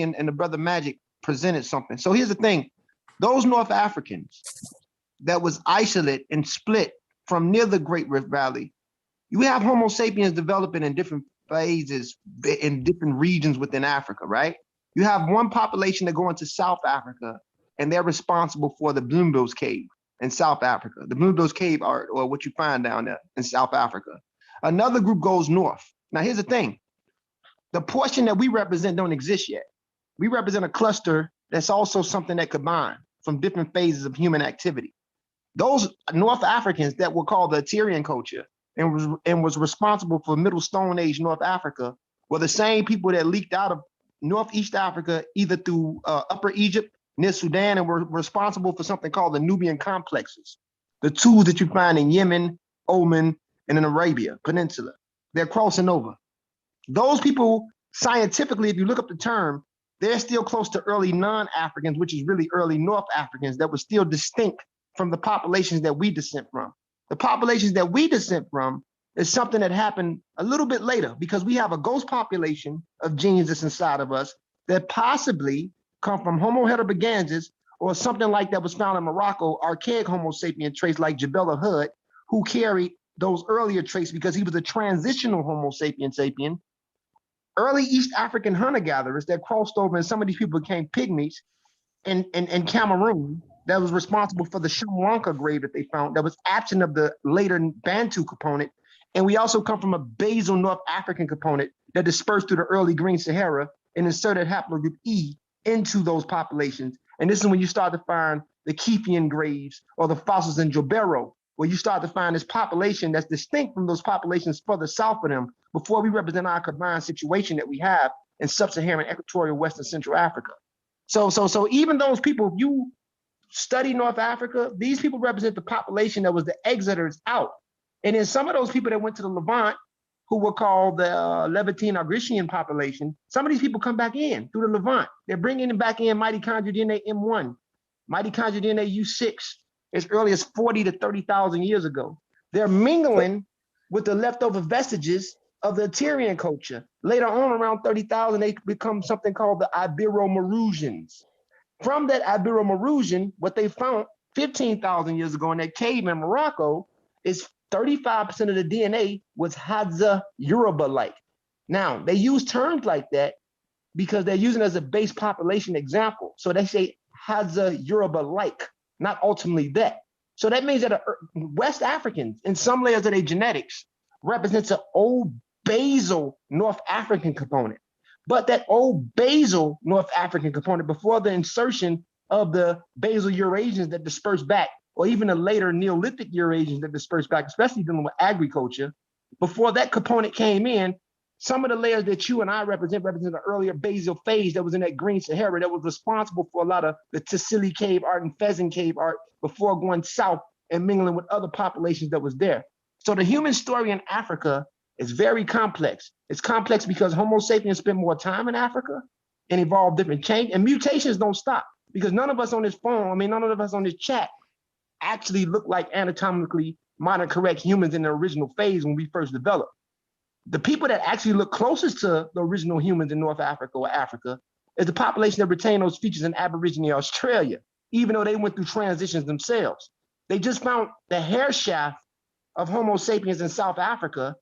and the Brother Magic presented something. So here's the thing: those North Africans that was isolated and split from near the Great Rift Valley, you have Homo sapiens developing in different phases in different regions within Africa, right? You have one population that go into South Africa, and they're responsible for the Bloombills Cave in South Africa. The Bloombills Cave art, or what you find down there in South Africa. Another group goes north. Now, here's the thing. The portion that we represent don't exist yet. We represent a cluster that's also something that combined from different phases of human activity. Those North Africans that were called the Assyrian culture and was responsible for Middle Stone Age North Africa were the same people that leaked out of Northeast Africa, either through Upper Egypt, near Sudan, and were responsible for something called the Nubian complexes, the tools that you find in Yemen, Oman, and in Arabia Peninsula. They're crossing over. Those people, scientifically, if you look up the term, they're still close to early non-Africans, which is really early North Africans that were still distinct from the populations that we descend from. The populations that we descend from is something that happened a little bit later, because we have a ghost population of genes that's inside of us that possibly come from Homo heidelbergensis or something like that was found in Morocco, archaic Homo sapien traits like Jabal Hood, who carried those earlier traits because he was a transitional Homo sapien. Early East African hunter-gatherers that crossed over, and some of these people became pygmies in Cameroon, that was responsible for the Shamwanka grave that they found that was absent of the later Bantu component. And we also come from a basal North African component that dispersed through the early Green Sahara and inserted haplogroup E into those populations. And this is when you start to find the Kefian graves or the fossils in Jobero, where you start to find this population that's distinct from those populations further south of them before we represent our combined situation that we have in Sub-Saharan, Equatorial, Western Central Africa. So even those people, if you study North Africa, these people represent the population that was the exiters out. And then some of those people that went to the Levant, who were called the Levantine or Grecian population, some of these people come back in through the Levant. They're bringing back in mitochondrial DNA M1, mitochondrial DNA U6, as early as 40 to 30,000 years ago. They're mingling with the leftover vestiges of the Assyrian culture. Later on, around 30,000, they become something called the Ibero-Maurutians. From that Ibero-Maurutian, what they found 15,000 years ago in that cave in Morocco is 35% of the DNA was Hadza Yoruba-like. Now, they use terms like that because they're using it as a base population example. So they say Hadza Yoruba-like, not ultimately that. So that means that West Africans, in some layers of their genetics, represents an old basal North African component. But that old basal North African component, before the insertion of the basal Eurasians that dispersed back, or even the later Neolithic Eurasians that dispersed back, especially dealing with agriculture, before that component came in, some of the layers that you and I represent the earlier basal phase that was in that Green Sahara that was responsible for a lot of the Tassili cave art and Pheasant cave art before going south and mingling with other populations that was there. So the human story in Africa It's very complex. It's complex because Homo sapiens spent more time in Africa and evolved different change. And mutations don't stop because none of us on this phone, none of us on this chat actually look like anatomically modern correct humans in the original phase when we first developed. The people that actually look closest to the original humans in North Africa or Africa is the population that retain those features in Aborigine Australia, even though they went through transitions themselves. They just found the hair shaft of Homo sapiens in South Africa,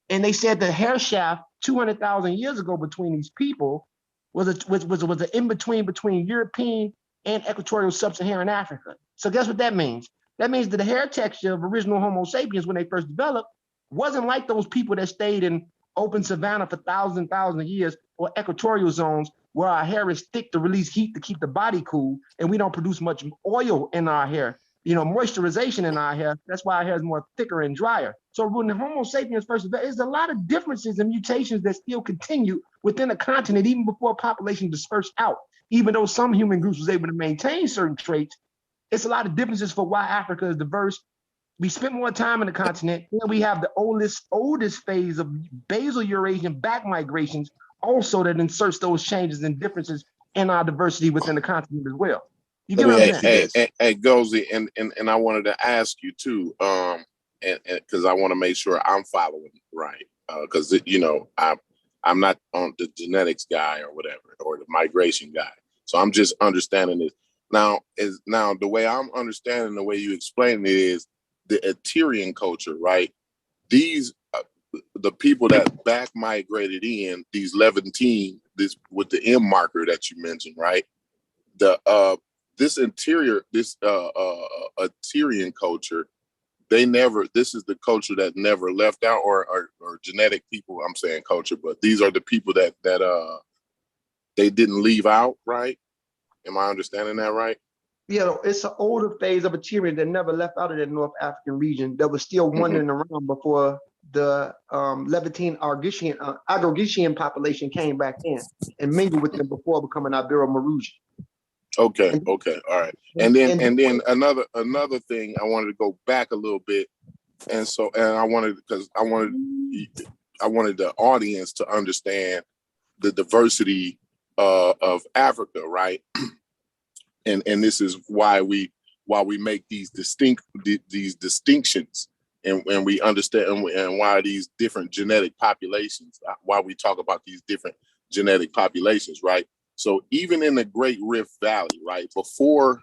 and they said the hair shaft 200,000 years ago between these people was an in-between between European and equatorial Sub-Saharan Africa. So guess what that means? That means that the hair texture of original Homo sapiens when they first developed wasn't like those people that stayed in open savanna for thousands of years or equatorial zones where our hair is thick to release heat to keep the body cool and we don't produce much oil in our hair, moisturization in our hair. That's why our hair is more thicker and drier. So when the Homo sapiens first developed, there's a lot of differences and mutations that still continue within a continent even before population dispersed out. Even though some human groups was able to maintain certain traits, it's a lot of differences for why Africa is diverse. We spent more time in the continent, and we have the oldest phase of basal Eurasian back migrations also that inserts those changes and differences in our diversity within the continent as well. You get what I'm saying? Hey, Gozy, and I wanted to ask you too, and because I want to make sure I'm following right, because I'm not on the genetics guy or whatever, or the migration guy. So I'm just understanding this. Now the way I'm understanding the way you explain it is the Eterian culture, right? These the people that back migrated in, these Levantine, this with the M marker that you mentioned, right? This Eterian culture, this is the culture that never left out, or genetic people, I'm saying culture, but these are the people that they didn't leave out, right? Am I understanding that right? Yeah, it's an older phase of Eterian that never left out of the North African region that was still wandering around before the Levantine Agrogitian population came back in and mingled with them before becoming Ibero-Maurutian. Okay, all right. And then another thing, I wanted to go back a little bit, and I wanted the audience to understand the diversity of Africa, right? And this is why we make these distinctions, and we understand and why these different genetic populations, why we talk about these different genetic populations, right? So even in the Great Rift Valley, right, before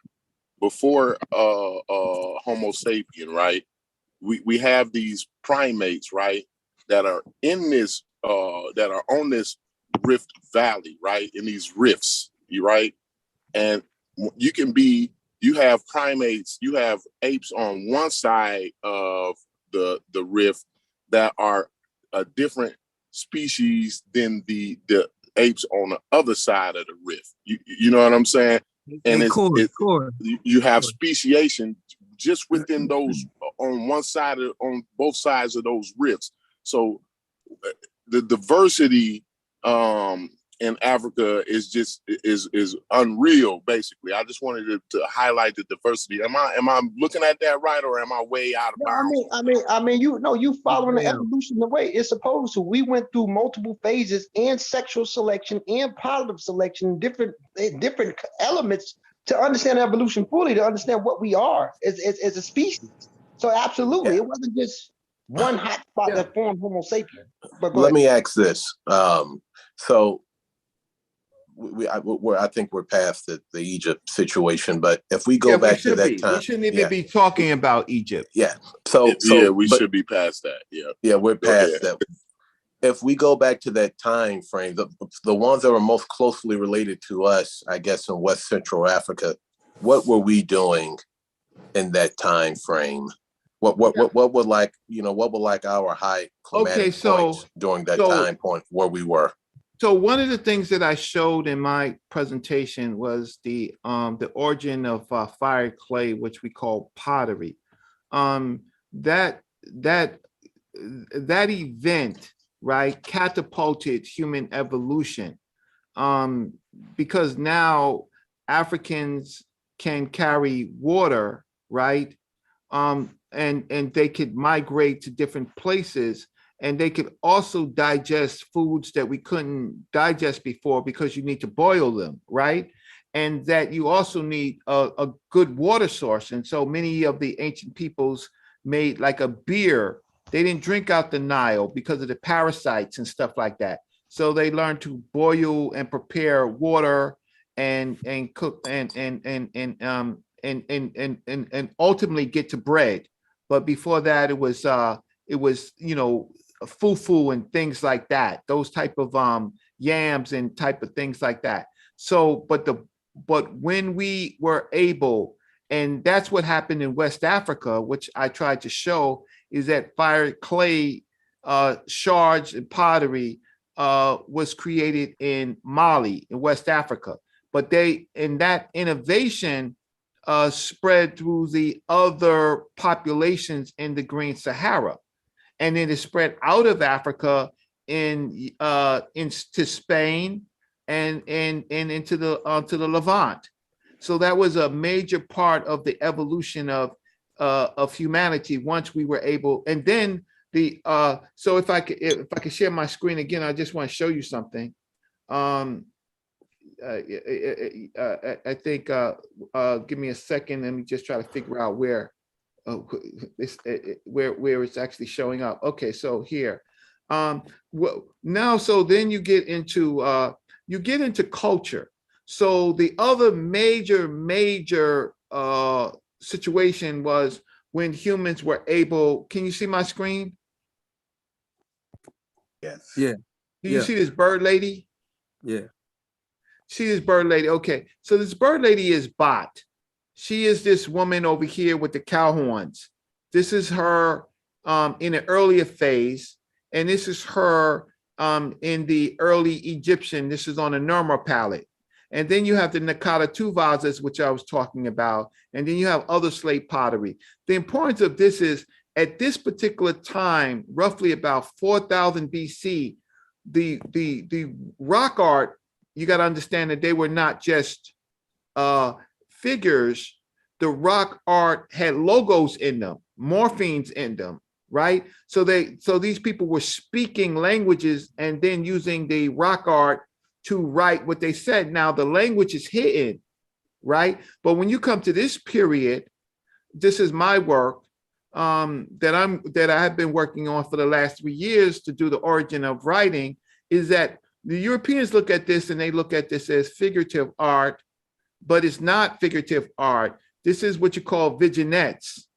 Homo sapien, right, we have these primates, right, that are in this that are on this Rift Valley, right, in these rifts, right, and you have primates, you have apes on one side of the rift that are a different species than the apes on the other side of the rift. You know what I'm saying? And you have speciation just within those on both sides of those rifts. So the diversity in Africa is unreal. Basically, I just wanted to highlight the diversity. Am I looking at that right, or am I way out of bounds? You following the evolution the way it's supposed to. We went through multiple phases and sexual selection and positive selection, different elements to understand evolution fully, to understand what we are as a species. So absolutely, it wasn't just one hot spot that formed Homo sapien. But let me ask this. So I think we're past the Egypt situation, but if we go back to that time, we shouldn't even be talking about Egypt. Yeah. We should be past that. Yeah, we're past that. If we go back to that time frame, the ones that were most closely related to us, I guess, in West Central Africa, what were we doing in that time frame? What were like our high climatic points during that time point where we were? So one of the things that I showed in my presentation was the origin of fire clay, which we call pottery. That event, right, catapulted human evolution, because now Africans can carry water, right, and they could migrate to different places, and they could also digest foods that we couldn't digest before because you need to boil them, right? And that you also need a good water source. And so many of the ancient peoples made like a beer. They didn't drink out the Nile because of the parasites and stuff like that. So they learned to boil and prepare water and cook and ultimately get to bread. But before that, it was fufu and things like that. Those type of yams and type of things like that. So, but when we were able, and that's what happened in West Africa, which I tried to show, is that fire clay shards and pottery was created in Mali, in West Africa. But that innovation spread through the other populations in the Green Sahara. And then it spread out of Africa into Spain and into the Levant. So that was a major part of the evolution of humanity once we were able. And then so if I could share my screen again, I just want to show you something. I think give me a second. Let me just try to figure out where it's actually showing up. Okay, so here. Now, so then you get into culture. So the other major situation was when humans were able. Can you see my screen? Yes. Yeah. Do you see this bird lady? Yeah. See this bird lady? Okay, so this bird lady is Bot. She is this woman over here with the cow horns. This is her in an earlier phase, and this is her in the early Egyptian. This is on a normal palette. And then you have the Nakata 2 vases, which I was talking about, and then you have other slate pottery. The importance of this is at this particular time, roughly about 4000 BC, the rock art, you got to understand that they were not just figures. The rock art had logos in them, morphemes in them, right? So these people were speaking languages and then using the rock art to write what they said. Now the language is hidden, right? But when you come to this period, this is my work that I have been working on for the last 3 years to do the origin of writing, is that the Europeans look at this and they look at this as figurative art, but it's not figurative art. This is what you call vignettes.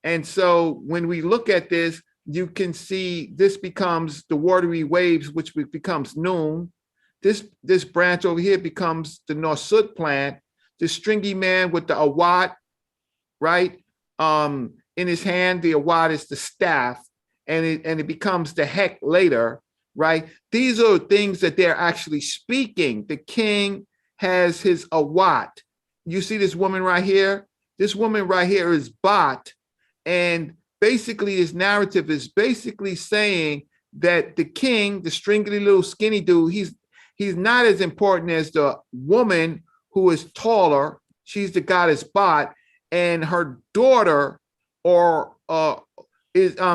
And so when we look at this, you can see this becomes the watery waves, which becomes noon. This branch over here becomes the Norsut plant, the stringy man with the awat, right? In his hand, the awat is the staff, and it becomes the heck later, right? These are things that they're actually speaking. The king has his awat. You see this woman right here? This woman right here is Bot. And basically this narrative is basically saying that the king, the stringy little skinny dude, he's not as important as the woman who is taller. She's the goddess Bot, and her daughter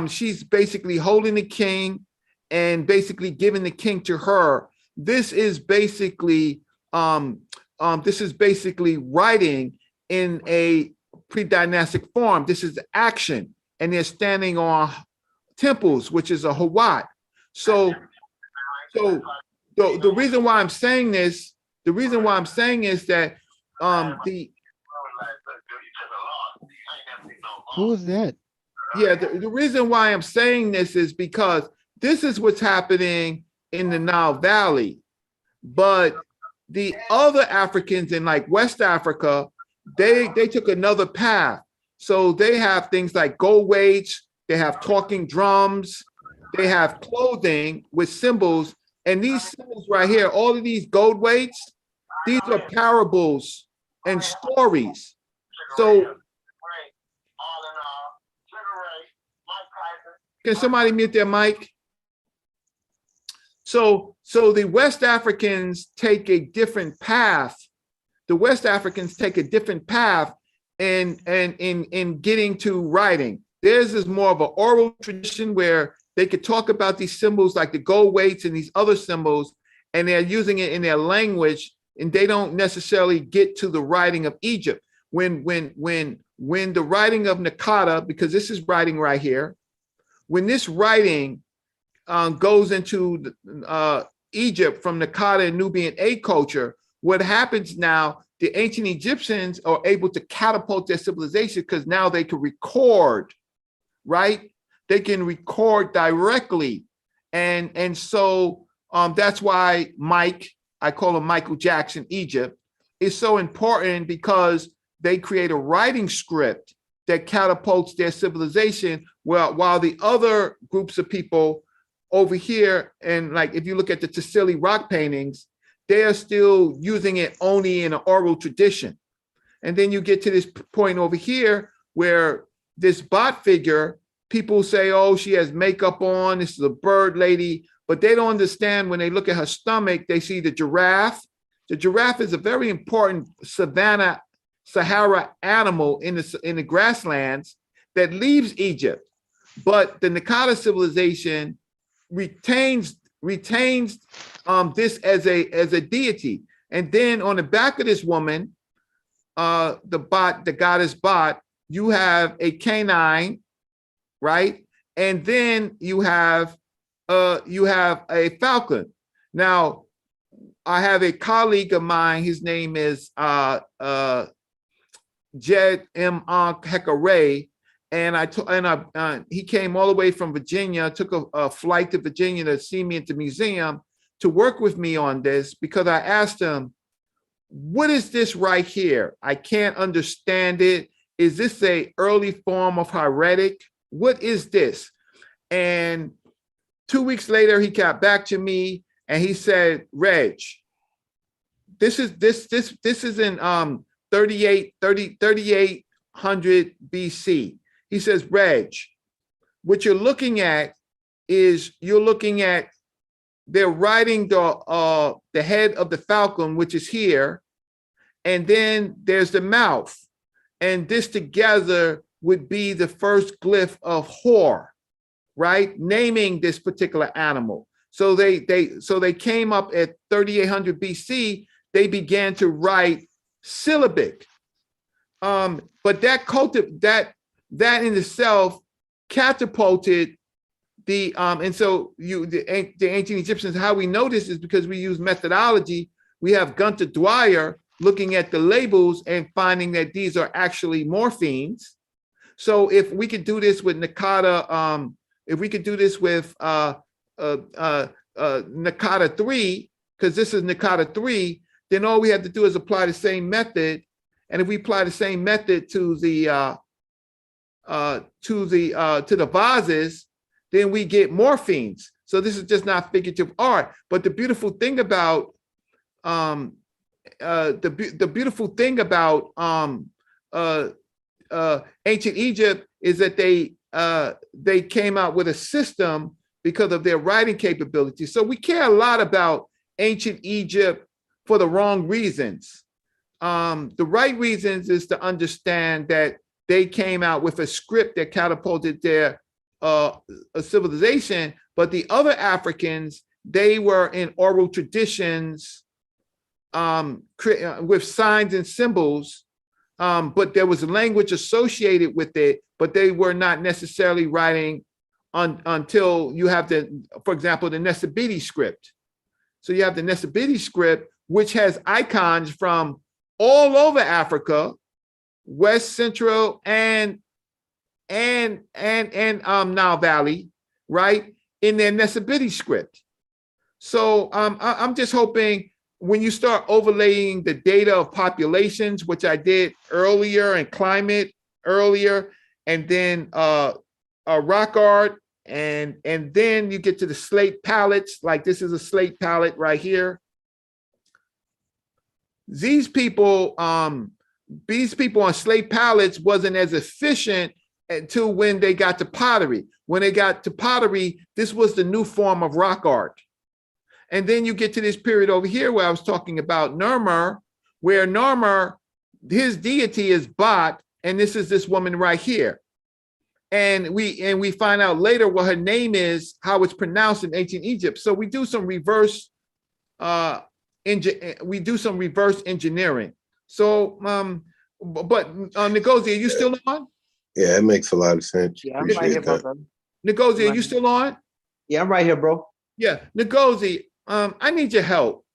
she's basically holding the king and basically giving the king to her. This is basically writing in a pre-dynastic form. This is action, and they're standing on temples, which is a Hawat. So the reason why I'm saying this, is that who's that? Yeah, the reason why I'm saying this is because this is what's happening in the Nile Valley. But the other Africans in like West Africa, they took another path. So they have things like gold weights, they have talking drums, they have clothing with symbols. And these symbols right here, all of these gold weights, these are parables and stories. So can somebody mute their mic? So the West Africans take a different path. The West Africans take a different path in getting to writing. Theirs is more of an oral tradition where they could talk about these symbols like the gold weights and these other symbols, and they're using it in their language, and they don't necessarily get to the writing of Egypt. When the writing of Nakata, because this is writing right here, when this writing goes into Egypt from Nakata and Nubian A culture, what happens now, the ancient Egyptians are able to catapult their civilization because now they can record, right? They can record directly. And so that's why Mike, I call him Michael Jackson, Egypt, is so important, because they create a writing script that catapults their civilization, while the other groups of people over here, and like if you look at the Tassili rock paintings, they are still using it only in an oral tradition. And then you get to this point over here where this bot figure, people say, oh, she has makeup on, this is a bird lady, but they don't understand when they look at her stomach, they see the giraffe. The giraffe is a very important savanna Sahara animal in the grasslands that leaves Egypt. But the Nakata civilization retains this as a deity. And then on the back of this woman, the goddess Bot, you have a canine, right? And then you have a falcon. Now, I have a colleague of mine, his name is Jed M. Hekare, and he came all the way from Virginia, took a flight to Virginia to see me at the museum to work with me on this, because I asked him, what is this right here? I can't understand it. Is this a early form of hieratic? What is this? And 2 weeks later, he got back to me and he said, Reg, this is in 3800 BC. He says, Reg, what you're looking at is they're writing the head of the falcon, which is here, and then there's the mouth. And this together would be the first glyph of Hor, right? Naming this particular animal. So they came up at 3800 BC, they began to write syllabic. But that in itself catapulted the ancient Egyptians. How we know this is because we use methodology. We have Gunter Dwyer looking at the labels and finding that these are actually morphemes. So if we could do this with Nakata, if we could do this with Nakata 3, because this is Nakata 3, then all we have to do is apply the same method. And if we apply the same method to the vases, then we get morphemes. So this is just not figurative art. But the beautiful thing about ancient Egypt is that they came out with a system because of their writing capabilities. So we care a lot about ancient Egypt for the wrong reasons. The right reasons is to understand that they came out with a script that catapulted their civilization, but the other Africans, they were in oral traditions with signs and symbols, but there was a language associated with it, but they were not necessarily writing until you have for example, the Nesabiti script. So you have the Nesabiti script, which has icons from all over Africa, West Central and Nile Valley, right, in their Nesabiti script. So I'm just hoping when you start overlaying the data of populations, which I did earlier, and climate earlier, and then rock art, and then you get to the slate palettes, like this is a slate palette right here. These people on slate palettes wasn't as efficient until when they got to pottery. When they got to pottery, this was the new form of rock art. And then you get to this period over here where I was talking about Nermer, where Nermer, his deity is Bot, and this is this woman right here. and we find out later what her name is, how it's pronounced in ancient Egypt. So we do some reverse engineering. So but Ngozi, are you still on? Yeah, it makes a lot of sense. Yeah, I'm right here, brother. Ngozi, are you still on? Yeah, I'm right here, bro. Yeah, Ngozi, I need your help.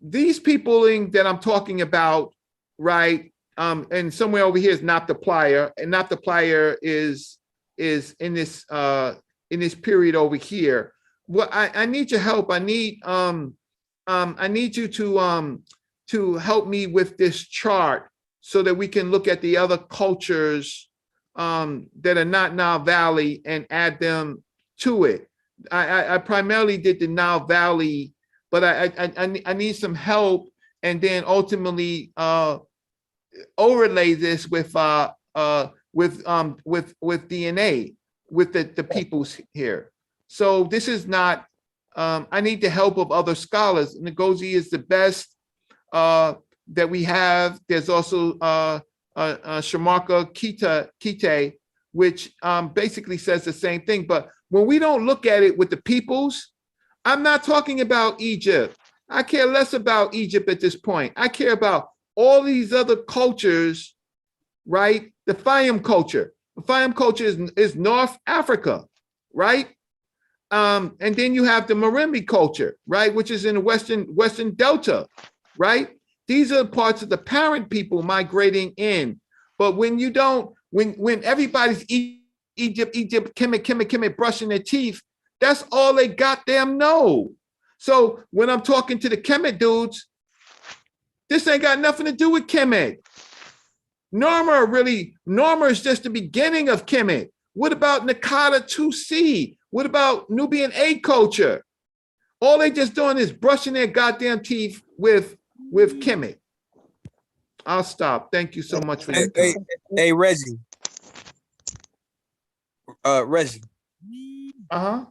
These people that I'm talking about, right? And somewhere over here is not the plier, and not the plier is in this period over here. Well, I need your help. I need you to help me with this chart so that we can look at the other cultures that are not Nile Valley and add them to it. I primarily did the Nile Valley, but I need some help, and then ultimately overlay this with DNA with the peoples here. So this is not. I need the help of other scholars. Ngozi is the best that we have. There's also Shamarka Kite, which basically says the same thing. But when we don't look at it with the peoples, I'm not talking about Egypt. I care less about Egypt at this point. I care about all these other cultures, right? The Fayum culture. The Fayum culture is North Africa, right? And then you have the Marimbi culture, right? Which is in the Western Delta, right? These are parts of the parent people migrating in. But when you don't, when everybody's Egypt, Kemet, brushing their teeth, that's all they goddamn know. So when I'm talking to the Kemet dudes, this ain't got nothing to do with Kemet. Norma is just the beginning of Kemet. What about Nakata 2C? What about Nubian A culture? All they just doing is brushing their goddamn teeth with Kemet. I'll stop. Thank you so much for your time. Hey, Reggie. Reggie. Uh-huh.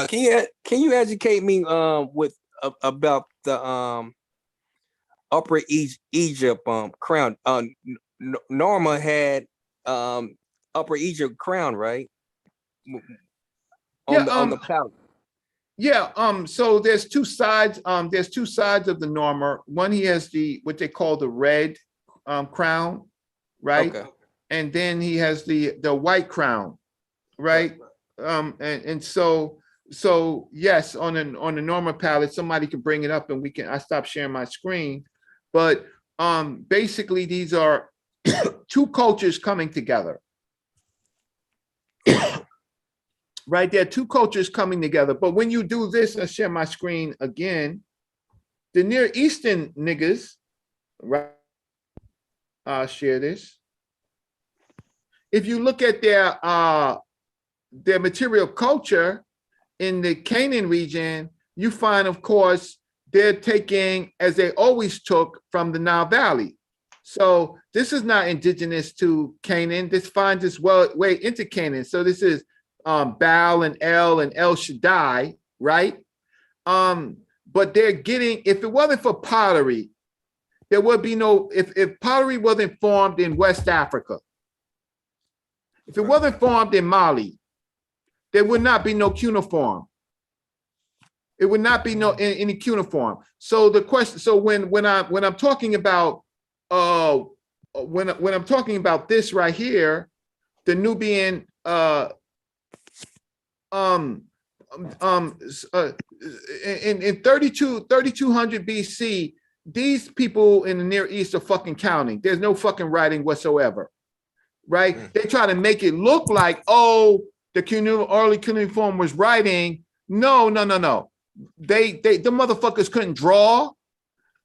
Can you educate me about the Upper Egypt crown? Norma had Upper Egypt crown, right? On the palette. Yeah, so there's two sides. There's two sides of the Norma. One, he has what they call the red crown, right? Okay. And then he has the white crown, right? And so yes, on the Norma palette, somebody can bring it up and I stop sharing my screen. But basically these are two cultures coming together. Right, there are two cultures coming together. But when you do this, I share my screen again, the Near Eastern niggas, right? I'll share this. If you look at their material culture in the Canaan region, you find, of course, they're taking, as they always took, from the Nile Valley. So this is not indigenous to Canaan. This finds its way into Canaan. So this is Baal and El Shaddai, right? But they're getting, if it wasn't for pottery, there would be no, if pottery wasn't formed in West Africa, if it wasn't formed in Mali, there would not be no cuneiform. It would not be any cuneiform. So the question, so when I'm talking about when I'm talking about this right here, the Nubian in 3200 BC, these people in the Near East are fucking counting. There's no fucking writing whatsoever, right? They try to make it look like, oh, the early cuneiform was writing. No. The motherfuckers couldn't draw.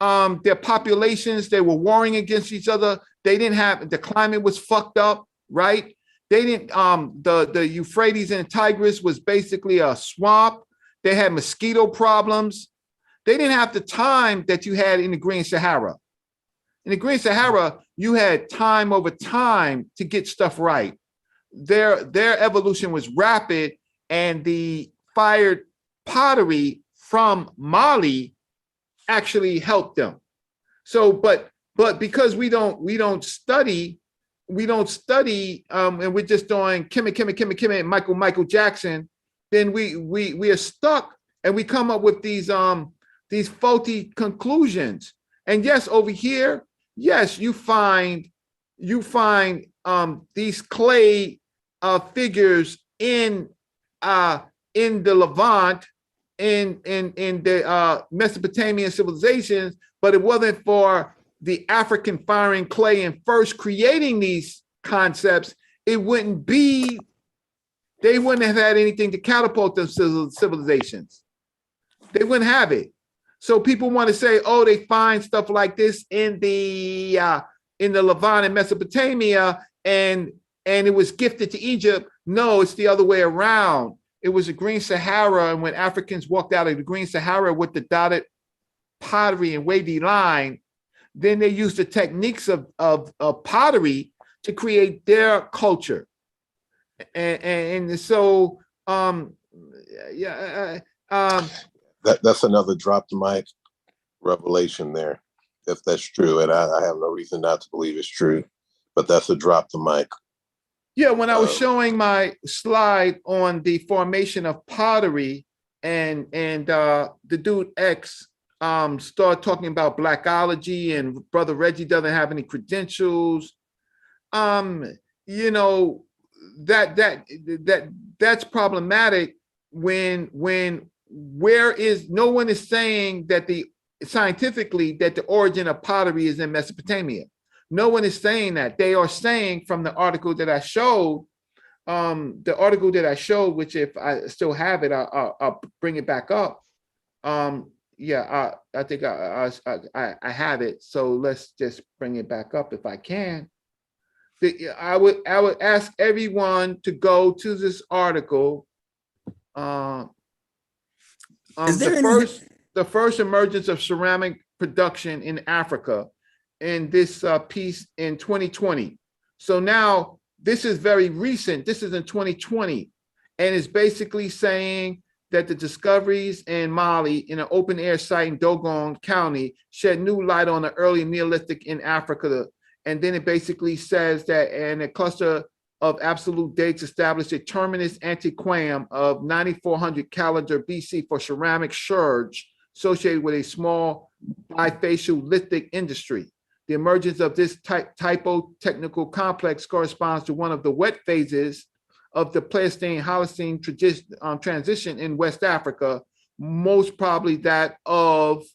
Their populations, they were warring against each other. They didn't have, the climate was fucked up, right? They didn't, the Euphrates and the Tigris was basically a swamp. They had mosquito problems. They didn't have the time that you had in the Green Sahara. In the Green Sahara, you had time over time to get stuff right. Their evolution was rapid, and the fired pottery from Mali actually helped them. So, but because we don't study we don't study, and we're just doing Kimmy, Michael Jackson, then we are stuck, and we come up with these faulty conclusions. And yes, over here, yes, you find these clay figures in the Levant, in the Mesopotamian civilizations, but it wasn't for the African firing clay and first creating these concepts, they wouldn't have had anything to catapult those civilizations. They wouldn't have it. So people want to say, oh, they find stuff like this in the Levant and Mesopotamia, and it was gifted to Egypt. No, it's the other way around. It was the Green Sahara, and when Africans walked out of the Green Sahara with the dotted pottery and wavy line, then they used the techniques of pottery to create their culture. And so, that's another drop the mic revelation there, if that's true. And I have no reason not to believe it's true, but that's a drop the mic. Yeah, when I was showing my slide on the formation of pottery, and the dude X start talking about blackology, and Brother Reggie doesn't have any credentials, you know, that's problematic when no one is saying that scientifically that the origin of pottery is in Mesopotamia. No one is saying that. They are saying from the article that I showed, which if I still have it, I'll bring it back up. Yeah, I think I have it. So let's just bring it back up if I can. I would ask everyone to go to this article. The first emergence of ceramic production in Africa, in this piece in 2020. So now this is very recent. This is in 2020, and it's basically saying that the discoveries in Mali in an open air site in Dogon County shed new light on the early Neolithic in Africa. And then it basically says that in a cluster of absolute dates established a terminus antiquam of 9400 calendar BC for ceramic scourge associated with a small bifacial lithic industry. The emergence of this typo-technical complex corresponds to one of the wet phases of the Pleistocene-Holocene transition in West Africa, most probably that of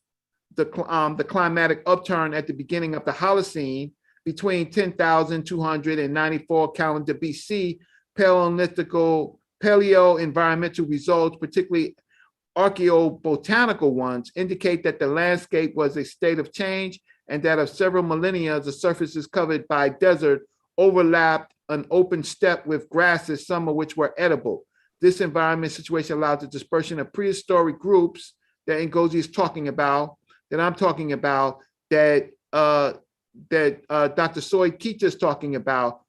the climatic upturn at the beginning of the Holocene between 10,200 and 94 calendar BC. Paleo-environmental results, particularly archaeobotanical ones, indicate that the landscape was a state of change, and that of several millennia, the surfaces covered by desert overlapped an open steppe with grasses, some of which were edible. This environment situation allowed the dispersion of prehistoric groups that Ngozi is talking about, that I'm talking about, that Dr. Soy Keita is talking about.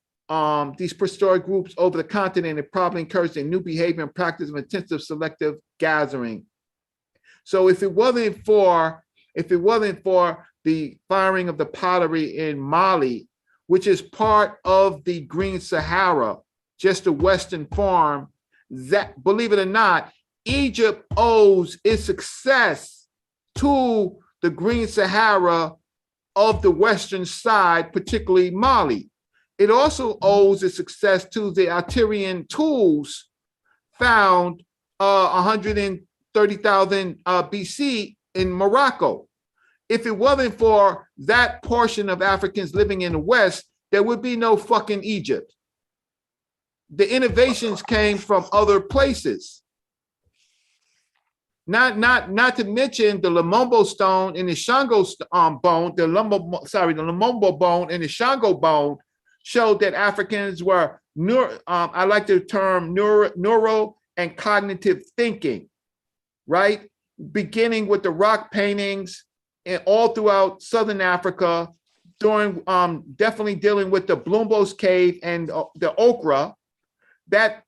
These prehistoric groups over the continent have probably encouraged a new behavior and practice of intensive selective gathering. So if it wasn't for the firing of the pottery in Mali, which is part of the Green Sahara, just a Western farm, that, believe it or not, Egypt owes its success to the Green Sahara of the Western side, particularly Mali. It also owes its success to the Algerian tools found 130,000 BC in Morocco. If it wasn't for that portion of Africans living in the West, there would be no fucking Egypt. The innovations came from other places. Not to mention the Lumumba stone and the Shango bone, the Lumumba bone and the Shango bone showed that Africans were, I like the term neuro and cognitive thinking, right? Beginning with the rock paintings and all throughout Southern Africa, during definitely dealing with the Bloombo's cave and the okra, that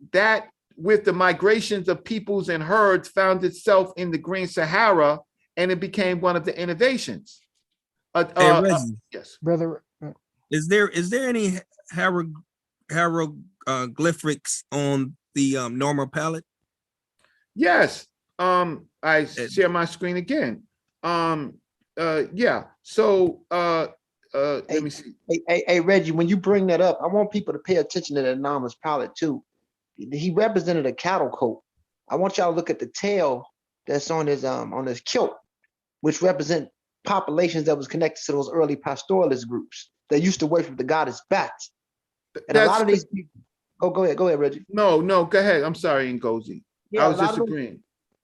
with the migrations of peoples and herds found itself in the Green Sahara, and it became one of the innovations. Hey, Reggie, yes, brother. Is there any hieroglyphics on the normal palette? Yes. I share my screen again. Yeah. So let me see. Hey, Reggie, when you bring that up, I want people to pay attention to that anomalous palette too. He represented a cattle coat. I want y'all to look at the tail that's on his kilt, which represent populations that was connected to those early pastoralist groups that used to worship the goddess Bat. And a lot of these people. Oh, go ahead, Reggie. No, go ahead. I'm sorry, Ngozi. Yeah, I was disagreeing.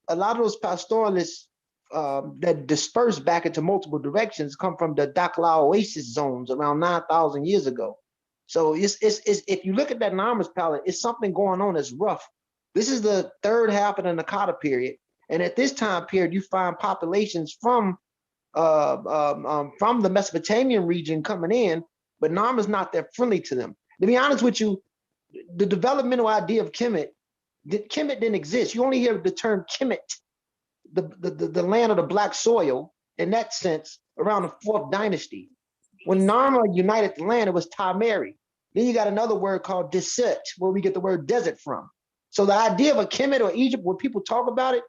A lot of those pastoralists that dispersed back into multiple directions come from the Dakhla Oasis zones around 9,000 years ago. So it's if you look at that anomalous palette, it's something going on that's rough. This is the third half of the Nakata period, and at this time period, you find populations from the Mesopotamian region coming in, but Nam is not that friendly to them. To be honest with you, the developmental idea of Kemet didn't exist. You only hear the term Kemet, the land of the black soil, in that sense, around the 4th dynasty. When Narma united the land, it was Tameri. Then you got another word called desert, where we get the word desert from. So the idea of a Kemet or Egypt, when people talk about it,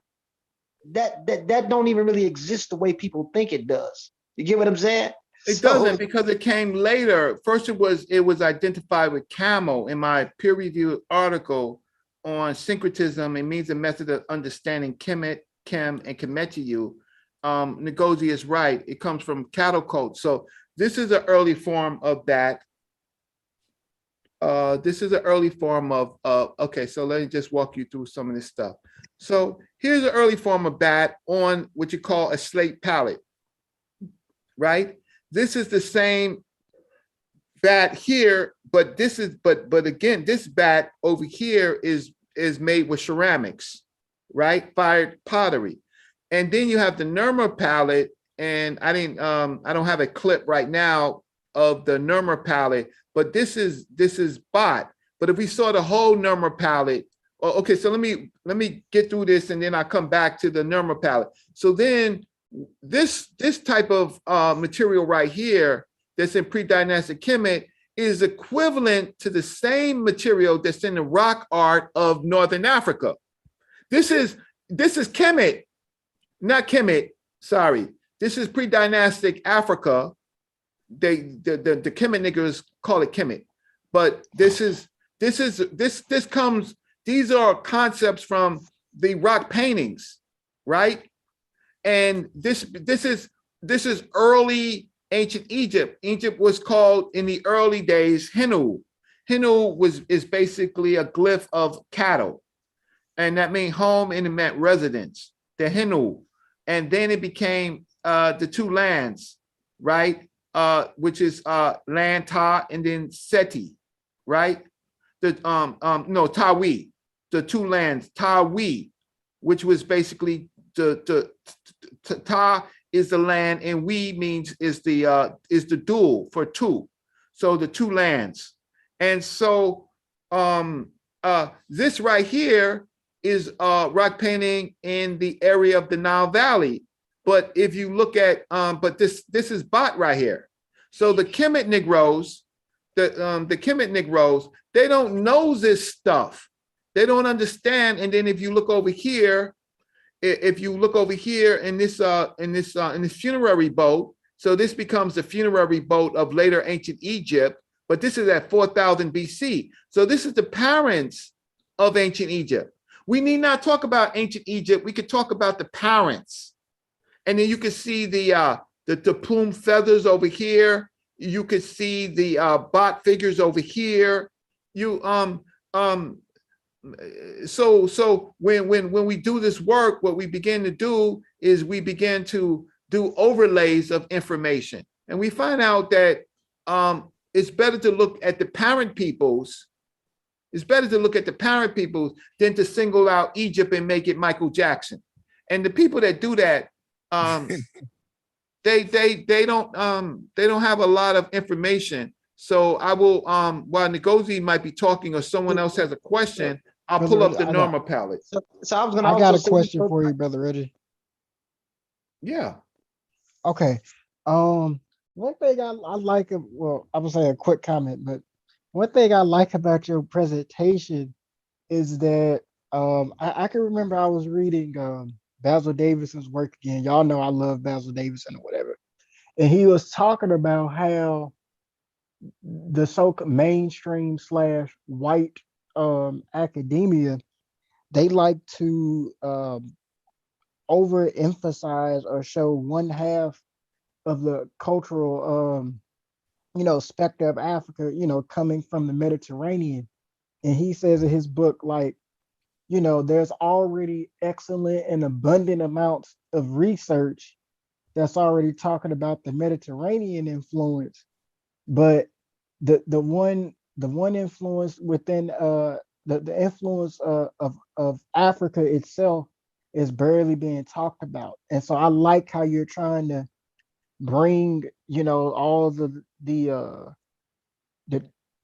that don't even really exist the way people think it does. You get what I'm saying? It doesn't, because it came later. First, it was identified with camel in my peer-reviewed article on syncretism. It means a method of understanding Kemet, Kem, and Kemetiu. Ngozi is right. It comes from cattle coat. So this is an early form of that. This is an early form of, okay, so let me just walk you through some of this stuff. So here's an early form of bat on what you call a slate palette, right? This is the same bat here, but this is, but again, this bat over here is made with ceramics, right? Fired pottery. And then you have the Nurma palette, and I don't have a clip right now of the Nurma palette, but this is bot. But if we saw the whole Nurma palette, okay, so let me get through this, and then I'll come back to the Nurma palette. So then this type of material right here that's in pre-dynastic Kemet is equivalent to the same material that's in the rock art of Northern Africa. This is Kemet, not Kemet, sorry. This is pre-dynastic Africa. The Kemet niggas call it Kemet, but this comes, these are concepts from the rock paintings, right? And this is early ancient Egypt. Egypt was called in the early days Hinu. Hinu is basically a glyph of cattle, and that means home, and it meant residence, the Hinu. And then it became the two lands, right? Which is land Ta and then Seti, right? The Tawi, the two lands, Tawi, which was basically the Ta is the land, and we means is the dual for two. So the two lands. And so this right here is rock painting in the area of the Nile Valley. But if you look at, but this is Bot right here. So the Kemet Negroes, the Kemet Negroes, they don't know this stuff. They don't understand. And then if you look over here, in this funerary boat, so this becomes the funerary boat of later ancient Egypt, but this is at 4000 BC. So this is the parents of ancient Egypt. We need not talk about ancient Egypt. We could talk about the parents. And then you can see the plume feathers over here. You could see the bot figures over here. So when we do this work, what we begin to do is we begin to do overlays of information, and we find out that it's better to look at the parent peoples. It's better to look at the parent peoples than to single out Egypt and make it Michael Jackson. And the people that do that, they don't have a lot of information. So I will, while Ngozi might be talking or someone else has a question, I'll pull up the Norma palette. So I got a question for you, Brother Reggie. Yeah. Okay. One thing I like, well, I would say a quick comment, but one thing I like about your presentation is that I can remember I was reading Basil Davidson's work again. Y'all know I love Basil Davidson or whatever. And he was talking about how the so-called mainstream slash white academia, they like to overemphasize or show one half of the cultural specter of Africa, coming from the Mediterranean. And he says in his book, like, there's already excellent and abundant amounts of research that's already talking about the Mediterranean influence, but the one influence within the influence of Africa itself is barely being talked about. And so I like how you're trying to bring all the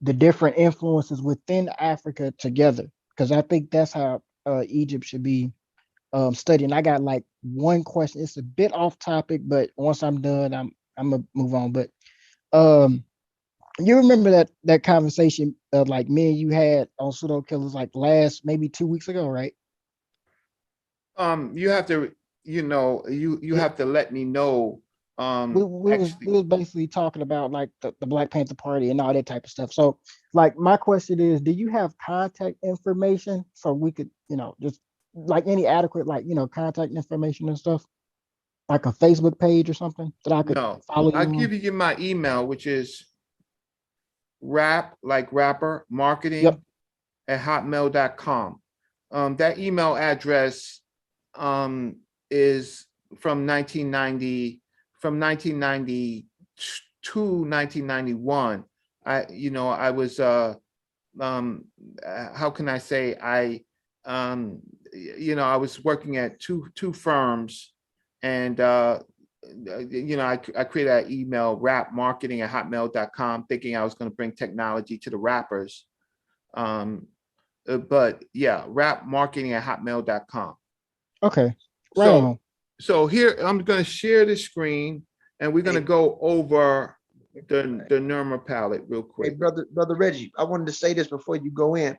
the different influences within Africa together, because I think that's how Egypt should be studying. I got like one question. It's a bit off topic, but once I'm done, I'm gonna move on. But um, you remember that conversation like me and you had on pseudo killers like last maybe 2 weeks ago, right? You have to, you have to let me know. We was basically talking about like the Black Panther Party and all that type of stuff. So like my question is, do you have contact information so we could, just like any adequate like, contact information and stuff? Like a Facebook page or something that I could No, follow you I'll on? give you my email, which is rap, like rapper, marketing Yep. at hotmail.com. That email address is from 1990, from 1992, 1991. I was, how can I say, I was working at two firms, and I created that email, rap marketing at hotmail.com, thinking I was going to bring technology to the rappers. But yeah, rap marketing at hotmail.com. Okay. Right on. So here, I'm going to share the screen, and we're going to go over the NERMA palette real quick. Hey, brother Reggie, I wanted to say this before you go in.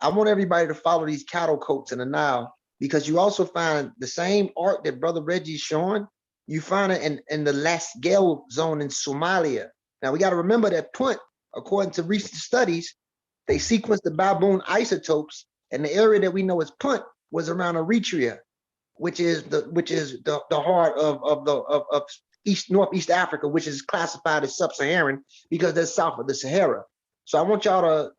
I want everybody to follow these cattle coats in the Nile, because you also find the same art that Brother Reggie's showing. You find it in the Lasgel zone in Somalia. Now we got to remember that Punt, according to recent studies, they sequenced the baboon isotopes, and the area that we know as Punt was around Eritrea, which is the heart of Northeast Africa, which is classified as Sub-Saharan because they're south of the Sahara. So I want y'all to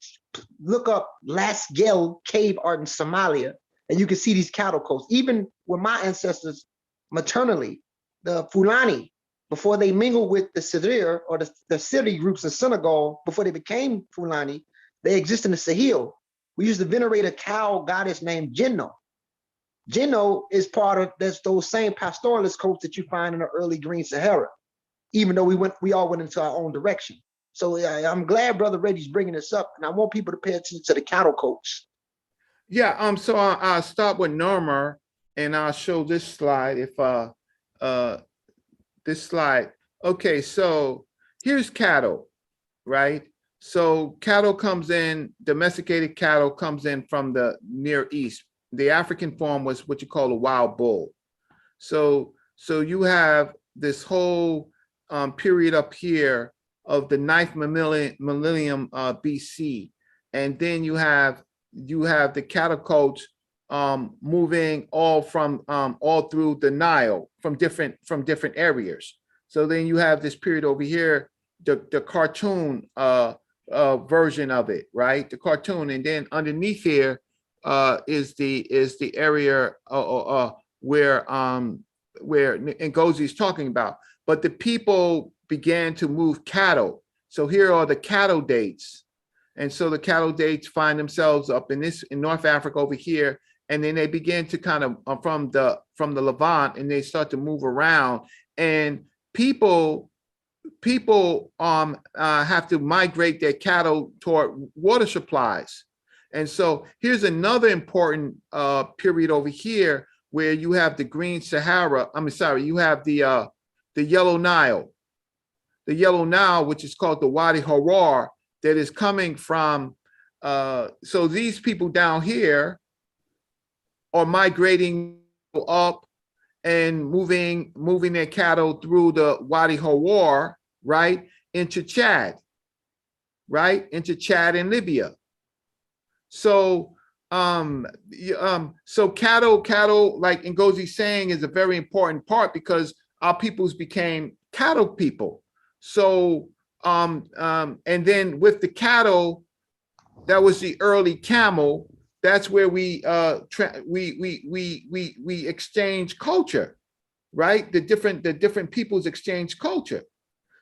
look up Lasgel cave art in Somalia, and you can see these cattle coats. Even with my ancestors maternally, the Fulani, before they mingled with the Sidr or the city groups of Senegal, before they became Fulani, they exist in the Sahel. We used to venerate a cow goddess named Jinno. Jinno is part of those same pastoralist cults that you find in the early Green Sahara, even though we all went into our own direction. So I'm glad Brother Reggie's bringing this up, and I want people to pay attention to the cattle coats. Yeah, so I'll start with NERMA, and I'll show this slide. This slide. Okay, so here's cattle, right? So cattle comes in, domesticated cattle comes in from the Near East. The African form was what you call a wild bull. So you have this whole period up here of the 9th millennium BC, and then you have the cattle coats moving all through the Nile from different areas. So then you have this period over here, the cartoon version of it, right? The cartoon, and then underneath here is the area where Ngozi is talking about. But the people began to move cattle. So here are the cattle dates. And so the cattle dates find themselves up in North Africa over here. And then they begin to kind of from the Levant, and they start to move around. And people have to migrate their cattle toward water supplies. And so here's another important period over here where you have the Green Sahara. You have the Yellow Nile. The Yellow Nile, which is called the Wadi Harar, that is coming from, so these people down here are migrating up and moving their cattle through the Wadi Hawar, right, into Chad, right, into Chad and Libya. So, so cattle, like Ngozi's saying, is a very important part because our peoples became cattle people. So, and then with the cattle, that was the early camel. That's where we exchange culture, right? The different peoples exchange culture.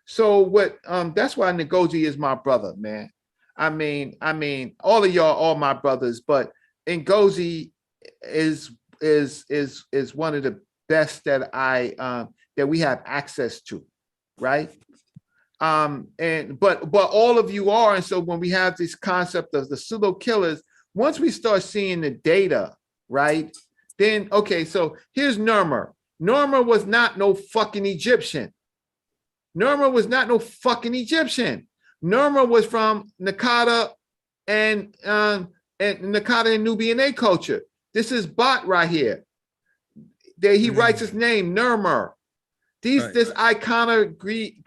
So what? That's why Ngozi is my brother, man. I mean, all of y'all are my brothers, but Ngozi is one of the best that that we have access to, right? But all of you are, and so when we have this concept of the pseudo killers, once we start seeing the data, right? Then okay, so here's Nermer. Nermer was not no fucking Egyptian. Nermer was not no fucking Egyptian. Nermer was from Nakata and Nakata and Nubian culture. This is Bot right here. There he writes his name, Nermer. This iconography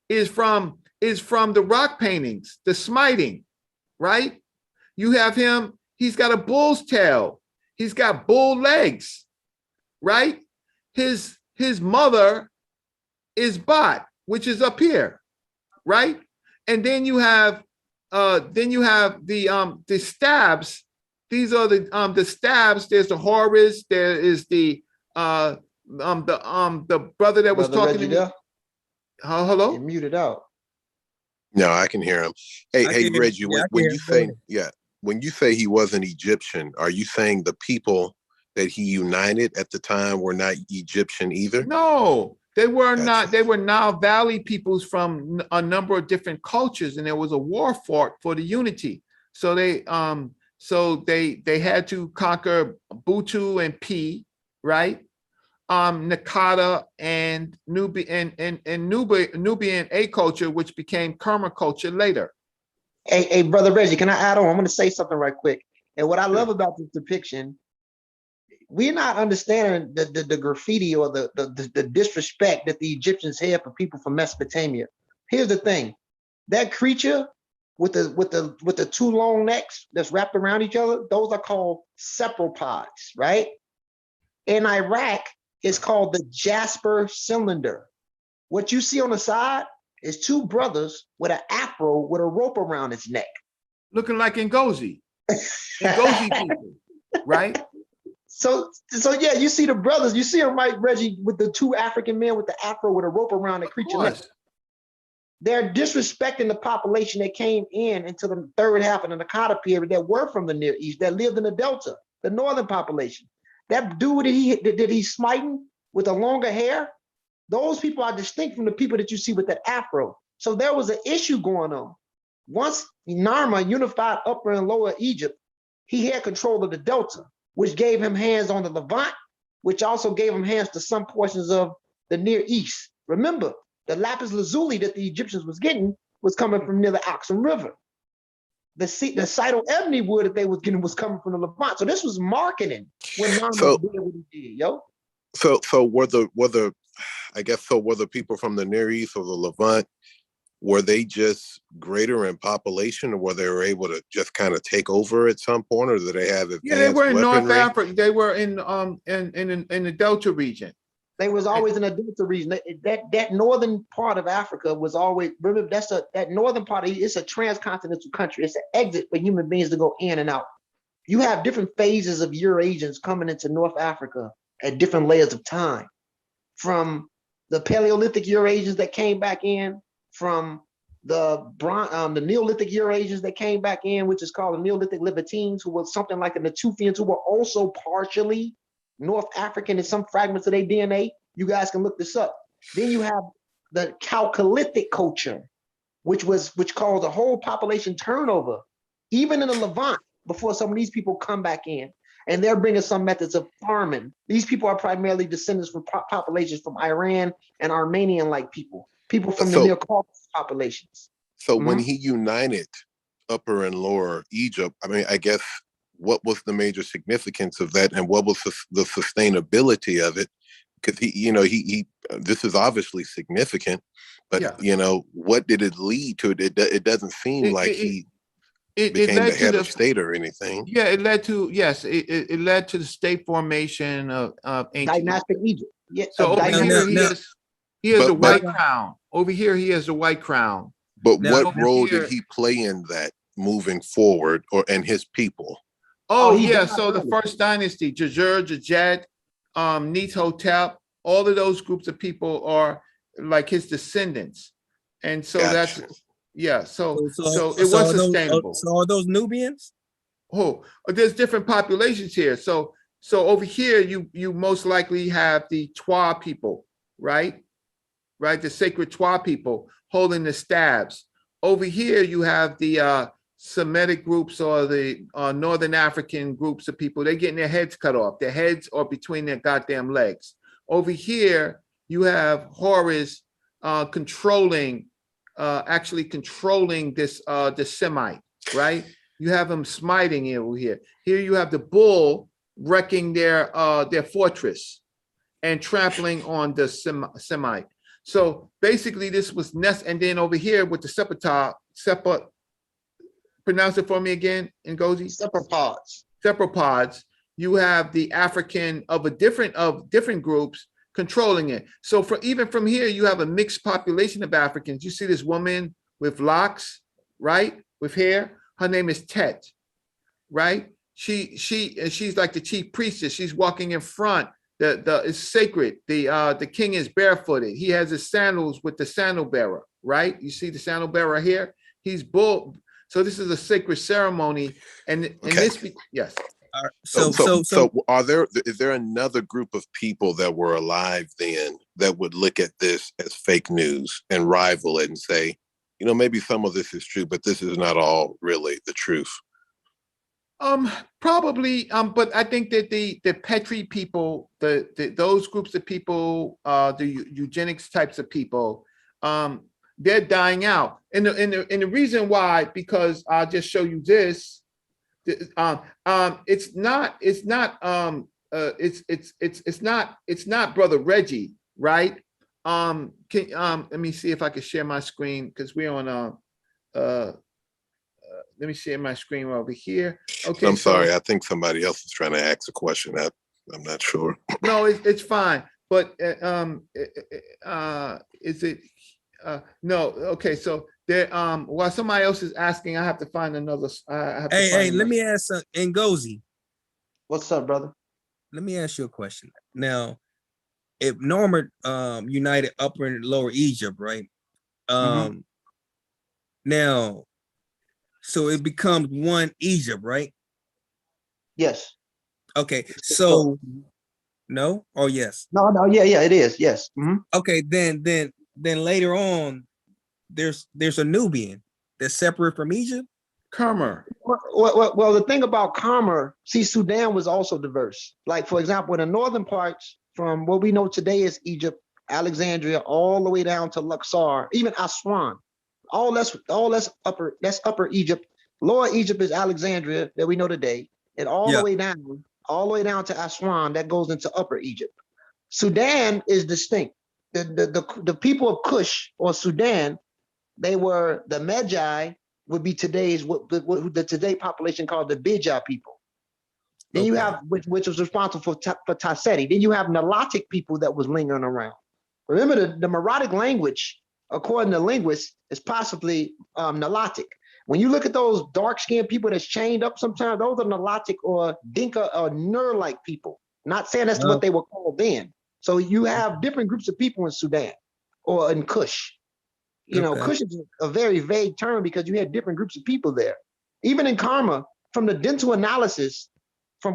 is from the rock paintings, the smiting, right? You have him, he's got a bull's tail, he's got bull legs, right? His mother is Bot, which is up here, right? And then you have the stabs. These are the stabs. There's the Horus. There is the brother that was talking to me. Hello? You're muted out. No, I can hear him. Hey, Reggie, when you say he wasn't Egyptian, are you saying the people that he united at the time were not Egyptian either? No, they were not. They were Nile Valley peoples from a number of different cultures, and there was a war fought for the unity. So they had to conquer Butu and P, right? Nakata and Nubian A culture, which became Kerma culture later. Hey, brother Reggie, can I add on? I'm going to say something right quick. And what I love about this depiction, we're not understanding the graffiti or the disrespect that the Egyptians had for people from Mesopotamia. Here's the thing: that creature with the two long necks that's wrapped around each other, those are called cephalopods, right? In Iraq, it's called the Jasper cylinder. What you see on the side is two brothers with an afro with a rope around his neck. Looking like Ngozi. Ngozi people, right? So yeah, you see the brothers, you see them, right, Reggie, with the two African men with the afro with a rope around the creature neck. They're disrespecting the population that came into the third half of the Nakata period that were from the Near East, that lived in the Delta, the northern population. That dude that he's smiting with the longer hair, those people are distinct from the people that you see with that afro. So there was an issue going on. Once Narma unified Upper and Lower Egypt, he had control of the Delta, which gave him hands on the Levant, which also gave him hands to some portions of the Near East. Remember, the lapis lazuli that the Egyptians was getting was coming from near the Oxum River. The cytoebony wood that they was getting was coming from the Levant. So this was marketing when Narma did what he did, yo. So were the people from the Near East or the Levant, were they just greater in population, or were they able to just kind of take over at some point, or did they have advanced they were in weaponry? North Africa. They were in the Delta region. They was always in the Delta region. That northern part of Africa was always, remember, that northern part, it's a transcontinental country. It's an exit for human beings to go in and out. You have different phases of Eurasians coming into North Africa at different layers of time. From the Paleolithic Eurasians that came back in, from the Neolithic Eurasians that came back in, which is called the Neolithic Levantines, who was something like the Natufians, who were also partially North African in some fragments of their DNA. You guys can look this up. Then you have the Chalcolithic culture, which caused a whole population turnover, even in the Levant, before some of these people come back in. And they're bringing some methods of farming. These people are primarily descendants from populations from Iran and Armenian-like people people from the Near Caucasus populations. So when he united Upper and Lower Egypt, I mean, I guess what was the major significance of that, and what was the sustainability of it? Because he this is obviously significant, but what did it lead to? It doesn't seem like he became the head of state or anything. Yeah, it led to it led to the state formation of ancient dynastic Egypt. Yeah, so over here he has a white crown. Over here he has a white crown. But what role did he play in that moving forward, and his people? Oh yeah, so the first dynasty, Jajer, Jajet, Neithotep, all of those groups of people are like his descendants, and so that's so it was sustainable. So are those Nubians? Oh, there's different populations here. So over here you most likely have the Twa people, right? The sacred Twa people holding the staves. Over here you have the Semitic groups or the Northern African groups of people. They're getting their heads cut off. Their heads are between their goddamn legs. Over here you have Horus controlling this Semite, right? You have them smiting over here. Here you have the bull wrecking their fortress and trampling on the Semite. So basically this was and then over here with the pronounce it for me again, Ngozi. Separopods. You have the African of different groups controlling it. So even from here, you have a mixed population of Africans. You see this woman with locks, right? With hair. Her name is Tet, right? She's like the chief priestess. She's walking in front. It's sacred. The king is barefooted. He has his sandals with the sandal bearer, right? You see the sandal bearer here. He's bull. So this is a sacred ceremony, and this yes. So is there another group of people that were alive then that would look at this as fake news and rival it and say, maybe some of this is true, but this is not all really the truth? Probably, but I think that the Petri people, those groups of people, the eugenics types of people, they're dying out, and the reason why, because I'll just show you this. It's not Brother Reggie, right? Let me see if I can share my screen, because we're on let me share my screen over here. Okay. I'm sorry. I think somebody else is trying to ask a question. I'm not sure. No, it's fine. But is it? No. Okay. So there. While somebody else is asking, I have to find another. Let me ask Ngozi. What's up, brother? Let me ask you a question. Now, if Norma united Upper and Lower Egypt, right? Now. So it becomes one Egypt, right? Yes. Okay. So no or yes? No. Yeah. It is. Yes. Okay. Then later on, there's a Nubian that's separate from Egypt. Khmer. Well, the thing about Khmer, see, Sudan was also diverse. Like, for example, in the northern parts, from what we know today is Egypt, Alexandria, all the way down to Luxor, even Aswan. All that's upper Egypt. Lower Egypt is Alexandria that we know today, and all the way down to Aswan that goes into Upper Egypt. Sudan is distinct. The people of Kush or Sudan, they were the Magi, would be today's what the today population called the Bija people. Then you have which was responsible for Tasseti. Then you have Nilotic people that was lingering around. Remember the Meroitic language, according to linguists, is possibly Nilotic. When you look at those dark-skinned people that's chained up sometimes, those are Nilotic or Dinka or Nur-like people. Not saying that's what they were called then. So you have different groups of people in Sudan or in Kush. Kush is a very vague term because you had different groups of people there. Even in Karma, from the dental analysis, they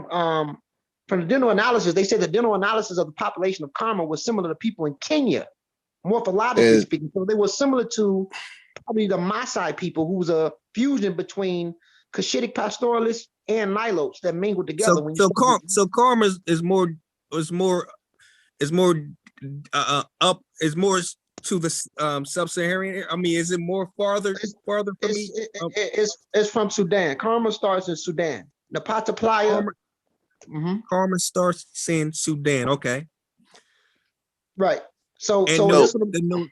said the dental analysis of the population of Karma was similar to people in Kenya, morphologically speaking. So they were similar to probably the Maasai people, who was a fusion between Cushitic pastoralists and Nilotes that mingled together. So Karma is more to the Sub-Saharan? I mean, is it more farther from me? It's from Sudan. Karma starts in Sudan. Napata Playa. Karma starts in Sudan. Okay. Right. So and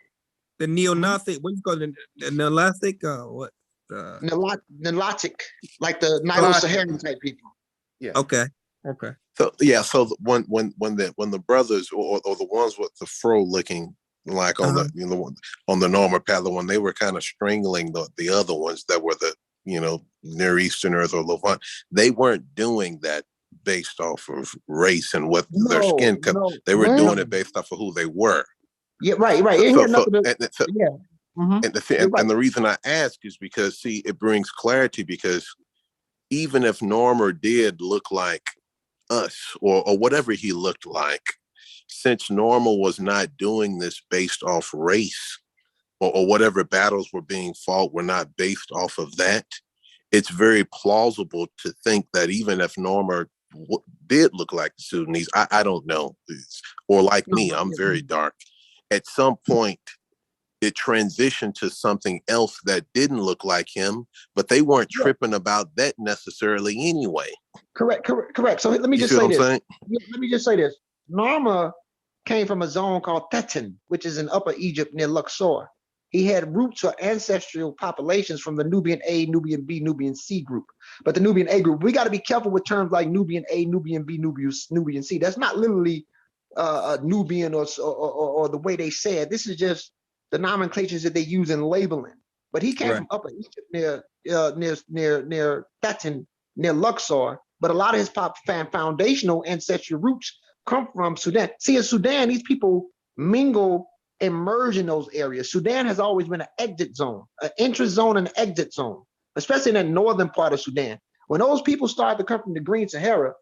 the neo-Nazi, what you call it? The Neolithic? What? Nilotic, like the Nilo-Saharan type people. Yeah. Okay. Okay. So yeah, so when the brothers or the ones with the fro looking like on the on the normal path, when they were kind of strangling the other ones that were the Near Easterners or Levant, they weren't doing that based off of race and what their skin color. They were doing it based off of who they were. Yeah, right. And the reason I ask is because, see, it brings clarity, because even if Normer did look like us or whatever he looked like, since Normer was not doing this based off race or whatever battles were being fought were not based off of that, it's very plausible to think that even if Normer did look like the Sudanese, I don't know, or like me, I'm very dark. At some point, it transitioned to something else that didn't look like him, but they weren't tripping about that necessarily anyway. Correct. So let me just say this. Let me just say this. Norma came from a zone called Tetin, which is in Upper Egypt near Luxor. He had roots or ancestral populations from the Nubian A, Nubian B, Nubian C group. But the Nubian A group, we got to be careful with terms like Nubian A, Nubian B, Nubian C. That's not literally Nubian or the way they say it. This is just the nomenclatures that they use in labeling. But he came from Upper Egypt near Tetin, near Luxor. But a lot of his foundational ancestral roots come from Sudan. See, in Sudan, these people mingle and merge in those areas. Sudan has always been an exit zone, an entrance zone and an exit zone, especially in the northern part of Sudan. When those people start to come from the Green Sahara,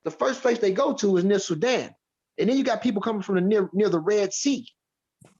the first place they go to is near Sudan. And then you got people coming from near the Red Sea,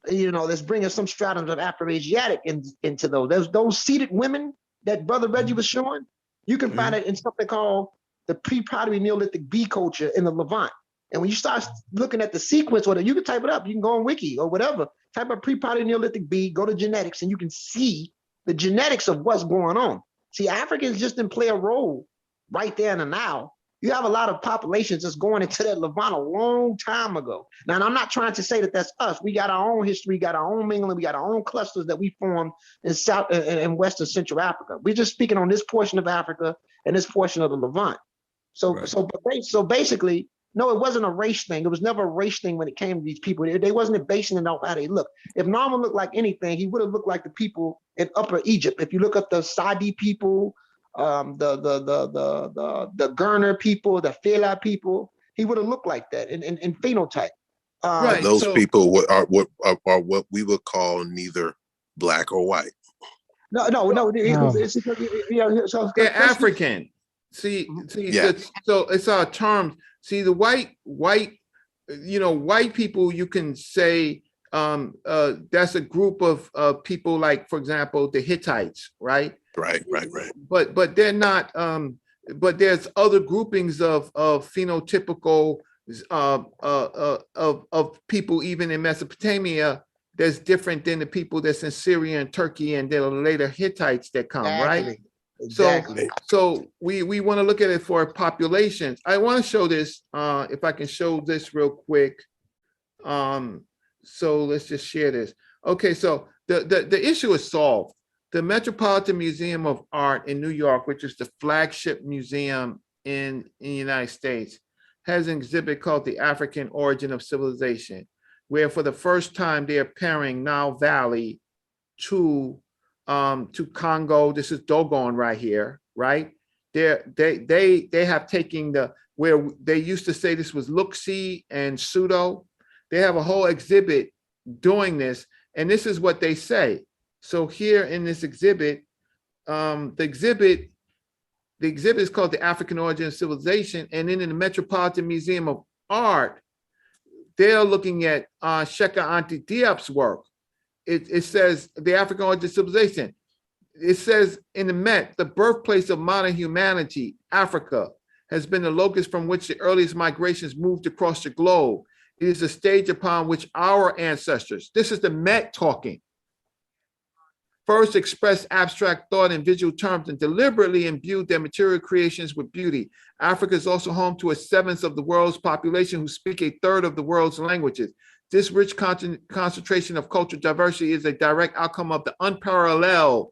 that's bringing some stratum of Afro-Asiatic into those seated women that Brother Reggie was showing. You can find it in something called the pre-pottery Neolithic bee culture in the Levant. And when you start looking at the sequence, or you can type it up, you can go on Wiki or whatever, type up pre-pottery Neolithic bee, go to genetics, and you can see the genetics of what's going on. See, Africans just didn't play a role right there in the now. You have a lot of populations that's going into that Levant a long time ago. Now, and I'm not trying to say that that's us. We got our own history, we got our own mingling, we got our own clusters that we formed in South and Western Central Africa. We're just speaking on this portion of Africa and this portion of the Levant. So basically, no, it wasn't a race thing. It was never a race thing when it came to these people. They wasn't basing it on how they look. If Norman looked like anything, he would have looked like the people in Upper Egypt. If you look at the Sadi people, the Gurner people, the Fela people, he would have looked like that in phenotype. Those people are what we would call neither black or white. No. They're African. See, so it's our terms. See, the white, white people, you can say that's a group of people, like, for example, the Hittites, right? Right. But they're not. But there's other groupings of phenotypical of people even in Mesopotamia that's different than the people that's in Syria and Turkey and the later Hittites that come, right? Exactly. So we want to look at it for populations. I want to show this, if I can show this real quick. So let's just share this. Okay, so the issue is solved. The Metropolitan Museum of Art in New York, which is the flagship museum in the United States, has an exhibit called The African Origin of Civilization, where for the first time they are pairing Nile Valley to Congo. This is Dogon right here, right? They have taken where they used to say this was Luxi and Pseudo. They have a whole exhibit doing this, and this is what they say. So here in this exhibit, the exhibit is called The African Origin of Civilization, and then in the Metropolitan Museum of Art, they're looking at Sheka Anta Diop's work. It says the African Origin of Civilization. It says in the Met, the birthplace of modern humanity, Africa, has been the locus from which the earliest migrations moved across the globe. It is a stage upon which our ancestors, this is the Met talking, first expressed abstract thought in visual terms and deliberately imbued their material creations with beauty. Africa is also home to a seventh of the world's population who speak a third of the world's languages. This rich concentration of cultural diversity is a direct outcome of the unparalleled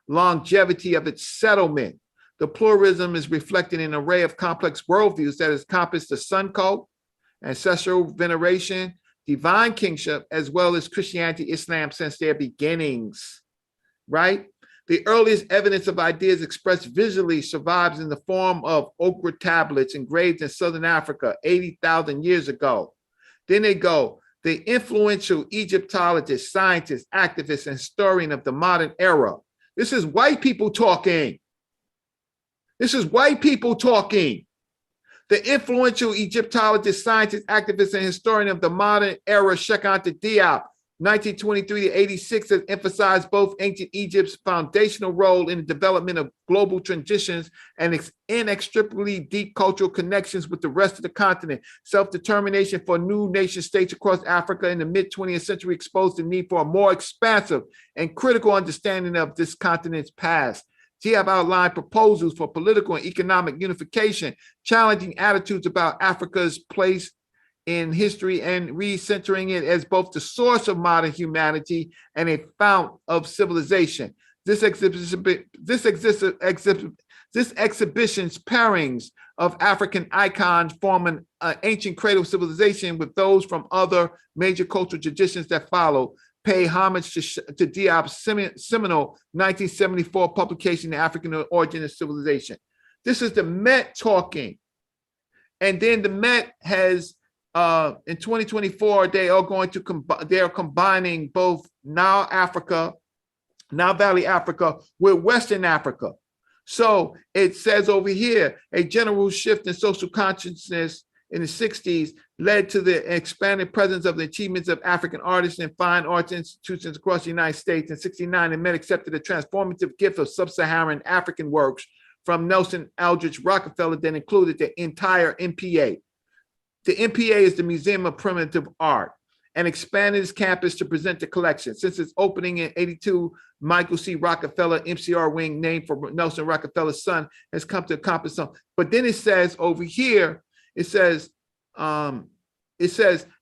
longevity of its settlement. The pluralism is reflected in an array of complex worldviews that encompass the sun cult, ancestral veneration, divine kingship, as well as Christianity, Islam since their beginnings, right? The earliest evidence of ideas expressed visually survives in the form of ochre tablets engraved in Southern Africa 80,000 years ago. Then they go, the influential Egyptologist, scientist, activist, and historian of the modern era. This is white people talking. This is white people talking. The influential Egyptologist, scientist, activist, and historian of the modern era, Cheikh Anta Diop, 1923 to 86, has emphasized both ancient Egypt's foundational role in the development of global transitions and its inextricably deep cultural connections with the rest of the continent. Self-determination for new nation states across Africa in the mid-20th century exposed the need for a more expansive and critical understanding of this continent's past. Diop outlined proposals for political and economic unification, challenging attitudes about Africa's place in history and recentering it as both the source of modern humanity and a fount of civilization. This exhibition's pairings of African icons form an ancient cradle of civilization with those from other major cultural traditions that follow, pay homage to Diop's seminal 1974 publication, The African Origin of Civilization. This is the Met talking. And then the Met has, in 2024, they are going to they are combining both Nile Valley Africa with Western Africa. So it says over here, a general shift in social consciousness in the 60s led to the expanded presence of the achievements of African artists and fine arts institutions across the United States. In 1969, the Met accepted the transformative gift of Sub-Saharan African works from Nelson Aldrich Rockefeller that included the entire MPA. The MPA is the Museum of Primitive Art, and expanded its campus to present the collection. Since its opening in 1982, Michael C. Rockefeller MCR wing, named for Nelson Rockefeller's son, has come to encompass some. But then it says over here, it says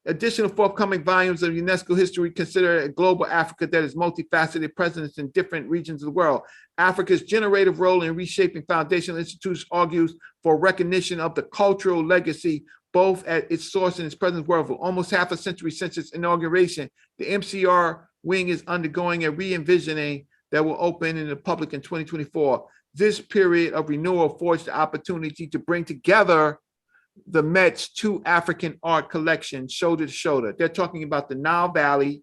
additional forthcoming volumes of UNESCO history consider a global Africa that is multifaceted presence in different regions of the world. Africa's generative role in reshaping foundational institutions argues for recognition of the cultural legacy both at its source and its present world. For almost half a century since its inauguration, the MCR wing is undergoing a re-envisioning that will open in the public in 2024. This period of renewal affords the opportunity to bring together the Met's two African art collections shoulder to shoulder. They're talking about the Nile Valley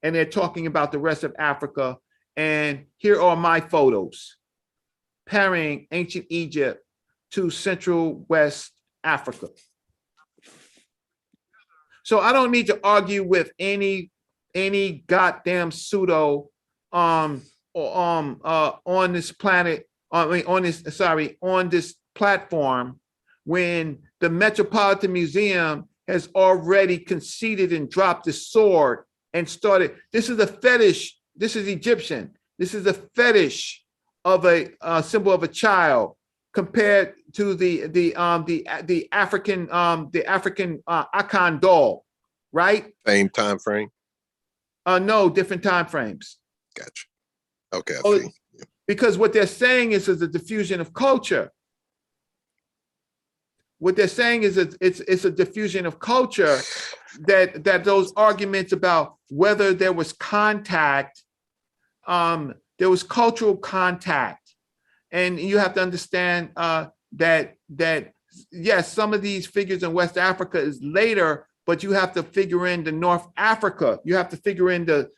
and they're talking about the rest of Africa. And here are my photos pairing ancient Egypt to Central West Africa. So I don't need to argue with any goddamn pseudo on this planet, on this platform, when the Metropolitan Museum has already conceded and dropped the sword and started. This is a fetish. This is Egyptian. This is a fetish of a symbol of a child compared to the African Akan doll, right? Same time frame. No, different time frames. Gotcha. Okay, I see. Because what they're saying is a diffusion of culture. What they're saying is it's a diffusion of culture, that those arguments about whether there was contact, there was cultural contact, and you have to understand that yes, some of these figures in West Africa is later, but you have to figure in the North Africa. You have to figure in the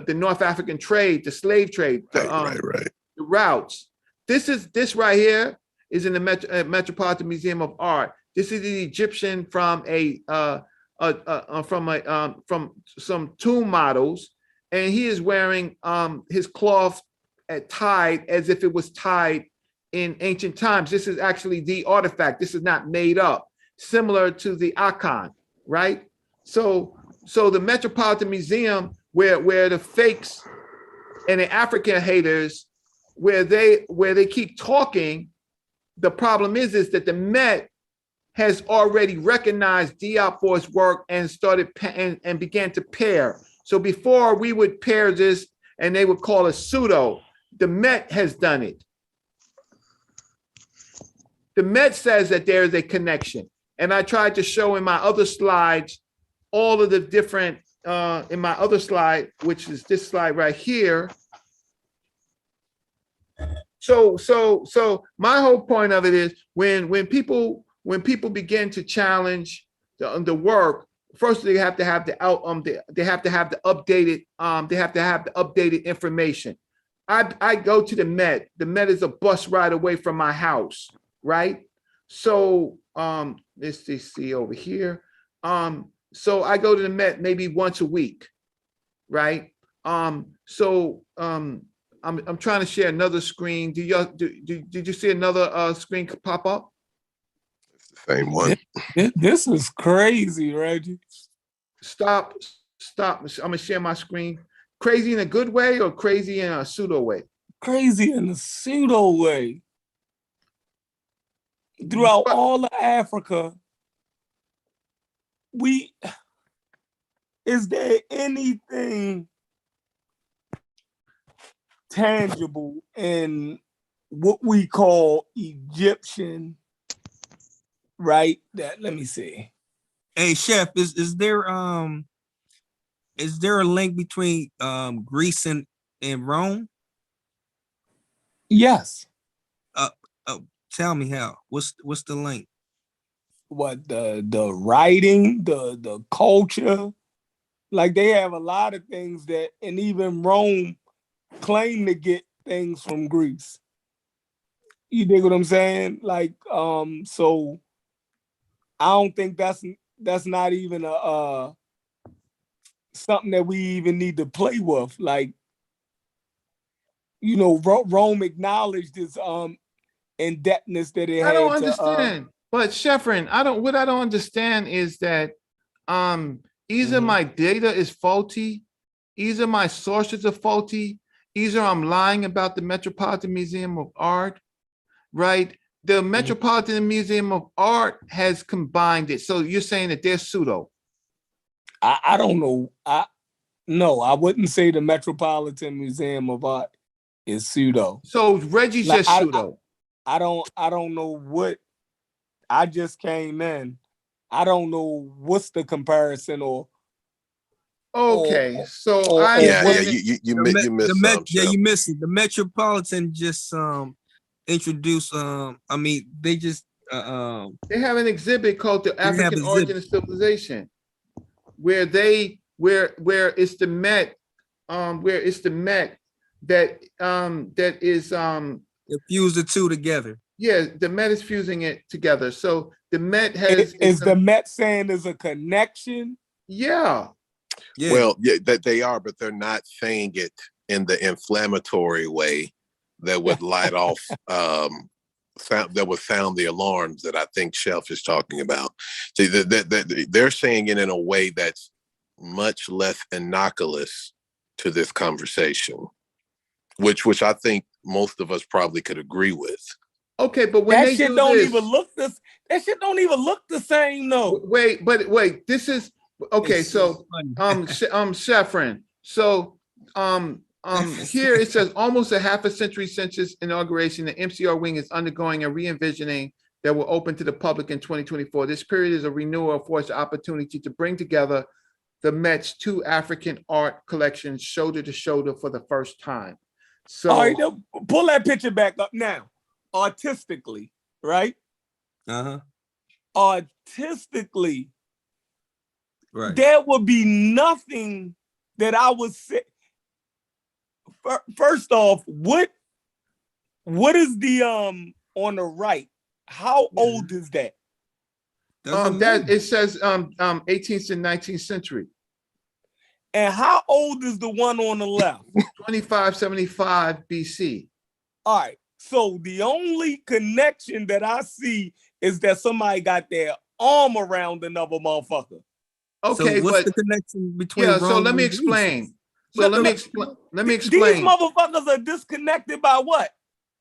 North African trade, the slave trade, the routes. This right here is in the Metropolitan Museum of Art. This is the Egyptian from some tomb models, and he is wearing his cloth tied as if it was tied in ancient times. This is actually the artifact. This is not made up. similar to the icon, right? So the Metropolitan Museum, where the fakes and the African haters, where they keep talking, the problem is that the Met has already recognized Diop for his work and started and began to pair. So before we would pair this and they would call it pseudo, the Met has done it. The Met says that there is a connection. And I tried to show in my other slides, all of the different, in my other slide, which is this slide right here. So my whole point of it is when people begin to challenge the work, first they have to have the updated information. I go to the Met. The Met is a bus ride away from my house, right? So let's see over here. So I go to the Met maybe once a week, right? I'm trying to share another screen. Did you see another screen pop up? It's the same one. This is crazy, Reggie. Stop. I'm gonna share my screen. Crazy in a good way or crazy in a pseudo way? Crazy in a pseudo way. Throughout all of Africa, is there anything tangible in what we call Egyptian, right? Let me see. Hey, Chef, is there a link between Greece and Rome? Yes. Tell me how. What's the link? What the writing, the culture, like they have a lot of things that, and even Rome claim to get things from Greece. You dig what I'm saying? Like, so I don't think that's not even a something that we even need to play with. Like, you know, Rome acknowledged this indebtedness that it had. I don't understand. But Sheffrin, what I don't understand is that either my data is faulty, either my sources are faulty, either I'm lying about the Metropolitan Museum of Art, right? The Metropolitan Museum of Art has combined it. So you're saying that they're pseudo? I don't know. No, I wouldn't say the Metropolitan Museum of Art is pseudo. So Reggie's just pseudo. I don't know what. I just came in. I don't know what's the comparison or. Okay, you missed some. Yeah, you missed it. The Metropolitan just introduced. They just they have an exhibit called the African Origin and Civilization, where it's the Met, that is it fused the two together. Yeah, the Met is fusing it together. So the Met has is the Met saying there's a connection? Yeah. Well, yeah, that they are, but they're not saying it in the inflammatory way that would light off that would sound the alarms that I think Shelf is talking about. See, they're saying it in a way that's much less innocuous to this conversation, which I think most of us probably could agree with. Okay, but when that shit don't even look the same though. Wait, this is okay. So Sheffrin. So here it says almost a half a century since its inauguration, the MCR wing is undergoing a re-envisioning that will open to the public in 2024. This period is a renewal affords the opportunity to bring together the Met's two African art collections shoulder to shoulder for the first time. So all right, pull that picture back up now. Artistically, right? Artistically, right. There would be nothing that I would say. First off, what is the on the right? How old is that? That it says 18th and 19th century. And how old is the one on the left? 2575 BC. All right. So the only connection that I see is that somebody got their arm around another motherfucker. Okay, so what's but the connection between yeah, so Rome let me and Greece? explain. So let me explain. Let me These explain. motherfuckers are disconnected by what?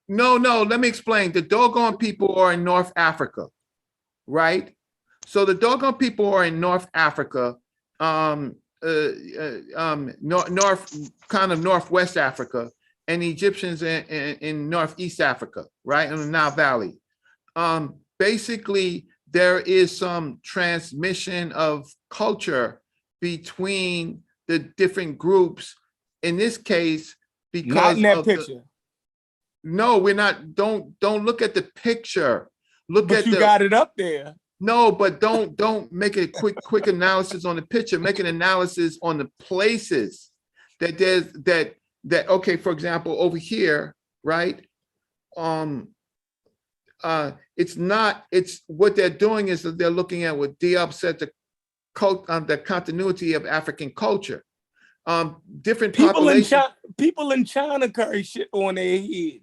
No, let me explain. The doggone people are in North Africa, right? So the doggone people are in North Africa, northwest Africa, and the Egyptians in northeast Africa, right, in the Nile Valley. Basically, there is some transmission of culture between the different groups. In this case, because not in that picture. No, we're not. Don't look at the picture. Look but at you got it up there. No, but don't make a quick analysis on the picture. Make an analysis on the places that there's that. Okay, for example, over here, right? It's not. It's what they're doing is that they're looking at what Diop said, the continuity of African culture. Different populations. People in China carry shit on their head.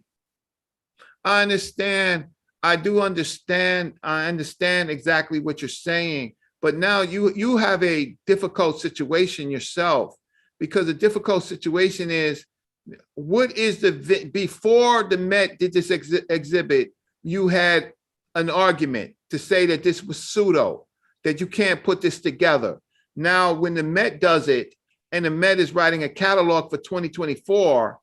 I understand. I do understand. I understand exactly what you're saying. But now you have a difficult situation yourself, because the difficult situation is, what is before the Met did this exhibit, you had an argument to say that this was pseudo, that you can't put this together. Now, when the Met does it, and the Met is writing a catalog for 2024,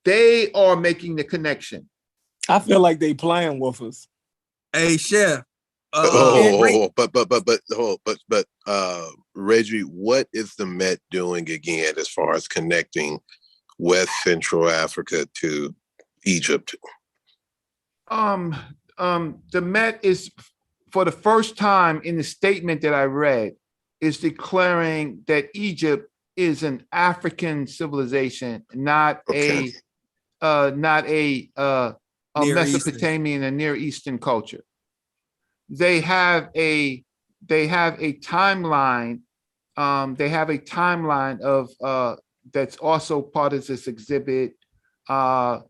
they are making the connection. I feel like they playing with us. Hey, Chef. But Reggie, what is the Met doing again as far as connecting West Central Africa to Egypt? The Met is, for the first time in the statement that I read, is declaring that Egypt is an African civilization, not a Mesopotamian and Near Eastern culture. They have a timeline. They have a timeline of that's also part of this exhibit that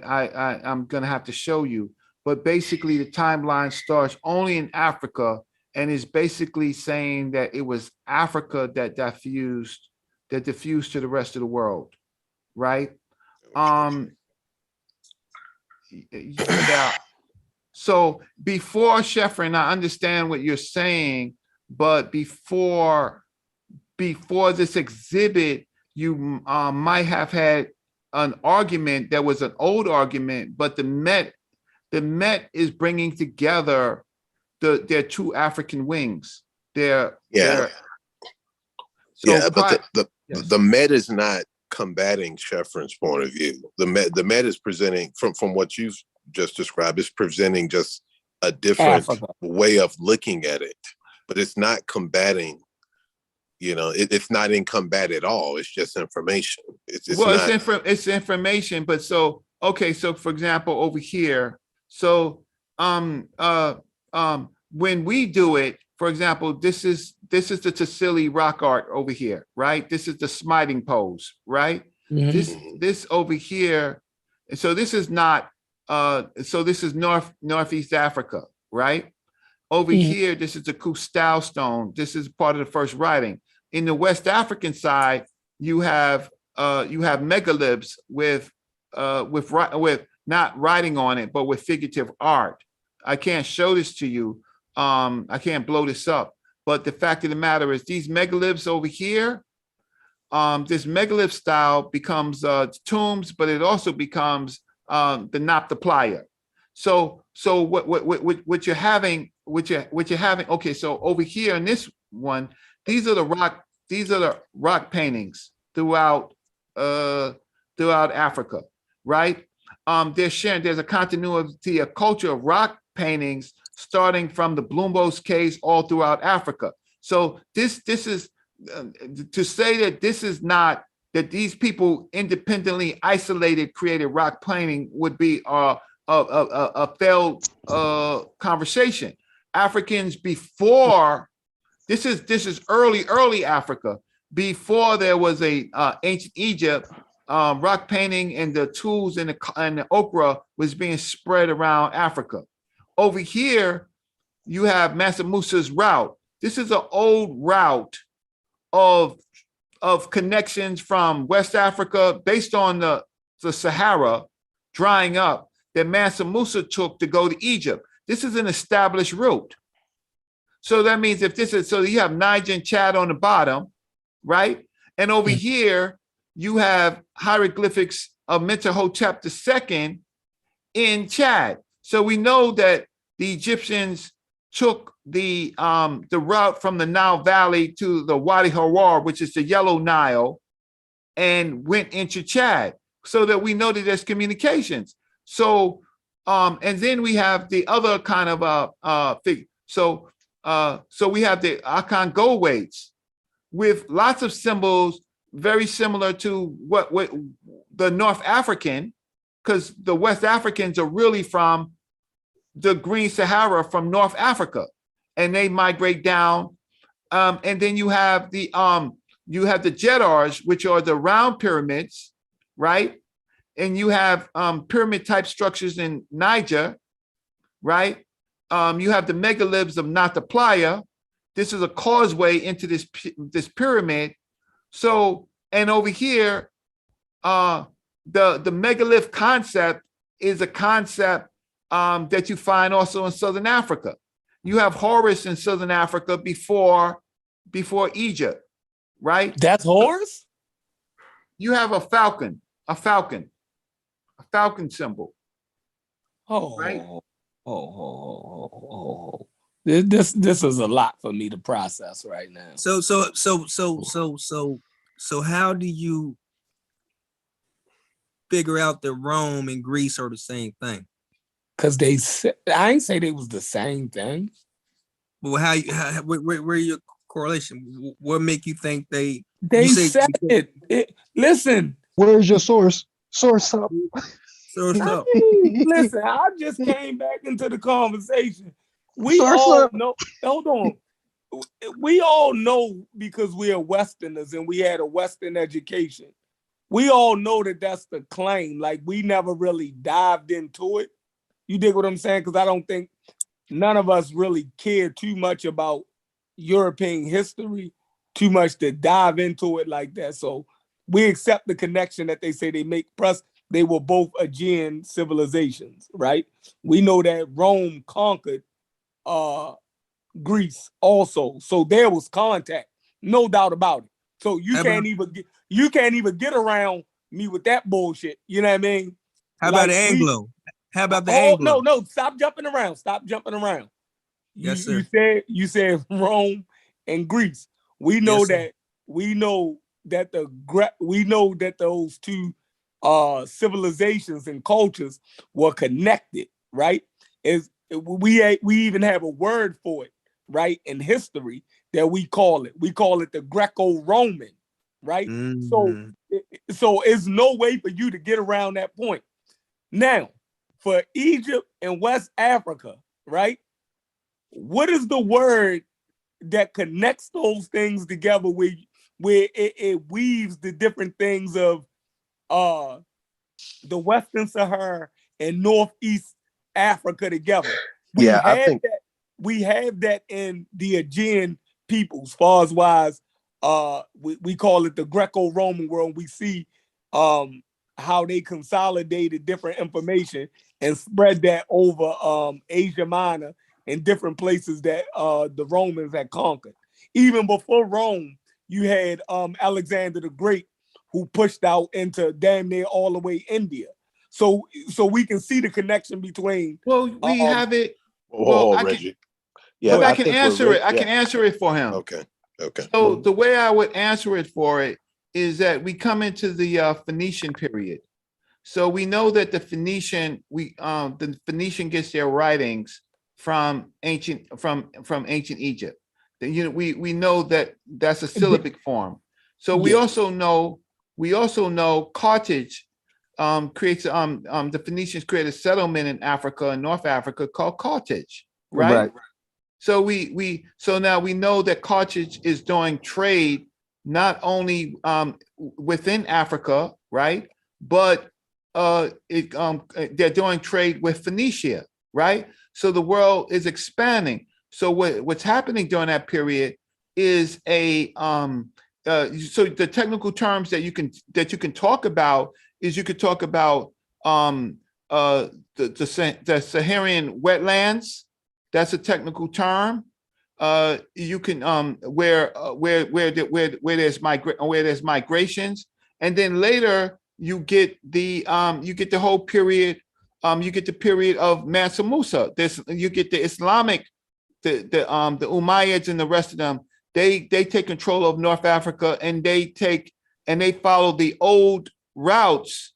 I'm gonna have to show you. But basically, the timeline starts only in Africa and is basically saying that it was Africa that diffused to the rest of the world, right? Yeah. So before Sheffrin, I understand what you're saying, but before this exhibit, you might have had an argument that was an old argument, but the Met is bringing together their two African wings. The Met is not combating Sheffrin's point of view. The Met is presenting, from what you've just described, is presenting just a different way of looking at it, but it's not combating. It's not in combat at all. It's just information. It's information. But so for example, over here, when we do it, for example, this is the Tassili rock art over here, right? This is the smiting pose, right? Mm-hmm. This over here, so this is not this is Northeast Africa, right? Over here, this is the Kustal stone. This is part of the first writing. In the West African side, you have megaliths with not writing on it, but with figurative art. I can't show this to you. I can't blow this up. But the fact of the matter is, these megaliths over here, this megalith style becomes tombs, but it also becomes the Noptoplaya. So what you're having. Okay, so over here in this one, these are the rock paintings throughout Africa, right? There's a continuity, a culture of rock paintings starting from the Bloombo's caves all throughout Africa. So this is to say that this is not, that these people independently isolated created rock painting would be a failed conversation. Africans before this is early Africa, before there was a ancient Egypt. Rock painting and the tools and the ochre was being spread around Africa. Over here, you have Mansa Musa's route. This is an old route of connections from West Africa based on the Sahara drying up that Mansa Musa took to go to Egypt. This is an established route. So that means if this is, so you have Niger and Chad on the bottom, right? And over here, you have hieroglyphics of Mentorhotep II in Chad. So we know that the Egyptians took the route from the Nile Valley to the Wadi Harar, which is the Yellow Nile, and went into Chad, so that we know that there's communications. So, and then we have the other kind of figure. So we have the Akan Goldwaits with lots of symbols very similar to what the North African, because the West Africans are really from the Green Sahara from North Africa, and they migrate down. And then you have the Jedars, which are the round pyramids, right? And you have pyramid type structures in Niger, right? You have the megaliths of Nata Playa. This is a causeway into this pyramid. So, and over here, the megalith concept is a concept that you find also in Southern Africa. You have Horus in Southern Africa before Egypt, right? That's Horus? You have a falcon symbol. Oh, right? This is a lot for me to process right now. So how do you figure out that Rome and Greece are the same thing? Because I ain't say they was the same thing. Well, where your correlation? What make you think they said it? Listen, where's your source? Source up. Source up. Listen, I just came back into the conversation. We all know. Hold on. We all know, because we are Westerners and we had a Western education. We all know that that's the claim. Like, we never really dived into it. You dig what I'm saying? Because I don't think none of us really care too much about European history, too much to dive into it like that. So we accept the connection that they say they make. Plus, they were both Aegean civilizations, right? We know that Rome conquered Greece also. So there was contact, no doubt about it. So you can't even get around me with that bullshit. You know what I mean? How about the Anglo? How about the Anglo? No, stop jumping around. Stop jumping around. Yes, sir. You said Rome and Greece. We know that those two civilizations and cultures were connected, right? We even have a word for it, right? In history that we call it the Greco-Roman, right? Mm-hmm. So it's no way for you to get around that point. Now, for Egypt and West Africa, right? What is the word that connects those things together where it weaves the different things of the Western Sahara and Northeast Africa together? We have that in the Aegean peoples, far as wise. We call it the Greco-Roman world. We see how they consolidated different information and spread that over Asia Minor and different places that the Romans had conquered. Even before Rome, you had Alexander the Great, who pushed out into damn near all the way India. So we can see the connection between. Well, we have it. Reggie. Yeah, I can answer it. I can answer it for him. Okay. So the way I would answer it for it is that we come into the Phoenician period. So we know that the Phoenician gets their writings from ancient Egypt. We know that that's a syllabic form. So we also know Carthage creates the Phoenicians create a settlement in Africa and North Africa called Carthage, right? So now we know that Carthage is doing trade not only within Africa, right? But they're doing trade with Phoenicia, right? So the world is expanding. So what's happening during that period is a so the technical terms that you can talk about is you could talk about the Saharan wetlands. That's a technical term. You can where there's migrations, and then later you get the whole period. You get the period of Mansa Musa. You get the Islamic, the Umayyads and the rest of them. They take control of North Africa, and they follow the old routes.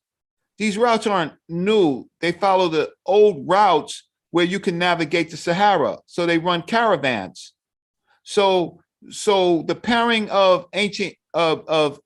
These routes aren't new. They follow the old routes where you can navigate the Sahara. So they run caravans. So the pairing of ancient of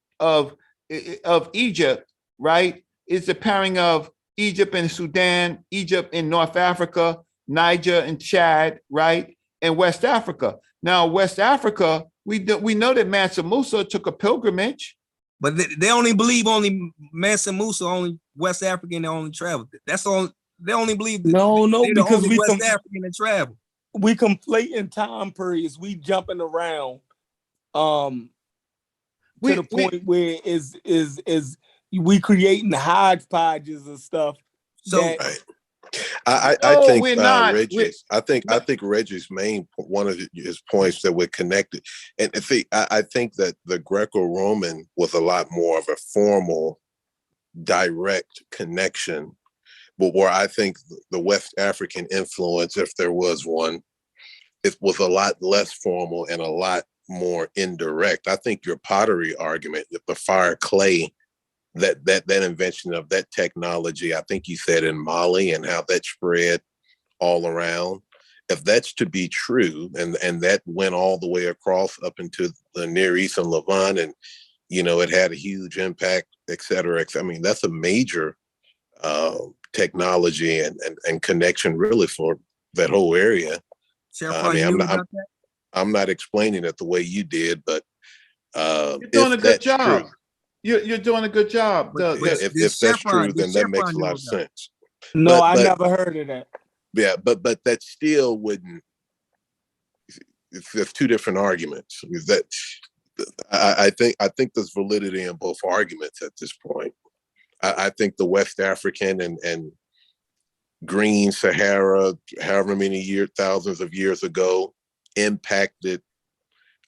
Egypt, right, is the pairing of Egypt and Sudan, Egypt and North Africa, Niger and Chad, right, and West Africa. Now, West Africa, we know that Mansa Musa took a pilgrimage. But they only believe only Mansa Musa, only West African, they only travel. That's all. They only believe no, because we West African that travel. We conflating time periods. We jumping around to the point where is we creating hodgepodges of stuff. So I think Reggie's. I think Reggie's one of his points that we're connected, and see, I think that the Greco-Roman was a lot more of a formal, direct connection, but where I think the West African influence, if there was one, it was a lot less formal and a lot more indirect. I think your pottery argument, the fire clay, that invention of that technology, I think you said in Mali, and how that spread all around. If that's to be true, and that went all the way across up into the Near East and Levant, and it had a huge impact, et cetera. I mean, that's a major technology and connection really for that whole area. I mean, I'm not explaining it the way you did, but you're doing a good job. True, you're doing a good job. If that's true, then that makes a lot of sense. No, I never heard of that. Yeah, but that still wouldn't. There's two different arguments. I think there's validity in both arguments at this point. I think the West African and Green Sahara, however many thousands of years ago, impacted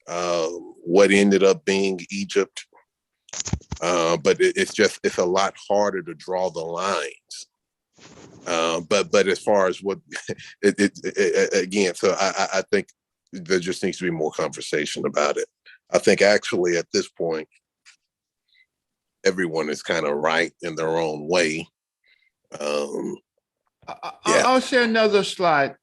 what ended up being Egypt. But it's a lot harder to draw the lines. But as far as what again, so I think there just needs to be more conversation about it. I think actually at this point, everyone is kind of right in their own way. I'll share another slide.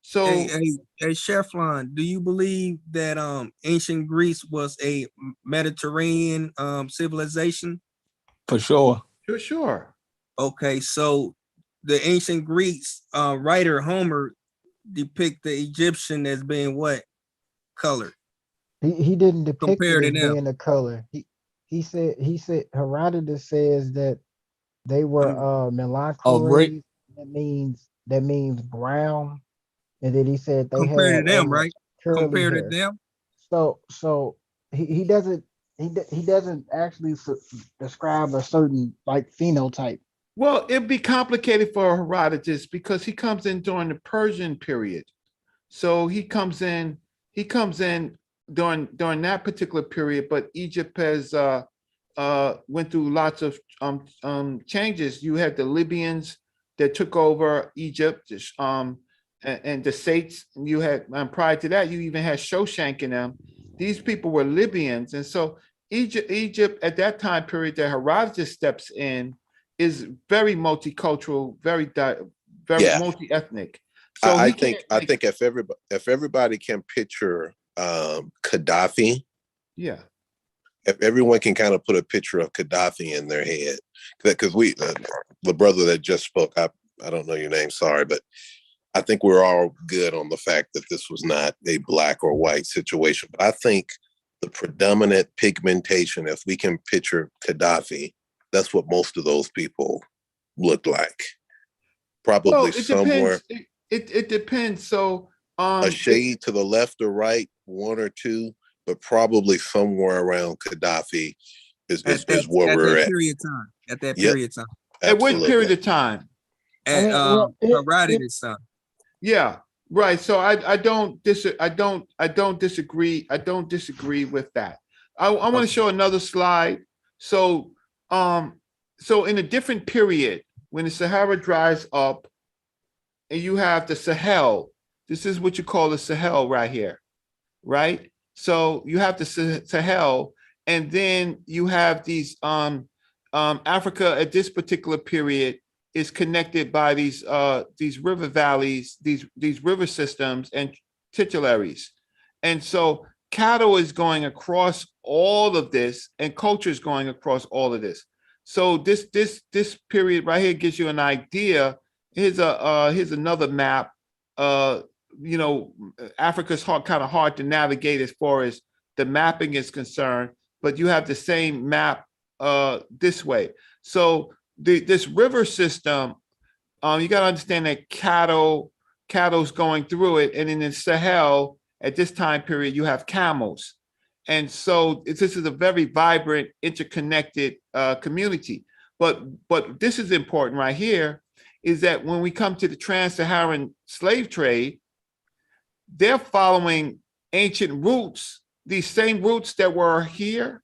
So, hey, Cheflon, do you believe that ancient Greece was a Mediterranean civilization? For sure. Sure. Okay, so the ancient Greeks writer Homer depict the Egyptian as being what color? He didn't depict it as being a color. He said Herodotus says that they were melancholy. That means brown. And then he said they compared had to them, right? Compared to them. So he doesn't actually describe a certain like phenotype. Well, it'd be complicated for Herodotus because he comes in during the Persian period. So he comes in during that particular period, but Egypt has went through lots of changes. You had the Libyans that took over Egypt, and the Sates. You had, prior to that, you even had Shoshank in them. These people were Libyans, and so Egypt at that time period that Herodotus steps in is very multicultural, very multi-ethnic. So I think if everybody can picture Gaddafi, if everyone can kind of put a picture of Gaddafi in their head, because the brother that just spoke, I don't know your name, sorry, but I think we're all good on the fact that this was not a black or white situation. But I think the predominant pigmentation, if we can picture Gaddafi, that's what most of those people look like. Probably somewhere. It depends. So A shade to the left or right, one or two, but probably somewhere around Gaddafi is where we're at. Period time. At that Yep. period time. At which Absolutely. period of time? At Herodotus' time. Yeah, right. So I don't disagree. I don't disagree with that. I want to show another slide. So so in a different period, when the Sahara dries up, and you have the Sahel. This is what you call the Sahel right here, right? So you have the Sahel, and then you have these Africa at this particular period is connected by these river valleys, these river systems and titularies. And so cattle is going across all of this, and culture is going across all of this. So this period right here gives you an idea. Here's another map. You know, Africa's kind of hard to navigate as far as the mapping is concerned, but you have the same map this way. So this river system, you got to understand that cattle's going through it, and in the Sahel at this time period, you have camels, and so this is a very vibrant, interconnected community. But this is important right here, is that when we come to the trans-Saharan slave trade, they're following ancient roots, these same roots that were here.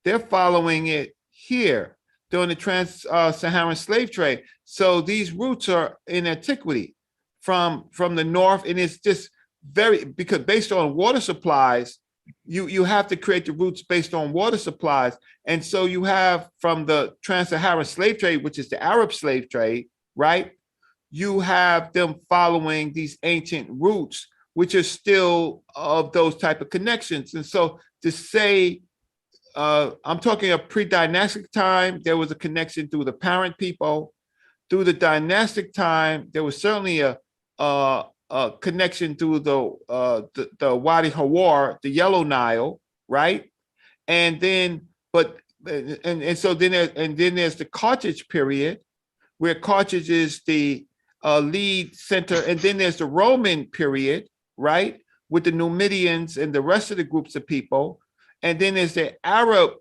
They're following it here during the trans-Saharan slave trade. So these roots are in antiquity from the north, and it's just because based on water supplies, you have to create the roots based on water supplies. And so you have from the trans-Saharan slave trade, which is the Arab slave trade, right? You have them following these ancient roots, which are still of those type of connections. And so to say, I'm talking a pre-dynastic time, there was a connection through the parent people. Through the dynastic time, there was certainly a connection through the Wadi Hawar, the Yellow Nile, right? And then, so then there's the Carthage period, where Carthage is the lead center, and then there's the Roman period, right, with the Numidians and the rest of the groups of people, and then there's the Arab,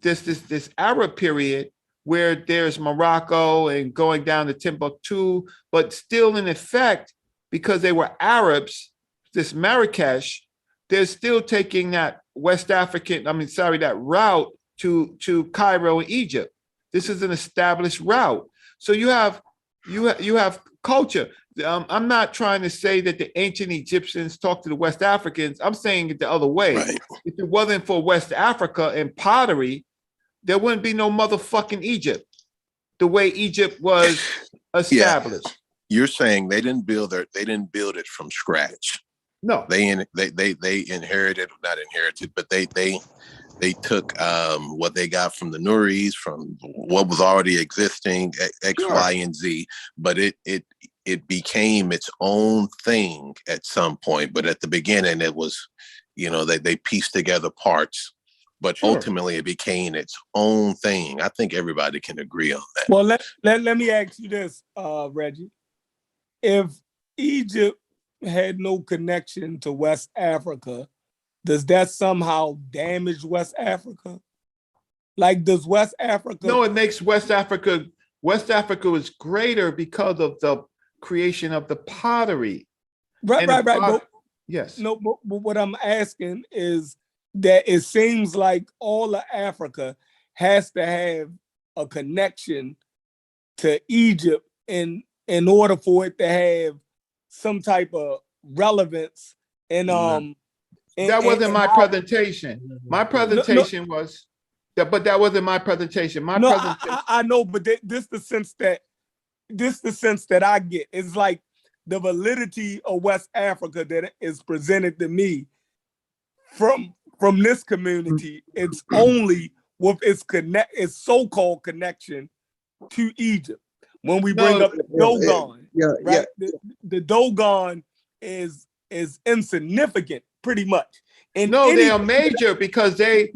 this Arab period where there's Morocco and going down to Timbuktu, but still in effect, because they were Arabs, this Marrakesh, they're still taking that that route to Cairo and Egypt. This is an established route. So you have culture. I'm not trying to say that the ancient Egyptians talked to the West Africans. I'm saying it the other way. Right. If it wasn't for West Africa and pottery, there wouldn't be no motherfucking Egypt, the way Egypt was established. Yeah. You're saying they didn't build it from scratch. No, they inherited, not inherited, but they took what they got from the Nuris, from what was already existing, X, sure, Y, and Z, but it became its own thing at some point. But at the beginning, it was, they pieced together parts. But sure, ultimately, it became its own thing. I think everybody can agree on that. Well, let me ask you this, Reggie. If Egypt had no connection to West Africa, does that somehow damage West Africa? Like, does West Africa? No, it makes West Africa is greater because of the creation of the pottery. Right. But, yes. No, but what I'm asking is that it seems like all of Africa has to have a connection to Egypt in order for it to have some type of relevance. And that wasn't my presentation. My presentation was, but that wasn't my presentation. I know, but this the sense that I get. It's like the validity of West Africa that is presented to me from this community. It's only with its so-called connection to Egypt. When we bring up the Dogon, right? The Dogon is insignificant, pretty much. And they are major because they're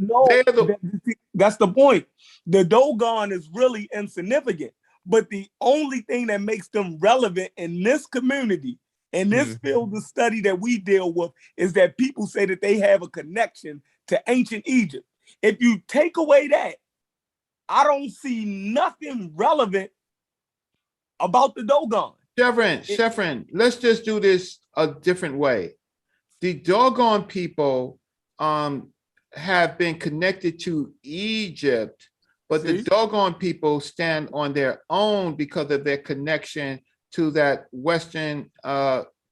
that's the point. The Dogon is really insignificant, but the only thing that makes them relevant in this community in this field of study that we deal with is that people say that they have a connection to ancient Egypt. If you take away that, I don't see nothing relevant about the Dogon. Chevron, let's just do this a different way. The Dogon people have been connected to Egypt, but the Dogon people stand on their own because of their connection to that Western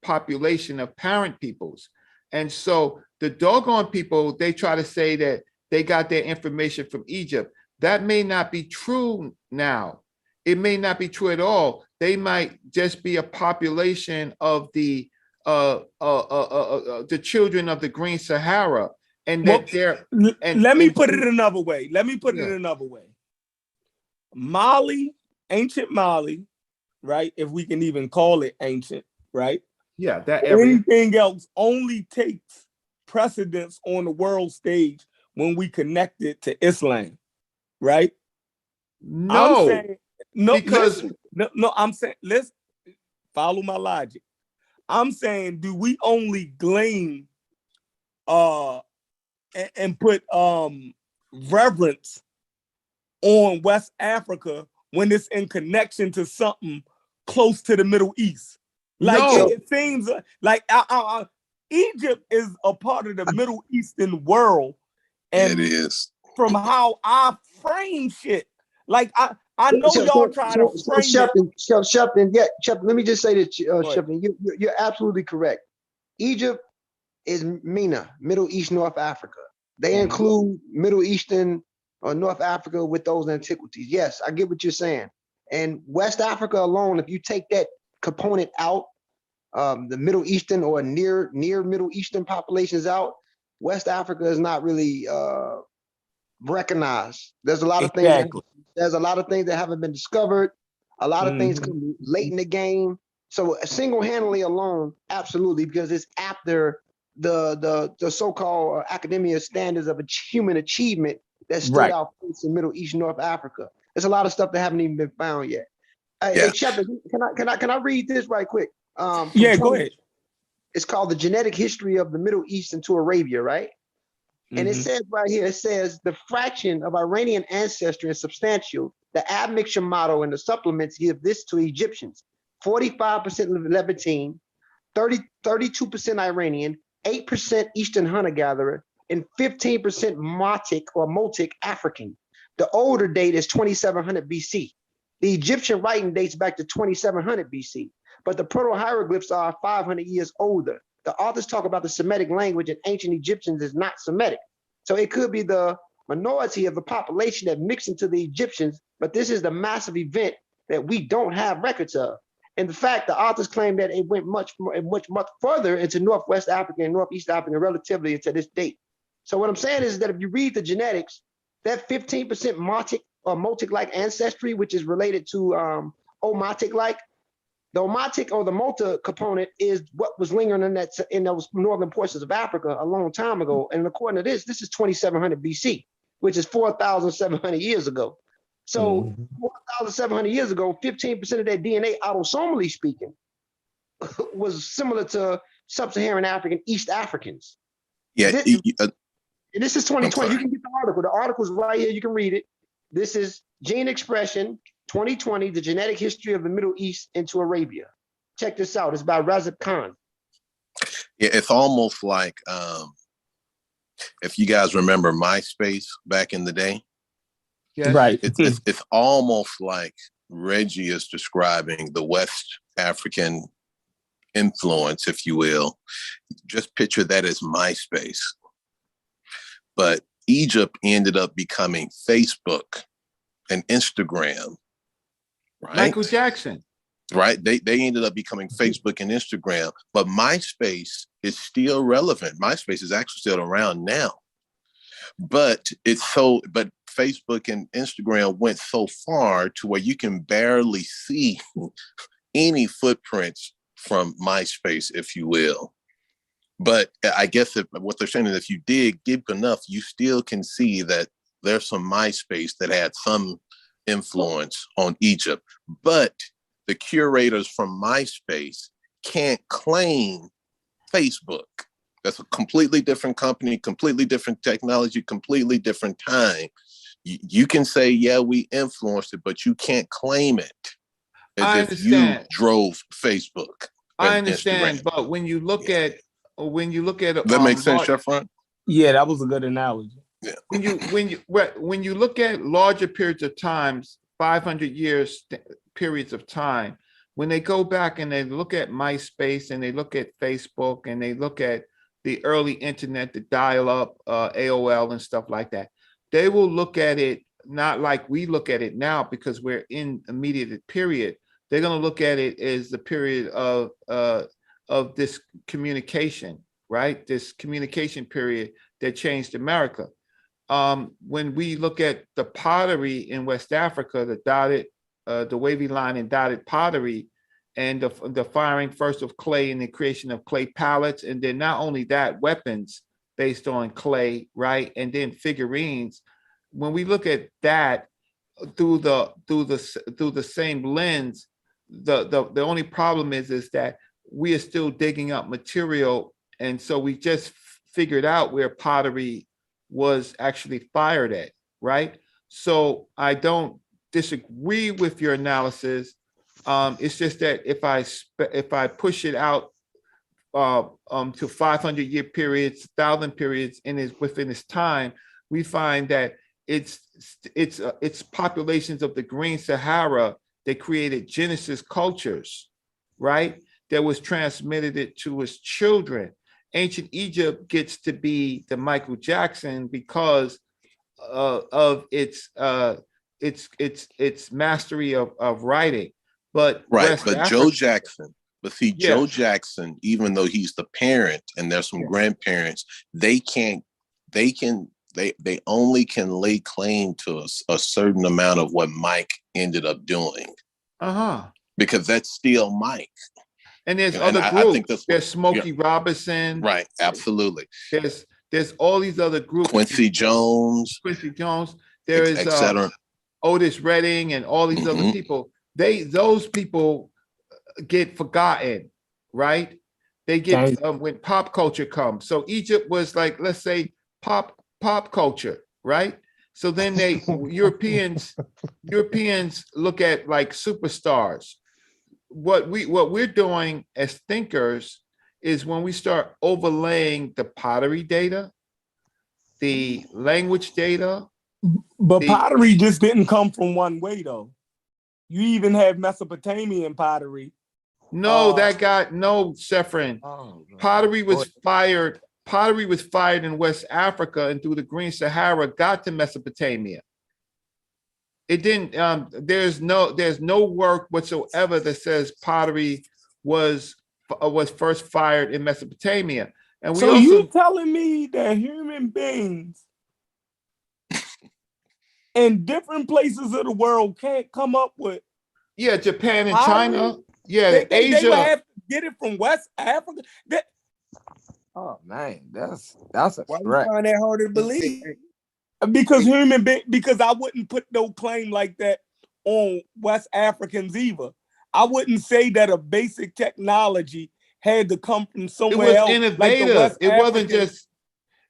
population of parent peoples. And so the Dogon people, they try to say that they got their information from Egypt. That may not be true now. It may not be true at all. They might just be a population of the children of the Green Sahara, and that they're. Let me put it another way. Mali, ancient Mali, right? If we can even call it ancient, right? Yeah, that area. Anything else only takes precedence on the world stage when we connect it to Islam, right? No, I'm saying, no, because I'm saying, let's follow my logic. I'm saying, do we only glean and put reverence on West Africa when it's in connection to something close to the Middle East? Like it seems like Egypt is a part of the Middle Eastern world, and it is from how I frame shit. Like I know y'all trying to frame Shepton, let me just say this, Shepton, you're absolutely correct. Egypt is MENA, Middle East, North Africa. They include Middle Eastern or North Africa with those antiquities. Yes, I get what you're saying. And West Africa alone, if you take that component out, the Middle Eastern or near Middle Eastern populations out, West Africa is not really recognized. There's a lot of things. There's a lot of things that haven't been discovered. A lot of things come late in the game. So single-handedly alone, absolutely, because it's after the so-called academia standards of human achievement that stood out in Middle East, North Africa. There's a lot of stuff that haven't even been found yet. Hey, Shepard, can I read this right quick? Go ahead. It's called The Genetic History of the Middle East into Arabia, right? And it says right here, it says the fraction of Iranian ancestry is substantial. The admixture model and the supplements give this to Egyptians. 45% Levantine, 32% Iranian, 8% Eastern hunter-gatherer, and 15% Motic or Motic African. The older date is 2700 BC. The Egyptian writing dates back to 2700 BC, but the proto-hieroglyphs are 500 years older. The authors talk about the Semitic language in ancient Egyptians is not Semitic. So it could be the minority of the population that mixed into the Egyptians, but this is the massive event that we don't have records of. In fact, the authors claim that it went much further into Northwest Africa and Northeast Africa relatively to this date. So what I'm saying is that if you read the genetics, that 15% Motic or Motic-like ancestry, which is related to Omotic-like, the Omotic or the Mota component is what was lingering in those northern portions of Africa a long time ago. And according to this is 2700 BC, which is 4,700 years ago. So 4,700 years ago, 15% of their DNA, autosomally speaking, was similar to Sub-Saharan African East Africans. Yeah. This is 2020. You can get the article. The article's right here. You can read it. This is Gene Expression 2020, The Genetic History of the Middle East into Arabia. Check this out. It's by Razib Khan. Yeah, it's almost like if you guys remember MySpace back in the day. Yes. Right. It's almost like Reggie is describing the West African influence, if you will. Just picture that as MySpace. But Egypt ended up becoming Facebook and Instagram. Right? Michael Jackson. Right? They ended up becoming Facebook and Instagram, but MySpace is still relevant. MySpace is actually still around now. But Facebook and Instagram went so far to where you can barely see any footprints from MySpace, if you will. But I guess what they're saying is if you dig deep enough, you still can see that there's some MySpace that had some influence on Egypt. But the curators from MySpace can't claim Facebook. That's a completely different company, completely different technology, completely different time. You can say, yeah, we influenced it, but you can't claim it as if you drove Facebook. I understand, Instagram. But when you look at that makes sense, Chevron? Yeah, that was a good analogy. Yeah. When you look at larger periods of times, 500 years periods of time, when they go back and they look at MySpace and they look at Facebook and they look at the early internet, the dial-up, AOL and stuff like that, they will look at it not like we look at it now because we're in immediate period. They're going to look at it as the period of this communication, right? This communication period that changed America. When we look at the pottery in West Africa, the dotted, the wavy line and dotted pottery, and the firing first of clay and the creation of clay palettes, and then not only that, weapons based on clay, right? And then figurines. When we look at that through the same lens, the only problem is that we are still digging up material, and so we just figured out where pottery was actually fired at, right? So I don't disagree with your analysis. It's just that if I push it out to 500-year periods, 1,000 periods, and is within this time, we find that it's populations of the Green Sahara that created Genesis cultures, right? That was transmitted it to its children. Ancient Egypt gets to be the Michael Jackson because of its mastery of writing. But Joe Jackson, Joe Jackson, even though he's the parent and there's some grandparents, they only can lay claim to a certain amount of what Mike ended up doing. Because that's still Mike. And there's other groups. There's Smokey Robinson. Right, absolutely. There's all these other groups. Quincy Jones. There is Otis Redding and all these other people. Those people get forgotten, right? They get when pop culture comes. So Egypt was like, let's say, pop culture, right? So then Europeans look at like superstars. What we're doing as thinkers is when we start overlaying the pottery data, the language data. But pottery just didn't come from one way though. You even have Mesopotamian pottery. No, Sefrin. Pottery was fired. Pottery was fired in West Africa and through the Green Sahara got to Mesopotamia. It didn't. There's no work whatsoever that says pottery was first fired in Mesopotamia. And so you telling me that human beings in different places of the world can't come up with? Yeah, Japan and China. Yeah, Asia. They would have to get it from West Africa. Oh man, that's a stretch. Why you find that hard to believe? Because I wouldn't put no claim like that on West Africans either. I wouldn't say that a basic technology had to come from somewhere else. It was innovative. Like it wasn't just.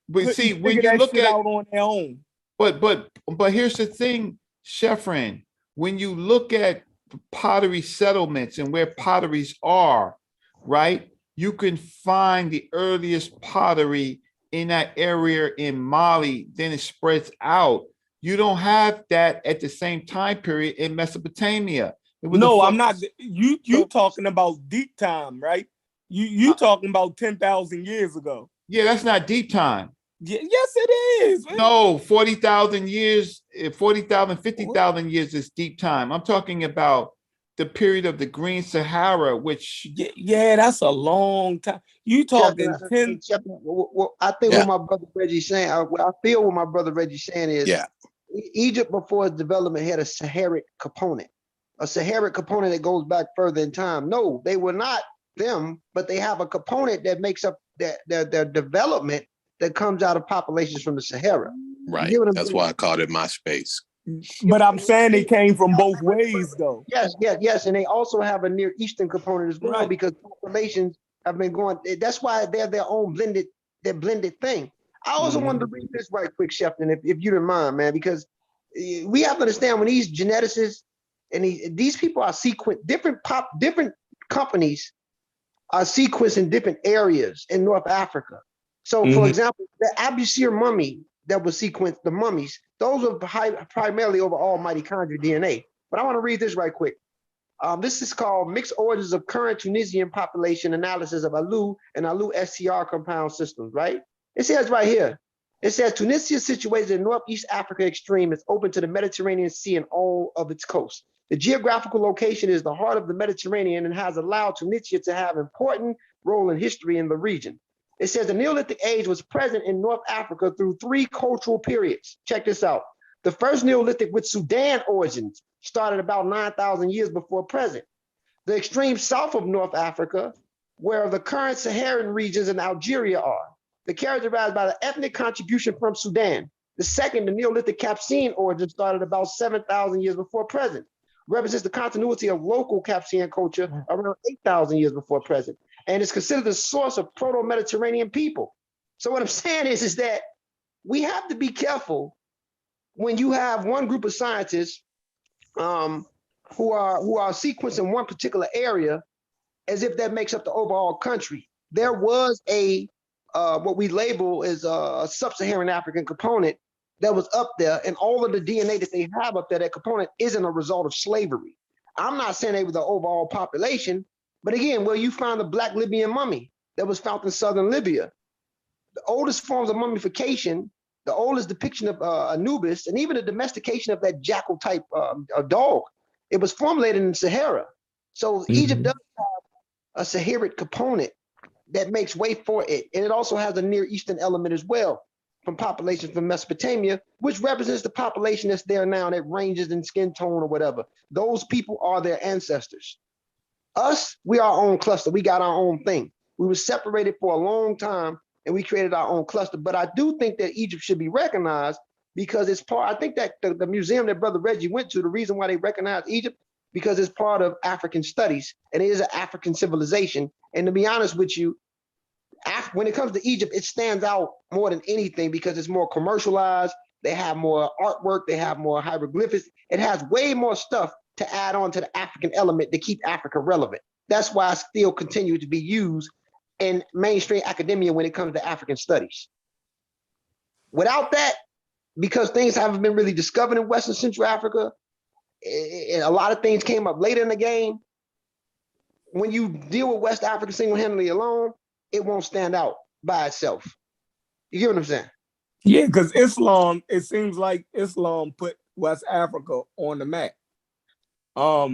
But see, when you look at out on their own. But here's the thing, Chefrin. When you look at pottery settlements and where potteries are, right? You can find the earliest pottery in that area in Mali, then it spreads out. You don't have that at the same time period in Mesopotamia. No, I'm not. You talking about deep time, right? You talking about 10,000 years ago. Yeah, that's not deep time. Yes, it is. Man. No, 40,000 years, 40,000, 50,000 years is deep time. I'm talking about the period of the Green Sahara, which that's a long time. You talking 10? I think what my brother Reggie's saying. I feel what my brother Reggie's saying is, Egypt before its development had a Saharic component, that goes back further in time. No, they were not them, but they have a component that makes up their development that comes out of populations from the Sahara. Right. That's why I called it MySpace. But I'm saying it came from both ways, though. Yes, and they also have a Near Eastern component as well, because populations have been going. That's why they're their own blended thing. I also wanted to read this right quick, Shefton, if you don't mind, man, because we have to understand when these geneticists and these people are sequenced, different companies are sequenced in different areas in North Africa. So, for example, the Abusir mummy that was sequenced, the mummies, those are primarily over all mitochondrial DNA. But I want to read this right quick. This is called Mixed Origins of Current Tunisian Population Analysis of ALU and ALU STR compound systems, right? It says right here, it says Tunisia, situated in Northeast Africa extreme, is open to the Mediterranean Sea and all of its coasts. The geographical location is the heart of the Mediterranean and has allowed Tunisia to have an important role in history in the region. It says the Neolithic age was present in North Africa through 3 cultural periods. Check this out. The first Neolithic with Sudan origins started about 9,000 years before present. The extreme south of North Africa, where the current Saharan regions in Algeria are, they're characterized by the ethnic contribution from Sudan. The second, the Neolithic Capsian origin started about 7,000 years before present, represents the continuity of local Capsian culture around 8,000 years before present, and is considered the source of Proto-Mediterranean people. So what I'm saying is that we have to be careful when you have one group of scientists who are sequencing one particular area as if that makes up the overall country. There was a what we label as a Sub-Saharan African component that was up there, and all of the DNA that they have up there, that component isn't a result of slavery. I'm not saying they were the overall population, but again, where you find the Black Libyan mummy that was found in southern Libya, the oldest forms of mummification, the oldest depiction of Anubis, and even the domestication of that jackal type dog, it was formulated in Sahara. So Egypt does have a Saharic component that makes way for it. And it also has a Near Eastern element as well, from populations from Mesopotamia, which represents the population that's there now that ranges in skin tone or whatever. Those people are their ancestors. Us, we are our own cluster. We got our own thing. We were separated for a long time and we created our own cluster. But I do think that Egypt should be recognized because it's part, I think that the museum that Brother Reggie went to, the reason why they recognize Egypt, because it's part of African studies and it is an African civilization. And to be honest with you, when it comes to Egypt, it stands out more than anything because it's more commercialized. They have more artwork. They have more hieroglyphics. It has way more stuff to add on to the African element to keep Africa relevant. That's why I still continue to be used in mainstream academia when it comes to African studies. Without that, because things haven't been really discovered in Western Central Africa, and a lot of things came up later in the game, when you deal with West Africa single-handedly alone, it won't stand out by itself. You get what I'm saying? Yeah, because Islam, it seems like Islam put West Africa on the map. Far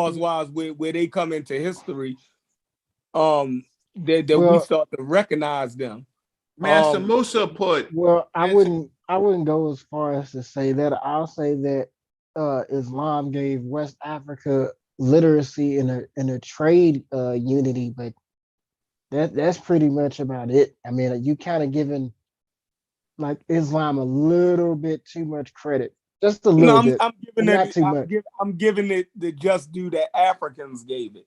as wise where they come into history, that we start to recognize them. Master Musa put. Well, I wouldn't go as far as to say that. I'll say that Islam gave West Africa literacy and a trade unity, but that's pretty much about it. I mean, you kind of giving like Islam a little bit too much credit, just a little bit. I'm giving not it. too much. I'm giving it the just due that Africans gave it,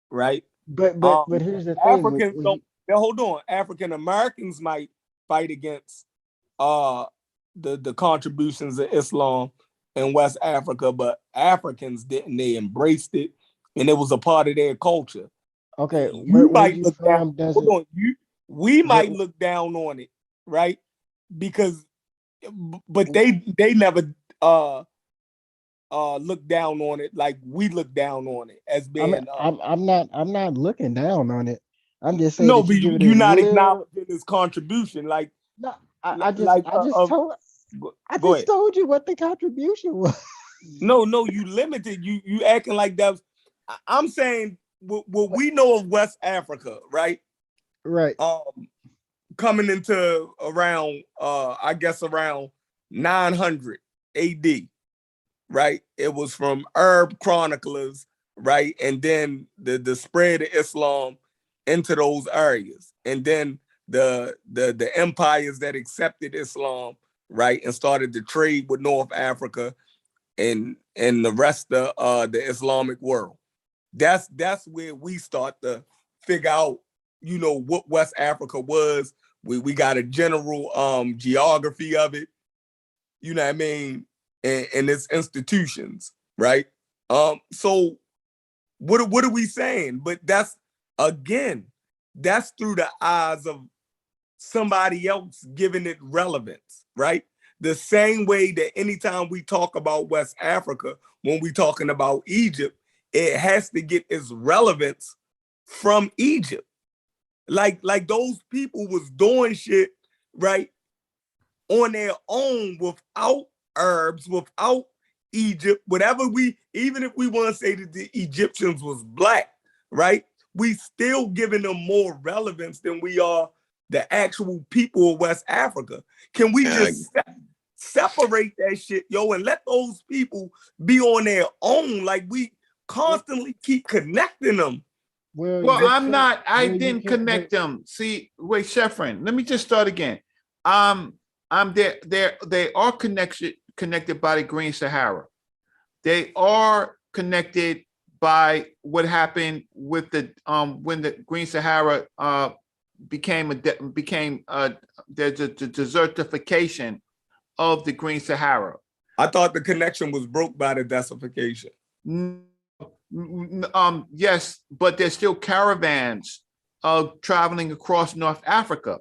right? But here's the thing. Africans don't. Now, hold on. African Americans might fight against the contributions of Islam in West Africa, but Africans didn't. They embraced it, and it was a part of their culture. Okay, you might look down. Hold on, we might look down on it, right? Because, but they never look down on it like we look down on it as being. I'm not looking down on it. I'm just saying. No, but you're not acknowledging his contribution. Like, no, I just told you what the contribution was. No, you limited. You acting like that. I'm saying what we know of West Africa, right? Right. Coming into around, I guess around 900 AD, right? It was from Arab chroniclers, right? And then the spread of Islam into those areas, and then the empires that accepted Islam right, and started to trade with North Africa and the rest of the Islamic world. That's where we start to figure out, you know, what West Africa was. We got a general geography of it, you know what I mean, and its institutions, right? So what are we saying? But that's through the eyes of somebody else giving it relevance, right? The same way that anytime we talk about West Africa, when we talking about Egypt, it has to get its relevance from Egypt. Like those people was doing shit, right, on their own without Arabs, without Egypt, whatever even if we want to say that the Egyptians was black, right? We still giving them more relevance than we are the actual people of West Africa. Can we just separate that shit, yo, and let those people be on their own? Like, we constantly keep connecting them. Well, I didn't connect them. See, wait, Chefren, let me just start again. They are connected by the Green Sahara. They are connected by what happened with the when the Green Sahara became the desertification of the Green Sahara. I thought the connection was broke by the desertification. Yes, but there's still caravans traveling across North Africa.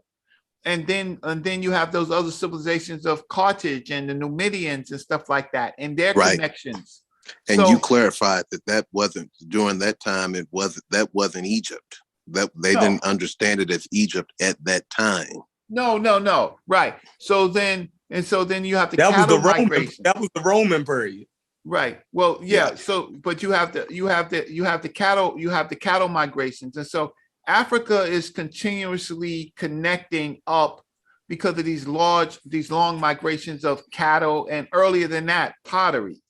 And then you have those other civilizations of Carthage and the Numidians and stuff like that, and their connections. And so, you clarified that wasn't during that time. That wasn't Egypt. That they didn't understand it as Egypt at that time. No. Right. So then you have the cattle migration. That was the Roman period. Right. Well, yeah. So, but you have the cattle migrations, and so Africa is continuously connecting up because of these long migrations of cattle, and earlier than that, pottery,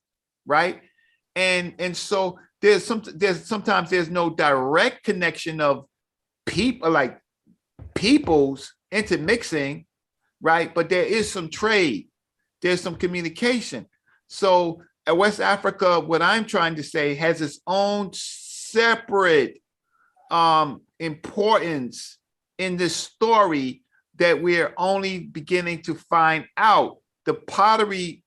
right? And so sometimes there's no direct connection of peoples intermixing, right? But there is some trade, there's some communication. So at West Africa, what I'm trying to say, has its own separate importance in this story that we're only beginning to find out. The pottery,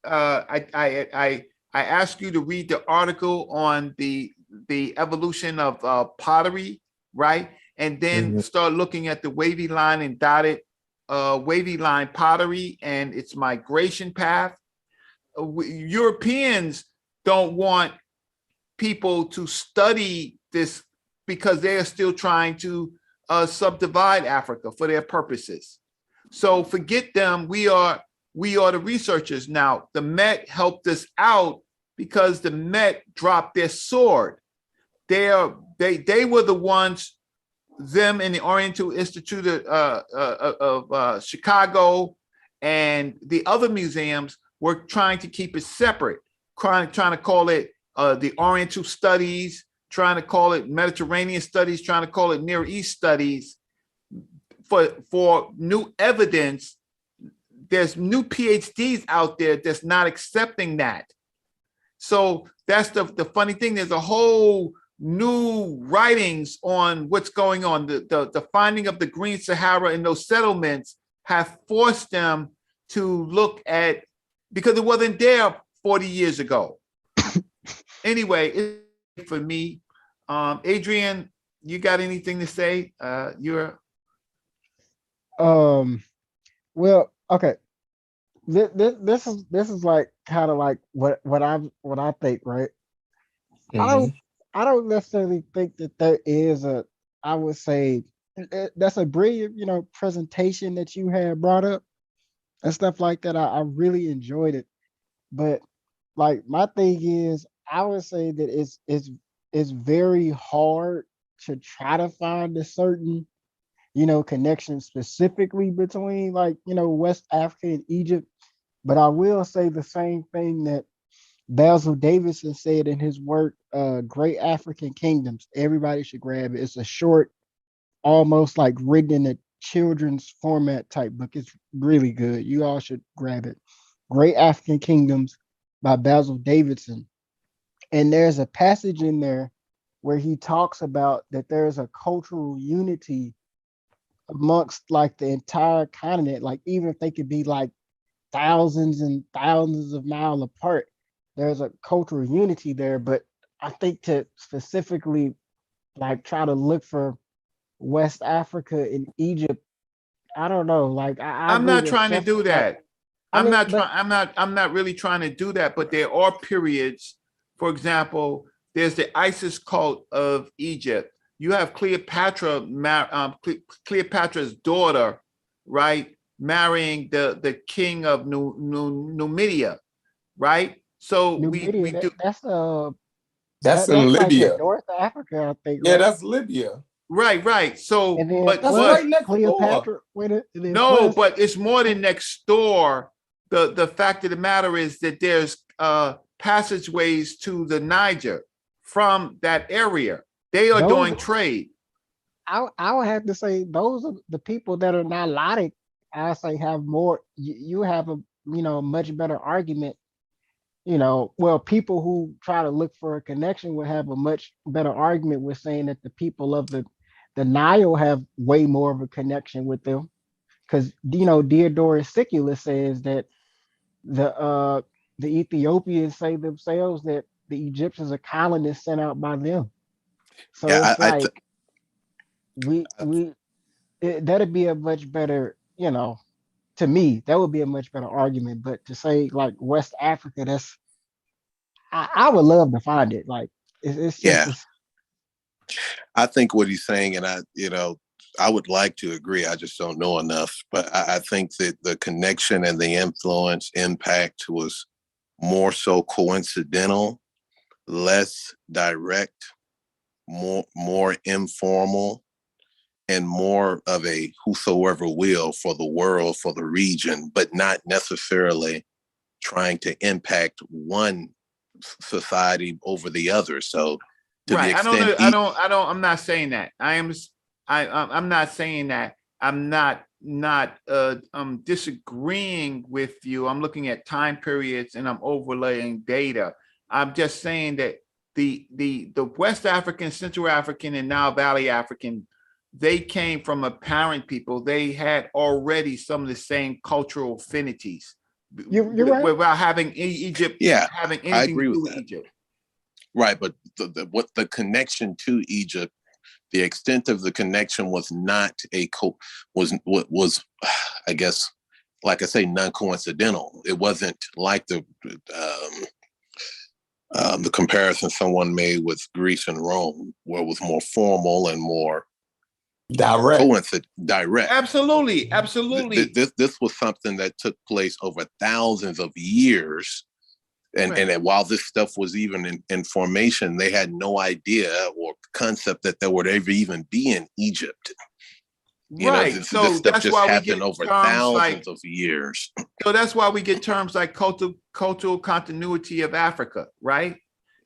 I ask you to read the article on the evolution of pottery, right? And then start looking at the wavy line and dotted wavy line pottery and its migration path. Europeans don't want people to study this because they are still trying to subdivide Africa for their purposes. So forget them. We are the researchers now. The Met helped us out because the Met dropped their sword. They were the ones, them and the Oriental Institute of Chicago and the other museums were trying to keep it separate, trying to call it the Oriental Studies, trying to call it Mediterranean Studies, trying to call it Near East Studies. For new evidence, there's new PhDs out there that's not accepting that. So that's the funny thing. There's a whole new writings on what's going on. The finding of the Green Sahara and those settlements have forced them to look at, because it wasn't there 40 years ago. Anyway, it's for me. Adrian, you got anything to say? Well, okay. This is like kind of like what I think, right? I don't necessarily think that there is I would say that's a brilliant, presentation that you had brought up and stuff like that. I really enjoyed it. But like my thing is, I would say that it's very hard to try to find a certain connection specifically between West Africa and Egypt. But I will say the same thing that Basil Davidson said in his work, Great African Kingdoms. Everybody should grab it. It's a short, almost like written in a children's format type book. It's really good. You all should grab it. Great African Kingdoms by Basil Davidson. And there's a passage in there where he talks about that there's a cultural unity amongst like the entire continent, like even if they could be like thousands and thousands of miles apart, there's a cultural unity there. But I think to specifically like try to look for West Africa and Egypt, I don't know. Like I'm not trying to do that. I'm not really trying to do that, but there are periods. For example, there's the Isis cult of Egypt. You have Cleopatra, Cleopatra's daughter, right, marrying the king of Numidia, right? So Numidia, we do. That's in Libya. Like North Africa, I think. Yeah, right? that's Libya. Right. So, and then but that's right next Cleopatra. No, but it's more than next door. The fact of the matter is that there's passageways to the Niger from that area. They are doing trade. I would have to say those are the people that are Nilotic. I say have more. You have a much better argument. Well, people who try to look for a connection would have a much better argument with saying that the people of the Nile have way more of a connection with them, because Diodorus Siculus says that the Ethiopians say themselves that the Egyptians are colonists sent out by them. So it's like that'd be a much better, to me, that would be a much better argument. But to say like West Africa, I would love to find it. Like it's just I think what he's saying, and I would like to agree. I just don't know enough. But I think that the connection and the influence impact was more so coincidental, less direct, more informal, and more of a whosoever will for the world, for the region, but not necessarily trying to impact one society over the other. So to the extent I'm not saying that. I'm not saying that. I'm not disagreeing with you. I'm looking at time periods and I'm overlaying data. I'm just saying that the West African, Central African, and now Valley African, they came from a parent people. They had already some of the same cultural affinities. You're right. Without having Egypt, having anything to do with Egypt. Right, but the connection to Egypt, the extent of the connection was not was I guess, like I say, non-coincidental. It wasn't like the comparison someone made with Greece and Rome, where it was more formal and more direct. Absolutely. This was something that took place over thousands of years. And while this stuff was even in formation, they had no idea or concept that there would ever even be in Egypt. This stuff just happened over thousands of years. So that's why we get terms like cultural continuity of Africa, right?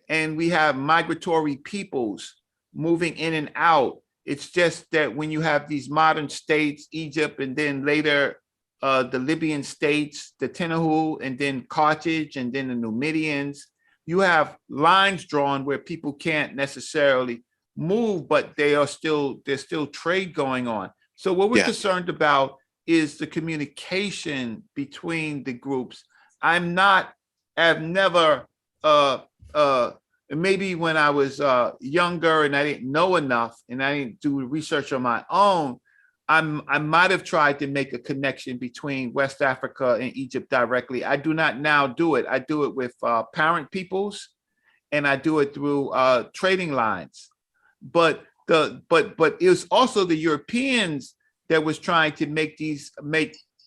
And we have migratory peoples moving in and out. It's just that when you have these modern states, Egypt, and then later the Libyan states, the Tenahu, and then Carthage, and then the Numidians, you have lines drawn where people can't necessarily move, but there's still trade going on. So what we're concerned about is the communication between the groups. I've never, maybe when I was younger and I didn't know enough and I didn't do research on my own, I might have tried to make a connection between West Africa and Egypt directly. I do not now do it. I do it with parent peoples, and I do it through trading lines. But it was also the Europeans that was trying to make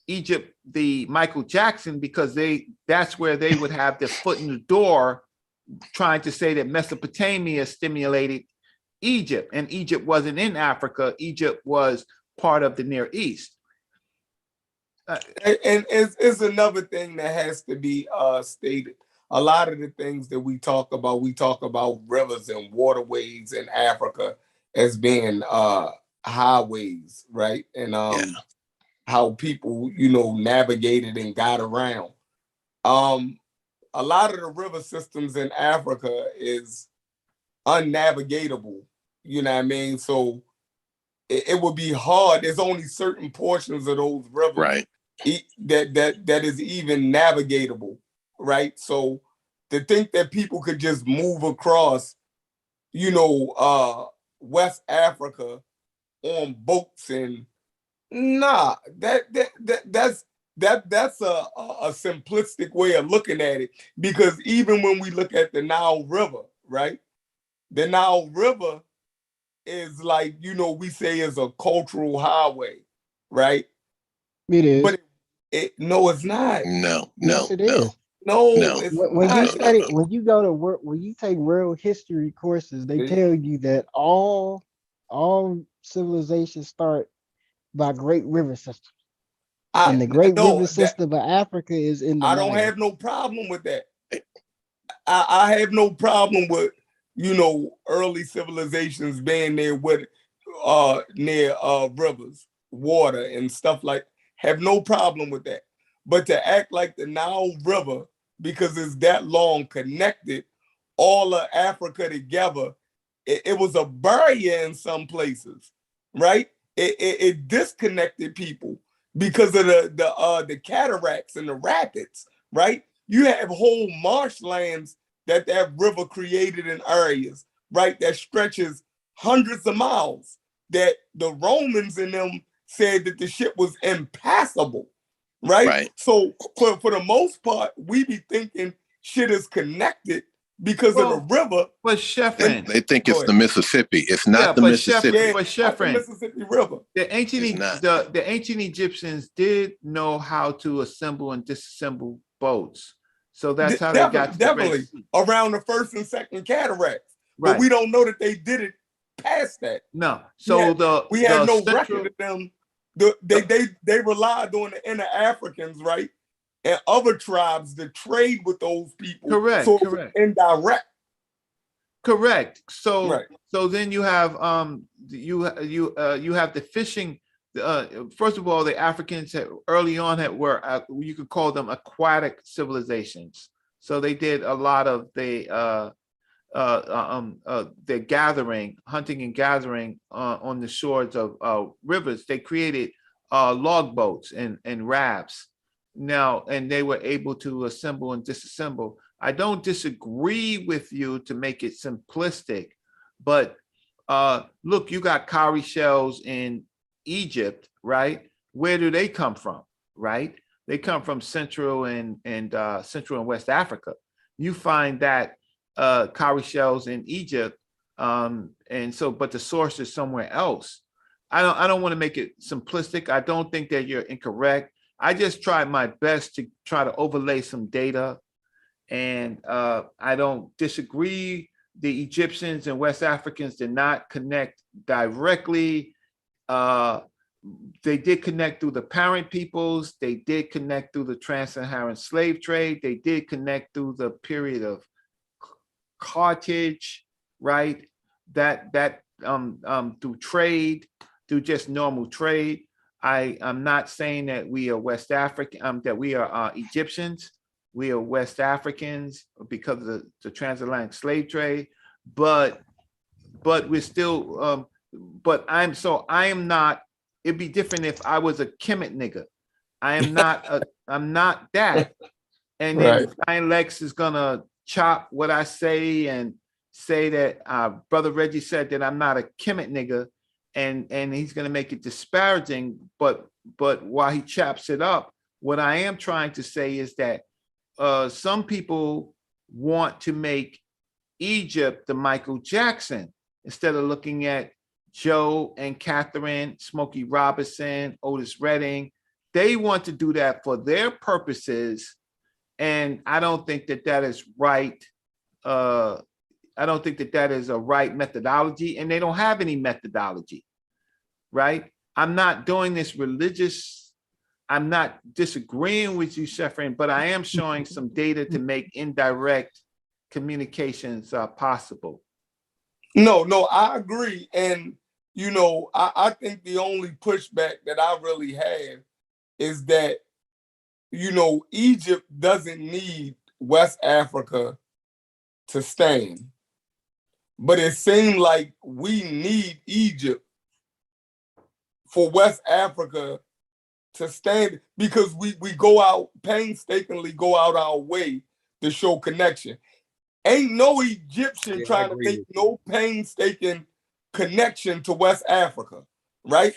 Egypt the Michael Jackson, because that's where they would have their foot in the door, trying to say that Mesopotamia stimulated Egypt, and Egypt wasn't in Africa. Egypt was part of the Near East. And it's another thing that has to be stated. A lot of the things that we talk about rivers and waterways in Africa as being highways, right? And how people, navigated and got around. A lot of the river systems in Africa is unnavigatable. You know what I mean? So it would be hard. There's only certain portions of those rivers that is even navigatable, right? So to think that people could just move across, West Africa on boats and that's a simplistic way of looking at it, because even when we look at the Nile River, right? The Nile River is like, we say is a cultural highway, right? It is. But no, it's not. Yes, it is. No, it's when not. you study, when you go to work, when you take world history courses, they tell you that all civilizations start by great river systems. And the great river system of Africa is in the I don't have no problem with that. I have no problem with, early civilizations being there with near rivers, water and stuff like. Have no problem with that. But to act like the Nile River, because it's that long connected all of Africa together, it was a barrier in some places, right? It disconnected people because of the cataracts and the rapids, right? You have whole marshlands that river created in areas, right, that stretches hundreds of miles, that the Romans in them said that the shit was impassable, right? So for the most part, we be thinking shit is connected because of the river. But Sheffrin, they think it's the Mississippi. It's not the Mississippi. But Sheffrin, Mississippi River. The ancient Egyptians did know how to assemble and disassemble boats. So that's how they got to definitely around the first and second cataracts. Right. But we don't know that they did it past that. No. So we had no record of them. They relied on the inner Africans, right? And other tribes to trade with those people. Correct. So correct. Indirect. Correct. So so then you have you have the fishing. First of all, the Africans early on were you could call them aquatic civilizations. So they did a lot of the gathering, hunting and gathering on the shores of rivers. They created log boats and rafts. Now, and they were able to assemble and disassemble. I don't disagree with you to make it simplistic, but look, you got cowrie shells in Egypt, right? Where do they come from, right? They come from Central and Central and West Africa. You find that cowrie shells in Egypt, and so, but the source is somewhere else. I don't want to make it simplistic. I don't think that you're incorrect. I just tried my best to try to overlay some data, and I don't disagree. The Egyptians and West Africans did not connect directly. They did connect through the parent peoples. They did connect through the Trans-Saharan slave trade. They did connect through the period of Carthage, right? That through trade, through just normal trade. I'm not saying that we are West African, that we are Egyptians. We are West Africans because of the transatlantic slave trade, but we're still. But I am not. It'd be different if I was a Kemet nigga. I am not. I'm not that. And then Brian Lex is gonna chop what I say and say that Brother Reggie said that I'm not a Kemet nigga. And he's going to make it disparaging, but while he chops it up, what I am trying to say is that some people want to make Egypt the Michael Jackson instead of looking at Joe and Catherine, Smokey Robinson, Otis Redding. They want to do that for their purposes, and I don't think that is right. I don't think that is a right methodology, and they don't have any methodology, right? I'm not doing this religious. I'm not disagreeing with you, Sheffrin, but I am showing some data to make indirect communications possible. No, I agree. And you know, I think the only pushback that I really have is that, you know, Egypt doesn't need West Africa to stand. But it seemed like we need Egypt for West Africa to stand, because we go out painstakingly, go out our way to show connection. Ain't no Egyptian trying to make no painstaking connection to West Africa, right?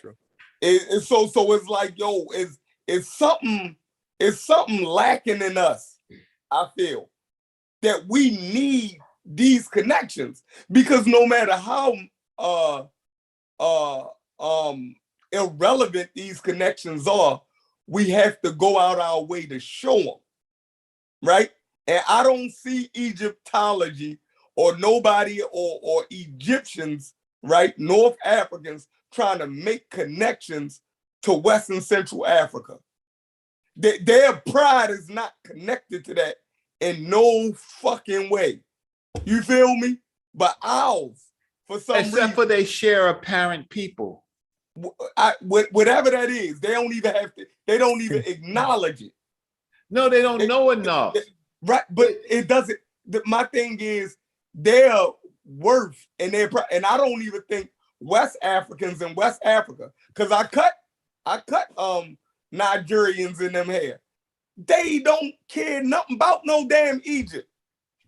So it's like, yo, it's something lacking in us. I feel that we need these connections, because no matter how irrelevant these connections are, we have to go out our way to show them, right? And I don't see Egyptology or nobody or Egyptians, right, North Africans trying to make connections to West and Central Africa. Their pride is not connected to that in no fucking way. You feel me? But ours, for some reason, except for they share apparent people. Whatever that is, they don't even have to. They don't even acknowledge it. No, they don't know enough. Right, but it doesn't. My thing is their worth and their pride, and I don't even think West Africans in West Africa, because I cut Nigerians in them hair. They don't care nothing about no damn Egypt.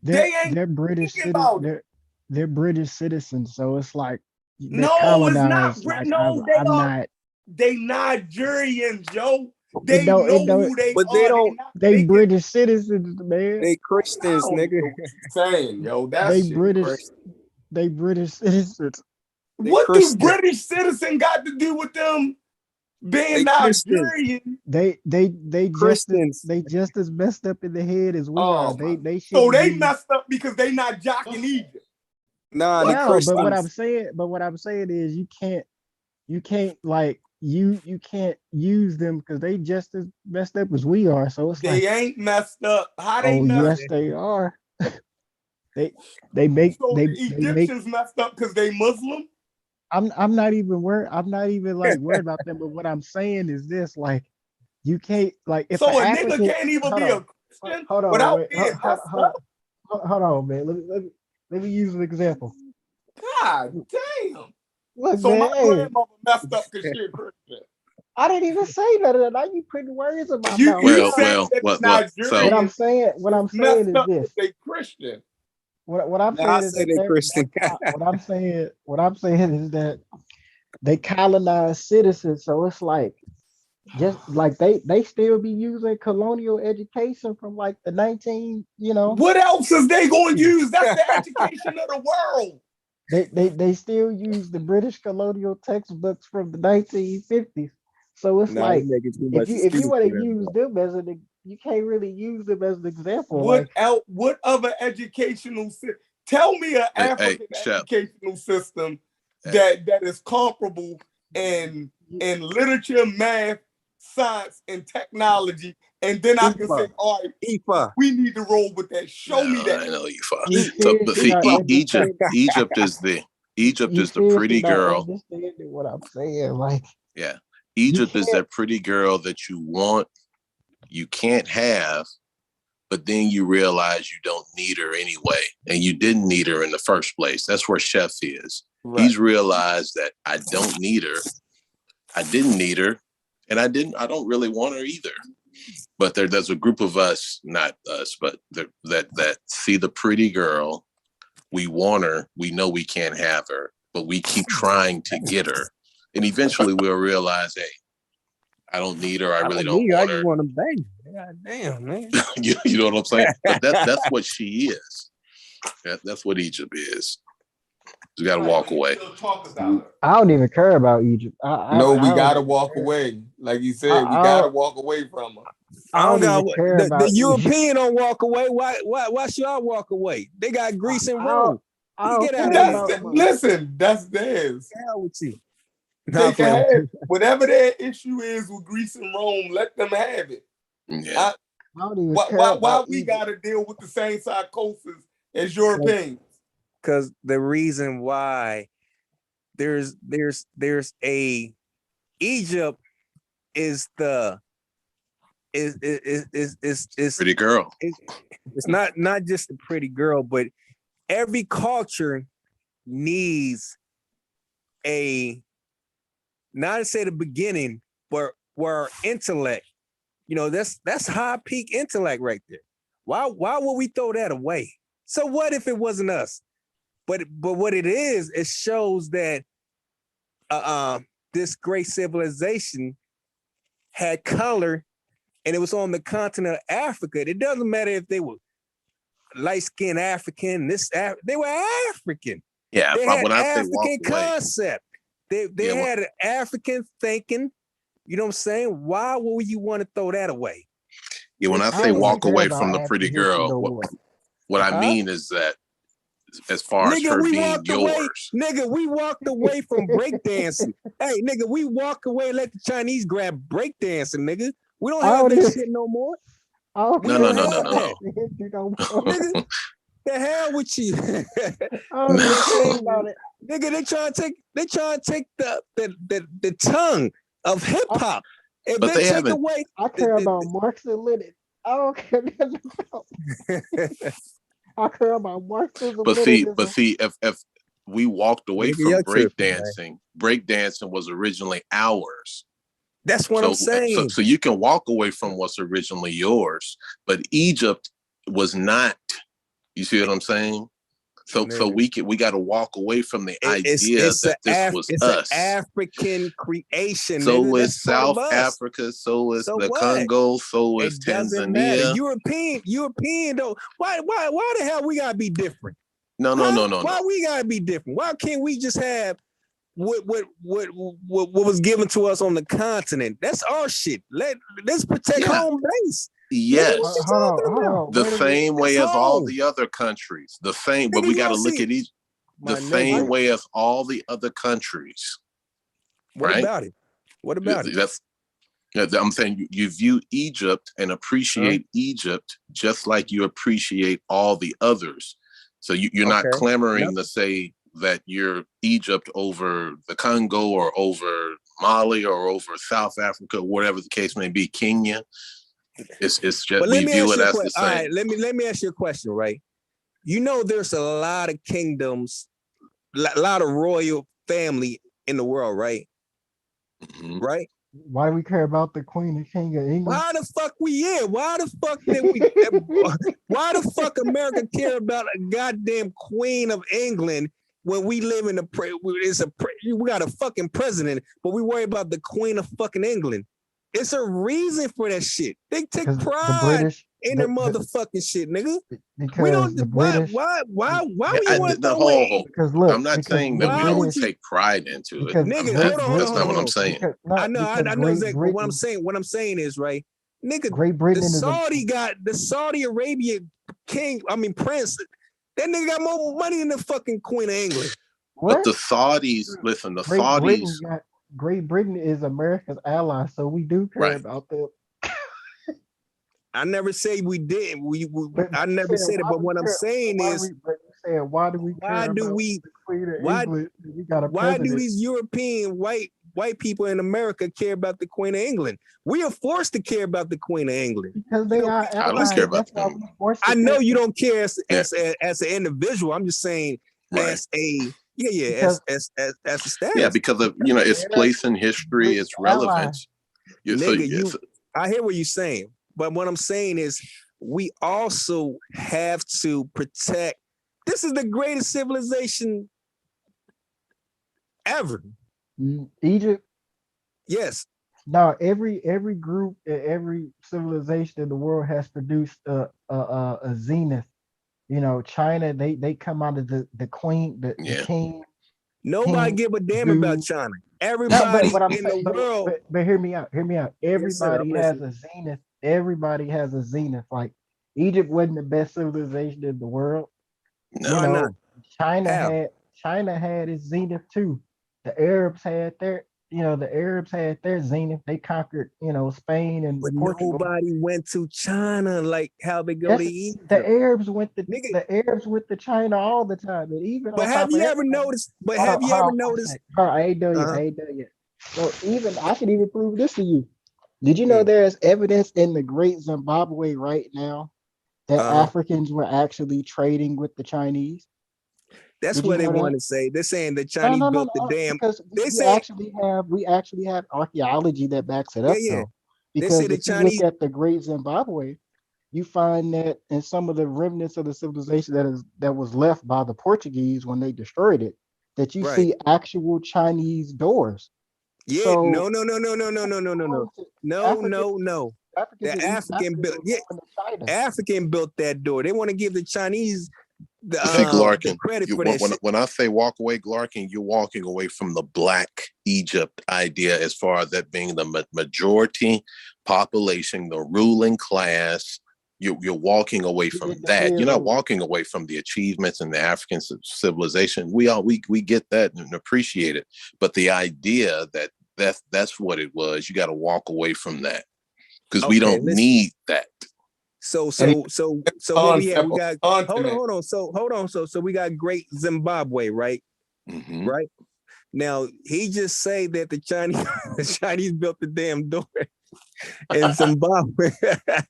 They're British citizens. They're British citizens, so it's like no, colonized. It's not. Like, no, they Nigerians, yo. They know who they but they are. don't. They British citizens, man. They Christians, nigga. Saying, yo, that's they British. They British citizens. What do British citizen got to do with them being Nigerian? They just as messed up in the head as we are. They so they messed up because they not jocking Egypt. Nah, no, but what I'm saying is you can't like you can't use them because they just as messed up as we are. So it's they ain't messed up. How they messed yes, they are. they make so they the Egyptians messed up because they Muslim. I'm not even worried. I'm not even like worried about them. But what I'm saying is this: like, you can't like if so a African, nigga can't even be a Christian without being messed up. Hold on, man. Let me use an example. God damn. Look, so man, my grandmother messed up because she a Christian. I didn't even say none of that. Now you putting words in my mouth. You said that Nigerians what I'm saying is this: they Christian. What I'm saying is that Christian. what I'm saying is that they colonized citizens, so it's like just like they still be using colonial education from like the 19, you know. What else is they going to use? That's the education of the world. They still use the British colonial textbooks from the 1950s. So it's like if you want to use them as an, you can't really use them as an example. What other educational system? Tell me an African educational system that is comparable in literature, math, science, and technology, and then I can say, all right, we need to roll with that. Show me that. I know Egypt is the pretty girl. Understanding what I'm saying, like Egypt is that pretty girl that you want, you can't have, but then you realize you don't need her anyway, and you didn't need her in the first place. That's where Chef is. Right. He's realized that I don't need her, I didn't need her, and I don't really want her either. But there's a group of us, not us, but that see the pretty girl, we want her, we know we can't have her, but we keep trying to get her. And eventually we'll realize, hey, I don't need her. I really don't want her. I just want to bang. God damn, man. you know what I'm saying? But that's what she is. That's what Egypt is. You got to walk away. I don't even care about Egypt. We got to walk away. Like you said, we got to walk away from her. I don't care about the European don't walk away. Why should I walk away? They got Greece and Rome. Listen, that's theirs. Hell with you. They can have whatever their issue is with Greece and Rome. Let them have it. Yeah. Why we got to deal with the same psychosis as Europeans? Because the reason why there's a Egypt is the is pretty girl. It's not just a pretty girl, but every culture needs a, not to say the beginning, but where intellect, that's high peak intellect right there. Why would we throw that away? So what if it wasn't us? But what it is, it shows that this great civilization had color, and it was on the continent of Africa. It doesn't matter if they were light-skinned African, they were African. Yeah, they had when I say African concept. They had an African thinking. You know what I'm saying? Why would you want to throw that away? Yeah, when I say walk away from the pretty girl, what I mean is that as far as her being yours. Nigga, we walked away from breakdancing. Hey, nigga, we walk away and let the Chinese grab breakdancing, nigga. We don't have that shit no more. No. Nigga, the hell with you. Nigga, they trying to take the tongue of hip hop. If but they take away, I care about Marx and Lenin. I don't care about. I care about Marxism. But see, if we walked away from breakdancing, breakdancing was originally ours. That's what I'm saying. So you can walk away from what's originally yours, but Egypt was not. You see what I'm saying? So we got to walk away from the idea that this was us. An African creation. So is South Africa. So is the Congo. So is Tanzania. European though. Why the hell we gotta be different? No. Why we gotta be different? Why can't we just have what was given to us on the continent? That's our shit. Let's protect home base. Yes, hold on. The same way as all the other countries. The same, but we got to look at each. The same way as all the other countries. What about it? What about it? I'm saying you view Egypt and appreciate Egypt just like you appreciate all the others. So you're not clamoring to say that you're Egypt over the Congo or over Mali or over South Africa, whatever the case may be, Kenya. It's just we view it as the same. All right, let me ask you a question, right? There's a lot of kingdoms, a lot of royal family in the world, right? Mm-hmm. Right? Why do we care about the Queen and King of England? Why the fuck Why the fuck did we? Why the fuck America care about a goddamn Queen of England when we live in we got a fucking president, but we worry about the Queen of fucking England? It's a reason for that shit. They take pride in their motherfucking shit, nigga. We don't. Why you want to whole? Because look, I'm not saying that we don't take pride into it. Nigga, that's not what I'm saying. I know exactly what I'm saying. What I'm saying is, right, nigga. Great Britain the Saudi Arabia prince. That nigga got more money than the fucking Queen of England. But the Saudis, listen, the Saudis. Great Britain is America's ally, so we do care about them. I never say we didn't. I never said it, but what I'm saying is, why do we care why do these European white people in America care about the Queen of England? We are forced to care about the Queen of England because they are. I don't care about them. I know you don't care as an individual. I'm just saying as a. As a status. Yeah, because of its place in history, its relevance. I hear what you're saying, but what I'm saying is we also have to protect. This is the greatest civilization ever. Egypt. Yes. No, every group, every civilization in the world has produced a zenith. China, they come out of the queen, the king. Nobody give a damn about China. Everybody in the world. But hear me out. Everybody has a zenith. Everybody has a zenith. Like Egypt wasn't the best civilization in the world. No, not? China had its zenith too. The Arabs had their the Arabs had their zenith. They conquered, Spain and But Portugal. nobody went to China like how they go to Egypt. The Arabs went to China all the time, and even But on have top you of ever everything, noticed? But have you ever noticed? I ain't done yet. I ain't done yet. So even I can even prove this to you. Did you know there's evidence in the Great Zimbabwe right now that Africans were actually trading with the Chinese? That's what they want to say. They're saying the Chinese built the damn. Because They say we actually have archaeology that backs it up, though. They say Because the if you Chinese. look at the Great Zimbabwe, you find that in some of the remnants of the civilization that was left by the Portuguese when they destroyed it, that you see actual Chinese doors. Yeah, So no. The African built. Yeah, African built that door. They want to give the Chinese the Glarkin, credit for that. When I say walk away, Glarkin, you're walking away from the Black Egypt idea as far as that being the majority population, the ruling class. You're walking away from that. You're not walking away from the achievements in the African civilization. We get that and appreciate it. But the idea that that's what it was, you got to walk away from that because we don't need that. So what we have? We got hold on. So we got Great Zimbabwe, right? Mm-hmm. Right now, he just say that the Chinese built the damn door in Zimbabwe.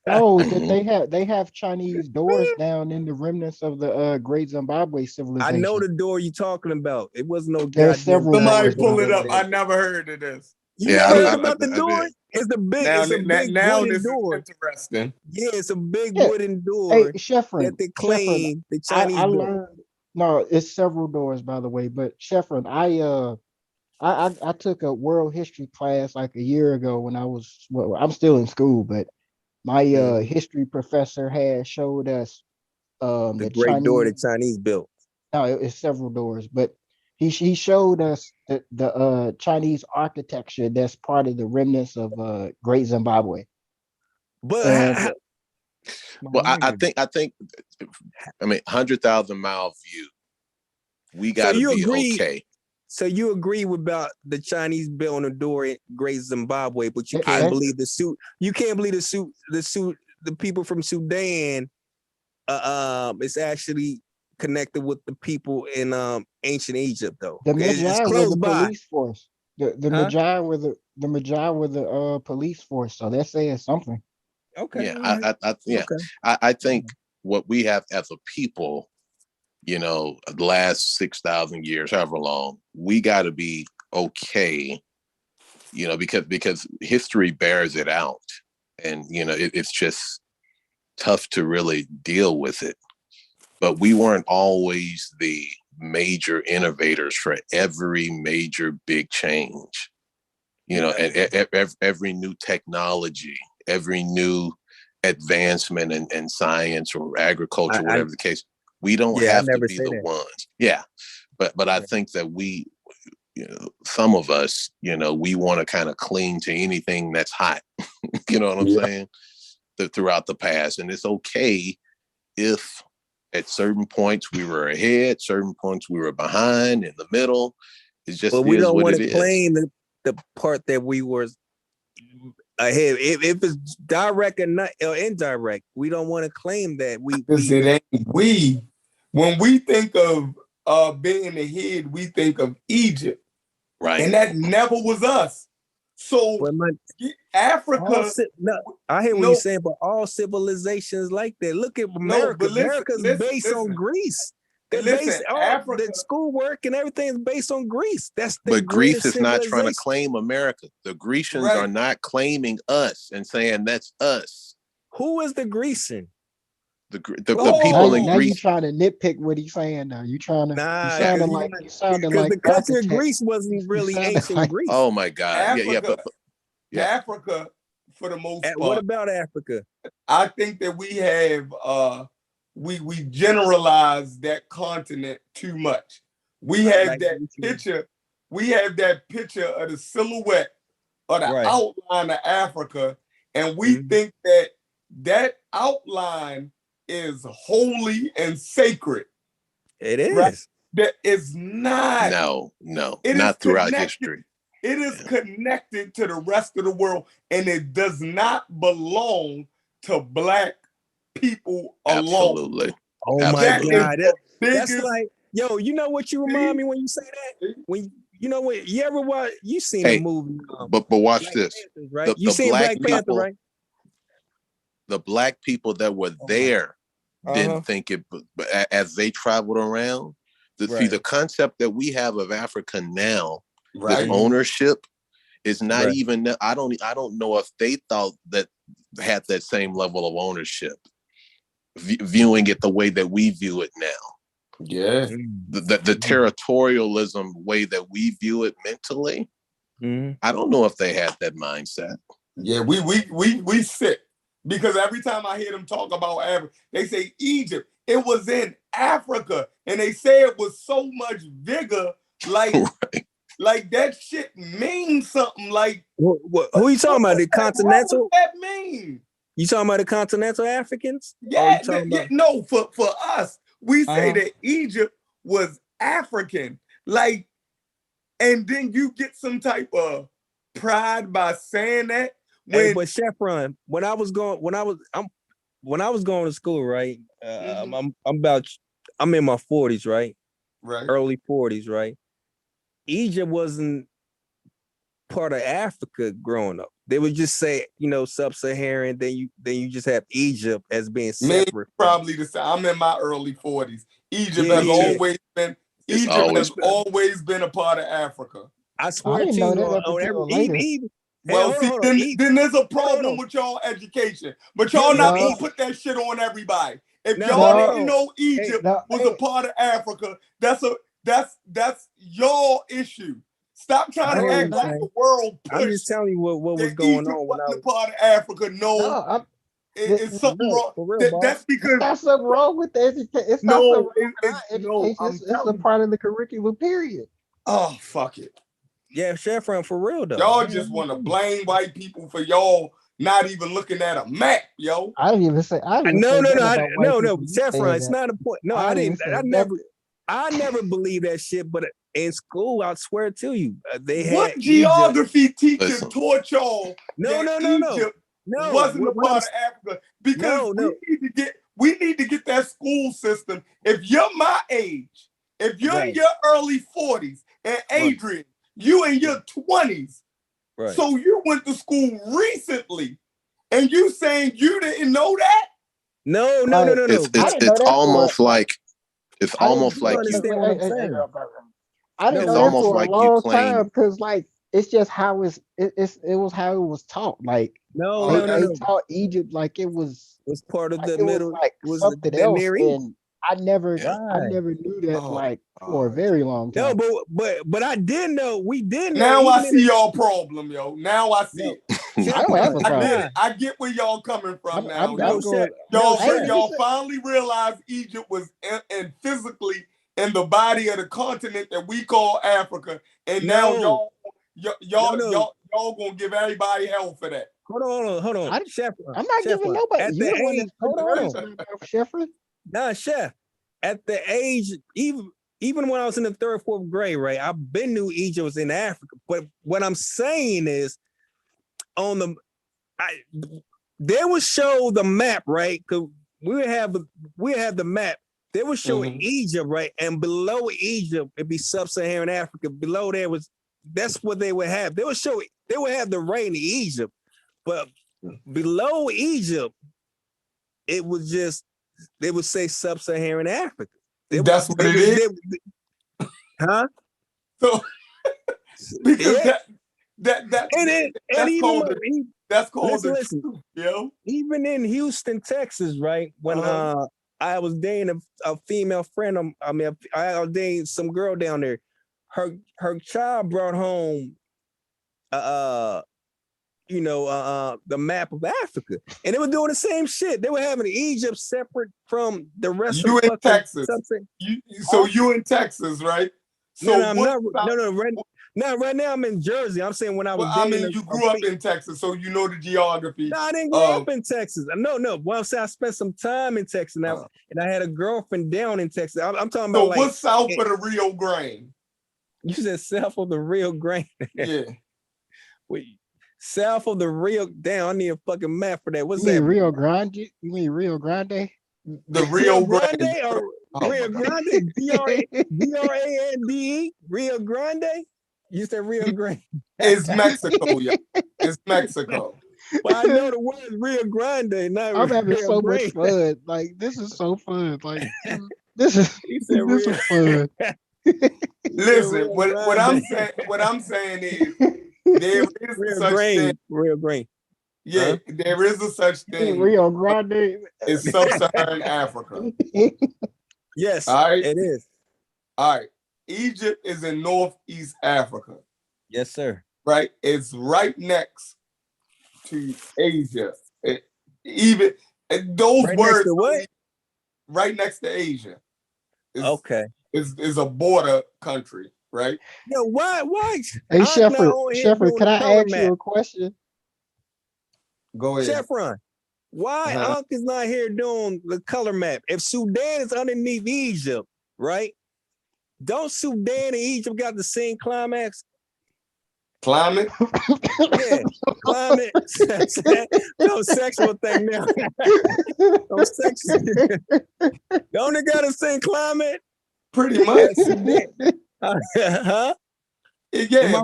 No, that they have Chinese doors down in the remnants of the Great Zimbabwe civilization. I know the door you're talking about. It wasn't no There's several. Somebody pull it up. I never heard of this. You never heard about the door? It's a big wooden door. Interesting. Yeah, it's a big wooden door. Hey, Sheffrin, that they claim the Chinese I learned. No, it's several doors, by the way. But Sheffrin, I took a world history class like a year ago when I'm still in school, but my history professor had showed us the great Chinese door the Chinese built. No, it's several doors, but he showed us the Chinese architecture that's part of the remnants of Great Zimbabwe. But well, I think 100,000 mile view. We got to be okay. So you agree about the Chinese building a door in Great Zimbabwe, but you can't believe the suit. You can't believe the suit. The people from Sudan, it's actually connected with the people in ancient Egypt, though. The Magi were the police force. The Magi were the Magi were the police force. So they're saying something. Okay. Yeah, I think what we have as a people, the last 6,000 years, however long, we got to be okay, because history bears it out, and it's just tough to really deal with it. But we weren't always the major innovators for every major big change, and every new technology, every new advancement in science or agriculture, whatever the case. We don't have to be the ones. Yeah. But I think that we, some of us, we want to kind of cling to anything that's hot. You know what I'm saying? Throughout the past. And it's okay if at certain points we were ahead, certain points we were behind, in the middle. It's just, we don't want to claim the part that we were ahead. If it's direct or not or indirect, we don't want to claim that when we think of being ahead, we think of Egypt, right? And that never was us. So Africa. I hear what you're saying, but all civilizations like that. Look at America. America's based on Greece. The schoolwork and everything is based on Greece. But Greece is not trying to claim America. The Grecians are not claiming us and saying that's us. Who is the Grecian? The people in Greece. Now you trying to nitpick what he's saying. Now you trying to. You sounded like the country of Greece wasn't really ancient Greece. Oh my God! Africa, Africa for the most part. What about Africa? I think that we have we generalize that continent too much. We have that picture. We have that picture of the silhouette or the outline of Africa, and we think that outline is holy and sacred. It is. Right? That is not. No, not throughout history. It is connected to the rest of the world, and it does not belong to Black people alone. Absolutely. Oh Absolutely. my God. That's biggest- like, yo, you know what you remind me when you say that? When you know what, you ever watch, you seen a movie. But watch Black this. Panthers, right? You seen Black Panther, right? The Black people that were there didn't think it, but as they traveled around, see the concept that we have of Africa now, this ownership is not even. I don't know if they thought that had that same level of ownership, viewing it the way that we view it now. Yeah, the territorialism way that we view it mentally. I don't know if they had that mindset. Yeah, we sick. Because every time I hear them talk about Africa, they say Egypt. It was in Africa, and they say it with so much vigor, like like that shit means something. Like who are you talking about? The continental? What does that mean? You talking about the continental Africans? Yeah, no. For us, we say that Egypt was African, like, and then you get some type of pride by saying that. Hey, but Chevron, when I was going to school, right? I'm in my 40s, right? Right. Early 40s, right? Egypt wasn't part of Africa growing up. They would just say, Sub-Saharan, then you just have Egypt as being separate. Maybe probably the same. I'm in my early 40s. Egypt has always been a part of Africa. I swear to you, then there's a problem with y'all education. But y'all not gonna put that shit on everybody. If y'all didn't know Egypt was a part of Africa, that's your issue. Stop trying to act like the world pushed. I'm just telling you what was going Egypt on when I was a part of Africa. It's something wrong. That's because that's something wrong with the education. It's not something wrong with education. It's a part of the curriculum, period. Oh, fuck it. Yeah, Chevron, for real though. Y'all just want to blame white people for y'all not even looking at a map, yo. I didn't even say. No, Chevron, it's not a point. No, I didn't. I never believed that shit. But in school, I swear to you, they had what geography teacher taught y'all? No, wasn't a part of Africa because we need to get that school system. If you're my age, if you're in your early 40s, and Adrian, you in your 20s, so you went to school recently, and you saying you didn't know that? No. It's almost like you. I didn't know that for a long time because, like, it's just how it was how it was taught. Like, they taught Egypt like it was part of the middle, like something else, and I never knew that like for a very long time. No, but I did know. We did know. Now I see y'all problem, yo. Now I see it. I don't have a problem. I get where y'all coming from now. Y'all y'all finally realized Egypt was and physically in the body of the continent that we call Africa, and now y'all gonna give everybody hell for that. Hold on. I'm not giving nobody. At You're the age, hold on. Sheffrin. Nah, Chef. At the age, even when I was in the 3rd, 4th grade, right? I've been knew Egypt was in Africa. But what I'm saying is, they would show the map, right? Because we have the map. They would show Egypt, right? And below Egypt, it'd be Sub-Saharan Africa. Below there that's what they would have. They would have the rain in Egypt, but below Egypt, it was just, they would say Sub-Saharan Africa. That's what it is? Huh? So, because that's called listen, yo. Even in Houston, Texas, right? When I was dating a female friend, I was dating some girl down there. Her child brought home the map of Africa, and they were doing the same shit. They were having Egypt separate from the rest of in Texas. You in Texas, right? So right now I'm in Jersey. I'm saying when I was dating, you grew up in Texas, so you know the geography. No, I didn't grow up in Texas. No. Well, I'm saying I spent some time in Texas now, and I had a girlfriend down in Texas. I'm talking about. So what's south of the Rio Grande? You said south of the Rio Grande. Yeah. Wait, south of the Rio. Damn, I need a fucking map for that. What's You mean that? Rio Grande? You mean Rio Grande? The Rio Grande. Or Rio Grande? Grande? Rio Grande? You said Rio Grande. It's Mexico, yeah. It's Mexico. Well, I know the word Rio Grande. Not I'm having Rio so Grande. much fun. Like this is so fun. Like this is Rio. is fun. Listen, what I'm saying is there is Rio such thing. Rio Grande. Yeah, there is a such thing. Rio Grande. It's Sub-Saharan Africa. Yes, all right? it is. All right. Egypt is in Northeast Africa. Yes, sir. Right? It's right next to Asia. Those Right words. next to what? Right next to Asia. Okay. Is a border country, right? Yo, why? Hey, Shepard, can I ask you a question? Go ahead. Chevron, why Unc is not here doing the color map? If Sudan is underneath Egypt, right? Don't Sudan and Egypt got the same climax? Climate? Yeah, climate. No sexual thing now. No sexual. Don't they got the same climate? Pretty much. Huh? Yeah,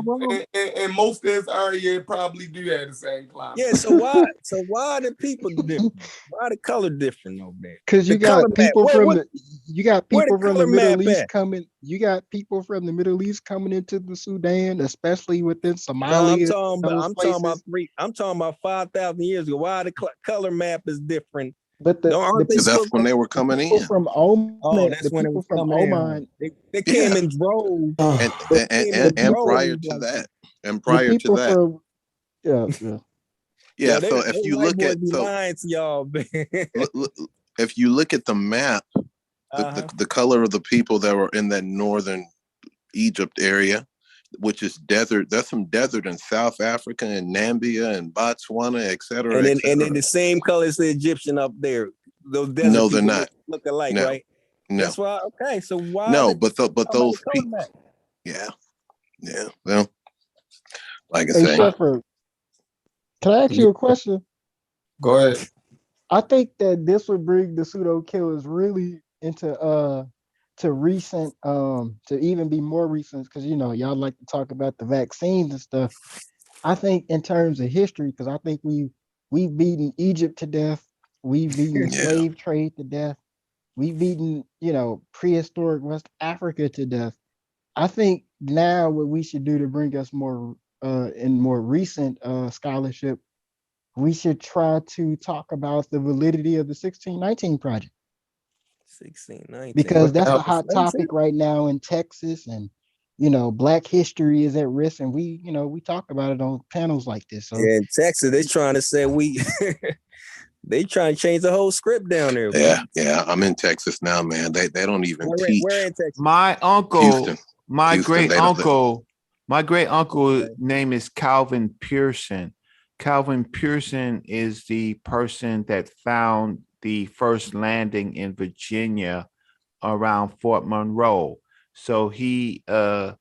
and most of this area probably do have the same climate. Yeah, so why the people different? Why the color different over there? Because you got people from the Middle East coming. You got people from the Middle East coming into the Sudan, especially within Somalia. No, I'm talking about 5,000 years ago. Why the color map is different? But that's when they were coming in. From Oman, that's when it was from coming Oman. They came in droves. And prior to that, yeah. So if you look at y'all, if you look at the map, the color of the people that were in that northern Egypt area, which is desert. There's some desert in South Africa and Namibia and Botswana, et cetera. And then the same color as the Egyptian up there. Those desert no, they're not. Look alike, no. right? No. That's why. Okay, so why? No, but those people. Yeah. Well, like I say. Shepard, can I ask you a question? Go ahead. I think that this would bring the pseudo killers really into to recent to even be more recent, because y'all like to talk about the vaccines and stuff. I think in terms of history, because I think we've beaten Egypt to death, we've beaten the slave trade to death, we've beaten prehistoric West Africa to death. I think now what we should do to bring us more in more recent scholarship, we should try to talk about the validity of the 1619 project. 1619. Because that's a hot topic right now in Texas, and Black history is at risk, and we talk about it on panels like this. So in Texas, they're trying to say they trying to change the whole script down there. Yeah. I'm in Texas now, man. They don't even teach. Where in Texas? My uncle, Houston. my Houston, great uncle name is Calvin Pearson. Calvin Pearson is the person that found the first landing in Virginia around Fort Monroe. So he you're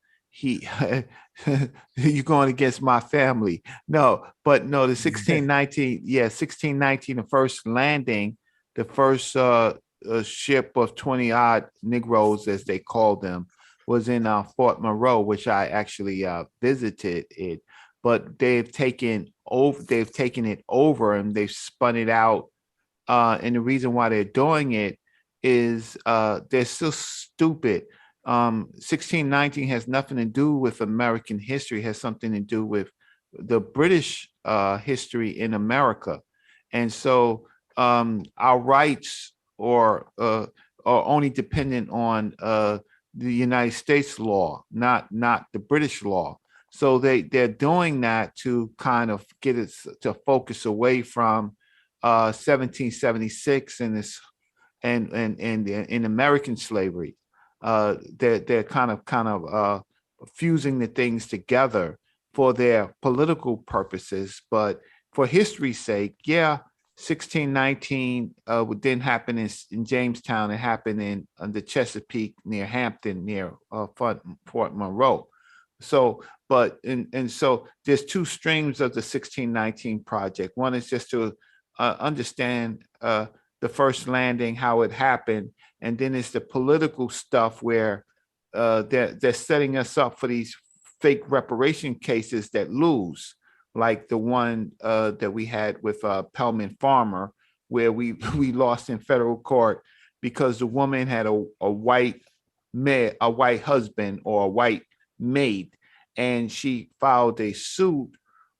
going against my family. No, the 1619, 1619, the first landing, the first ship of 20 odd Negroes, as they called them, was in Fort Monroe, which I actually visited it. But they've taken it over and they've spun it out. And the reason why they're doing it is they're so stupid. 1619 has nothing to do with American history, it has something to do with the British history in America. And so our rights are only dependent on the United States law, not the British law. So they're doing that to kind of get it to focus away from 1776 and this and in American slavery. They're kind of fusing the things together for their political purposes, but for history's sake, 1619 didn't happen in Jamestown. It happened in the Chesapeake near Hampton, near Fort Monroe. So, so there's two streams of the 1619 project. One is just to understand the first landing, how it happened, and then it's the political stuff where they're setting us up for these fake reparation cases that lose, like the one that we had with Pellman Farmer, where we lost in federal court because the woman had a white husband or a white maid, and she filed a suit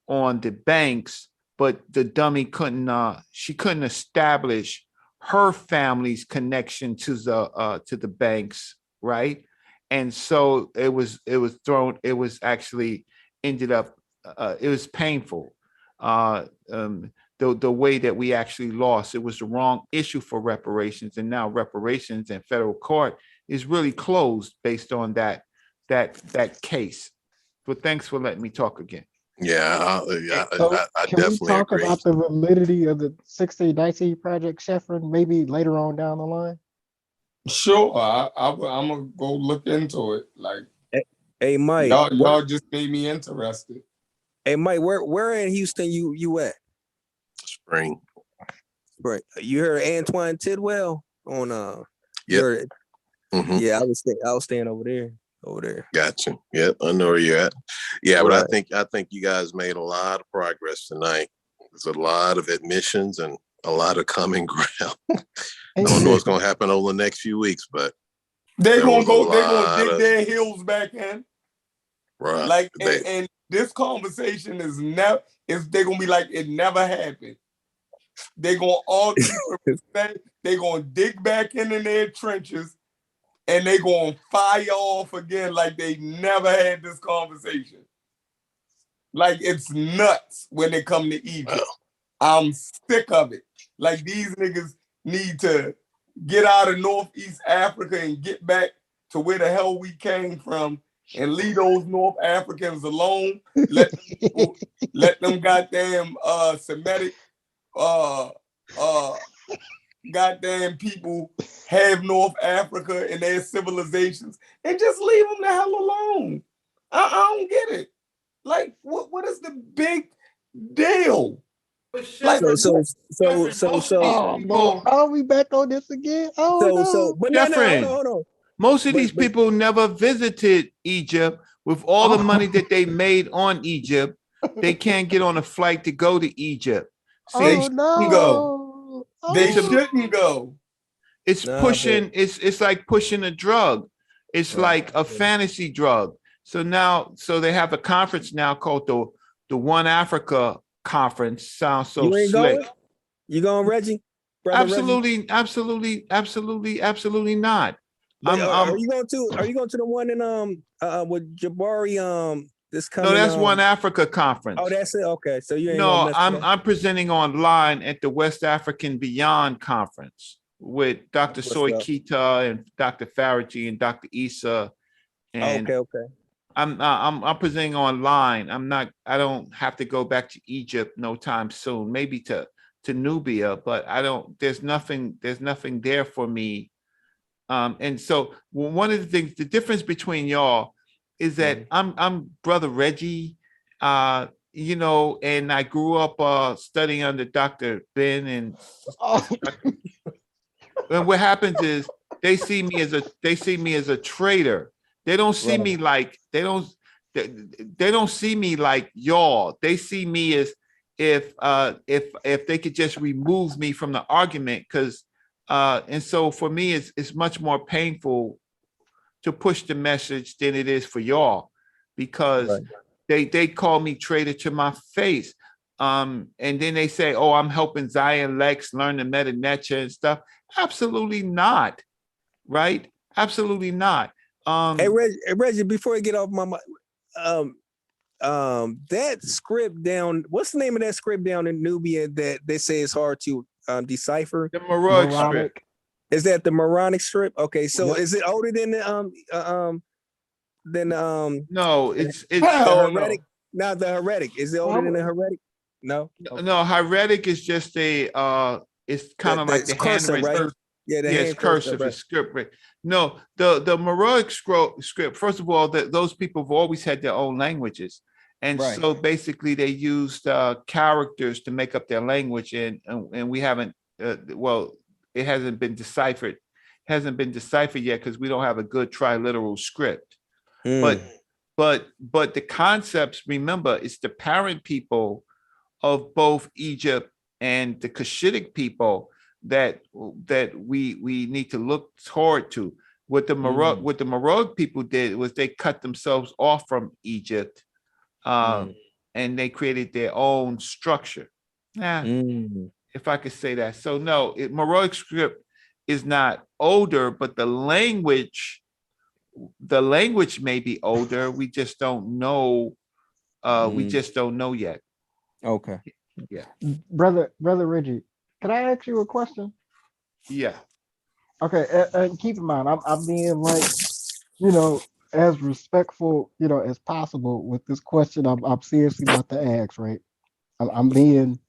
on the banks, but the dummy couldn't establish her family's connection to the banks, right? And so it was actually ended up it was painful. The way that we actually lost, it was the wrong issue for reparations, and now reparations in federal court is really closed based on that case. But thanks for letting me talk again. Yeah, I can we definitely talk agree. about the validity of the 1619 project, Sheffrin, maybe later on down the line? Sure, I'm gonna go look into it. Like, hey Mike, y'all just made me interested. Hey Mike, where in Houston you at? Spring. Right. You heard Antoine Tidwell on Yeah. Mm-hmm. Yeah, I was staying over there. Gotcha. Yep, I know where you're at. Yeah, Right. but I think you guys made a lot of progress tonight. There's a lot of admissions and a lot of common ground. I don't know what's gonna happen over the next few weeks, but they're gonna dig their heels back in. Right. Like, and this conversation they're gonna be like it never happened. They're gonna argue they're gonna dig back in their trenches, and they're gonna fire off again like they never had this conversation. Like, it's nuts when they come to Egypt. I'm sick of it. Like, these niggas need to get out of Northeast Africa and get back to where the hell we came from and leave those North Africans alone. Let them goddamn Semitic goddamn people have North Africa and their civilizations and just leave them the hell alone. I don't get it. Like, what is the big deal? Like, so are we back on this again? Oh, but hold on. Most of these people never visited Egypt. With all the money that they made on Egypt, they can't get on a flight to go to Egypt. They shouldn't go. They shouldn't go. It's pushing. It's like pushing a drug. It's like a fantasy drug. So they have a conference now called the One Africa Conference. Sounds so you ain't slick. Going? You going, Reggie? Absolutely, Reggie? absolutely not. Are you going to the one in with Jabari this coming? No, that's One Africa Conference. Oh, that's it. Okay, so you ain't. No, I'm presenting online at the West African Beyond Conference with Dr. Soy Kita and Dr. Faraji and Dr. Issa. And okay. I'm presenting online. I don't have to go back to Egypt no time soon. Maybe to Nubia, but there's nothing there for me. And so one of the things, the difference between y'all is that I'm Brother Reggie, and I grew up studying under Dr. Ben, and and what happens is they see me as a traitor. They don't see me like they don't see me like y'all. They see me as if they could just remove me from the argument, because and so for me it's much more painful to push the message than it is for y'all, because they call me traitor to my face. And then they say, oh, I'm helping Zion Lex learn the meta nature and stuff. Absolutely not. Right? Absolutely not. Hey Reggie, before I get off my that script down, what's the name of that script down in Nubia that they say is hard to decipher? The Moronic script. Is that the Moronic script? Okay, so is it older than the no, it's the heretic? Not the heretic. Is it older than the heretic? No. No, hieratic is just a. It's kind of like the cursor, handwritten. right? Yeah, the Yes, hand cursor, cursive right. is script. Right? No, the Meroic script. First of all, those people have always had their own languages, and Right. so basically they used characters to make up their language, and we haven't. Well, it hasn't been deciphered. Hasn't been deciphered yet because we don't have a good triliteral script. But the concepts. Remember, it's the parent people of both Egypt and the Cushitic people that we need to look toward to. What the Meroic people did was they cut themselves off from Egypt, and they created their own structure. If I could say that. So no, Meroic script is not older, but the language may be older. We just don't know. We just don't know yet. Okay. Yeah. Brother Reggie, can I ask you a question? Yeah. Okay, and keep in mind, I'm being like, as respectful, as possible with this question. I'm seriously about to ask, right? I'm being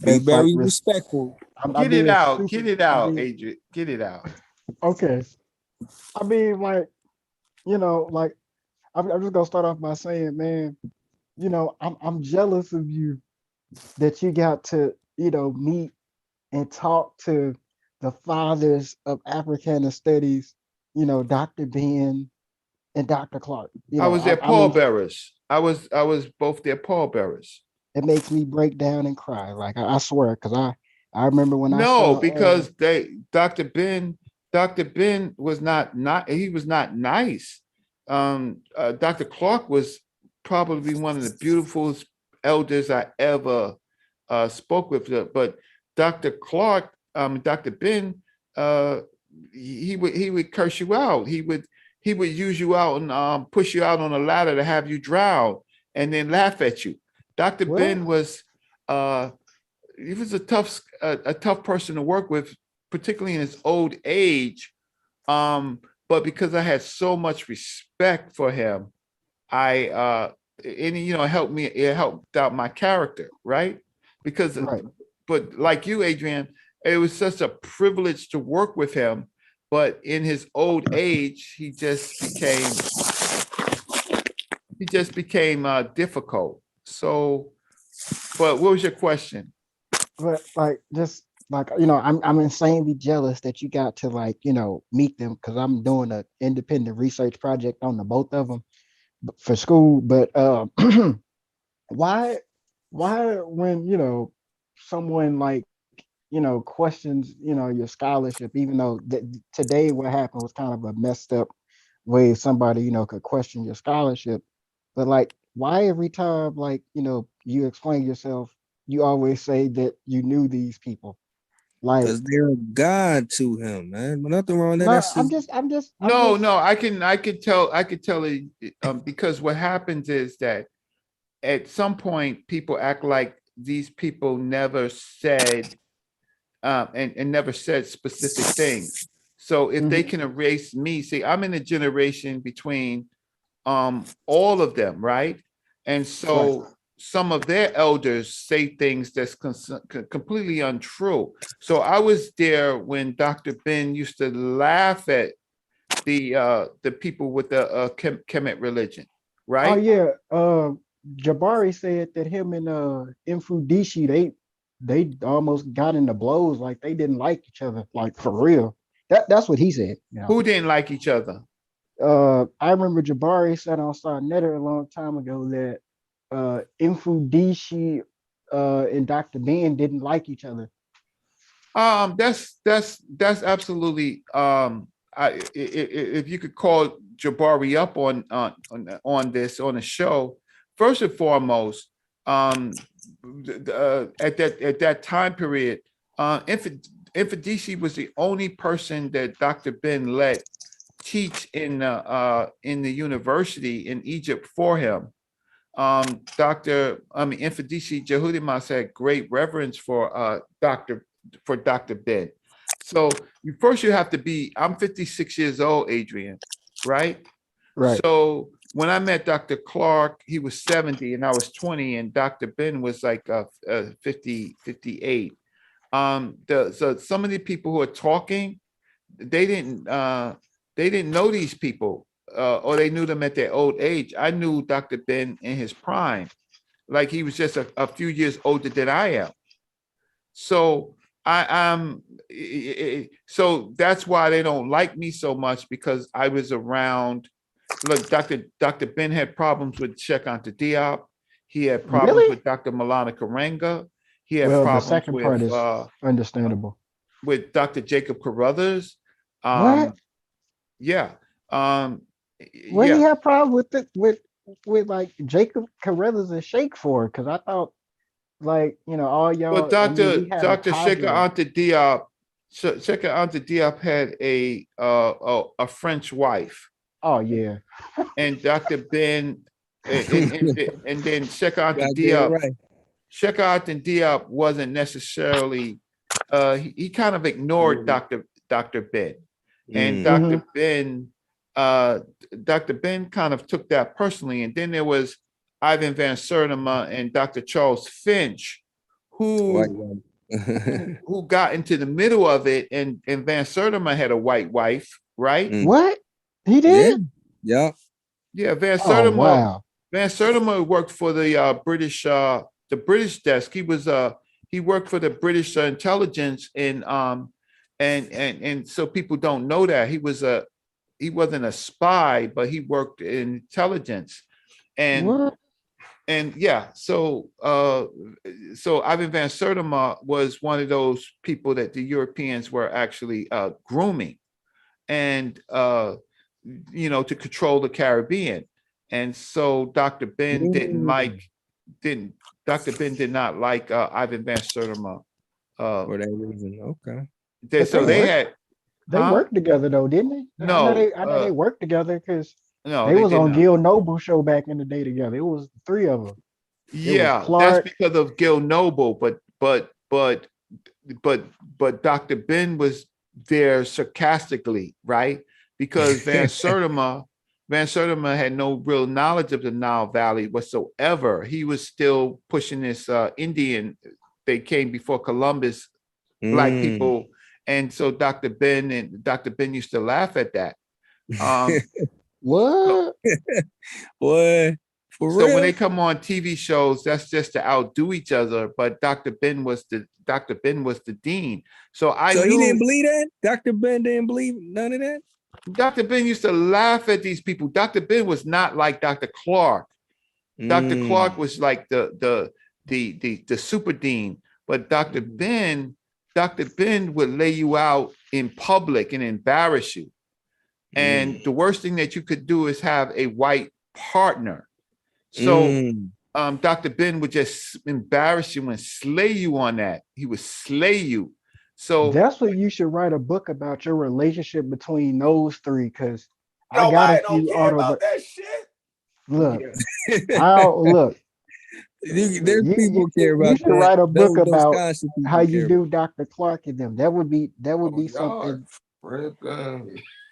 be very respectful. Get it out, Adrian. Get it out. Okay. I mean, like, like I'm just gonna start off by saying, man, I'm jealous of you that you got to, meet and talk to the fathers of Africana studies, Dr. Ben and Dr. Clark. I was their pallbearers. I was both their pallbearers. It makes me break down and cry. Like I swear, because I remember when I saw because Dr. Ben was not he was not nice. Dr. Clark was probably one of the beautiful elders I ever spoke with. But Dr. Clark, Dr. Ben, he would curse you out. He would use you out and push you out on a ladder to have you drown and then laugh at you. Dr. Ben was he was a tough person to work with, particularly in his old age. But because I had so much respect for him, it helped out my character, right? Because but like you, Adrian, it was such a privilege to work with him. But in his old age, he just became difficult. So, but what was your question? But I'm insanely jealous that you got to meet them, because I'm doing an independent research project on the both of them for school. But why when someone questions your scholarship, even though today what happened was kind of a messed up way somebody could question your scholarship, but why every time you explain yourself, you always say that you knew these people? Because they're a god to him, man. But nothing wrong with that. No, I could tell it, because what happens is that at some point people act like these people never said and never said specific things. So if they can erase me, see, I'm in a generation between all of them, right? And so some of their elders say things that's completely untrue. So I was there when Dr. Ben used to laugh at the people with the Kemet religion, right? Oh yeah, Jabari said that him and Mfudishi, they almost got into blows, like they didn't like each other, like for real. That's what he said. Who didn't like each other? I remember Jabari said on Sarnetter a long time ago that Mfudishi and Dr. Ben didn't like each other. That's absolutely if you could call Jabari up on this on the show, first and foremost, at that time period, Infidisi was the only person that Dr. Ben let teach in the university in Egypt for him. Infidisi Jehudimas had great reverence for Dr. Ben. So you have to be, I'm 56 years old, Adrian, right? Right. So when I met Dr. Clark, he was 70 and I was 20, and Dr. Ben was like 50, 58. So some of the people who are talking, they didn't know these people, or they knew them at their old age. I knew Dr. Ben in his prime, like he was just a few years older than I am. So so that's why they don't like me so much, because I was around. Look, Dr. Ben had problems with Cheikh Anta Diop. He had problems Really? with Dr. Malana Karenga. He had Well, the problems second part is understandable. with Dr. Jacob Carruthers. What? Yeah. What do Yeah. you have problem with it with like Jacob Carruthers and Shake for? Because I thought like all y'all. Well, I mean, we had a Sheikh cadre. Anta Diop, Sheikh Anta Diop had a French wife. Oh yeah. And Dr. Ben, and then Sheikh Anta Goddamn Diop. right. Sheikh Anta Diop wasn't necessarily. He kind of ignored Dr. Ben, and Dr. Ben, Dr. Ben kind of took that personally. And then there was Ivan Van Sertima and Dr. Charles Finch, who got into the middle of it. And Van Sertima had a white wife, right? What? He did? Yeah. Yeah, Van Oh, Sertima. wow. Van Sertima worked for the British desk. He worked for the British intelligence, and so people don't know that he wasn't a spy, but he worked in intelligence, and What? and yeah, so Ivan Van Sertima was one of those people that the Europeans were actually grooming, and to control the Caribbean. And so Dr. Ben did not like Ivan Van Sertima. For that reason, okay. They worked together though, didn't they? No, I know they worked together because no, they was did on not. Gil Noble show back in the day together. It was the three of them. Yeah, that's because of Gil Noble, but Dr. Ben was there sarcastically, right? Because Van Sertima had no real knowledge of the Nile Valley whatsoever. He was still pushing this Indian. They came before Columbus, black people, and so Dr. Ben used to laugh at that. What? Boy, for so real? when they come on TV shows, that's just to outdo each other. But Dr. Ben was the dean. So he didn't believe that? Dr. Ben didn't believe none of that? Dr. Ben used to laugh at these people. Dr. Ben was not like Dr. Clark. Dr. Clark was like the super dean, but Dr. Ben would lay you out in public and embarrass you. And the worst thing that you could do is have a white partner. So Dr. Ben would just embarrass you and slay you on that. He would slay you. So that's what you should write a book about, your relationship between those three, because I got a few about that shit. Look, look. There's people care about. You should write a book about how you care. do Dr. Clark and them. That would be something.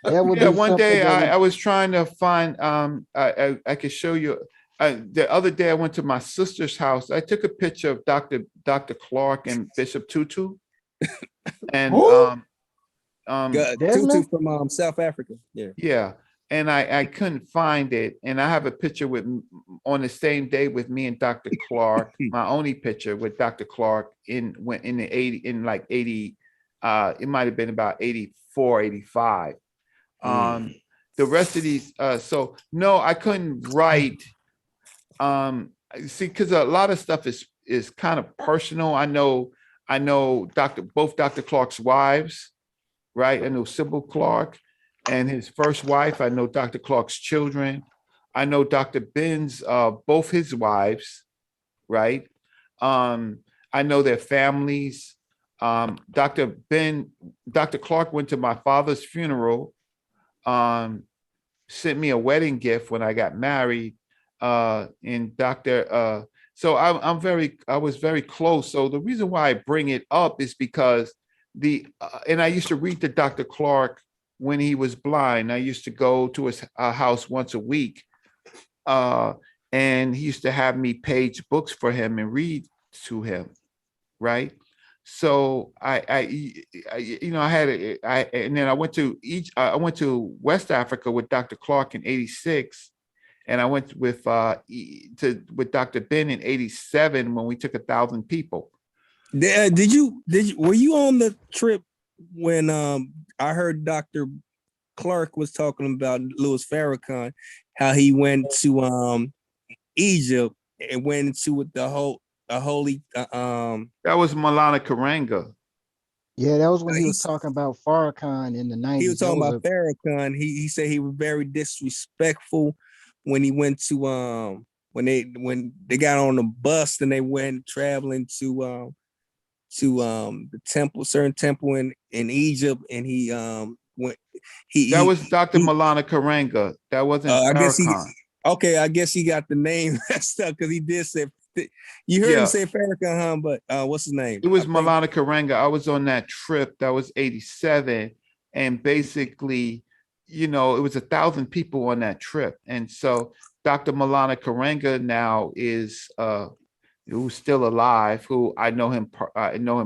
That would be one day something I was trying to find. I could show you. The other day I went to my sister's house. I took a picture of Dr. Clark and Bishop Tutu. And Tutu from South Africa. Yeah. And I couldn't find it. And I have a picture on the same day with me and Dr. Clark, my only picture with Dr. Clark in the 80, in like 80, it might have been about 84, 85. The rest of these, so no, I couldn't write. See, because a lot of stuff is kind of personal. I know both Dr. Clark's wives, right? I know Sybil Clark and his first wife. I know Dr. Clark's children. I know Dr. Ben's both his wives, right? I know their families. Dr. Clark went to my father's funeral, sent me a wedding gift when I got married, and so I was very close. So the reason why I bring it up is because and I used to read to Dr. Clark when he was blind. I used to go to his house once a week, And he used to have me page books for him and read to him, right? So and then I went to West Africa with Dr. Clark in '86, and I went with Dr. Ben in '87 when we took 1,000 people. Were you on the trip when I heard Dr. Clark was talking about Louis Farrakhan, how he went to Egypt and went into the holy that was Maulana Karanga. Yeah, that was when he was talking about Farrakhan in the 90s. He was talking about Farrakhan. He said he was very disrespectful when he went to when they got on the bus and they went traveling to the temple, certain temple in Egypt, and he went. That was Dr. Maulana Karanga. That wasn't Farrakhan. I guess he got the name messed up because he did say. You heard him say Farrakhan, but what's his name? It was Maulana Karanga. I was on that trip. That was '87, and basically, it was 1,000 people on that trip, and so Dr. Maulana Karanga now is who's still alive. Who I know him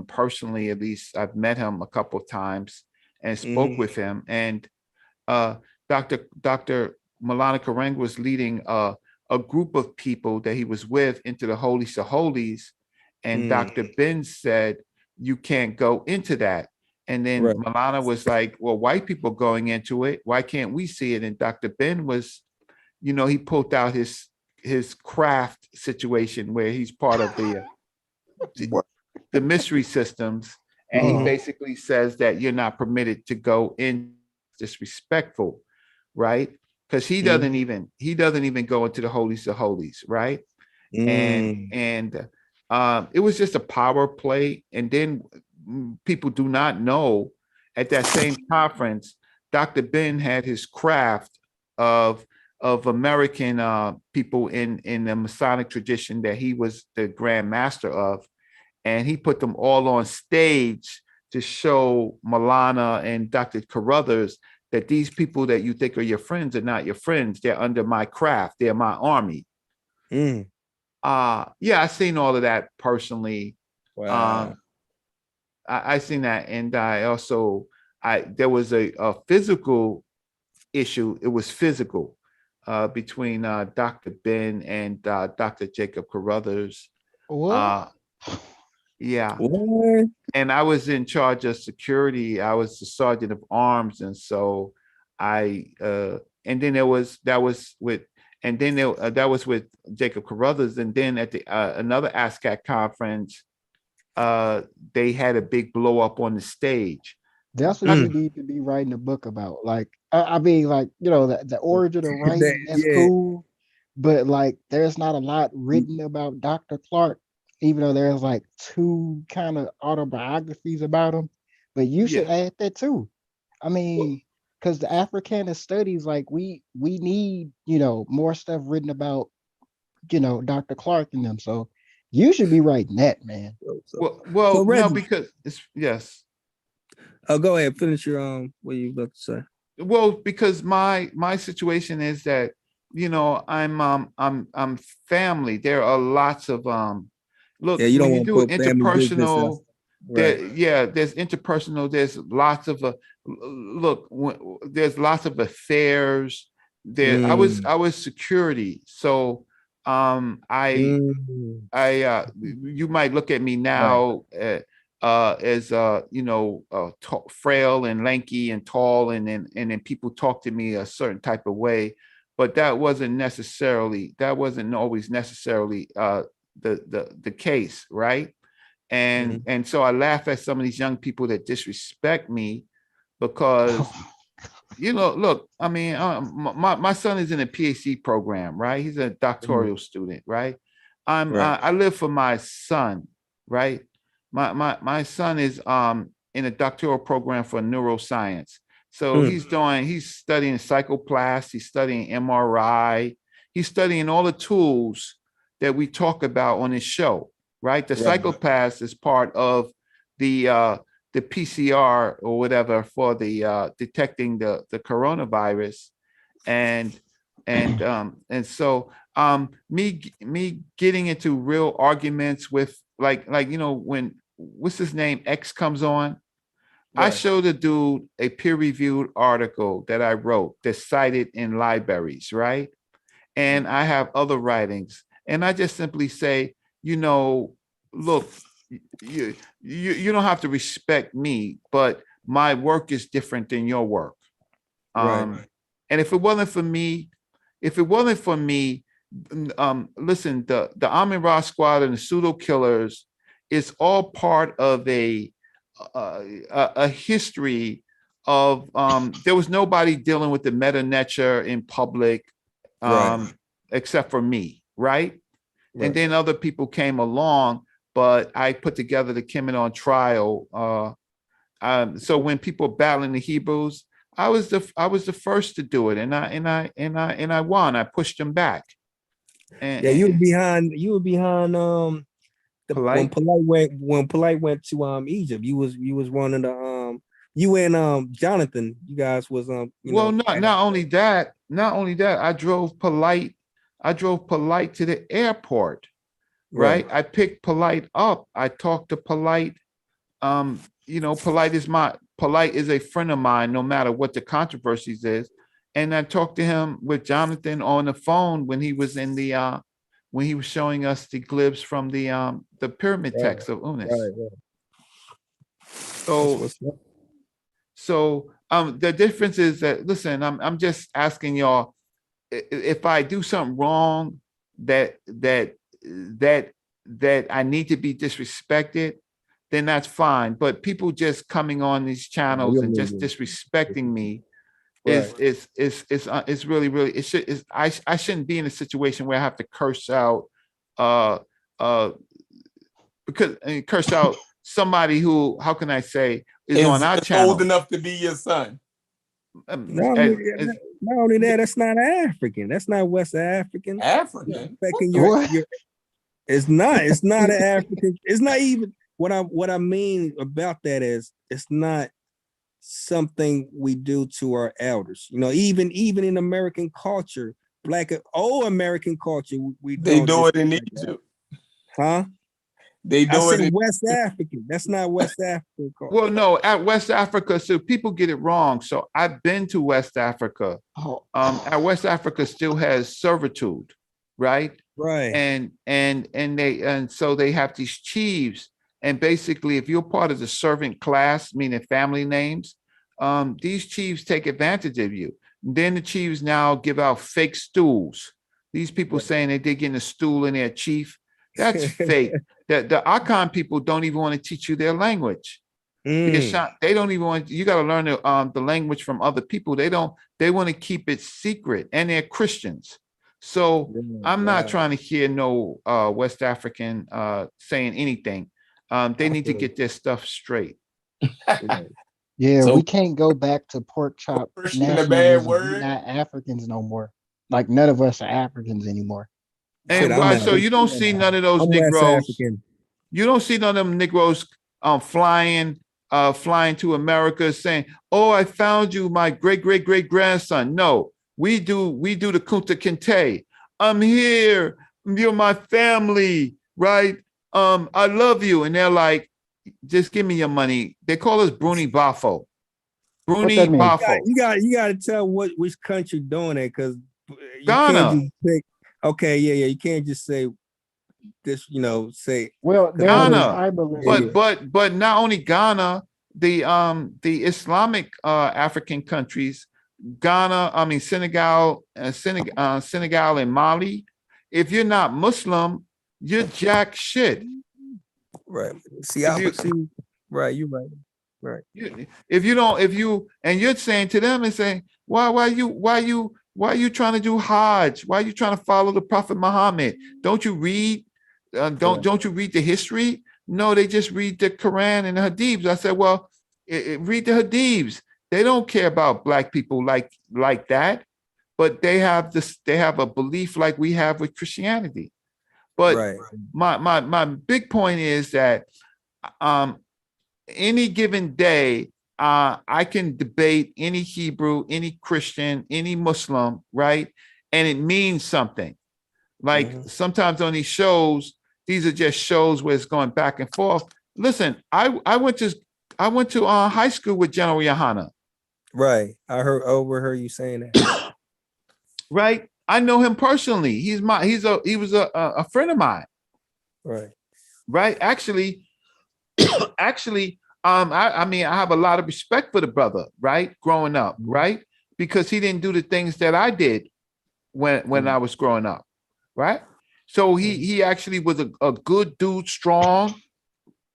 personally. At least I've met him a couple of times and spoke with him. And Dr. Maulana Karanga was leading a group of people that he was with into the holies of holies, and Dr. Ben said, you can't go into that. And then Maulana was like, well, white people going into it, why can't we see it? And Dr. Ben was, he pulled out his craft situation where he's part of the mystery systems, and he basically says that you're not permitted to go in. Disrespectful, right? Because he doesn't even go into the holies of holies, right? And it was just a power play. And then people do not know, at that same conference, Dr. Ben had his craft of American people in the Masonic tradition that he was the Grand Master of, and he put them all on stage to show Maulana and Dr. Carruthers that these people that you think are your friends are not your friends. They're under my craft. They're my army. I seen all of that personally. Wow. I seen that, and I also there was a physical issue. It was physical between Dr. Ben and Dr. Jacob Carruthers. What? Yeah. And I was in charge of security. I was the sergeant of arms, and so and then that was with Jacob Carruthers, and then at the another ASCAC conference, they had a big blow up on the stage. That's what you need to be writing a book about. Like, I mean, like, the origin of writing, that's cool, but like, there's not a lot written about Dr. Clark, even though there's like 2 kind of autobiographies about him. But you should add that too. I mean, because the Africana studies, like, we need, more stuff written about, Dr. Clark and them. So you should be writing that, man. Well, no, because it's Oh, go ahead. Finish your what you about to say. Well, because my situation is that I'm family. There are lots of look. Yeah, you don't when you want do to put interpersonal. Right. There's interpersonal. There's lots of there's lots of affairs. There, I was security, so you might look at me now. As frail and lanky and tall, and then people talk to me a certain type of way, but that wasn't always necessarily the case, right? And so I laugh at some of these young people that disrespect me because look, I mean, my son is in a PhD program, right? He's a doctoral student, right? I live for my son, right? My son is in a doctoral program for neuroscience. So he's studying psychoplast, he's studying MRI, he's studying all the tools that we talk about on this show, right? The psychoplast is part of the PCR or whatever for the detecting the coronavirus. And And so me getting into real arguments with like when what's his name X comes on, I showed the dude a peer-reviewed article that I wrote that's cited in libraries, right? And I have other writings, and I just simply say, look, you don't have to respect me, but my work is different than your work. And if it wasn't for me, listen, the Amin Ra squad and the pseudo killers is all part of a history of there was nobody dealing with the meta nature in public except for me, right? And then other people came along, but I put together the Kemet on trial. So when people were battling the Hebrews, I was the first to do it, and I won. I pushed them back. And you were behind when Polite went to Egypt. You was one of the you and Jonathan, you guys was not only that, I drove Polite to the airport, right? I picked Polite up. I talked to Polite. Polite is a friend of mine, no matter what the controversies is. And I talked to him with Jonathan on the phone when he was in the when he was showing us the glyphs from the pyramid text of Unis. So the difference is that, listen, I'm just asking y'all, if I do something wrong that I need to be disrespected, then that's fine. But people just coming on these channels and just disrespecting me is really I shouldn't be in a situation where I have to curse out curse out somebody who, how can I say, is on our channel. Old enough to be your son. Not only that, that's not African. That's not West African. African. It's not an African. It's not even what I mean about that is it's not something we do to our elders. Even in American culture, old American culture, they do it in Egypt. Huh? They do it in West African. That's not West African culture. Well, no, at West Africa, so people get it wrong. So I've been to West Africa. At West Africa still has servitude, right? Right. And so they have these chiefs. And basically, if you're part of the servant class, meaning family names, these chiefs take advantage of you. And then the chiefs now give out fake stools. These people saying they did get a stool in their chief. That's fake. The Akan people don't even want to teach you their language. They don't even want. You got to learn the language from other people. They want to keep it secret, and they're Christians. So I'm not trying to hear no West African saying anything. They need to get their stuff straight. Yeah, we can't go back to pork chop nationalism. We're not Africans no more. Like none of us are Africans anymore. And why? So you don't see none of those Negroes. You don't see none of them Negroes flying to America saying, "Oh, I found you, my great grandson." No, we do the Kunta Kinte. I'm here. You're my family, right? I love you. And they're like, just give me your money. They call us Bruni Bafo. Bruni Bafo. You got to tell which country doing it, because Ghana. Okay, yeah. You can't just say this, say Ghana. But not only Ghana, the Islamic African countries, Ghana, Senegal and Mali. If you're not Muslim, you're jack shit. Right. Right, you're right. Right. And you're saying to them and saying, why you trying to do Hajj? Why are you trying to follow the Prophet Muhammad? Don't you read? Don't you read the history? No, they just read the Quran and the Hadiths. I said, well, read the Hadiths. They don't care about black people like that, but they have a belief like we have with Christianity. But my big point is that any given day, I can debate any Hebrew, any Christian, any Muslim, right? and it means something. Like sometimes on these shows, these are just shows where it's going back and forth. Listen, I went to high school with General Yohana. Right. I overheard you saying that. Right. I know him personally. He was a friend of mine. Right. Right. Actually, I mean, I have a lot of respect for the brother, right? Growing up, right? Because he didn't do the things that I did when I was growing up, right? So he actually was a good dude, strong,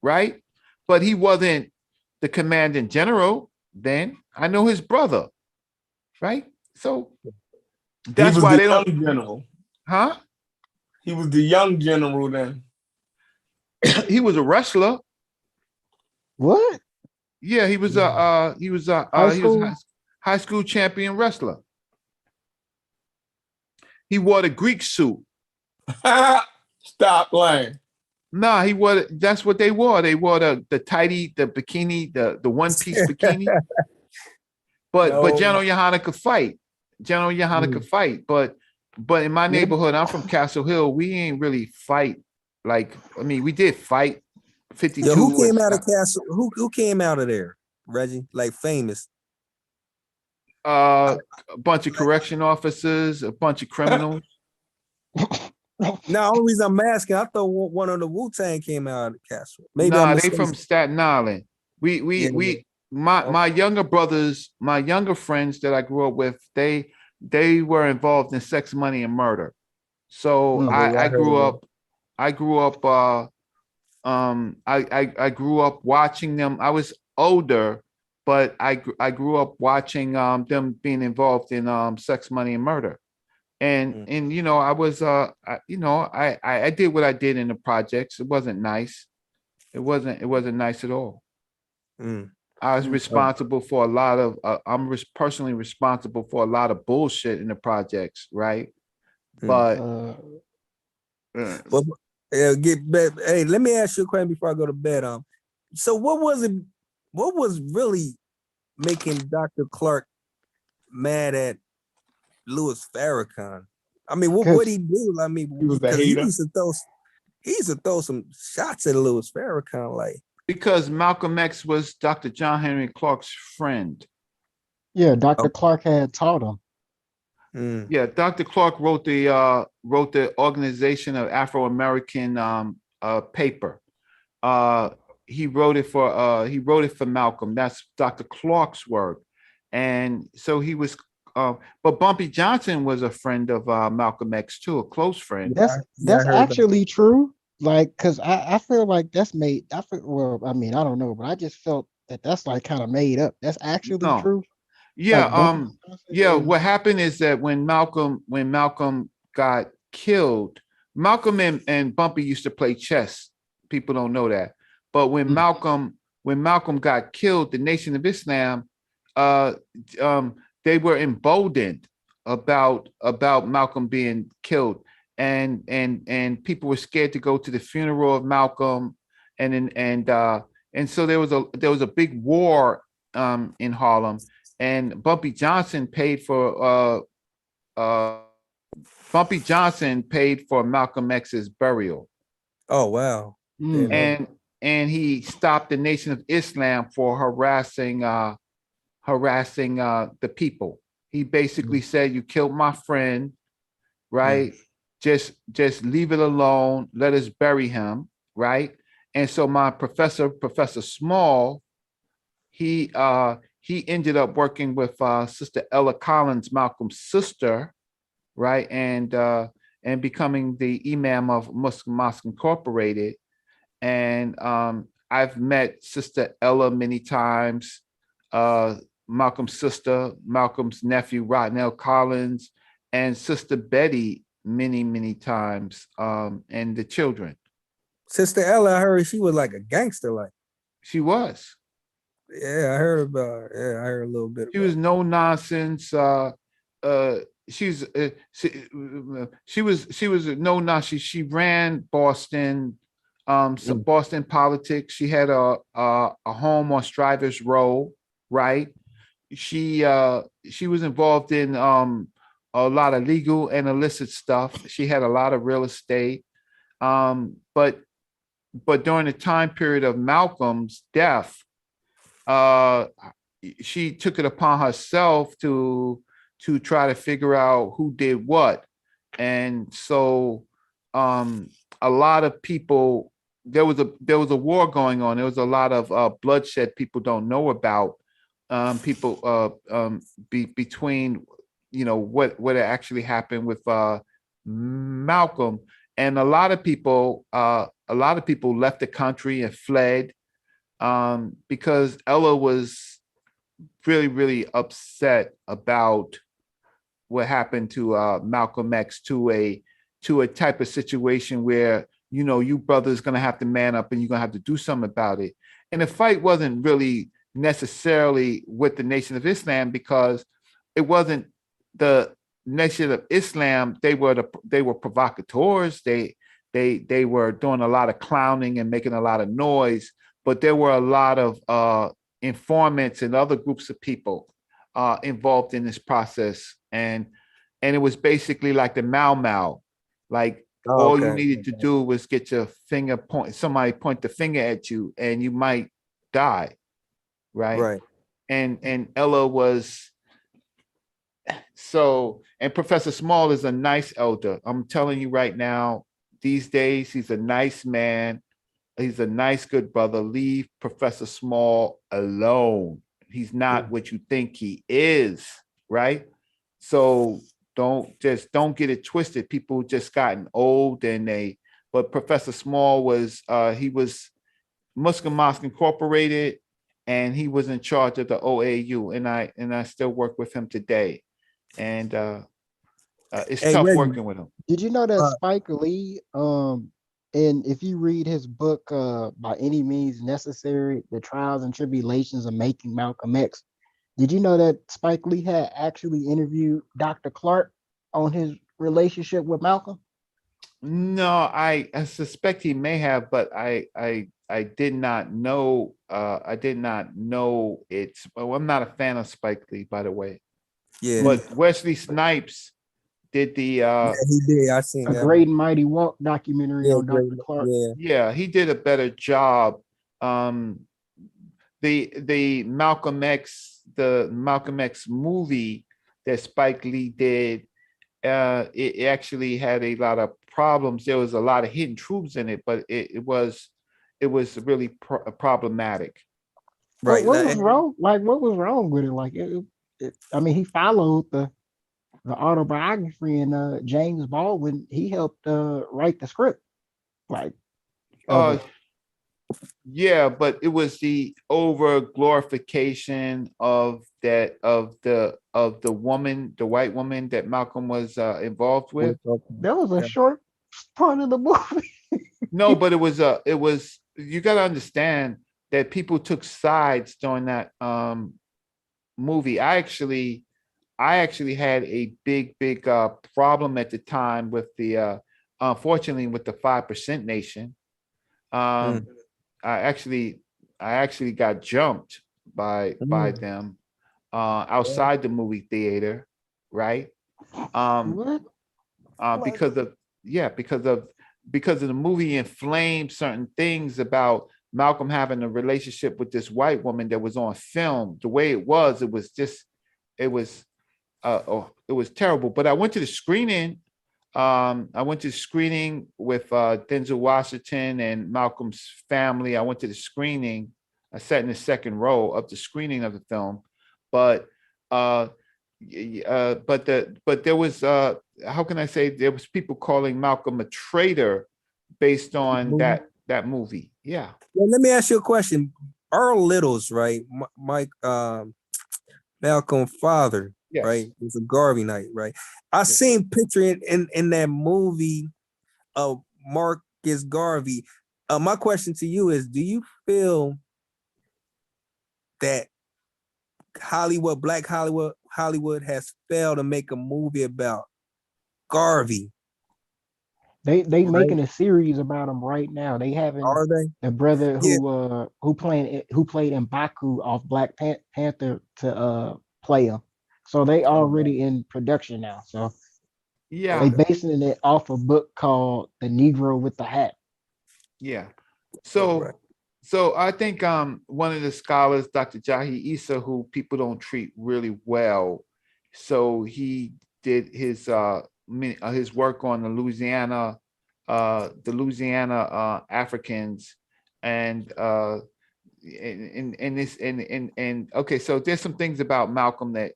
right? But he wasn't the commanding general then. I know his brother, right? So that's why they don't. General. Huh? He was the young general then. He was a wrestler. What? Yeah, he was high school champion wrestler. He wore the Greek suit. Stop playing. Nah, that's what they wore. They wore the tighty, the bikini, the one-piece bikini. But General Yohana could fight. General Yohana could fight. But in my neighborhood, I'm from Castle Hill, we ain't really fight. Like, I mean, we did fight 52. Yo, who came out of Castle? Who came out of there, Reggie? Like famous? A bunch of correction officers, a bunch of criminals. No, only reason I'm asking, I thought one of the Wu-Tang came out of Castle. Maybe nah, they from Staten Island. My younger brothers, my younger friends that I grew up with, they were involved in sex, money, and murder. So I grew up watching them. I was older, but I grew up watching them being involved in sex, money, and murder. And you know, I was I did what I did in the projects. It wasn't nice. It wasn't nice at all. I was responsible for a lot of personally responsible for a lot of bullshit in the projects, right? But get back. Hey, let me ask you a question before I go to bed. So what was really making Dr. Clark mad at Louis Farrakhan? I mean, what he do? I mean, because he used to throw some shots at Louis Farrakhan, like, because Malcolm X was Dr. John Henry Clark's friend. Yeah, Dr. Clark had taught him. Yeah, Dr. Clark wrote the Organization of Afro-American paper. He wrote it for Malcolm. That's Dr. Clark's work. And so he was but Bumpy Johnson was a friend of Malcolm X too, a close friend. That's actually true. Like, cause I feel like that's made. Well, I mean, I don't know, but I just felt that's like kind of made up. That's actually true. Yeah. Like what happened is that when Malcolm got killed, Malcolm and Bumpy used to play chess. People don't know that. But when Malcolm got killed, the Nation of Islam, they were emboldened about Malcolm being killed, and people were scared to go to the funeral of Malcolm, and so there was a big war in Harlem, and Bumpy Johnson paid for Malcolm X's burial. Oh wow! And he stopped the Nation of Islam for harassing the people. He basically said, "You killed my friend, right? Just leave it alone. Let us bury him, right?" And so my Professor Small, he ended up working with Sister Ella Collins, Malcolm's sister, right, and becoming the Imam of Muslim Mosque Incorporated. And I've met Sister Ella many times. Malcolm's sister, Malcolm's nephew, Rodnell Collins, and Sister Betty many times, and the children. Sister Ella, I heard she was like a gangster, like. She was. Yeah, I heard about. Yeah, I heard a little bit. She was no nonsense. She was no nonsense. She ran Boston, some Boston politics. She had a home on Strivers Row, right? She was involved in a lot of legal and illicit stuff. She had a lot of real estate. But during the time period of Malcolm's death, she took it upon herself to try to figure out who did what. And so a lot of people, there was a war going on. There was a lot of bloodshed people don't know about. Between what actually happened with Malcolm, and a lot of people left the country and fled because Ella was really, really upset about what happened to Malcolm X, to a type of situation where you brothers gonna have to man up and you're gonna have to do something about it. And the fight wasn't really necessarily with the Nation of Islam, because it wasn't the Nation of Islam. They were provocateurs. They were doing a lot of clowning and making a lot of noise, but there were a lot of informants and other groups of people involved in this process. And it was basically like the Mau Mau. Like all you needed to do was get your finger somebody point the finger at you and you might die. Right. And Ella was so, and Professor Small is a nice elder. I'm telling you right now, these days, he's a nice man. He's a nice, good brother. Leave Professor Small alone. He's not what you think he is, right? So don't get it twisted. People just gotten old but Professor Small was, he was Muslim Mosque Incorporated, and he was in charge of the OAU, and I still work with him today. And it's tough working with him. Did you know that Spike Lee, and if you read his book, By Any Means Necessary, The Trials and Tribulations of Making Malcolm X, did you know that Spike Lee had actually interviewed Dr. Clark on his relationship with Malcolm? No, I suspect he may have, but I did not know. I did not know it's. Well, I'm not a fan of Spike Lee, by the way. Yeah. But Wesley Snipes did the. Yeah, he did. I seen a that. Great and Mighty Walk documentary on Dr. Clark. Yeah, he did a better job. The Malcolm X movie that Spike Lee did, it actually had a lot of problems. There was a lot of hidden truths in it, but it was really problematic. Right. What was wrong? Like, what was wrong with it? Like, I mean, he followed the autobiography, and James Baldwin, he helped write the script. Like, yeah, but it was the over glorification of the woman, the white woman that Malcolm was involved with. That was a short part of the movie. No, but it was you got to understand that people took sides during that movie. I actually had a big problem at the time with the unfortunately with the 5% Nation. I actually got jumped by them outside the movie theater, right? Because of the movie inflamed certain things about Malcolm having a relationship with this white woman that was on film. The way it was terrible. But I went to the screening. I went to the screening with Denzel Washington and Malcolm's family. I went to the screening. I sat in the second row of the screening of the film. But there was how can I say, there was people calling Malcolm a traitor based on that movie. Yeah. Well, let me ask you a question. Earl Littles, right? Mike Malcolm's father, yes. Right? It was a Garvey night, right? I seen picture in that movie of Marcus Garvey. My question to you is, do you feel that Black Hollywood has failed to make a movie about Garvey? They making a series about him right now. They having the brother who played M'Baku off Black Panther to play him. So they already in production now. So Yeah. they basing it off a book called The Negro with the Hat. Yeah. So so I think one of the scholars, Dr. Jahi Issa, who people don't treat really well, so he did his work on the Louisiana Africans, and okay, so there's some things about Malcolm that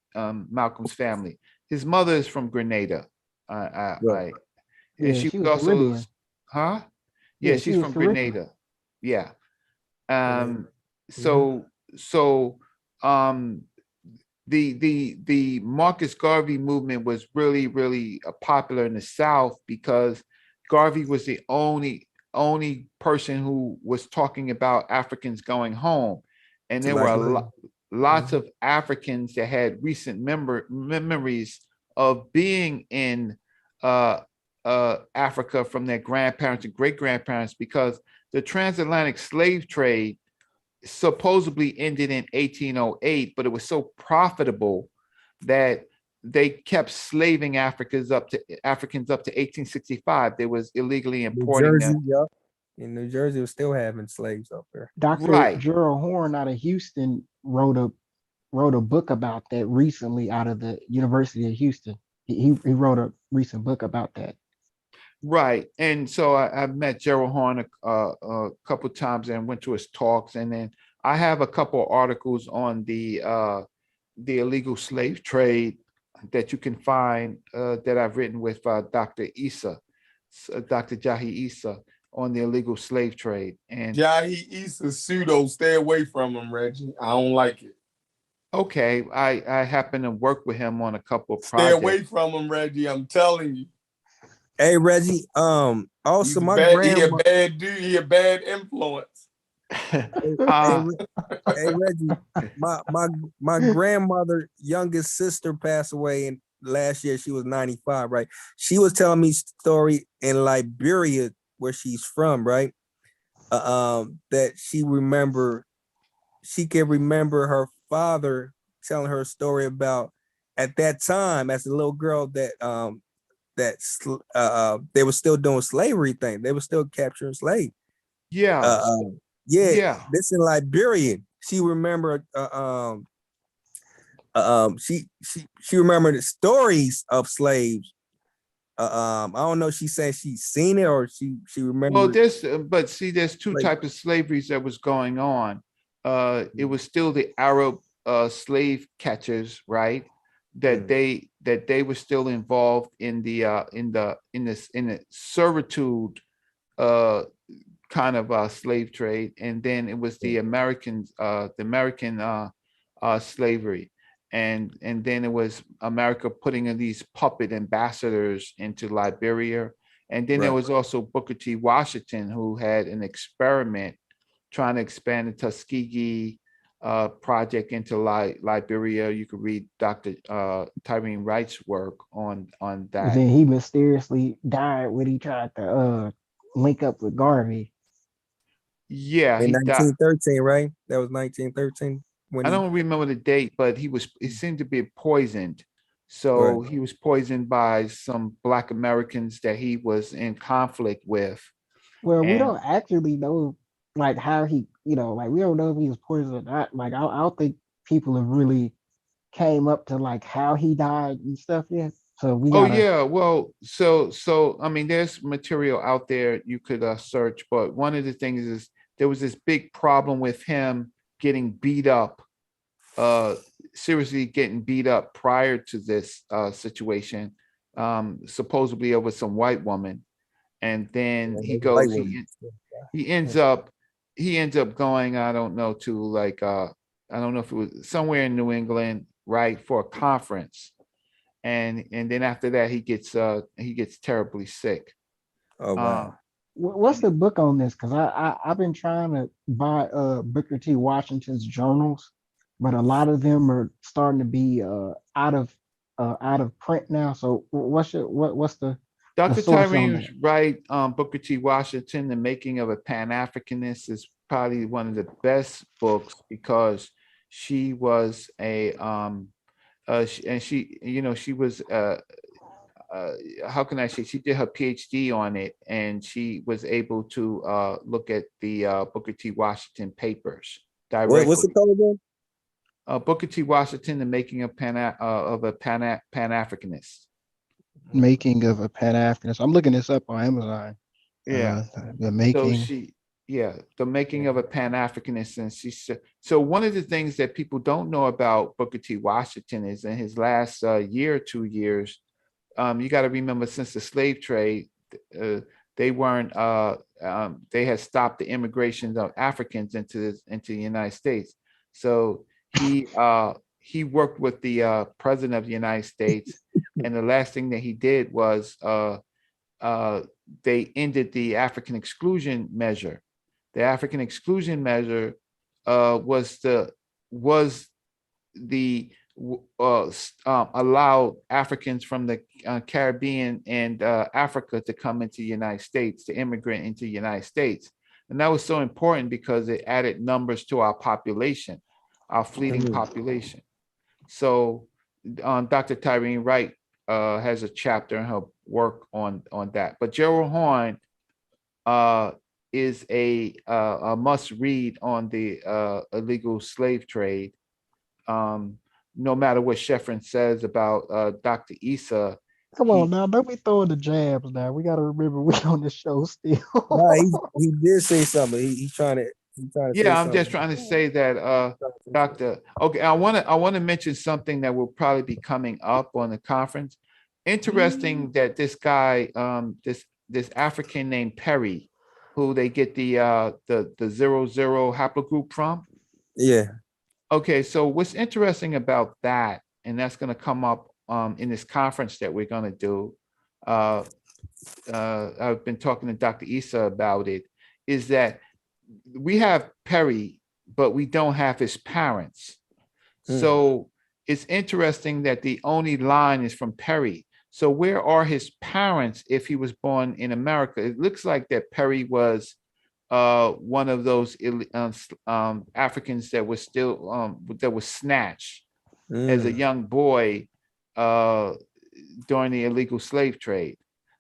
Malcolm's family. His mother is from Grenada. And Yeah, she she was was also, Caribbean. huh? Yeah, Yeah, she she's was from Caribbean. Grenada. Yeah. Mhm. So the Marcus Garvey movement was really popular in the South because Garvey was the only person who was talking about Africans going home, and there were lots of Africans that had recent memories of being in Africa from their grandparents and great grandparents, because the transatlantic slave trade supposedly ended in 1808, but it was so profitable that they kept slaving Africans up to 1865. They was illegally New importing Jersey, them. yep. In New Jersey, was still having slaves up there. Dr. Gerald Horn out of Houston wrote a book about that recently out of the University of Houston. He wrote a recent book about that. Right. And so I met Gerald Horn a couple times and went to his talks. And then I have a couple articles on the illegal slave trade that you can find that I've written with Dr. Issa, Dr. Jahi Issa, on the illegal slave trade. And Jahi Issa pseudo, stay away from him, Reggie. I don't like it. Okay, I happen to work with him on a couple of Stay projects. away from him, Reggie. I'm telling you. Hey Reggie, also my He a grandma. bad dude. He a bad influence. Hey Reggie, my grandmother, youngest sister, passed away in last year. She was 95, right? She was telling me story in Liberia, where she's from, right? That she can remember her father telling her a story about at that time as a little girl that they were still doing slavery thing. They were still capturing slaves. Yeah. Yeah. This in Liberia. She remembered she remembered the stories of slaves. I don't know, she said she's seen it or she remembered. Well, there's two types of slaveries that was going on. It was still the Arab slave catchers, right? That they were still involved in the servitude kind of slave trade, and then it was the American slavery, and then it was America putting in these puppet ambassadors into Liberia, and then there was also Booker T. Washington, who had an experiment trying to expand the Tuskegee project into Liberia. You could read Dr. Tyreen Wright's work on that. And then he mysteriously died when he tried to link up with Garvey. Yeah, in 1913, right? That was 1913. I don't remember the date, but he seemed to be poisoned. So he was poisoned by some Black Americans that he was in conflict with. Well, we don't actually know like how he, we don't know if he was poisoned or not. Like I don't think people have really came up to like how he died and stuff yet. So we gotta, yeah, well, so I mean, there's material out there you could search, but one of the things is there was this big problem with him getting beat up, seriously getting beat up prior to this situation, supposedly over some white woman, and then he ends up going, I don't know, to like I don't know if it was somewhere in New England, right, for a conference. And then after that he gets terribly sick. Oh wow. What's the book on this? Because I've been trying to buy Booker T. Washington's journals, but a lot of them are starting to be out of print now. So what's the Dr. source on Tyreen that? Wright, Booker T. Washington, The Making of a Pan-Africanist, is probably one of the best books because she was she was how can I say, she did her PhD on it, and she was able to look at the Booker T. Washington papers directly. What's it called again? Booker T. Washington, the making of a Pan-Africanist. Making of a Pan-Africanist. I'm looking this up on Amazon. Yeah. The making. The making of a Pan-Africanist. And she said, so one of the things that people don't know about Booker T. Washington is in his last year or 2 years, you got to remember, since the slave trade, they weren't, they had stopped the immigration of Africans into the United States. So he worked with the president of the United States, and the last thing that he did was they ended the African exclusion measure. The African exclusion measure was allowed Africans from the Caribbean and Africa to come into the United States, to immigrate into the United States. And that was so important because it added numbers to our population, our fleeting population. So Dr. Tyreen Wright has a chapter in her work on that. But Gerald Horne is a must read on the illegal slave trade. No matter what Sheffrin says about Dr. Issa. Come on now, don't be throwing the jabs now. We got to remember we on this show still. Nah, he did say something. He's trying to Yeah, I'm just trying to say that okay, I want to mention something that will probably be coming up on the conference. Interesting that this guy, this African named Perry, who they get the 00 haplogroup from. Yeah. Okay, so what's interesting about that, and that's going to come up in this conference that we're going to do. I've been talking to Dr. Issa about it, is that we have Perry, but we don't have his parents. So it's interesting that the only line is from Perry. So where are his parents if he was born in America? It looks like that Perry was one of those Africans that was still that was snatched as a young boy during the illegal slave trade.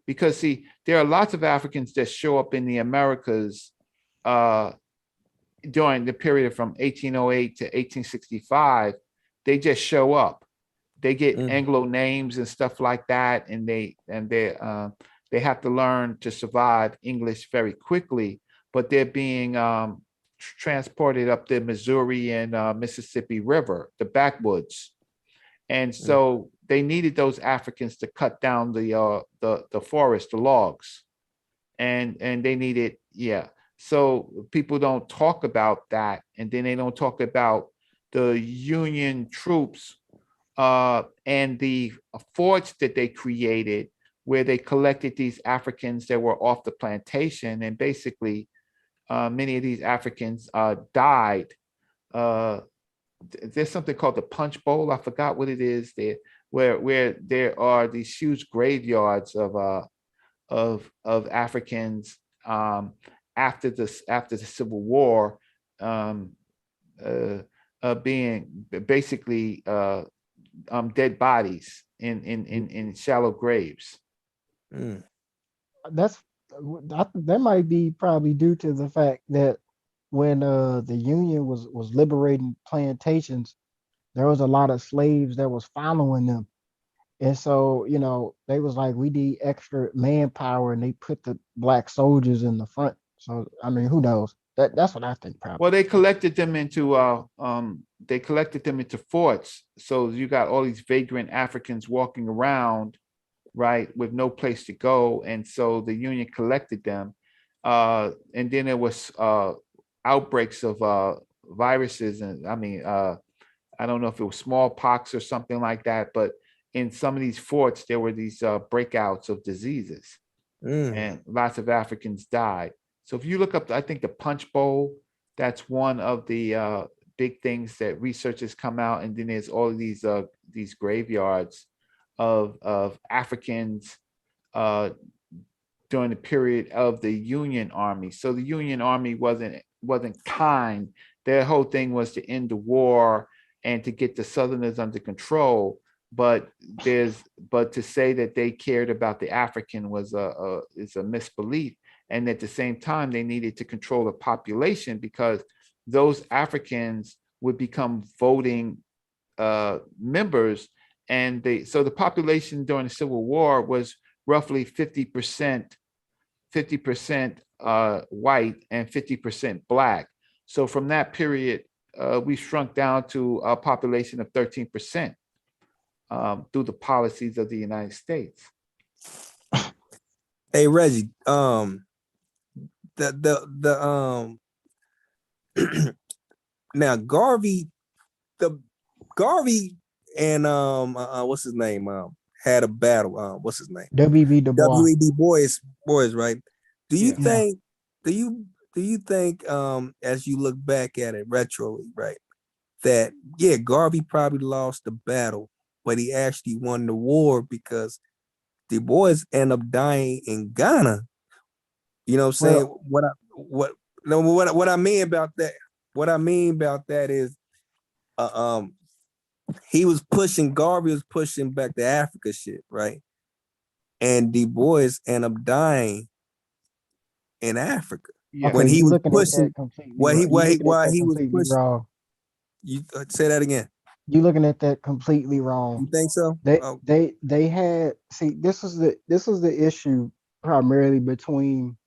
Because see, there are lots of Africans that show up in the Americas during the period from 1808 to 1865. They just show up. They get Anglo names and stuff like that, and they have to learn to survive English very quickly. But they're being transported up the Missouri and Mississippi River, the backwoods, and so they needed those Africans to cut down the forest, the logs, and they needed So people don't talk about that, and then they don't talk about the Union troops and the forts that they created, where they collected these Africans that were off the plantation, and basically. Many of these Africans died. There's something called the Punch Bowl. I forgot what it is there, where there are these huge graveyards of Africans after the Civil War, being basically dead bodies in shallow graves. That might be probably due to the fact that when the Union was liberating plantations, there was a lot of slaves that was following them, and so they was like, we need extra manpower, and they put the black soldiers in the front. So I mean, who knows? That's what I think probably. Well, they collected them into forts. So you got all these vagrant Africans walking around, right, with no place to go, and so the Union collected them, and then there was outbreaks of viruses, and I mean, I don't know if it was smallpox or something like that, but in some of these forts there were these breakouts of diseases, and lots of Africans died. So if you look up, I think the Punch Bowl, that's one of the big things that researchers come out, and then there's all of these graveyards of Africans during the period of the Union Army. So the Union Army wasn't kind. Their whole thing was to end the war, and to get the Southerners under control. But to say that they cared about the African is a misbelief. And at the same time, they needed to control the population because those Africans would become voting members. And so the population during the Civil War was roughly 50% white and 50% black. So from that period, we shrunk down to a population of 13% through the policies of the United States. Hey Reggie, now Garvey and what's his name had a battle. What's his name? W.E.B. Du Bois. W.E.B. Boys, right? Do you think as you look back at it retroly, right, that Garvey probably lost the battle, but he actually won the war because Du Bois end up dying in Ghana? You know what I'm saying? What I mean about that? What I mean about that is, Garvey was pushing back the Africa shit, right? And Du Bois end up dying in Africa when he was pushing. While he was pushing. Wrong. You say that again. You looking at that completely wrong. You think so? They had this was the issue primarily between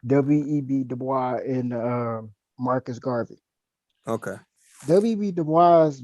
W.E.B. Du Bois and Marcus Garvey. Okay. W.E.B. Du Bois